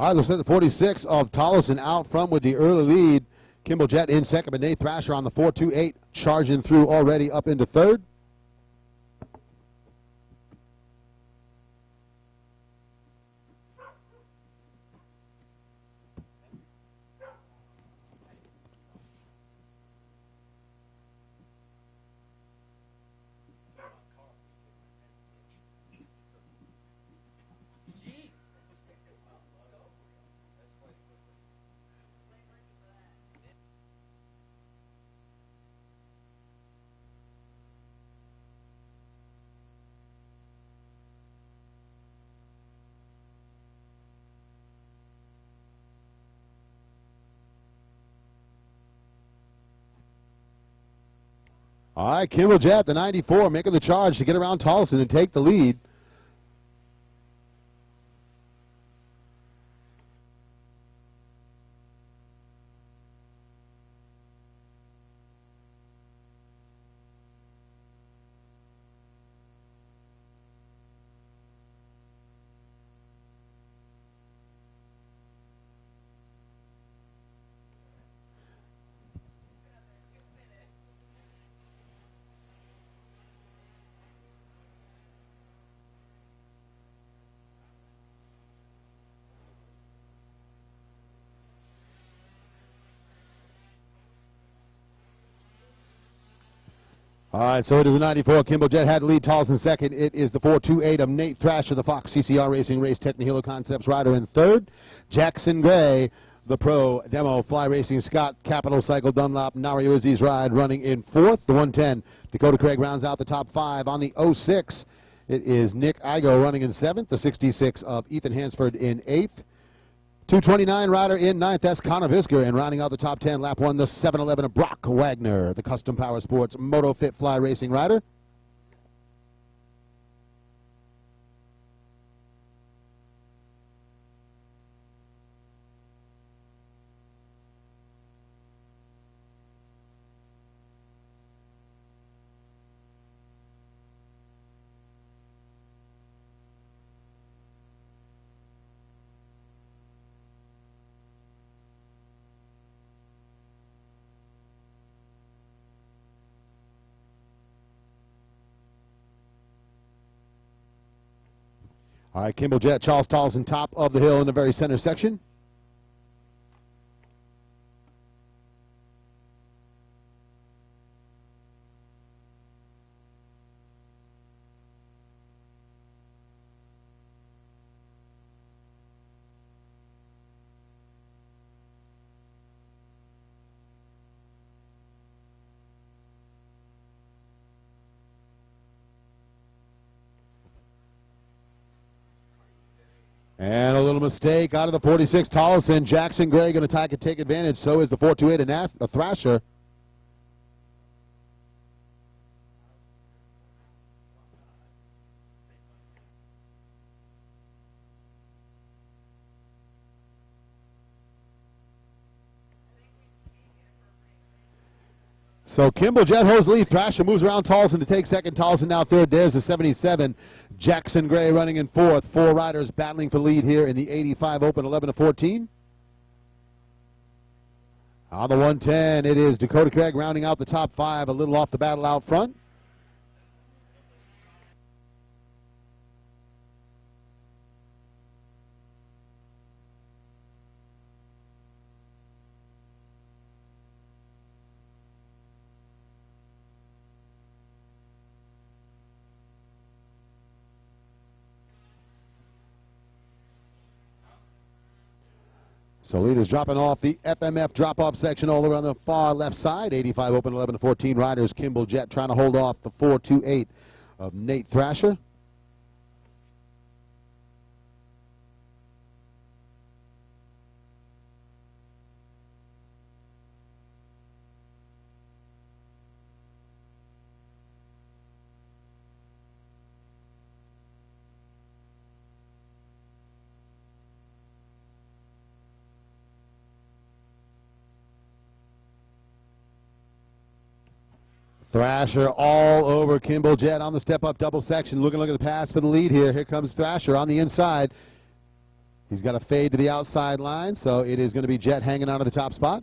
All right, looks like the 46 of Tollison out front with the early lead. Kimball Jett in second, but Nate Thrasher on the 4-2-8 charging through already up into third. All right, Kimball Jett, the 94, making the charge to get around Tollison and take the lead. All right, so it is a 94. Kimball Jet had the lead. Tall's in second. It is the 428 of Nate Thrasher, the Fox CCR Racing Race Techno Concepts rider in third. Jackson Gray, the Pro Demo Fly Racing Scott Capital Cycle Dunlop Nari Uzzi's ride running in fourth. The 110, Dakota Craig rounds out the top five. On the 06, it is Nick Igo running in seventh. The 66 of Ethan Hansford in eighth. 229 rider in ninth, that's Connor Visker, and rounding out the top 10, lap one, the 711 of Brock Wagner, the Custom Power Sports Moto Fit Fly Racing rider. All right, Kimball Jet, Charles Tolson, top of the hill in the very center section. And a little mistake out of the 46, Tollison. Jackson Gray going to take advantage. So is the 428 a Thrasher. So Kimball Jet holds lead. Thrasher moves around Tolson to take second. Tolson now third. There's the 77. Jackson Gray running in fourth. Four riders battling for lead here in the 85 Open, 11-14. On the 110, it is Dakota Craig rounding out the top five, a little off the battle out front. So lead is dropping off the FMF drop-off section all around the far left side. 85 Open, 11-14 riders. Kimball Jet trying to hold off the 428 of Nate Thrasher. Thrasher all over Kimball Jet on the step-up double section. Looking at the pass for the lead here. Here comes Thrasher on the inside. He's got a fade to the outside line, so it is going to be Jet hanging on to the top spot.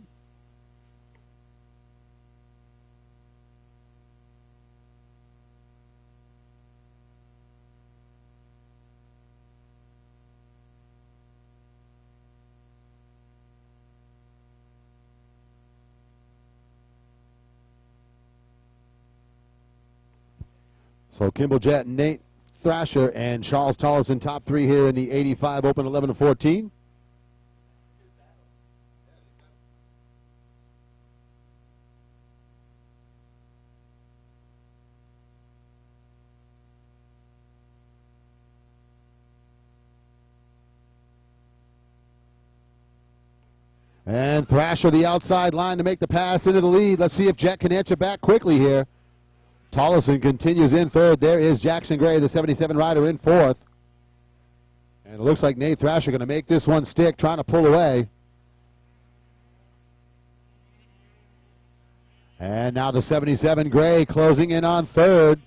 So Kimball Jet, Nate Thrasher, and Charles Tollison top three here in the 85 Open, 11-14. And Thrasher the outside line to make the pass into the lead. Let's see if Jet can answer back quickly here. Tollison continues in third. There is Jackson Gray, the 77 rider, in fourth. And it looks like Nate Thrasher going to make this one stick, trying to pull away. And now the 77 Gray closing in on third.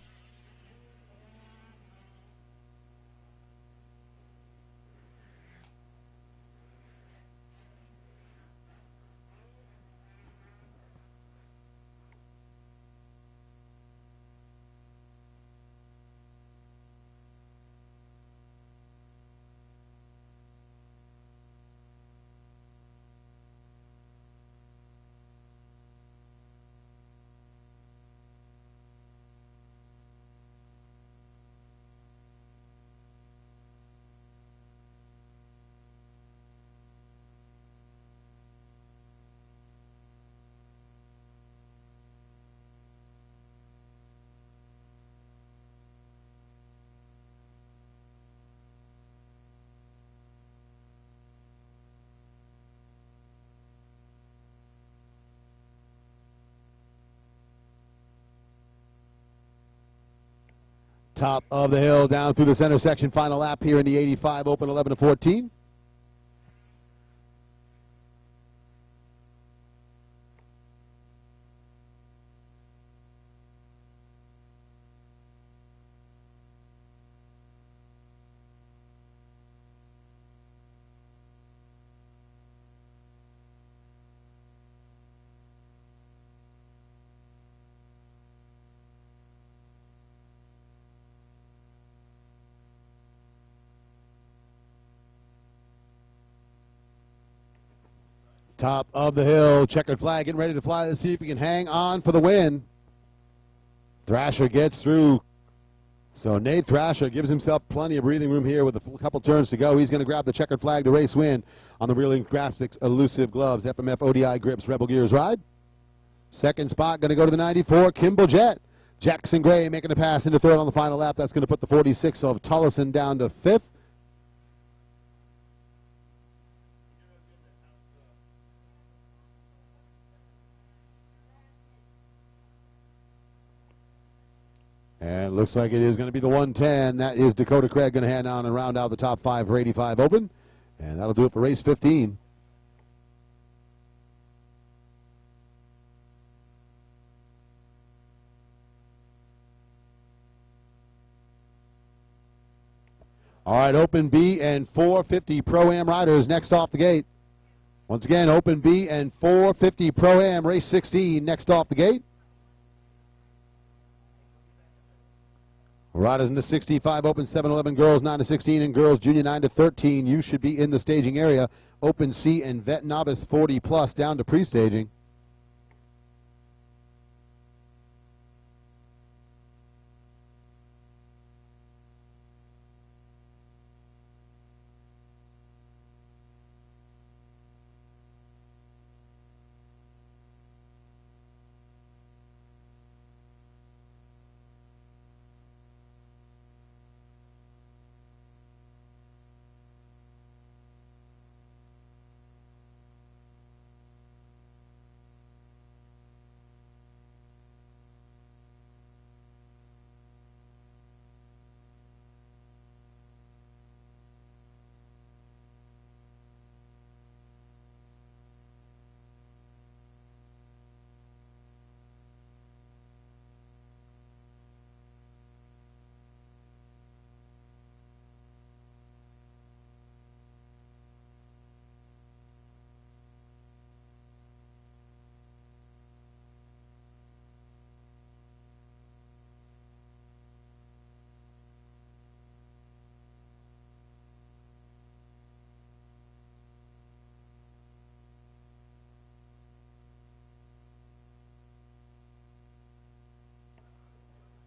Top of the hill, down through the center section. Final lap here in the 85 Open, 11 to 14. Top of the hill, checkered flag, getting ready to fly. Let's see if he can hang on for the win. Thrasher gets through. So Nate Thrasher gives himself plenty of breathing room here with a couple turns to go. He's going to grab the checkered flag to race win on the Reeling Graphics Elusive Gloves, FMF ODI Grips, Rebel Gears Ride. Second spot going to go to the 94, Kimball Jett. Jackson Gray making a pass into third on the final lap. That's going to put the 46 of Tullison down to fifth. And it looks like it is going to be the 110. That is Dakota Craig going to hand on and round out the top 5 for 85 Open. And that'll do it for race 15. All right, Open B and 450 Pro-Am riders next off the gate. Once again, Open B and 450 Pro-Am race 16 next off the gate. Riders in the 65 Open 7-11 girls 9 to 16 and girls junior 9 to 13. You should be in the staging area. Open C and Vet Novice 40 plus down to pre-staging.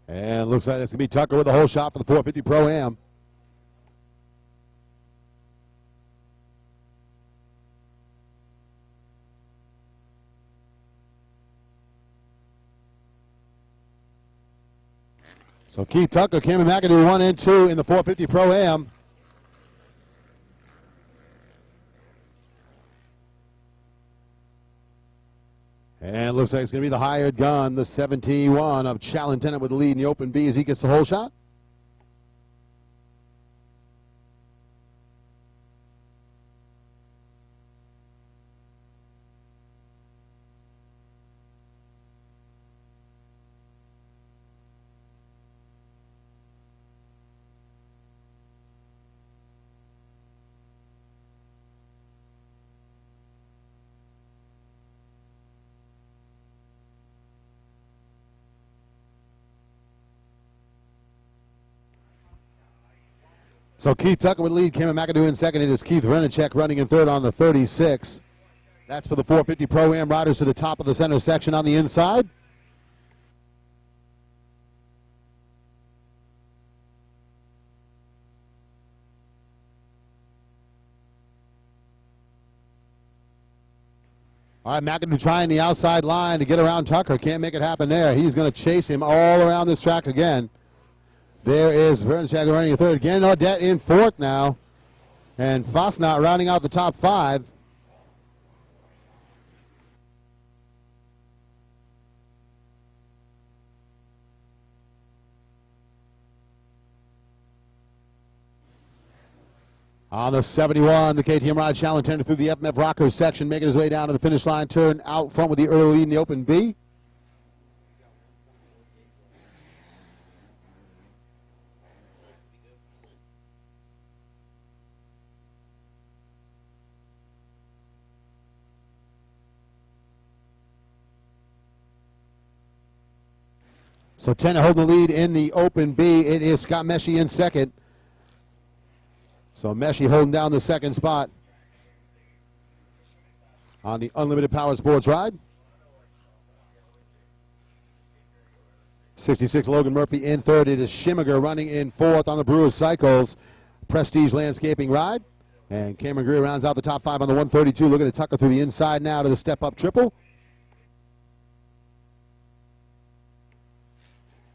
And looks like it's going to be Tucker with a whole shot for the 450 Pro-Am. So Keith Tucker, Cameron McAdoo 1 and 2 in the 450 Pro-Am. And it looks like it's going to be the hired gun, the 71 of Challenge Tennant with the lead in the Open B as he gets the whole shot. So Keith Tucker would lead, Cameron McAdoo in second. It is Keith Renacek running in third on the 36. That's for the 450 Pro-Am riders to the top of the center section on the inside. All right, McAdoo trying the outside line to get around Tucker. Can't make it happen there. He's going to chase him all around this track again. There is Vernachek running in third. Again, Odette in fourth now. And Fosnot rounding out the top 5. On the 71, the KTM Ride Challenge turned through the FMF Rockers section, making his way down to the finish line, turn out front with the early lead in the Open B. So Tena holding the lead in the Open B. It is Scott Meshi in second. So Meshi holding down the second spot on the Unlimited Power Sports Ride. 66 Logan Murphy in third. It is Schimmiger running in fourth on the Brewers Cycles Prestige Landscaping Ride. And Cameron Greer rounds out the top five on the 132. Looking at Tucker through the inside now to the step-up triple.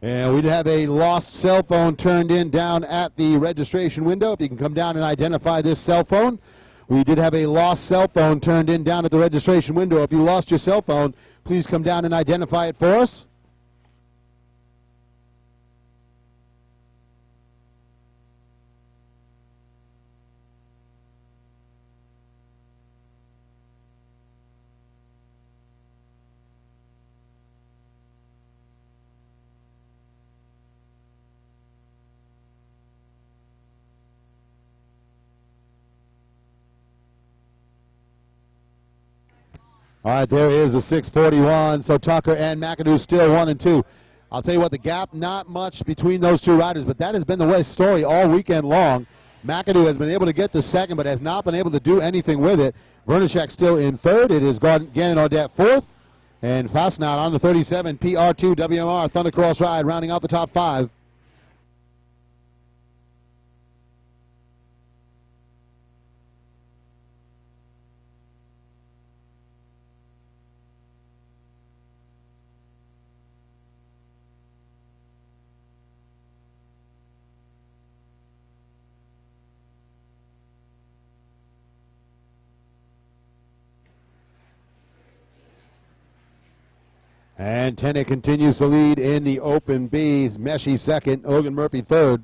And we have a lost cell phone turned in down at the registration window. If you can come down and identify this cell phone. We did have a lost cell phone turned in down at the registration window. If you lost your cell phone, please come down and identify it for us. All right, there is a 641. So Tucker and McAdoo still 1 and 2. I'll tell you what, the gap, not much between those two riders, but that has been the way story all weekend long. McAdoo has been able to get the second, but has not been able to do anything with it. Vernishek still in third. It is Gannon Audette fourth. And Fasnacht on the 37, PR2 WMR Thundercross ride, rounding out the top five. And Tennant continues to lead in the Open Bs. Meshi second, Logan Murphy third.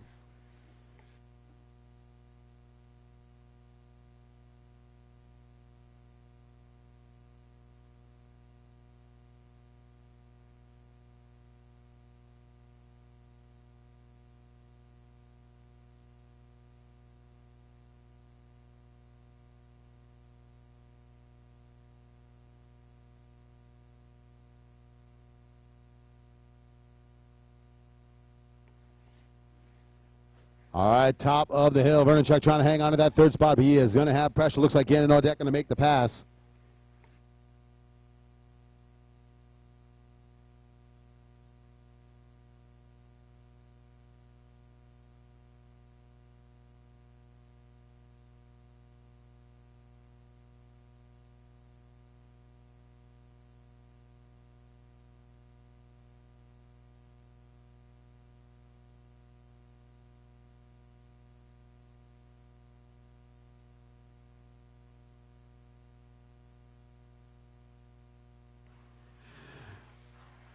All right, top of the hill. Vernachuk trying to hang on to that third spot, but he is going to have pressure. Looks like Gannon Audette going to make the pass.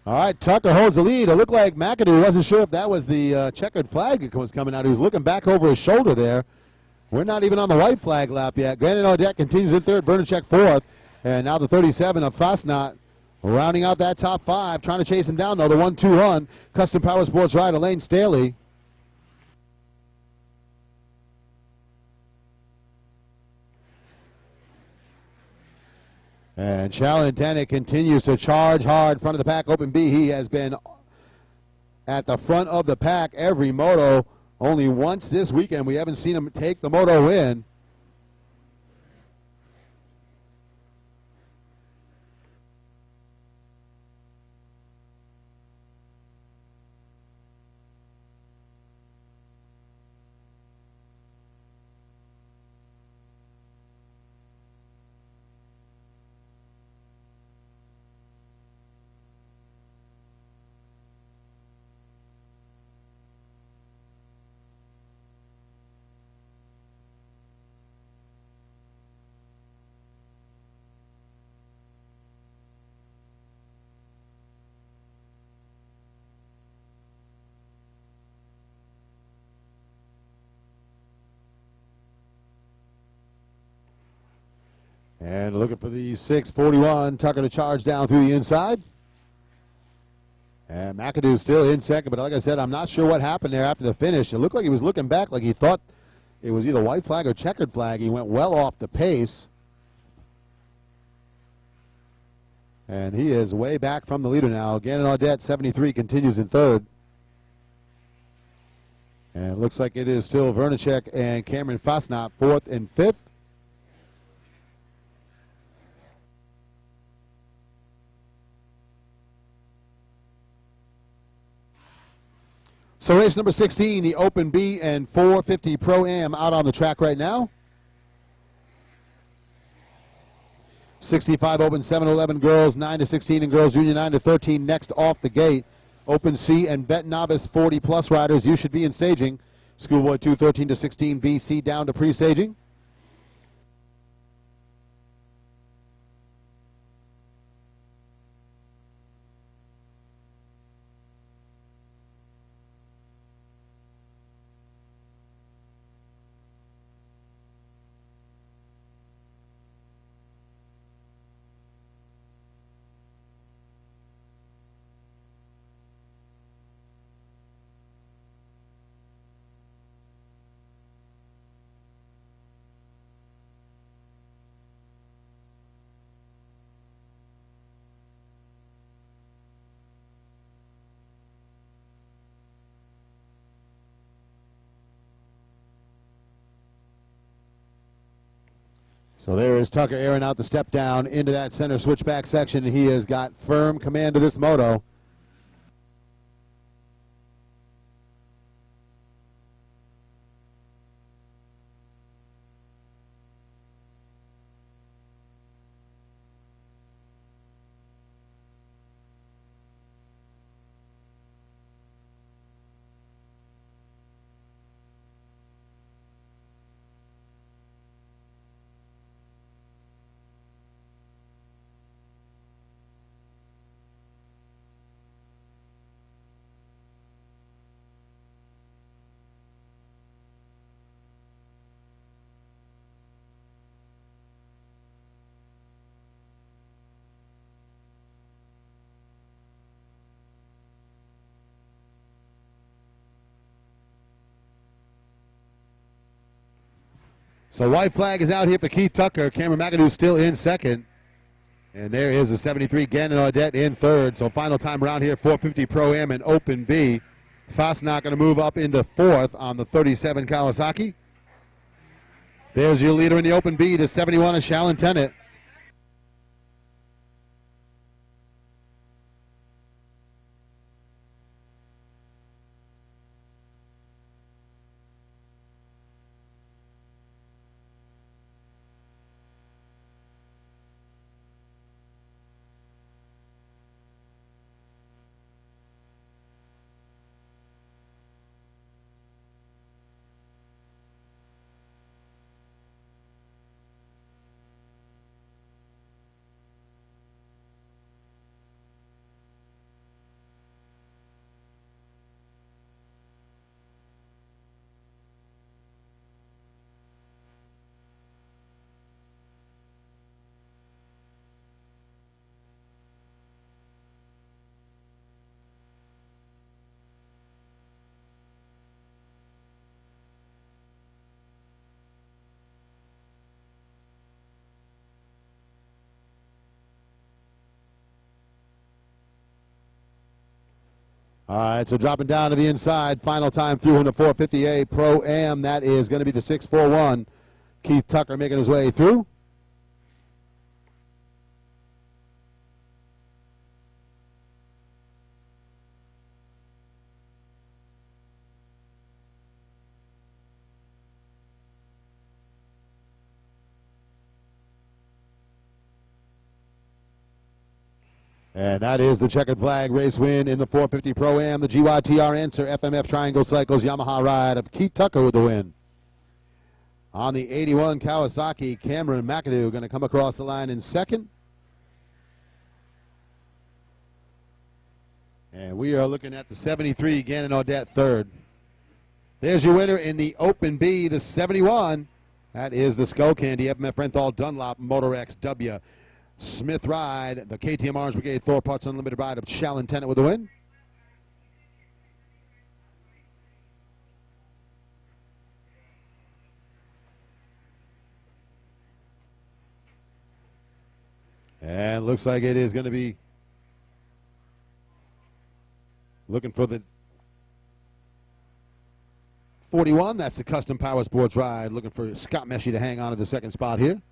All right, Tucker holds the lead. It looked like McAdoo wasn't sure if that was the checkered flag that was coming out. He was looking back over his shoulder there. We're not even on the white flag lap yet. Gannon Audette continues in third, Vernachek fourth. And now the 37 of Fasnacht rounding out that top five. Trying to chase him down, though. The 1-2 run. Custom Power Sports rider, Elaine Staley. And Chalentanic continues to charge hard front of the pack. Open B, he has been at the front of the pack every moto. Only once this weekend we haven't seen him take the moto win. And looking for the 641. Tucker to charge down through the inside. And McAdoo still in second, but like I said, I'm not sure what happened there after the finish. It looked like he was looking back like he thought it was either white flag or checkered flag. He went well off the pace. And he is way back from the leader now. Gannon Audette, 73, continues in third. And it looks like it is still Vernicek and Cameron Fosnap, fourth and fifth. So race number 16, the Open B and 450 Pro-Am out on the track right now. 65 Open, 7-11 girls, 9-16 and girls junior 9-13 next off the gate. Open C and Vet Novice 40-plus riders, you should be in staging. Schoolboy 2, 13-16 BC down to pre-staging. So there is Tucker airing out the step down into that center switchback section. He has got firm command of this moto. So white flag is out here for Keith Tucker. Cameron McAdoo still in second. And there is the 73 Gannon Audette in third. So final time around here, 450 Pro-Am and Open B. Fosnap going to move up into fourth on the 37 Kawasaki. There's your leader in the Open B, the 71 of Shallon Tennant. All right, so dropping down to the inside, final time through in the 450A Pro-Am. That is going to be the 641. Keith Tucker making his way through. And that is the checkered flag race win in the 450 Pro-Am. The GYTR Answer FMF Triangle Cycles Yamaha ride of Keith Tucker with the win. On the 81 Kawasaki, Cameron McAdoo going to come across the line in second. And we are looking at the 73 Gannon Audette third. There's your winner in the Open B, the 71 That is the Skull Candy FMF Renthal Dunlop Motor XW Smith ride. The KTM Orange Brigade Thor Parts Unlimited ride of Shallon Tennant with the win. And looks like it is going to be looking for the 41. That's the Custom Power Sports ride. Looking for Scott Meshy to hang on to the second spot here.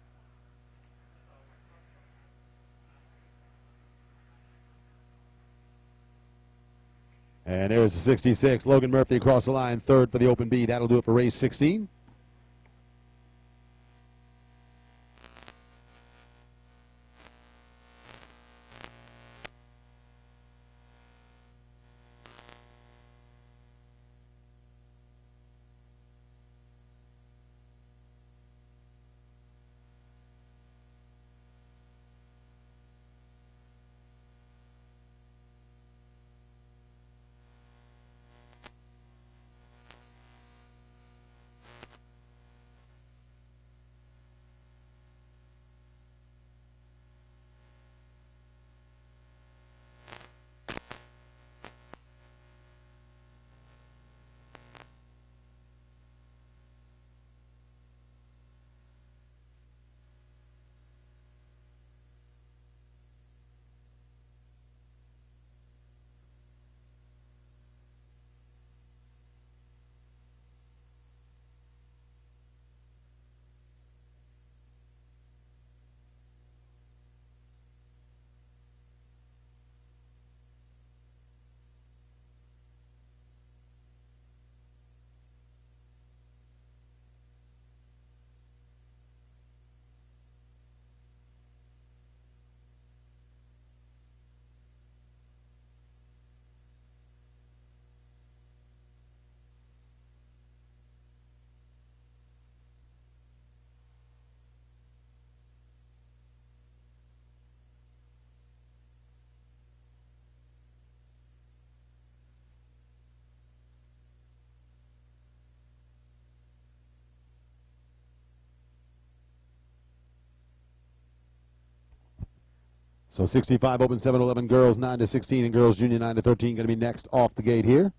And there's the 66. Logan Murphy across the line, third for the Open B. That'll do it for race 16. So 65 Open 7-11 girls 9-16 and girls junior 9-13 going to be next off the gate here.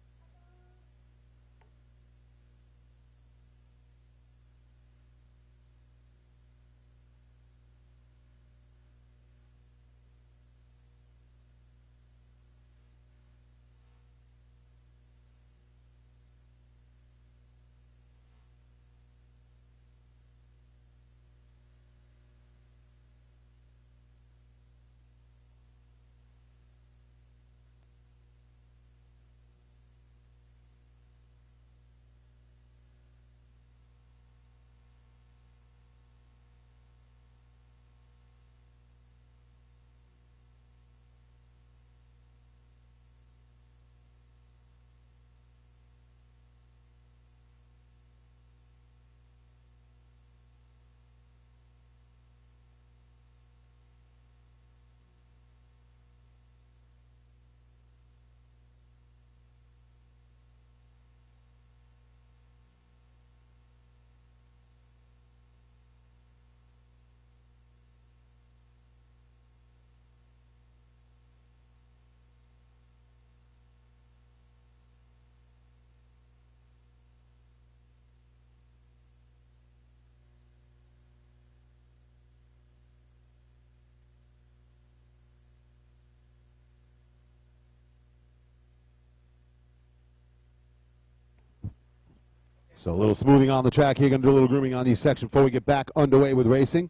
So a little smoothing on the track here. Going to do a little grooming on these sections before we get back underway with racing.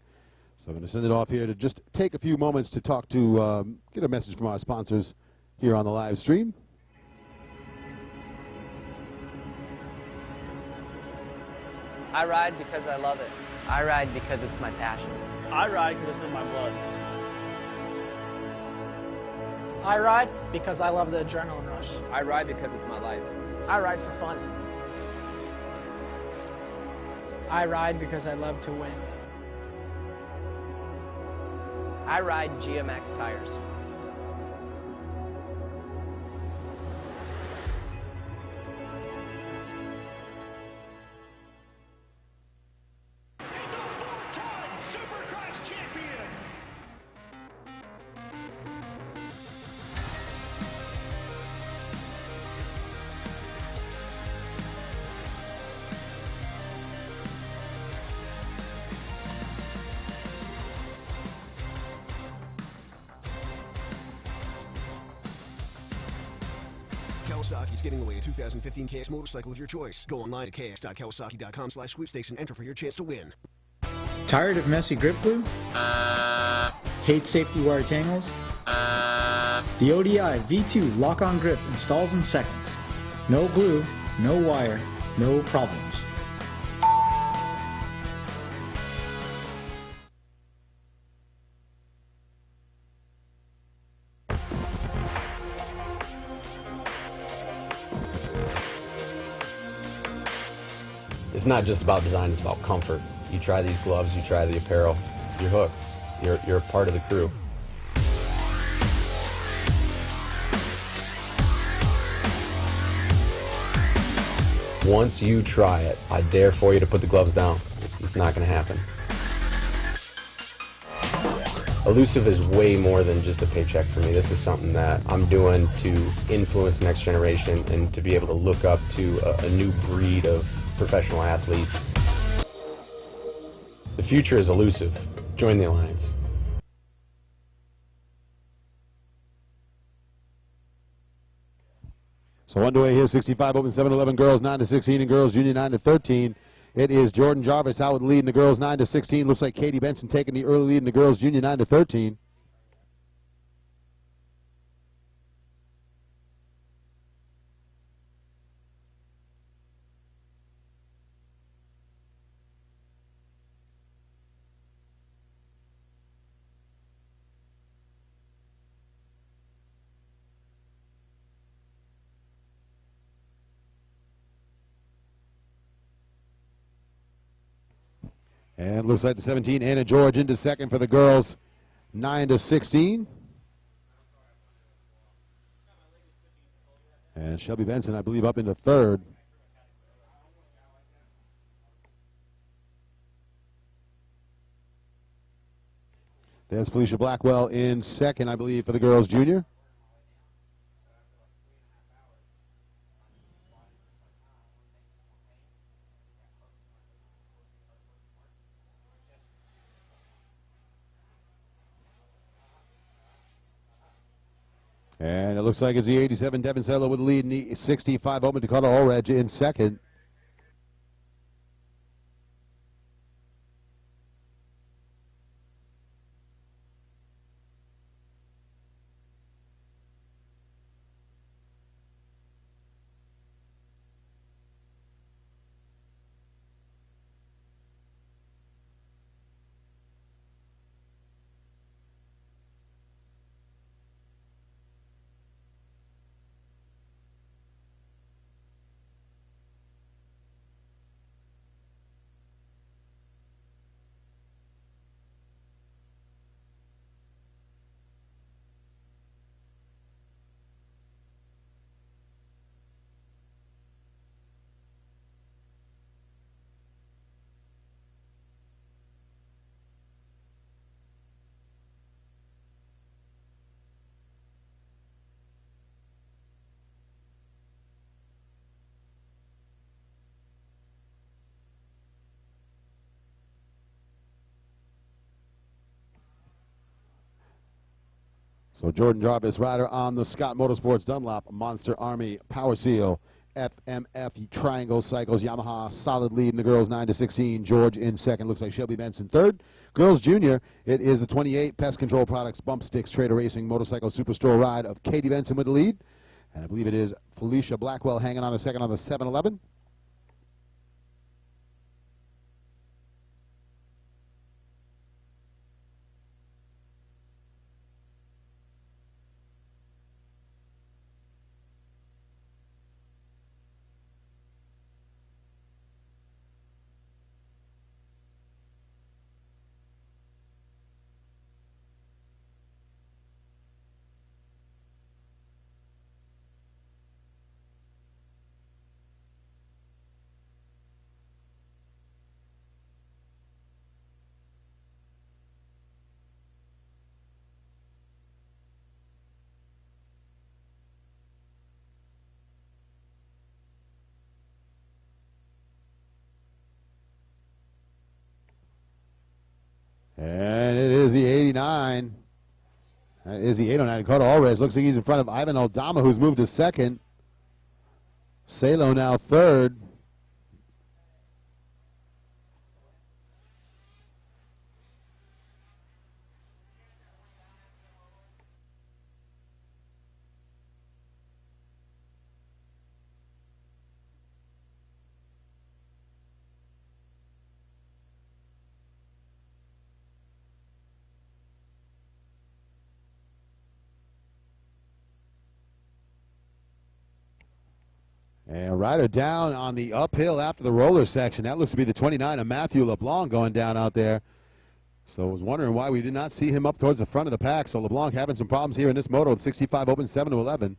So I'm going to send it off here to just take a few moments to talk to, get a message from our sponsors here on the live stream. I ride because I love it. I ride because it's my passion. I ride because it's in my blood. I ride because I love the adrenaline rush. I ride because it's my life. I ride for fun. I ride because I love to win. I ride GMX tires. Kawasaki is giving away a 2015 KX motorcycle of your choice. Go online at kx.kawasaki.com/sweepstakes and enter for your chance to win. Tired of messy grip glue? Hate safety wire tangles? The ODI V2 lock-on grip installs in seconds. No glue, no wire, no problems. It's not just about design, it's about comfort. You try these gloves, you try the apparel, you're hooked. You're a part of the crew. Once you try it, I dare for you to put the gloves down. It's not going to happen. Elusive is way more than just a paycheck for me. This is something that I'm doing to influence the next generation and to be able to look up to a new breed of professional athletes. The future is elusive. Join the alliance. So underway here, 65 open, 7-11 girls, 9-16, and girls junior 9-13. It is Jordan Jarvis out with the lead in the girls 9-16. Looks like Katie Benson taking the early lead in the girls junior 9-13. And looks like the 17, Anna George into second for the girls, 9-16. And Shelby Benson, I believe, up into third. There's Felicia Blackwell in second, I believe, for the girls junior. And it looks like it's the 87 Devin Saylor with the lead in the 65 open. Dakota Ulrich in second. So Jordan Jarvis, rider on the Scott Motorsports Dunlop Monster Army Power Seal FMF Triangle Cycles Yamaha solid lead in the girls 9-16. George in second. Looks like Shelby Benson third. Girls junior, it is the 28 Pest Control Products Bump Sticks Trader Racing Motorcycle Superstore ride of Katie Benson with the lead. And I believe it is Felicia Blackwell hanging on a second on the 7-11. And it is the 89. That is the 809. Dakota Ulrich looks like he's in front of Ivan Aldama, who's moved to second. Salo now third. And Ryder down on the uphill after the roller section. That looks to be the 29 of Matthew LeBlanc going down out there. So I was wondering why we did not see him up towards the front of the pack. So LeBlanc having some problems here in this moto with 65 Open 7-11.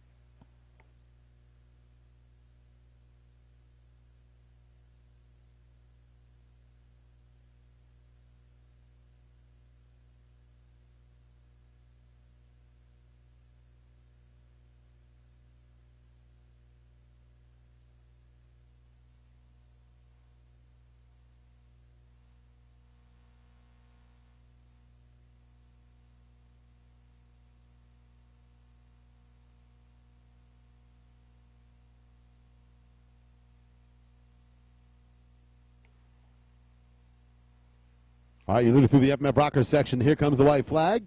All right, you alluded through the FMF Rocker section. Here comes the white flag.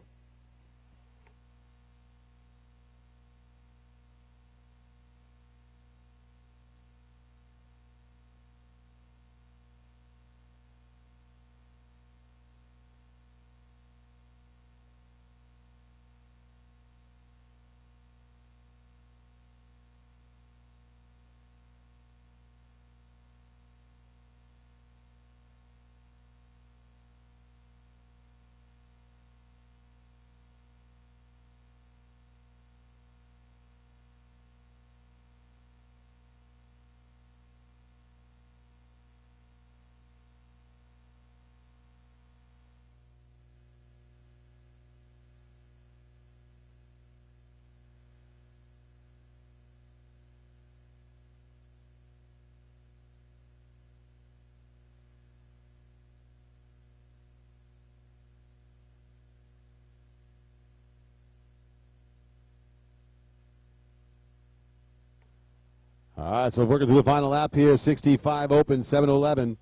All right, so working through the final lap here, 65 Open, 7-11.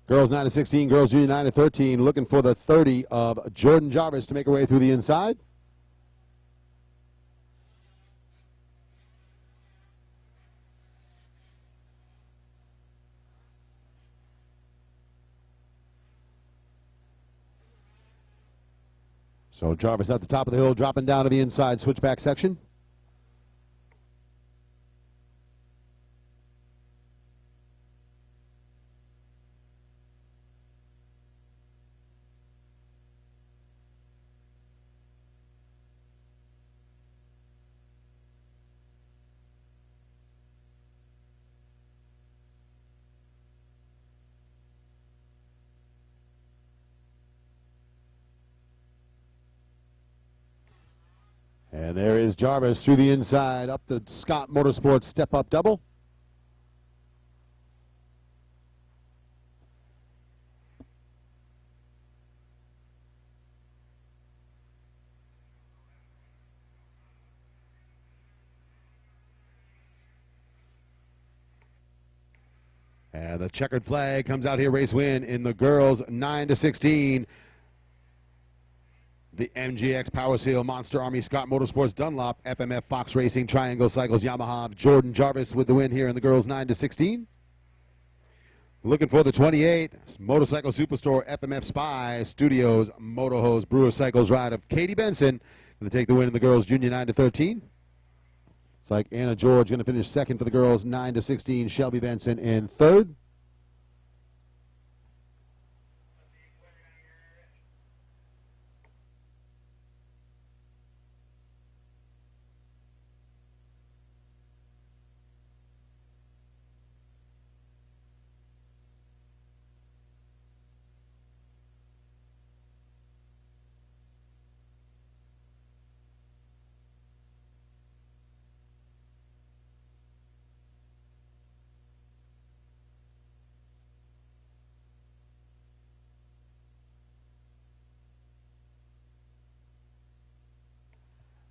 Girls 9-16, girls junior 9-13, looking for the 30 of Jordan Jarvis to make her way through the inside. So Jarvis at the top of the hill, dropping down to the inside switchback section. And there is Jarvis through the inside, up the Scott Motorsports step-up double. And the checkered flag comes out here, race win in the girls 9-16. The MGX Power Seal, Monster Army, Scott Motorsports, Dunlop, FMF, Fox Racing, Triangle Cycles, Yamaha, Jordan Jarvis with the win here in the girls 9-16. Looking for the 28, Motorcycle Superstore, FMF Spy, Studios, Motorhose, Brewer Cycles ride of Katie Benson. Going to take the win in the girls junior 9-13. It's like Anna George going to finish second for the girls 9-16, Shelby Benson in third.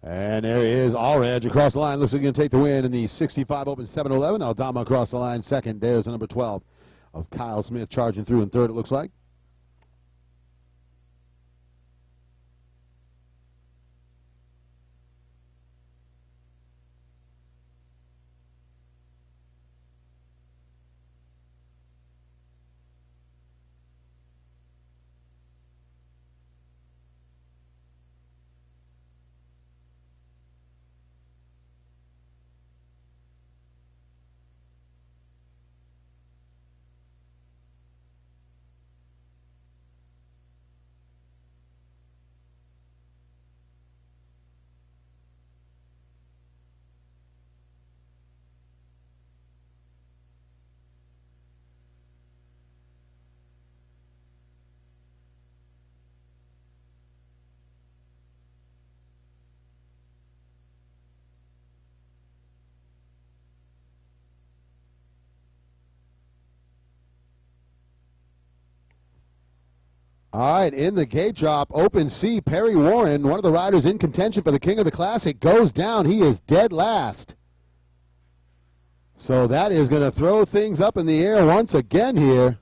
And there is Allredge across the line. Looks like he's going to take the win in the 65 Open 7-11. Aldama across the line second. There's the number 12 of Kyle Smith charging through in third, it looks like. All right, in the gate drop, Open C, Perry Warren, one of the riders in contention for the King of the Classic, goes down. He is dead last. So that is going to throw things up in the air once again here.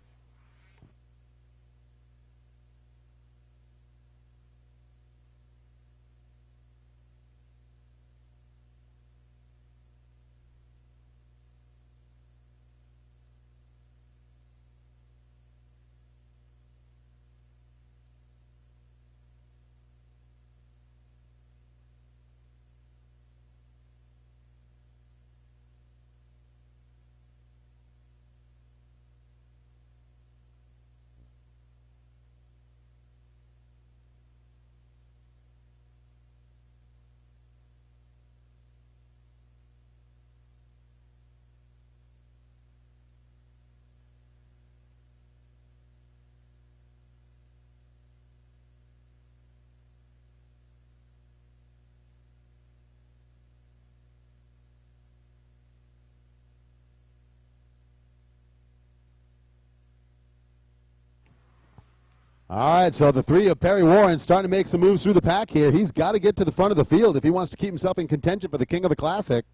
All right, so the three of Perry Warren starting to make some moves through the pack here. He's got to get to the front of the field if he wants to keep himself in contention for the King of the Classic.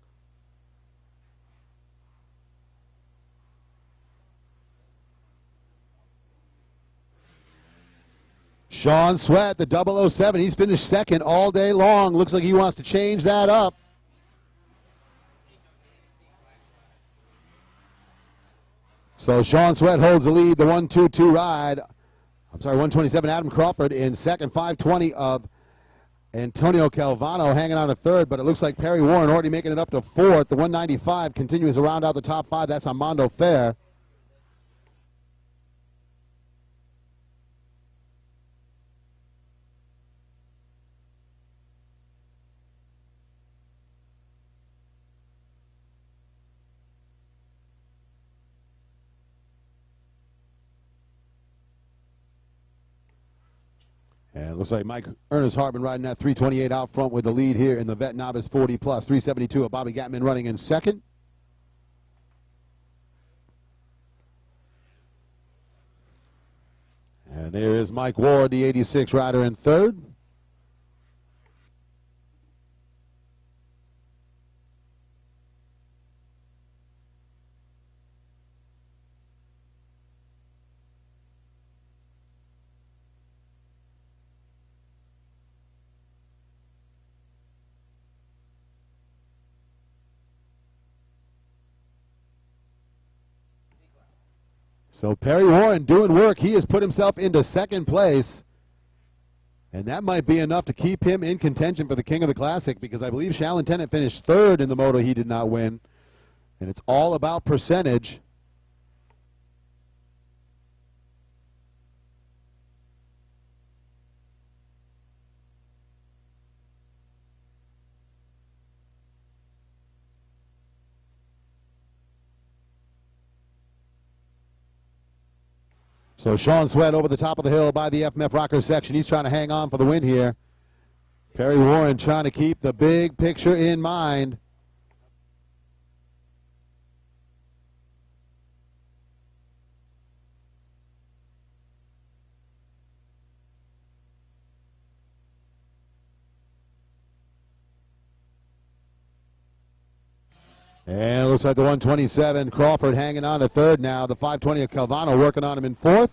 Sean Sweat, the 007, he's finished second all day long. Looks like he wants to change that up. So Sean Sweat holds the lead, the 1-2-2 ride. 127, Adam Crawford in second, 520 of Antonio Calvano hanging on to third, but it looks like Perry Warren already making it up to fourth. The 195 continues to round out the top five. That's Armando Fair. And it looks like Mike Ernest Hartman riding that 328 out front with the lead here in the Vet Novice 40 plus. 372 of Bobby Gatman running in second. And there is Mike Ward, the 86 rider in third. So Perry Warren doing work. He has put himself into second place. And that might be enough to keep him in contention for the King of the Classic, because I believe Shalyn Tennant finished third in the moto he did not win. And it's all about percentage. So Sean Sweat over the top of the hill by the FMF Rocker section. He's trying to hang on for the win here. Perry Warren trying to keep the big picture in mind. And it looks like the 127, Crawford hanging on to third now. The 520 of Calvano working on him in fourth.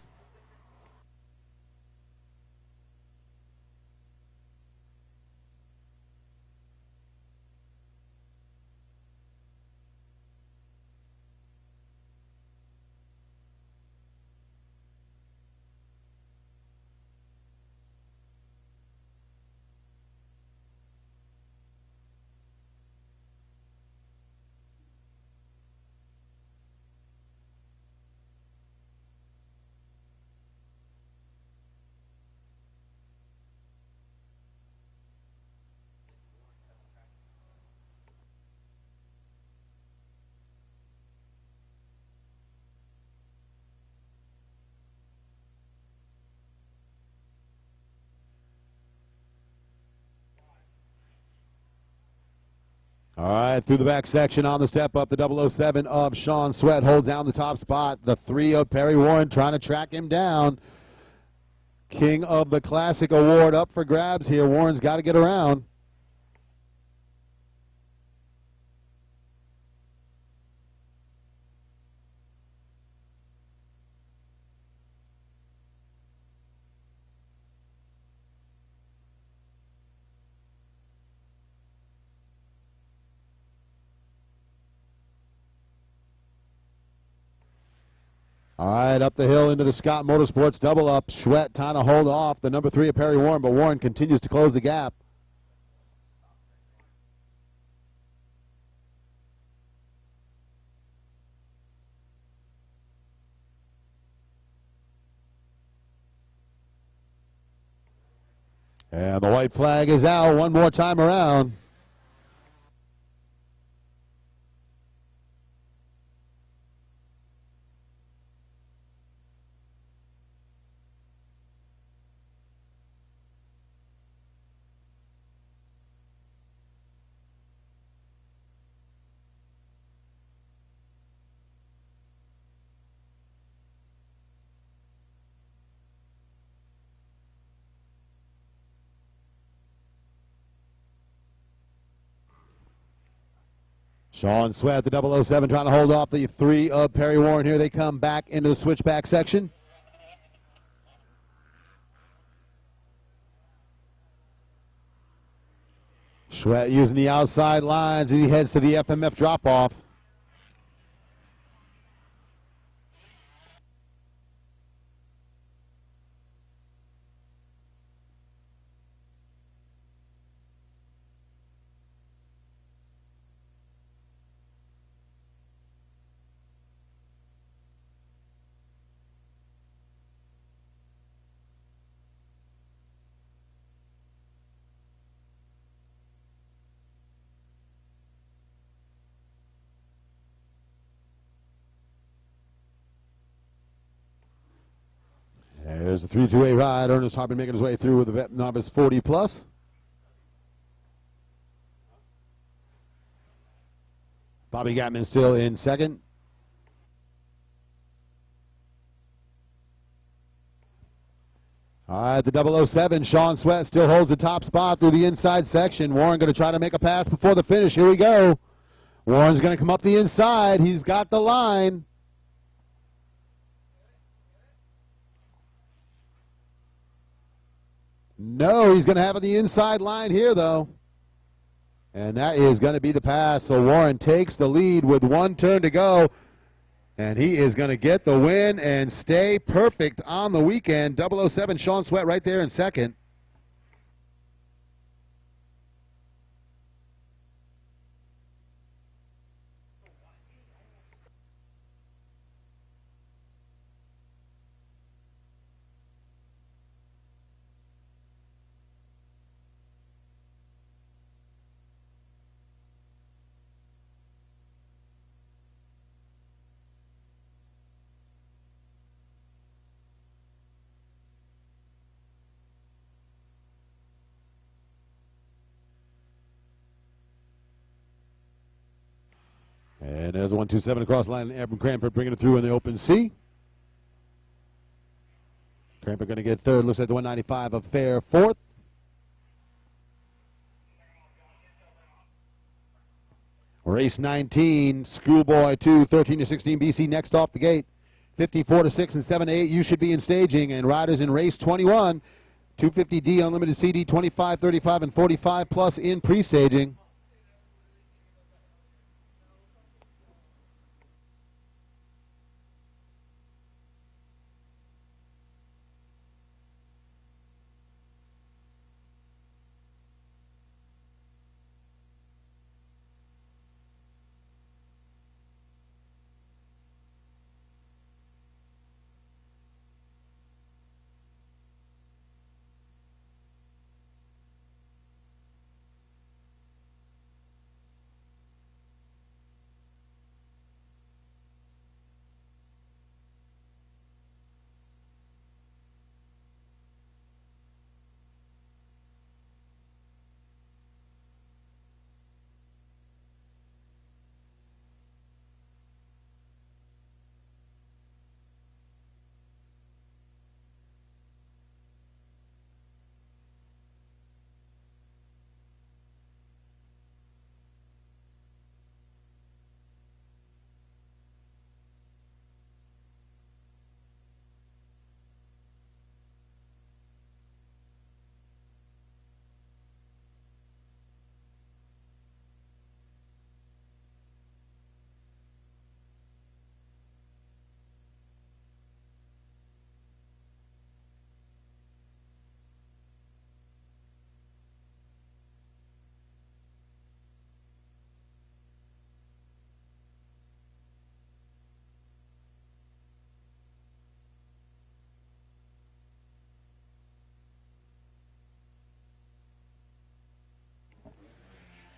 All right, through the back section on the step up, the 007 of Sean Sweat holds down the top spot. The 3 of Perry Warren trying to track him down. King of the Classic Award up for grabs here. Warren's got to get around. All right, up the hill into the Scott Motorsports double up. Schwett trying to hold off the number 3 of Perry Warren, but Warren continues to close the gap. And the white flag is out one more time around. Sean Sweat, the 007, trying to hold off the 3 of Perry Warren. Here they come back into the switchback section. Sweat using the outside lines as he heads to the FMF drop-off. There's the 3-2-A ride. Ernest Hartman making his way through with the vet novice 40 plus. Bobby Gatman still in second. All right, the 007, Sean Sweat still holds the top spot through the inside section. Warren going to try to make a pass before the finish. Here we go. Warren's going to come up the inside. He's got the line. No, he's going to have the inside line here, though. And that is going to be the pass. So Warren takes the lead with 1 turn to go. And he is going to get the win and stay perfect on the weekend. 007, Sean Sweat right there in second. And there's a 1-2-7 across the line. Abram Cranford bringing it through in the open C. Cranford going to get third. Looks like the 195 of Fair fourth. Race 19, Schoolboy 2, 13 to 16 BC next off the gate. 54 to 6 and 7 to 8, you should be in staging. And riders in race 21, 250D Unlimited CD, 25, 35, and 45 plus in pre-staging.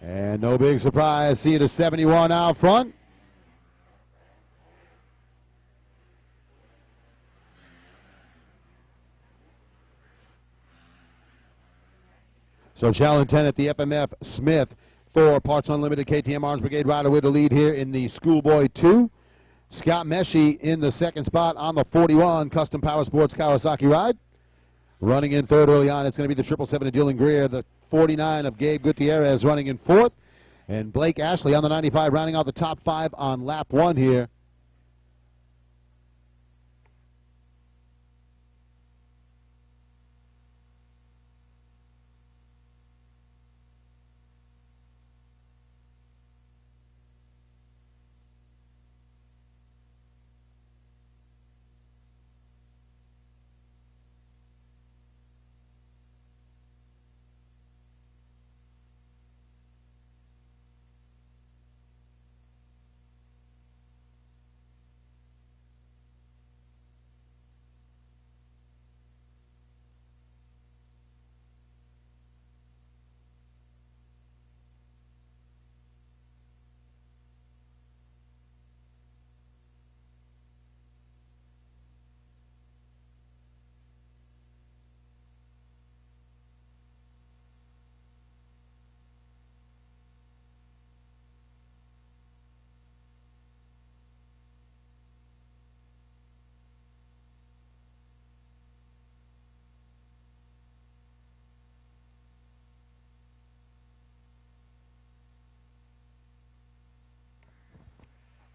And no big surprise, see the 71 out front. So challenge 10 at the FMF Smith for Parts Unlimited KTM Arms Brigade rider with the lead here in the Schoolboy 2. Scott Meshi in the second spot on the 41 Custom Power Sports Kawasaki ride. Running in third early on, it's going to be the 777 of Dylan Greer. The 49 of Gabe Gutierrez running in fourth. And Blake Ashley on the 95 rounding out the top 5 on lap 1 here.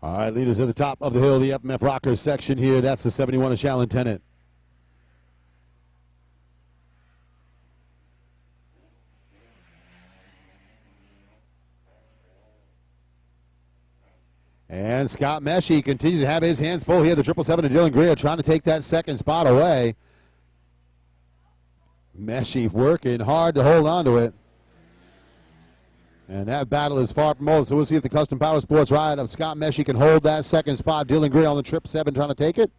All right, leaders at the top of the hill, the FMF Rockers section here. That's the 71 of Shallon Tennant. And Scott Meshi continues to have his hands full here. The 777 of Dylan Greer trying to take that second spot away. Meshi working hard to hold on to it. And that battle is far from over, so we'll see if the Custom Power Sports ride of Scott Meshi can hold that second spot. Dylan Greer on the 777 trying to take it.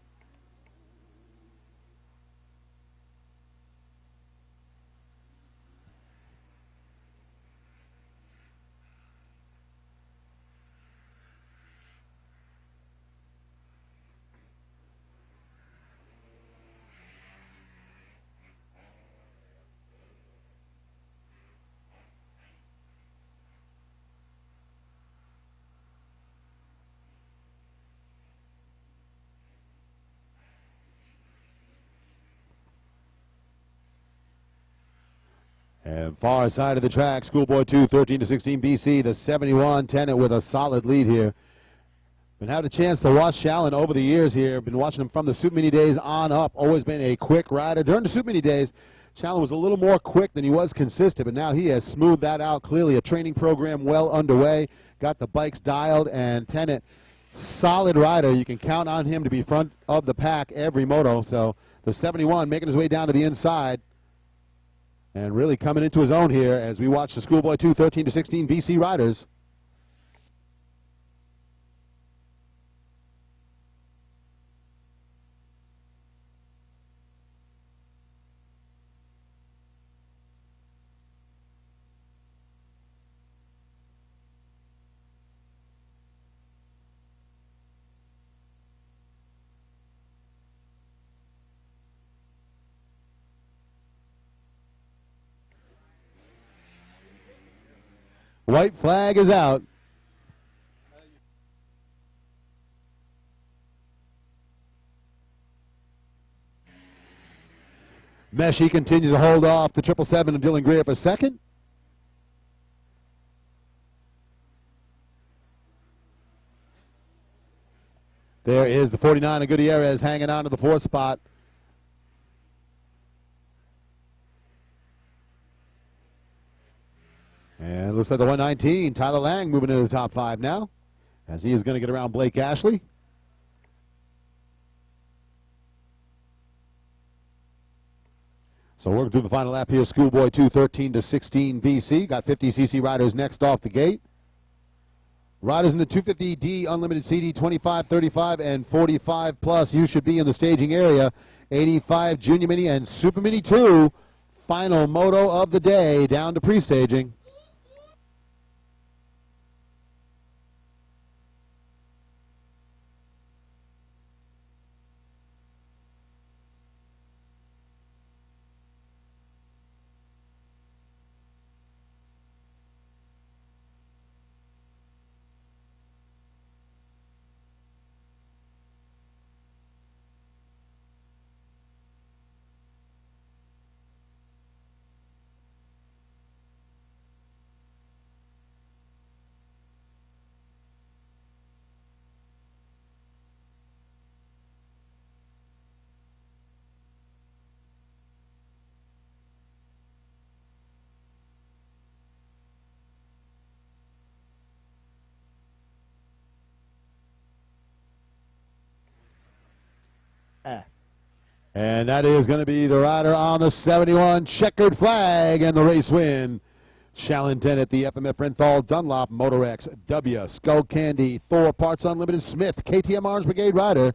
And far side of the track, Schoolboy 2, 13-16 BC. The 71 Tennant with a solid lead here. Been had a chance to watch Shallon over the years here. Been watching him from the Super Mini days on up. Always been a quick rider. During the Super Mini days, Shallon was a little more quick than he was consistent, but now he has smoothed that out clearly. A training program well underway. Got the bikes dialed, and Tennant, solid rider. You can count on him to be front of the pack every moto. So the 71 making his way down to the inside and really coming into his own here as we watch the Schoolboy 2 13-16 BC riders. White flag is out. Meshi continues to hold off the 777 and Dylan Greer for second. There is the 49 of Gutierrez hanging on to the fourth spot. And it looks like the 119, Tyler Lang, moving into the top 5 now, as he is going to get around Blake Ashley. So working through the final lap here, Schoolboy 2, 13-16 BC. Got 50cc riders next off the gate. Riders in the 250D Unlimited CD, 25, 35, and 45 plus. You should be in the staging area. 85 Junior Mini and Super Mini 2. Final moto of the day down to pre-staging. And that is going to be the rider on the 71, checkered flag, and the race win. Shallon Tennant, the FMF Renthal, Dunlop, Motorex, W, Skull Candy, Thor, Parts Unlimited, Smith, KTM Orange Brigade rider.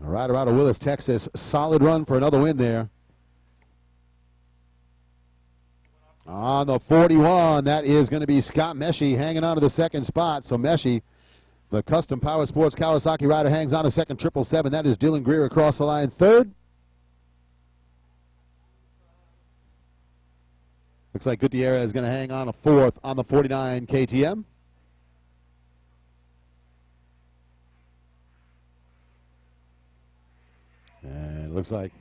A rider out of Willis, Texas. Solid run for another win there. On the 41, that is going to be Scott Meshi hanging on to the second spot. So Meshi, the Custom Power Sports Kawasaki rider, hangs on a second 777. That is Dylan Greer across the line third. Looks like Gutierrez is going to hang on a fourth on the 49 KTM. And it looks like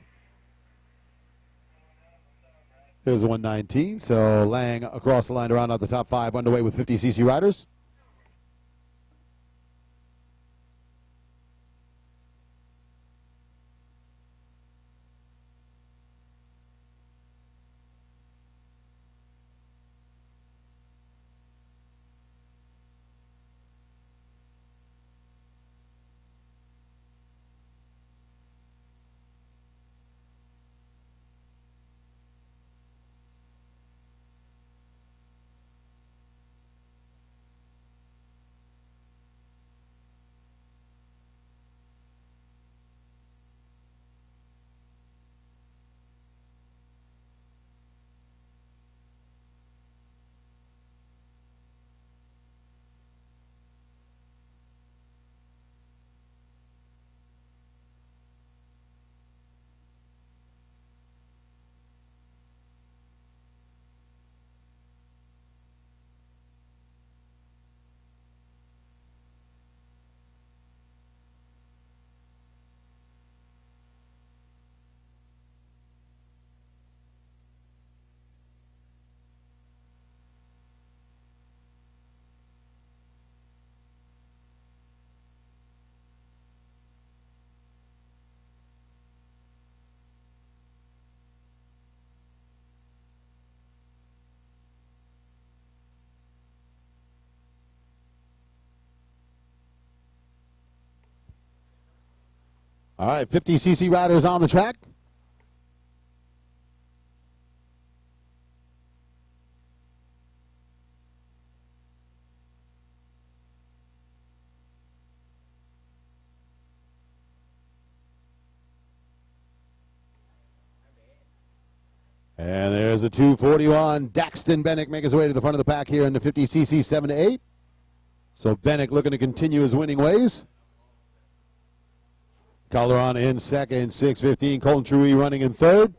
here's the 119. So Lang across the line to round out the top 5 underway with 50cc riders. All right, 50cc riders on the track. And there's a 241. Daxton Bennick making his way to the front of the pack here in the 50cc 7 to 8. So Bennick looking to continue his winning ways. Calderon in second, 6:15. Colton Trui running in third.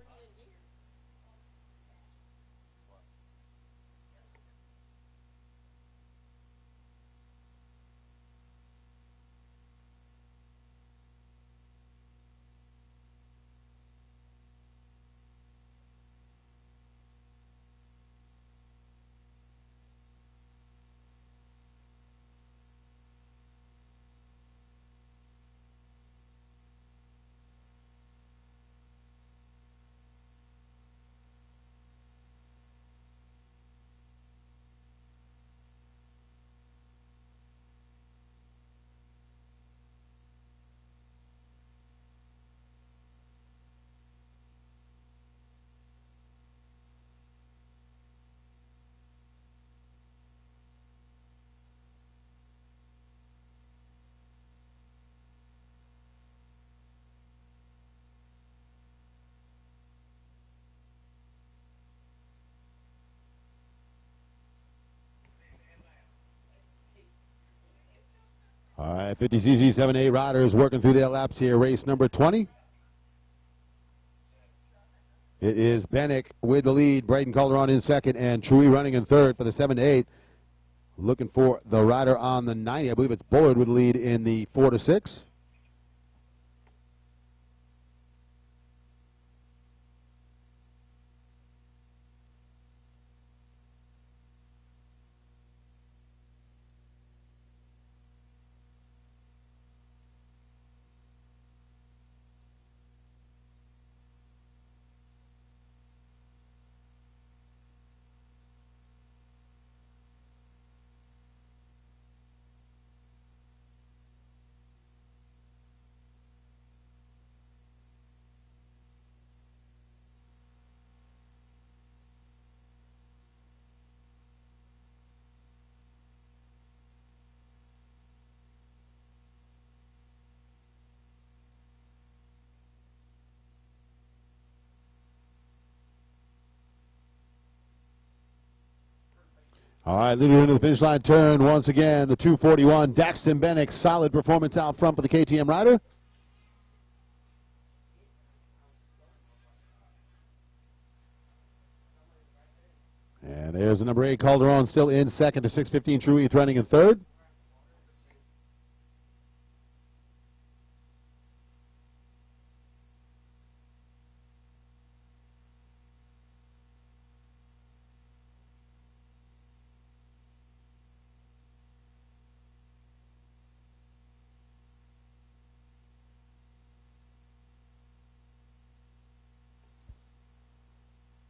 All right, 50cc 7-8 riders working through their laps here. Race number 20. It is Bennick with the lead. Braden Calderon in second, and Trui running in third for the 7-8. Looking for the rider on the 90. I believe it's Bullard with the lead in the 4-6. All right, leader into the finish line turn once again. The 241, Daxton Bennick. Solid performance out front for the KTM rider. And there's the number 8, Calderon, still in second to 6:15. Trui running in third.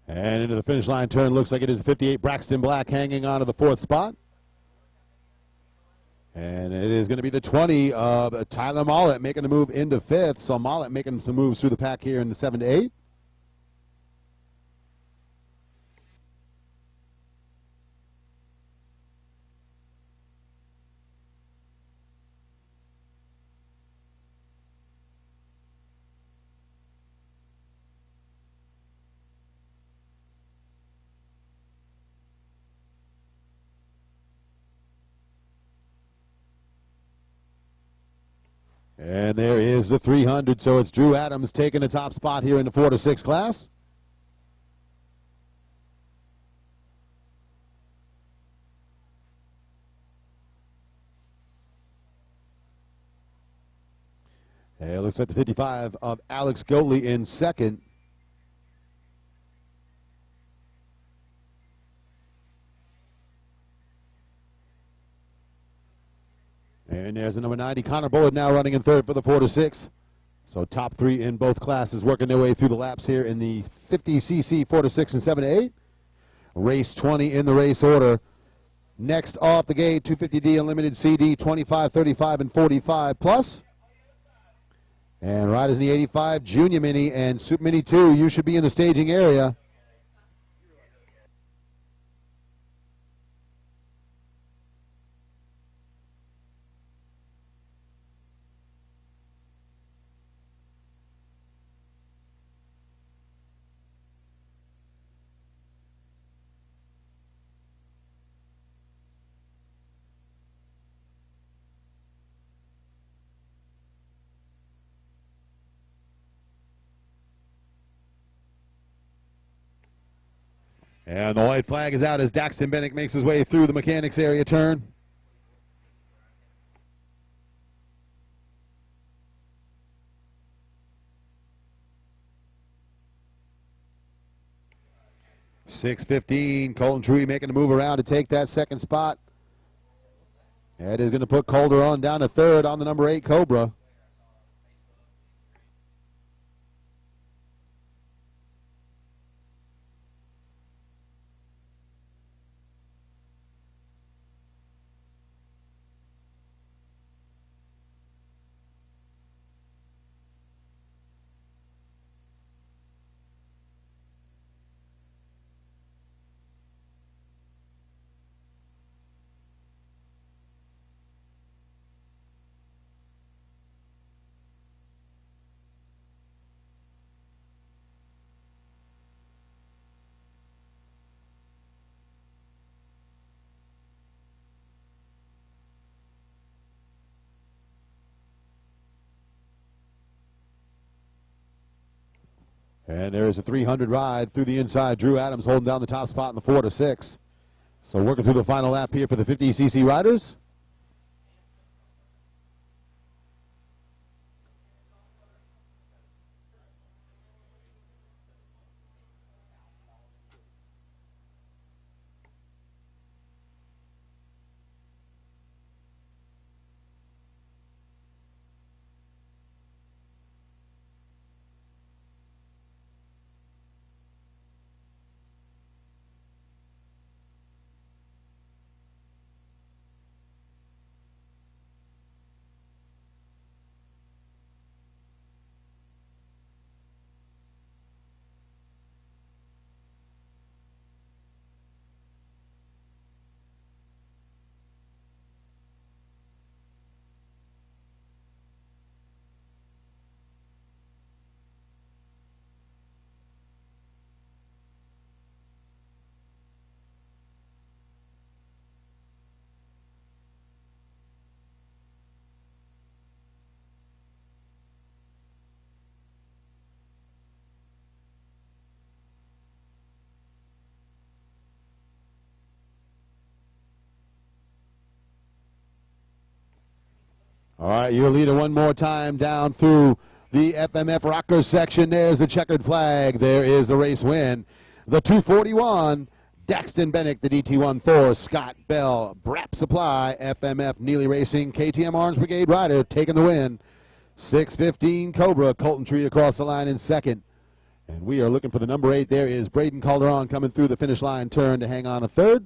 And into the finish line turn, looks like it is 58, Braxton Black hanging on to the 4th spot. And it is going to be the 20 of Tyler Mollett making a move into 5th. So Mollett making some moves through the pack here in the 7 to 8. And there is the 300, so it's Drew Adams taking the top spot here in the 4 to 6 class. And it looks like the 55 of Alex Goatley in second. And there's the number 90, Connor Bullard, now running in third for the 4 to 6. So top 3 in both classes working their way through the laps here in the 50cc 4 to 6 and 7 to 8. Race 20 in the race order. Next off the gate, 250D Unlimited CD, 25, 35, and 45 plus. And riders in the 85 Junior Mini and Super Mini 2, you should be in the staging area. And the white flag is out as Daxton Bennett makes his way through the mechanics area turn. .615, Colton Tree making a move around to take that second spot. That is going to put Calderon down to third on the number 8 Cobra. And there's a 300 ride through the inside. Drew Adams holding down the top spot in the 4 to 6. So working through the final lap here for the 50cc riders. All right, your leader one more time down through the FMF rocker section. There's the checkered flag. There is the race win. The 241, Daxton Bennett, the DT14, Scott Bell, Brap Supply, FMF Neely Racing, KTM Orange Brigade rider taking the win. 615 Cobra, Colton Tree across the line in second. And we are looking for the number 8. There is Braden Calderon coming through the finish line turn to hang on a third.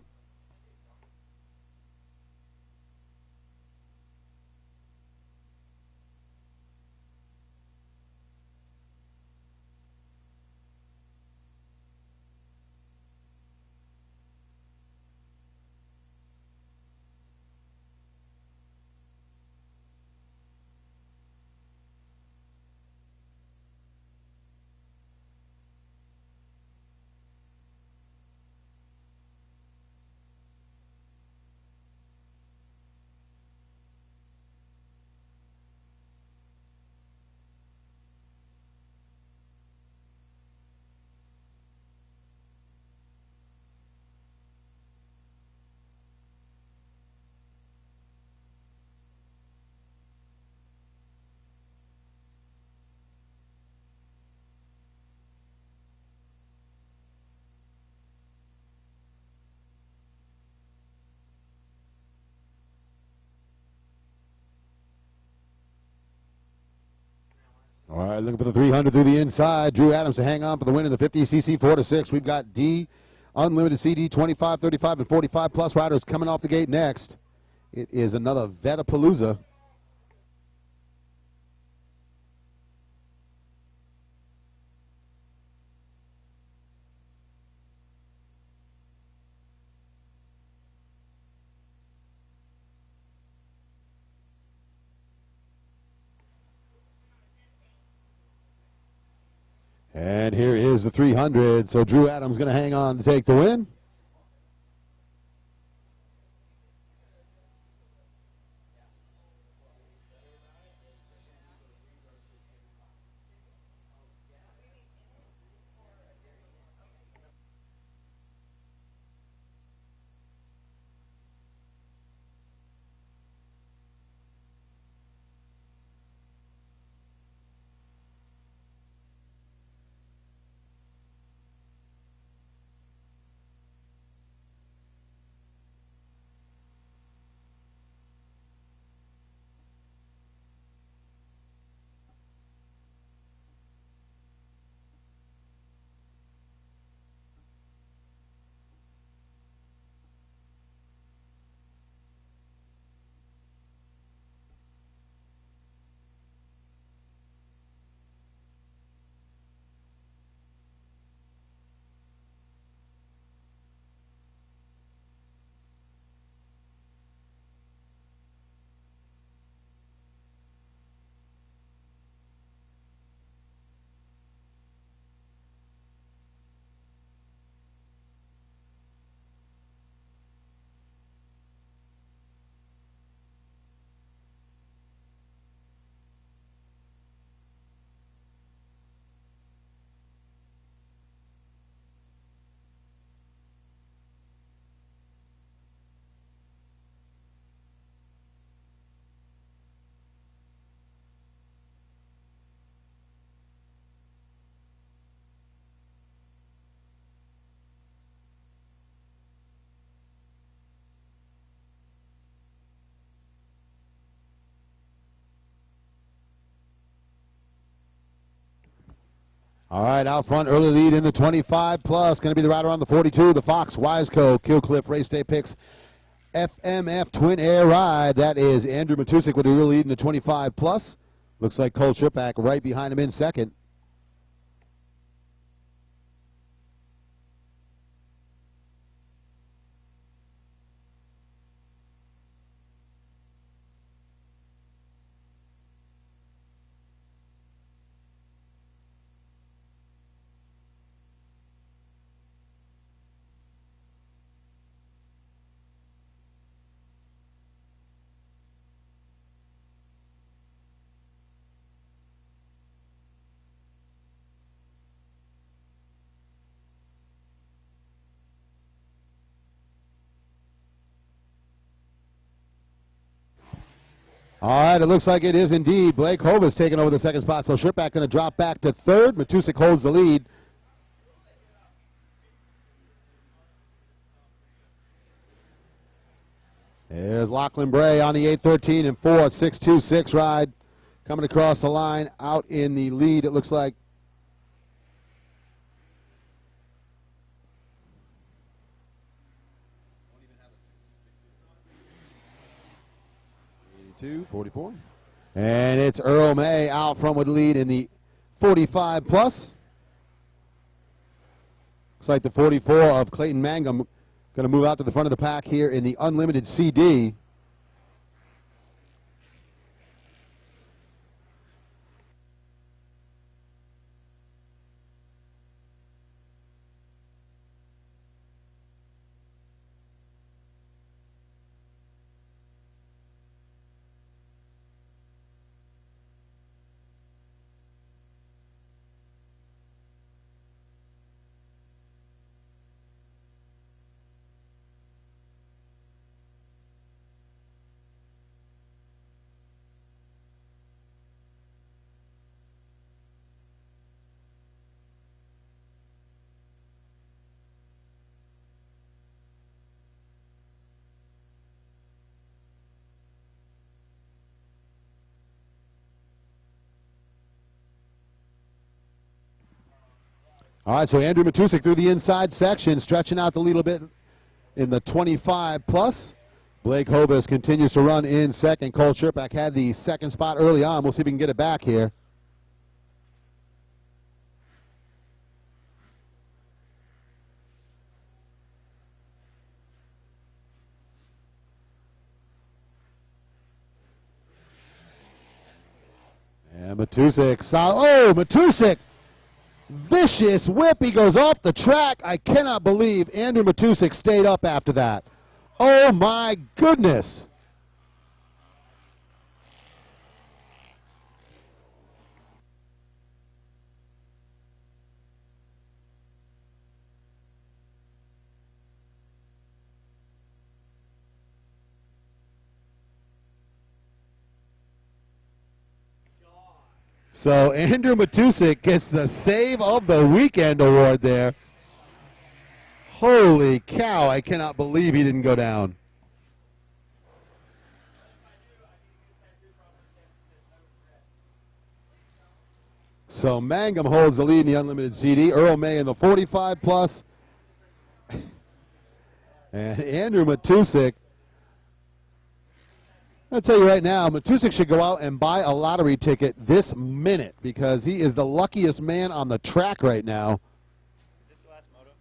All right, looking for the 300 through the inside. Drew Adams to hang on for the win in the 50cc 4 to 6. We've got D, Unlimited CD, 25, 35, and 45 plus riders coming off the gate next. It is another Vetapalooza. And here is the 300. So Drew Adams going to hang on to take the win. All right, out front, early lead in the 25 plus. Going to be the rider on the 42, the Fox Wiseco Killcliff Race Day Picks FMF Twin Air Ride. That is Andrew Matusik with the early lead in the 25 plus. Looks like Cole Tripak right behind him in second. All right, it looks like it is indeed Blake Hovis taking over the second spot. So Sherpak going to drop back to third. Matusik holds the lead. There's Lachlan Bray on the 8:13 and 4.626 ride. Coming across the line out in the lead, it looks like. 44. And it's Earl May out front with the lead in the 45 plus. Looks like the 44 of Clayton Mangum going to move out to the front of the pack here in the Unlimited CD. All right, so Andrew Matusik through the inside section, stretching out the lead a little bit in the 25 plus. Blake Hovis continues to run in second. Cole Sherpak had the second spot early on. We'll see if we can get it back here. And Matusik, Matusik Vicious whip. He goes off the track. I cannot believe Andrew Matusik stayed up after that. Oh, my goodness. So Andrew Matusik gets the Save of the Weekend award there. Holy cow, I cannot believe he didn't go down. So Mangum holds the lead in the Unlimited CD. Earl May in the 45 plus. And Andrew Matusik, I'll tell you right now, Matusik should go out and buy a lottery ticket this minute because he is the luckiest man on the track right now. Is this the last moto?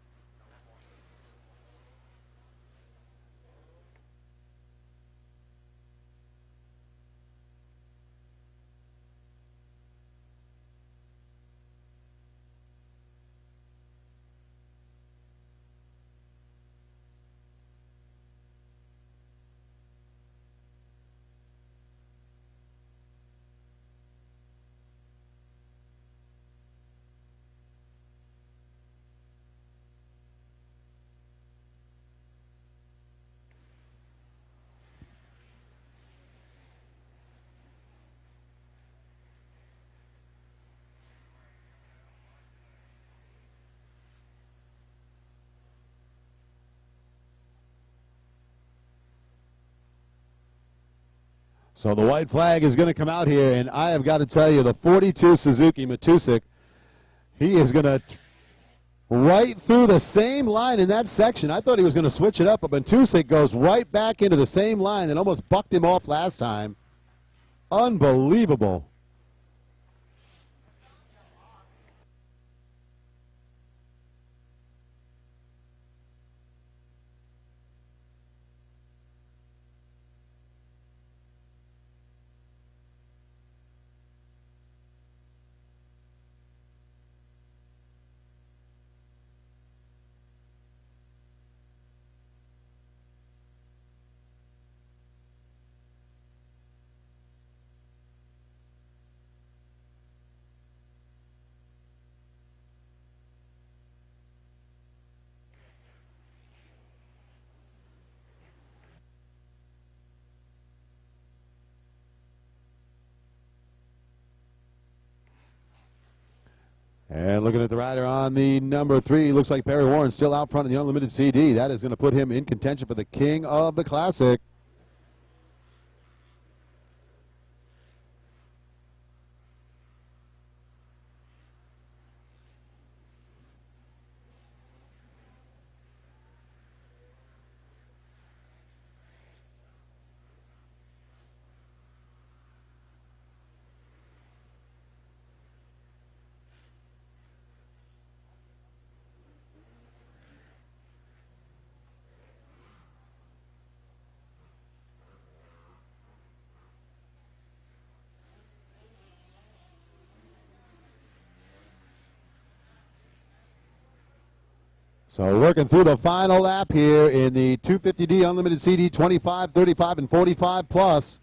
So the white flag is going to come out here, and I have got to tell you, the 42 Suzuki Matusik, he is going to right through the same line in that section. I thought he was going to switch it up, but Matusik goes right back into the same line that almost bucked him off last time. Unbelievable. And looking at the rider on the number 3, looks like Perry Warren still out front in the Unlimited CD. That is going to put him in contention for the King of the Classic. So working through the final lap here in the 250D Unlimited CD 25, 35, and 45 plus.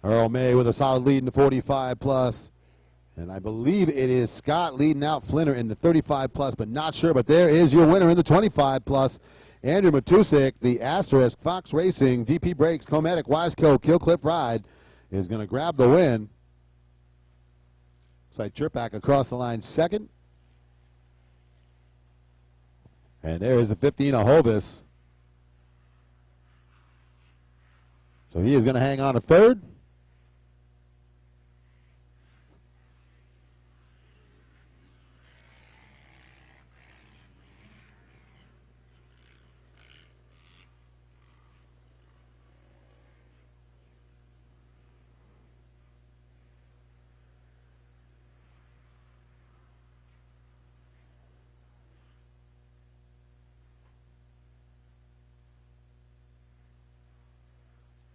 Earl May with a solid lead in the 45 plus. And I believe it is Scott leading out Flinner in the 35 plus, but not sure. But there is your winner in the 25 plus. Andrew Matusik, the Asterisk, Fox Racing, DP Brakes, Cometic, Wiseco, Killcliff Ride is going to grab the win. Side Chirpak across the line second. And there is the 15 of Hovis. So he is going to hang on a third.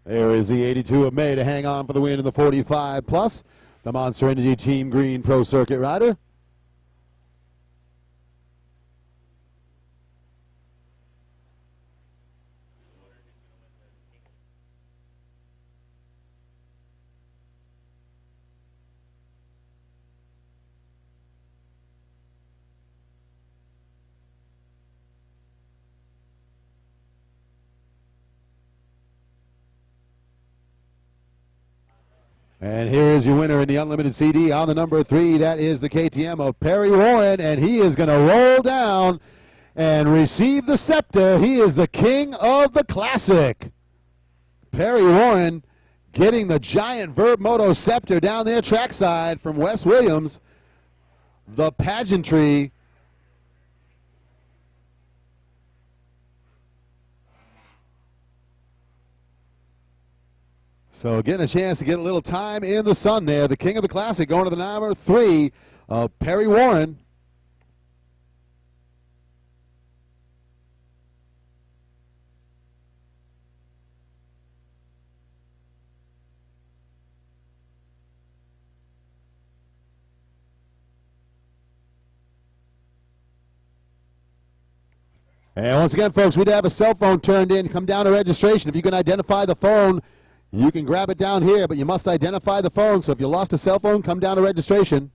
There is the 82 of May to hang on for the win in the 45 plus. The Monster Energy Team Green Pro Circuit rider. And here is your winner in the Unlimited CD on the number 3. That is the KTM of Perry Warren, and he is going to roll down and receive the scepter. He is the king of the Classic. Perry Warren getting the giant Verb Moto scepter down there trackside from Wes Williams. The pageantry. So getting a chance to get a little time in the sun there. The king of the Classic going to the number 3 of Perry Warren. And once again, folks, we'd have a cell phone turned in. Come down to registration. If you can identify the phone, you can grab it down here, but you must identify the phone. So if you lost a cell phone, come down to registration.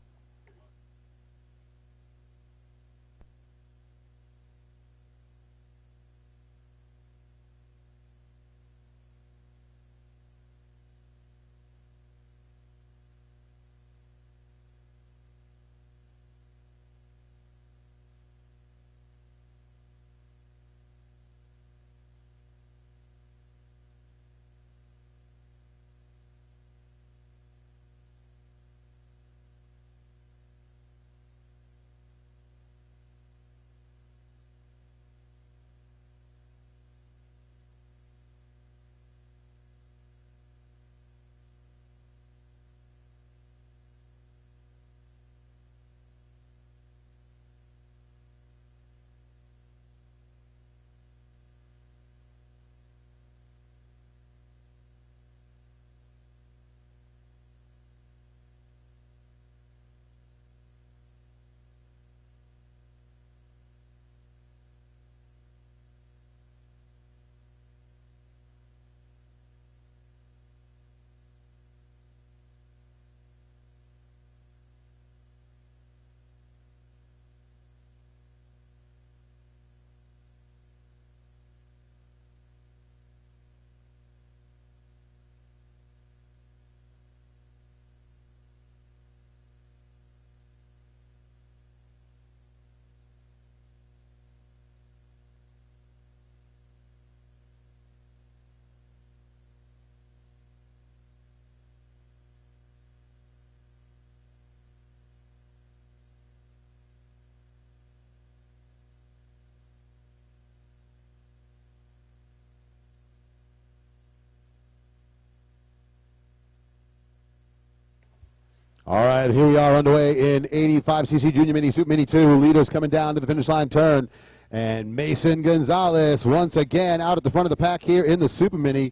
All right, here we are underway in 85cc Junior Mini Super Mini 2. Leaders coming down to the finish line turn. And Mason Gonzalez once again out at the front of the pack here in the Super Mini.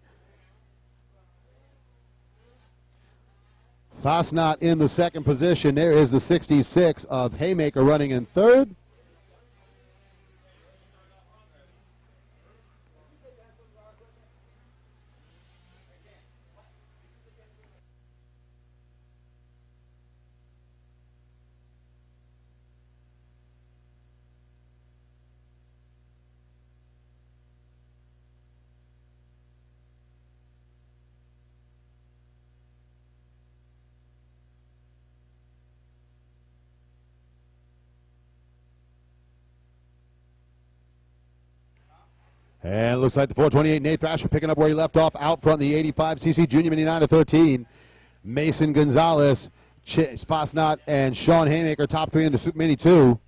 Fasnacht in the second position. There is the 66 of Haymaker running in third. And it looks like the 428 Nate Thrasher picking up where he left off out front in the 85cc Junior Mini 9-13. Mason Gonzalez, Chase Fasnacht, and Sean Haymaker top 3 in the Super Mini 2.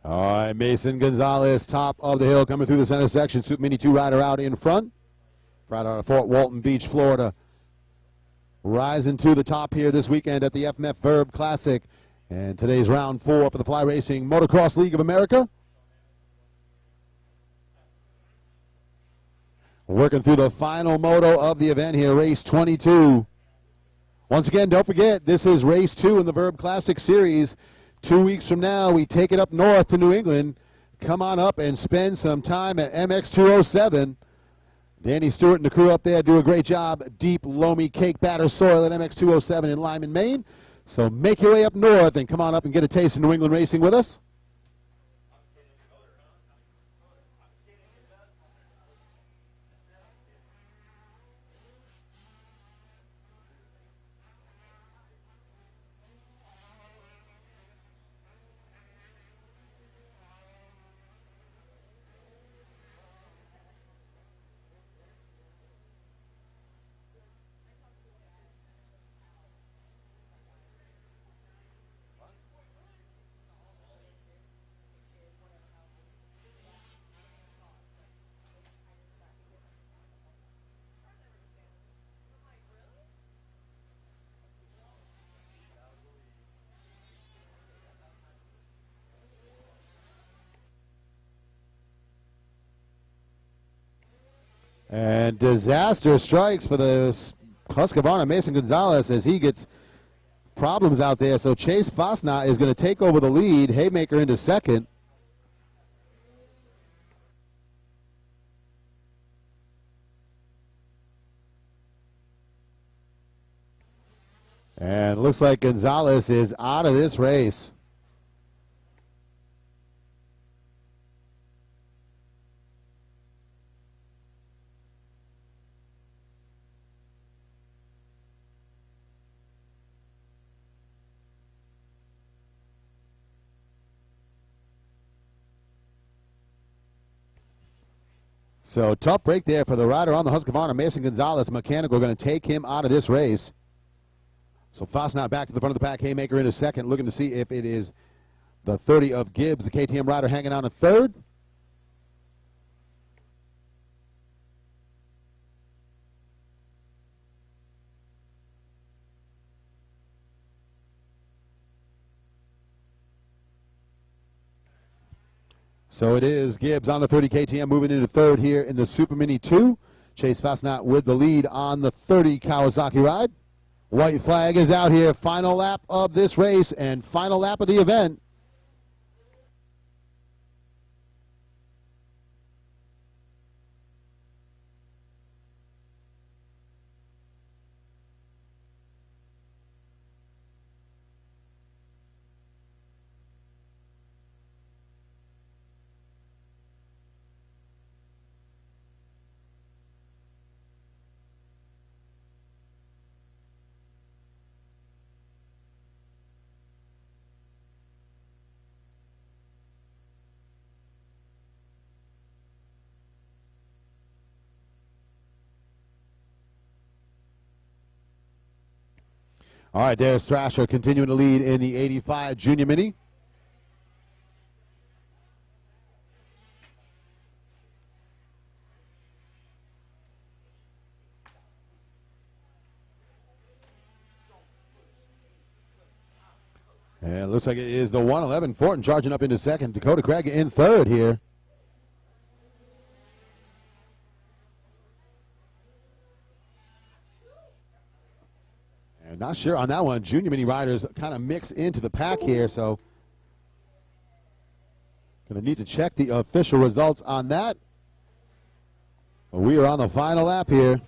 All right, Mason Gonzalez, top of the hill, coming through the center section. Super Mini 2 rider out in front. Right out of Fort Walton Beach, Florida. Rising to the top here this weekend at the FMF Verb Classic. And today's round 4 for the Fly Racing Motocross League of America. Working through the final moto of the event here, race 22. Once again, don't forget, this is race 2 in the Verb Classic Series. 2 weeks from now, we take it up north to New England. Come on up and spend some time at MX207. Danny Stewart and the crew up there do a great job. Deep, loamy, cake batter soil at MX207 in Lyman, Maine. So make your way up north and come on up and get a taste of New England racing with us. And disaster strikes for the Husqvarna Mason Gonzalez as he gets problems out there. So Chase Fosnot is going to take over the lead. Haymaker into second. And looks like Gonzalez is out of this race. So tough break there for the rider on the Husqvarna, Mason Gonzalez. Mechanical going to take him out of this race. So Fosnot back to the front of the pack. Haymaker in a second, looking to see if it is the 30 of Gibbs, the KTM rider, hanging on a third. So it is Gibbs on the 30 KTM moving into third here in the Super Mini 2. Chase Fosnot with the lead on the 30 Kawasaki ride. White flag is out here. Final lap of this race and final lap of the event. All right, there's Thrasher continuing to lead in the 85 Junior Mini. And it looks like it is the 111 Fortin charging up into second. Dakota Craig in third here. And not sure on that one. Junior Mini riders kind of mix into the pack here, so going to need to check the official results on that. But we are on the final lap here.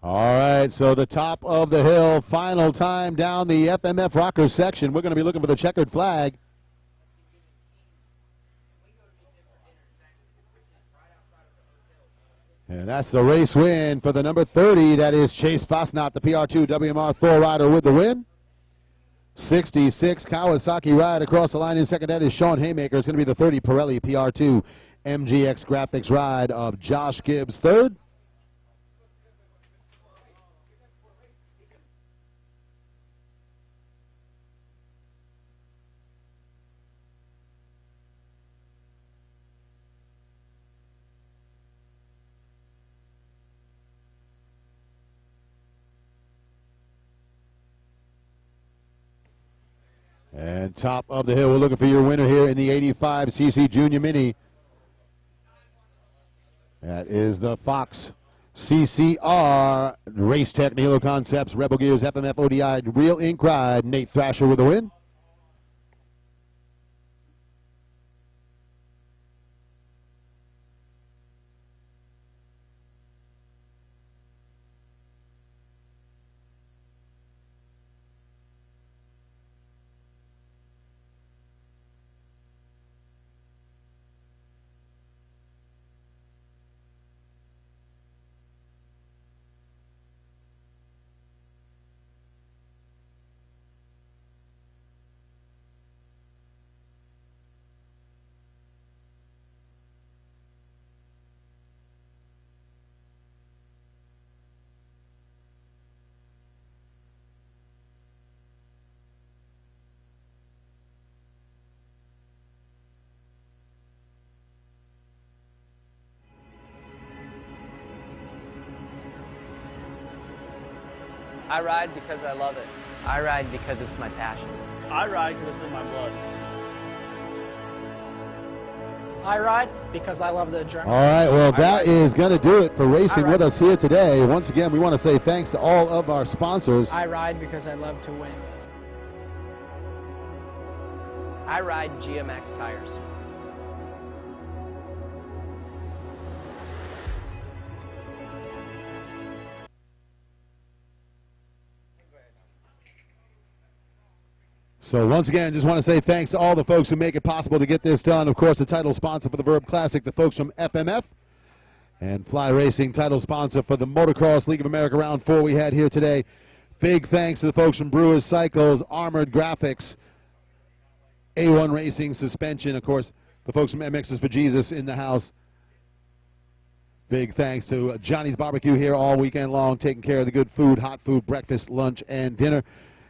All right, so the top of the hill, final time down the FMF rocker section. We're going to be looking for the checkered flag. And that's the race win for the number 30. That is Chase Fosnot, the PR2 WMR Thor rider with the win. 66 Kawasaki ride across the line in second. That is Sean Haymaker. It's going to be the 30 Pirelli PR2 MGX Graphics ride of Josh Gibbs third. And top of the hill, we're looking for your winner here in the 85cc Junior Mini. That is the Fox CCR Race Tech Halo Concepts Rebel Gears FMF ODI Real Ink Ride. Nate Thrasher with the win. I ride because I love it. I ride because it's my passion. I ride because it's in my blood. I ride because I love the adrenaline. All right, well, that is going to do it for racing with us here today. Once again, we want to say thanks to all of our sponsors. I ride because I love to win. I ride GMX tires. So once again, just want to say thanks to all the folks who make it possible to get this done. Of course, the title sponsor for the Verb Classic, the folks from FMF. And Fly Racing, title sponsor for the Motocross League of America Round 4 we had here today. Big thanks to the folks from Brewers Cycles, Armored Graphics, A1 Racing, Suspension. Of course, the folks from MXs for Jesus in the house. Big thanks to Johnny's Barbecue here all weekend long, taking care of the good food, hot food, breakfast, lunch, and dinner.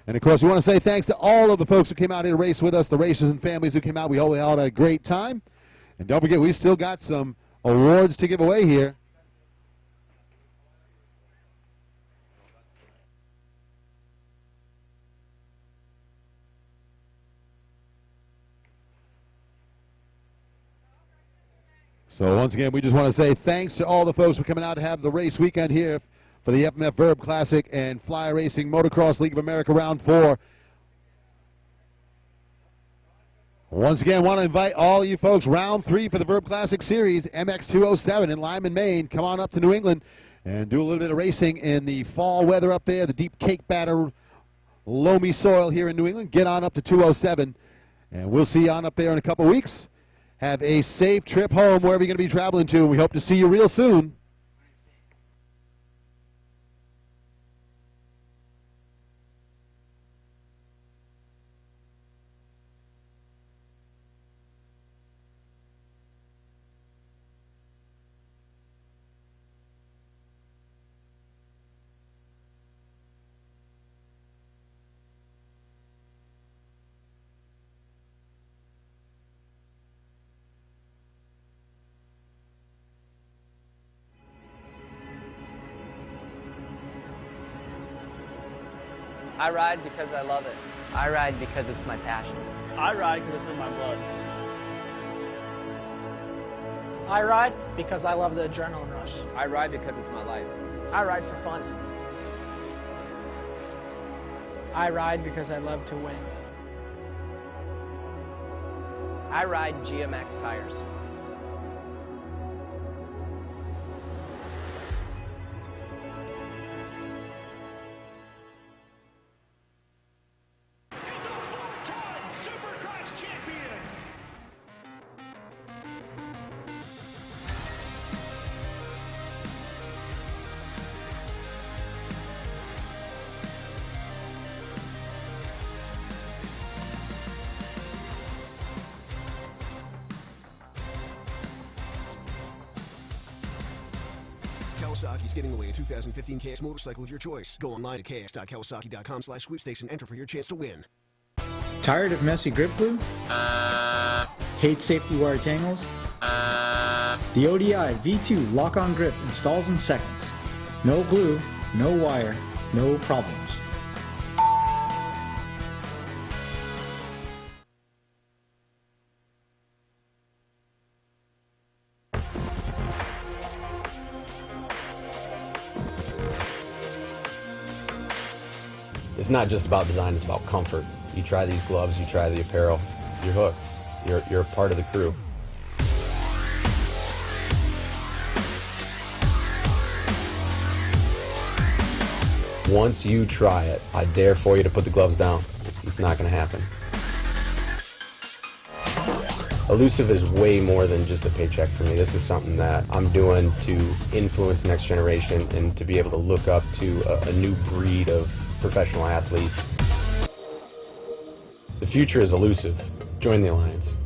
And, of course, we want to say thanks to all of the folks who came out here to race with us, the racers and families who came out. We hope they all had a great time. And don't forget, we still got some awards to give away here. So, once again, we just want to say thanks to all the folks for coming out to have the race weekend here for the FMF Verb Classic and Fly Racing Motocross League of America Round 4. Once again, want to invite all you folks, Round 3 for the Verb Classic Series, MX207 in Lyman, Maine. Come on up to New England and do a little bit of racing in the fall weather up there, the deep cake batter, loamy soil here in New England. Get on up to 207, and we'll see you on up there in a couple weeks. Have a safe trip home wherever you're going to be traveling to, and we hope to see you real soon. I ride because I love it. I ride because it's my passion. I ride because it's in my blood. I ride because I love the adrenaline rush. I ride because it's my life. I ride for fun. I ride because I love to win. I ride GMX tires. Kawasaki's giving away a 2015 KS motorcycle of your choice. Go online at ks.kawasaki.com/sweepstakes and enter for your chance to win. Tired of messy grip glue? Hate safety wire tangles? The ODI V2 lock-on grip installs in seconds. No glue, no wire, no problems. It's not just about design, it's about comfort. You try these gloves, you try the apparel, you're hooked. You're a part of the crew. Once you try it, I dare for you to put the gloves down. It's not going to happen. Elusive is way more than just a paycheck for me. This is something that I'm doing to influence the next generation and to be able to look up to a new breed of professional athletes. The future is elusive. Join the alliance.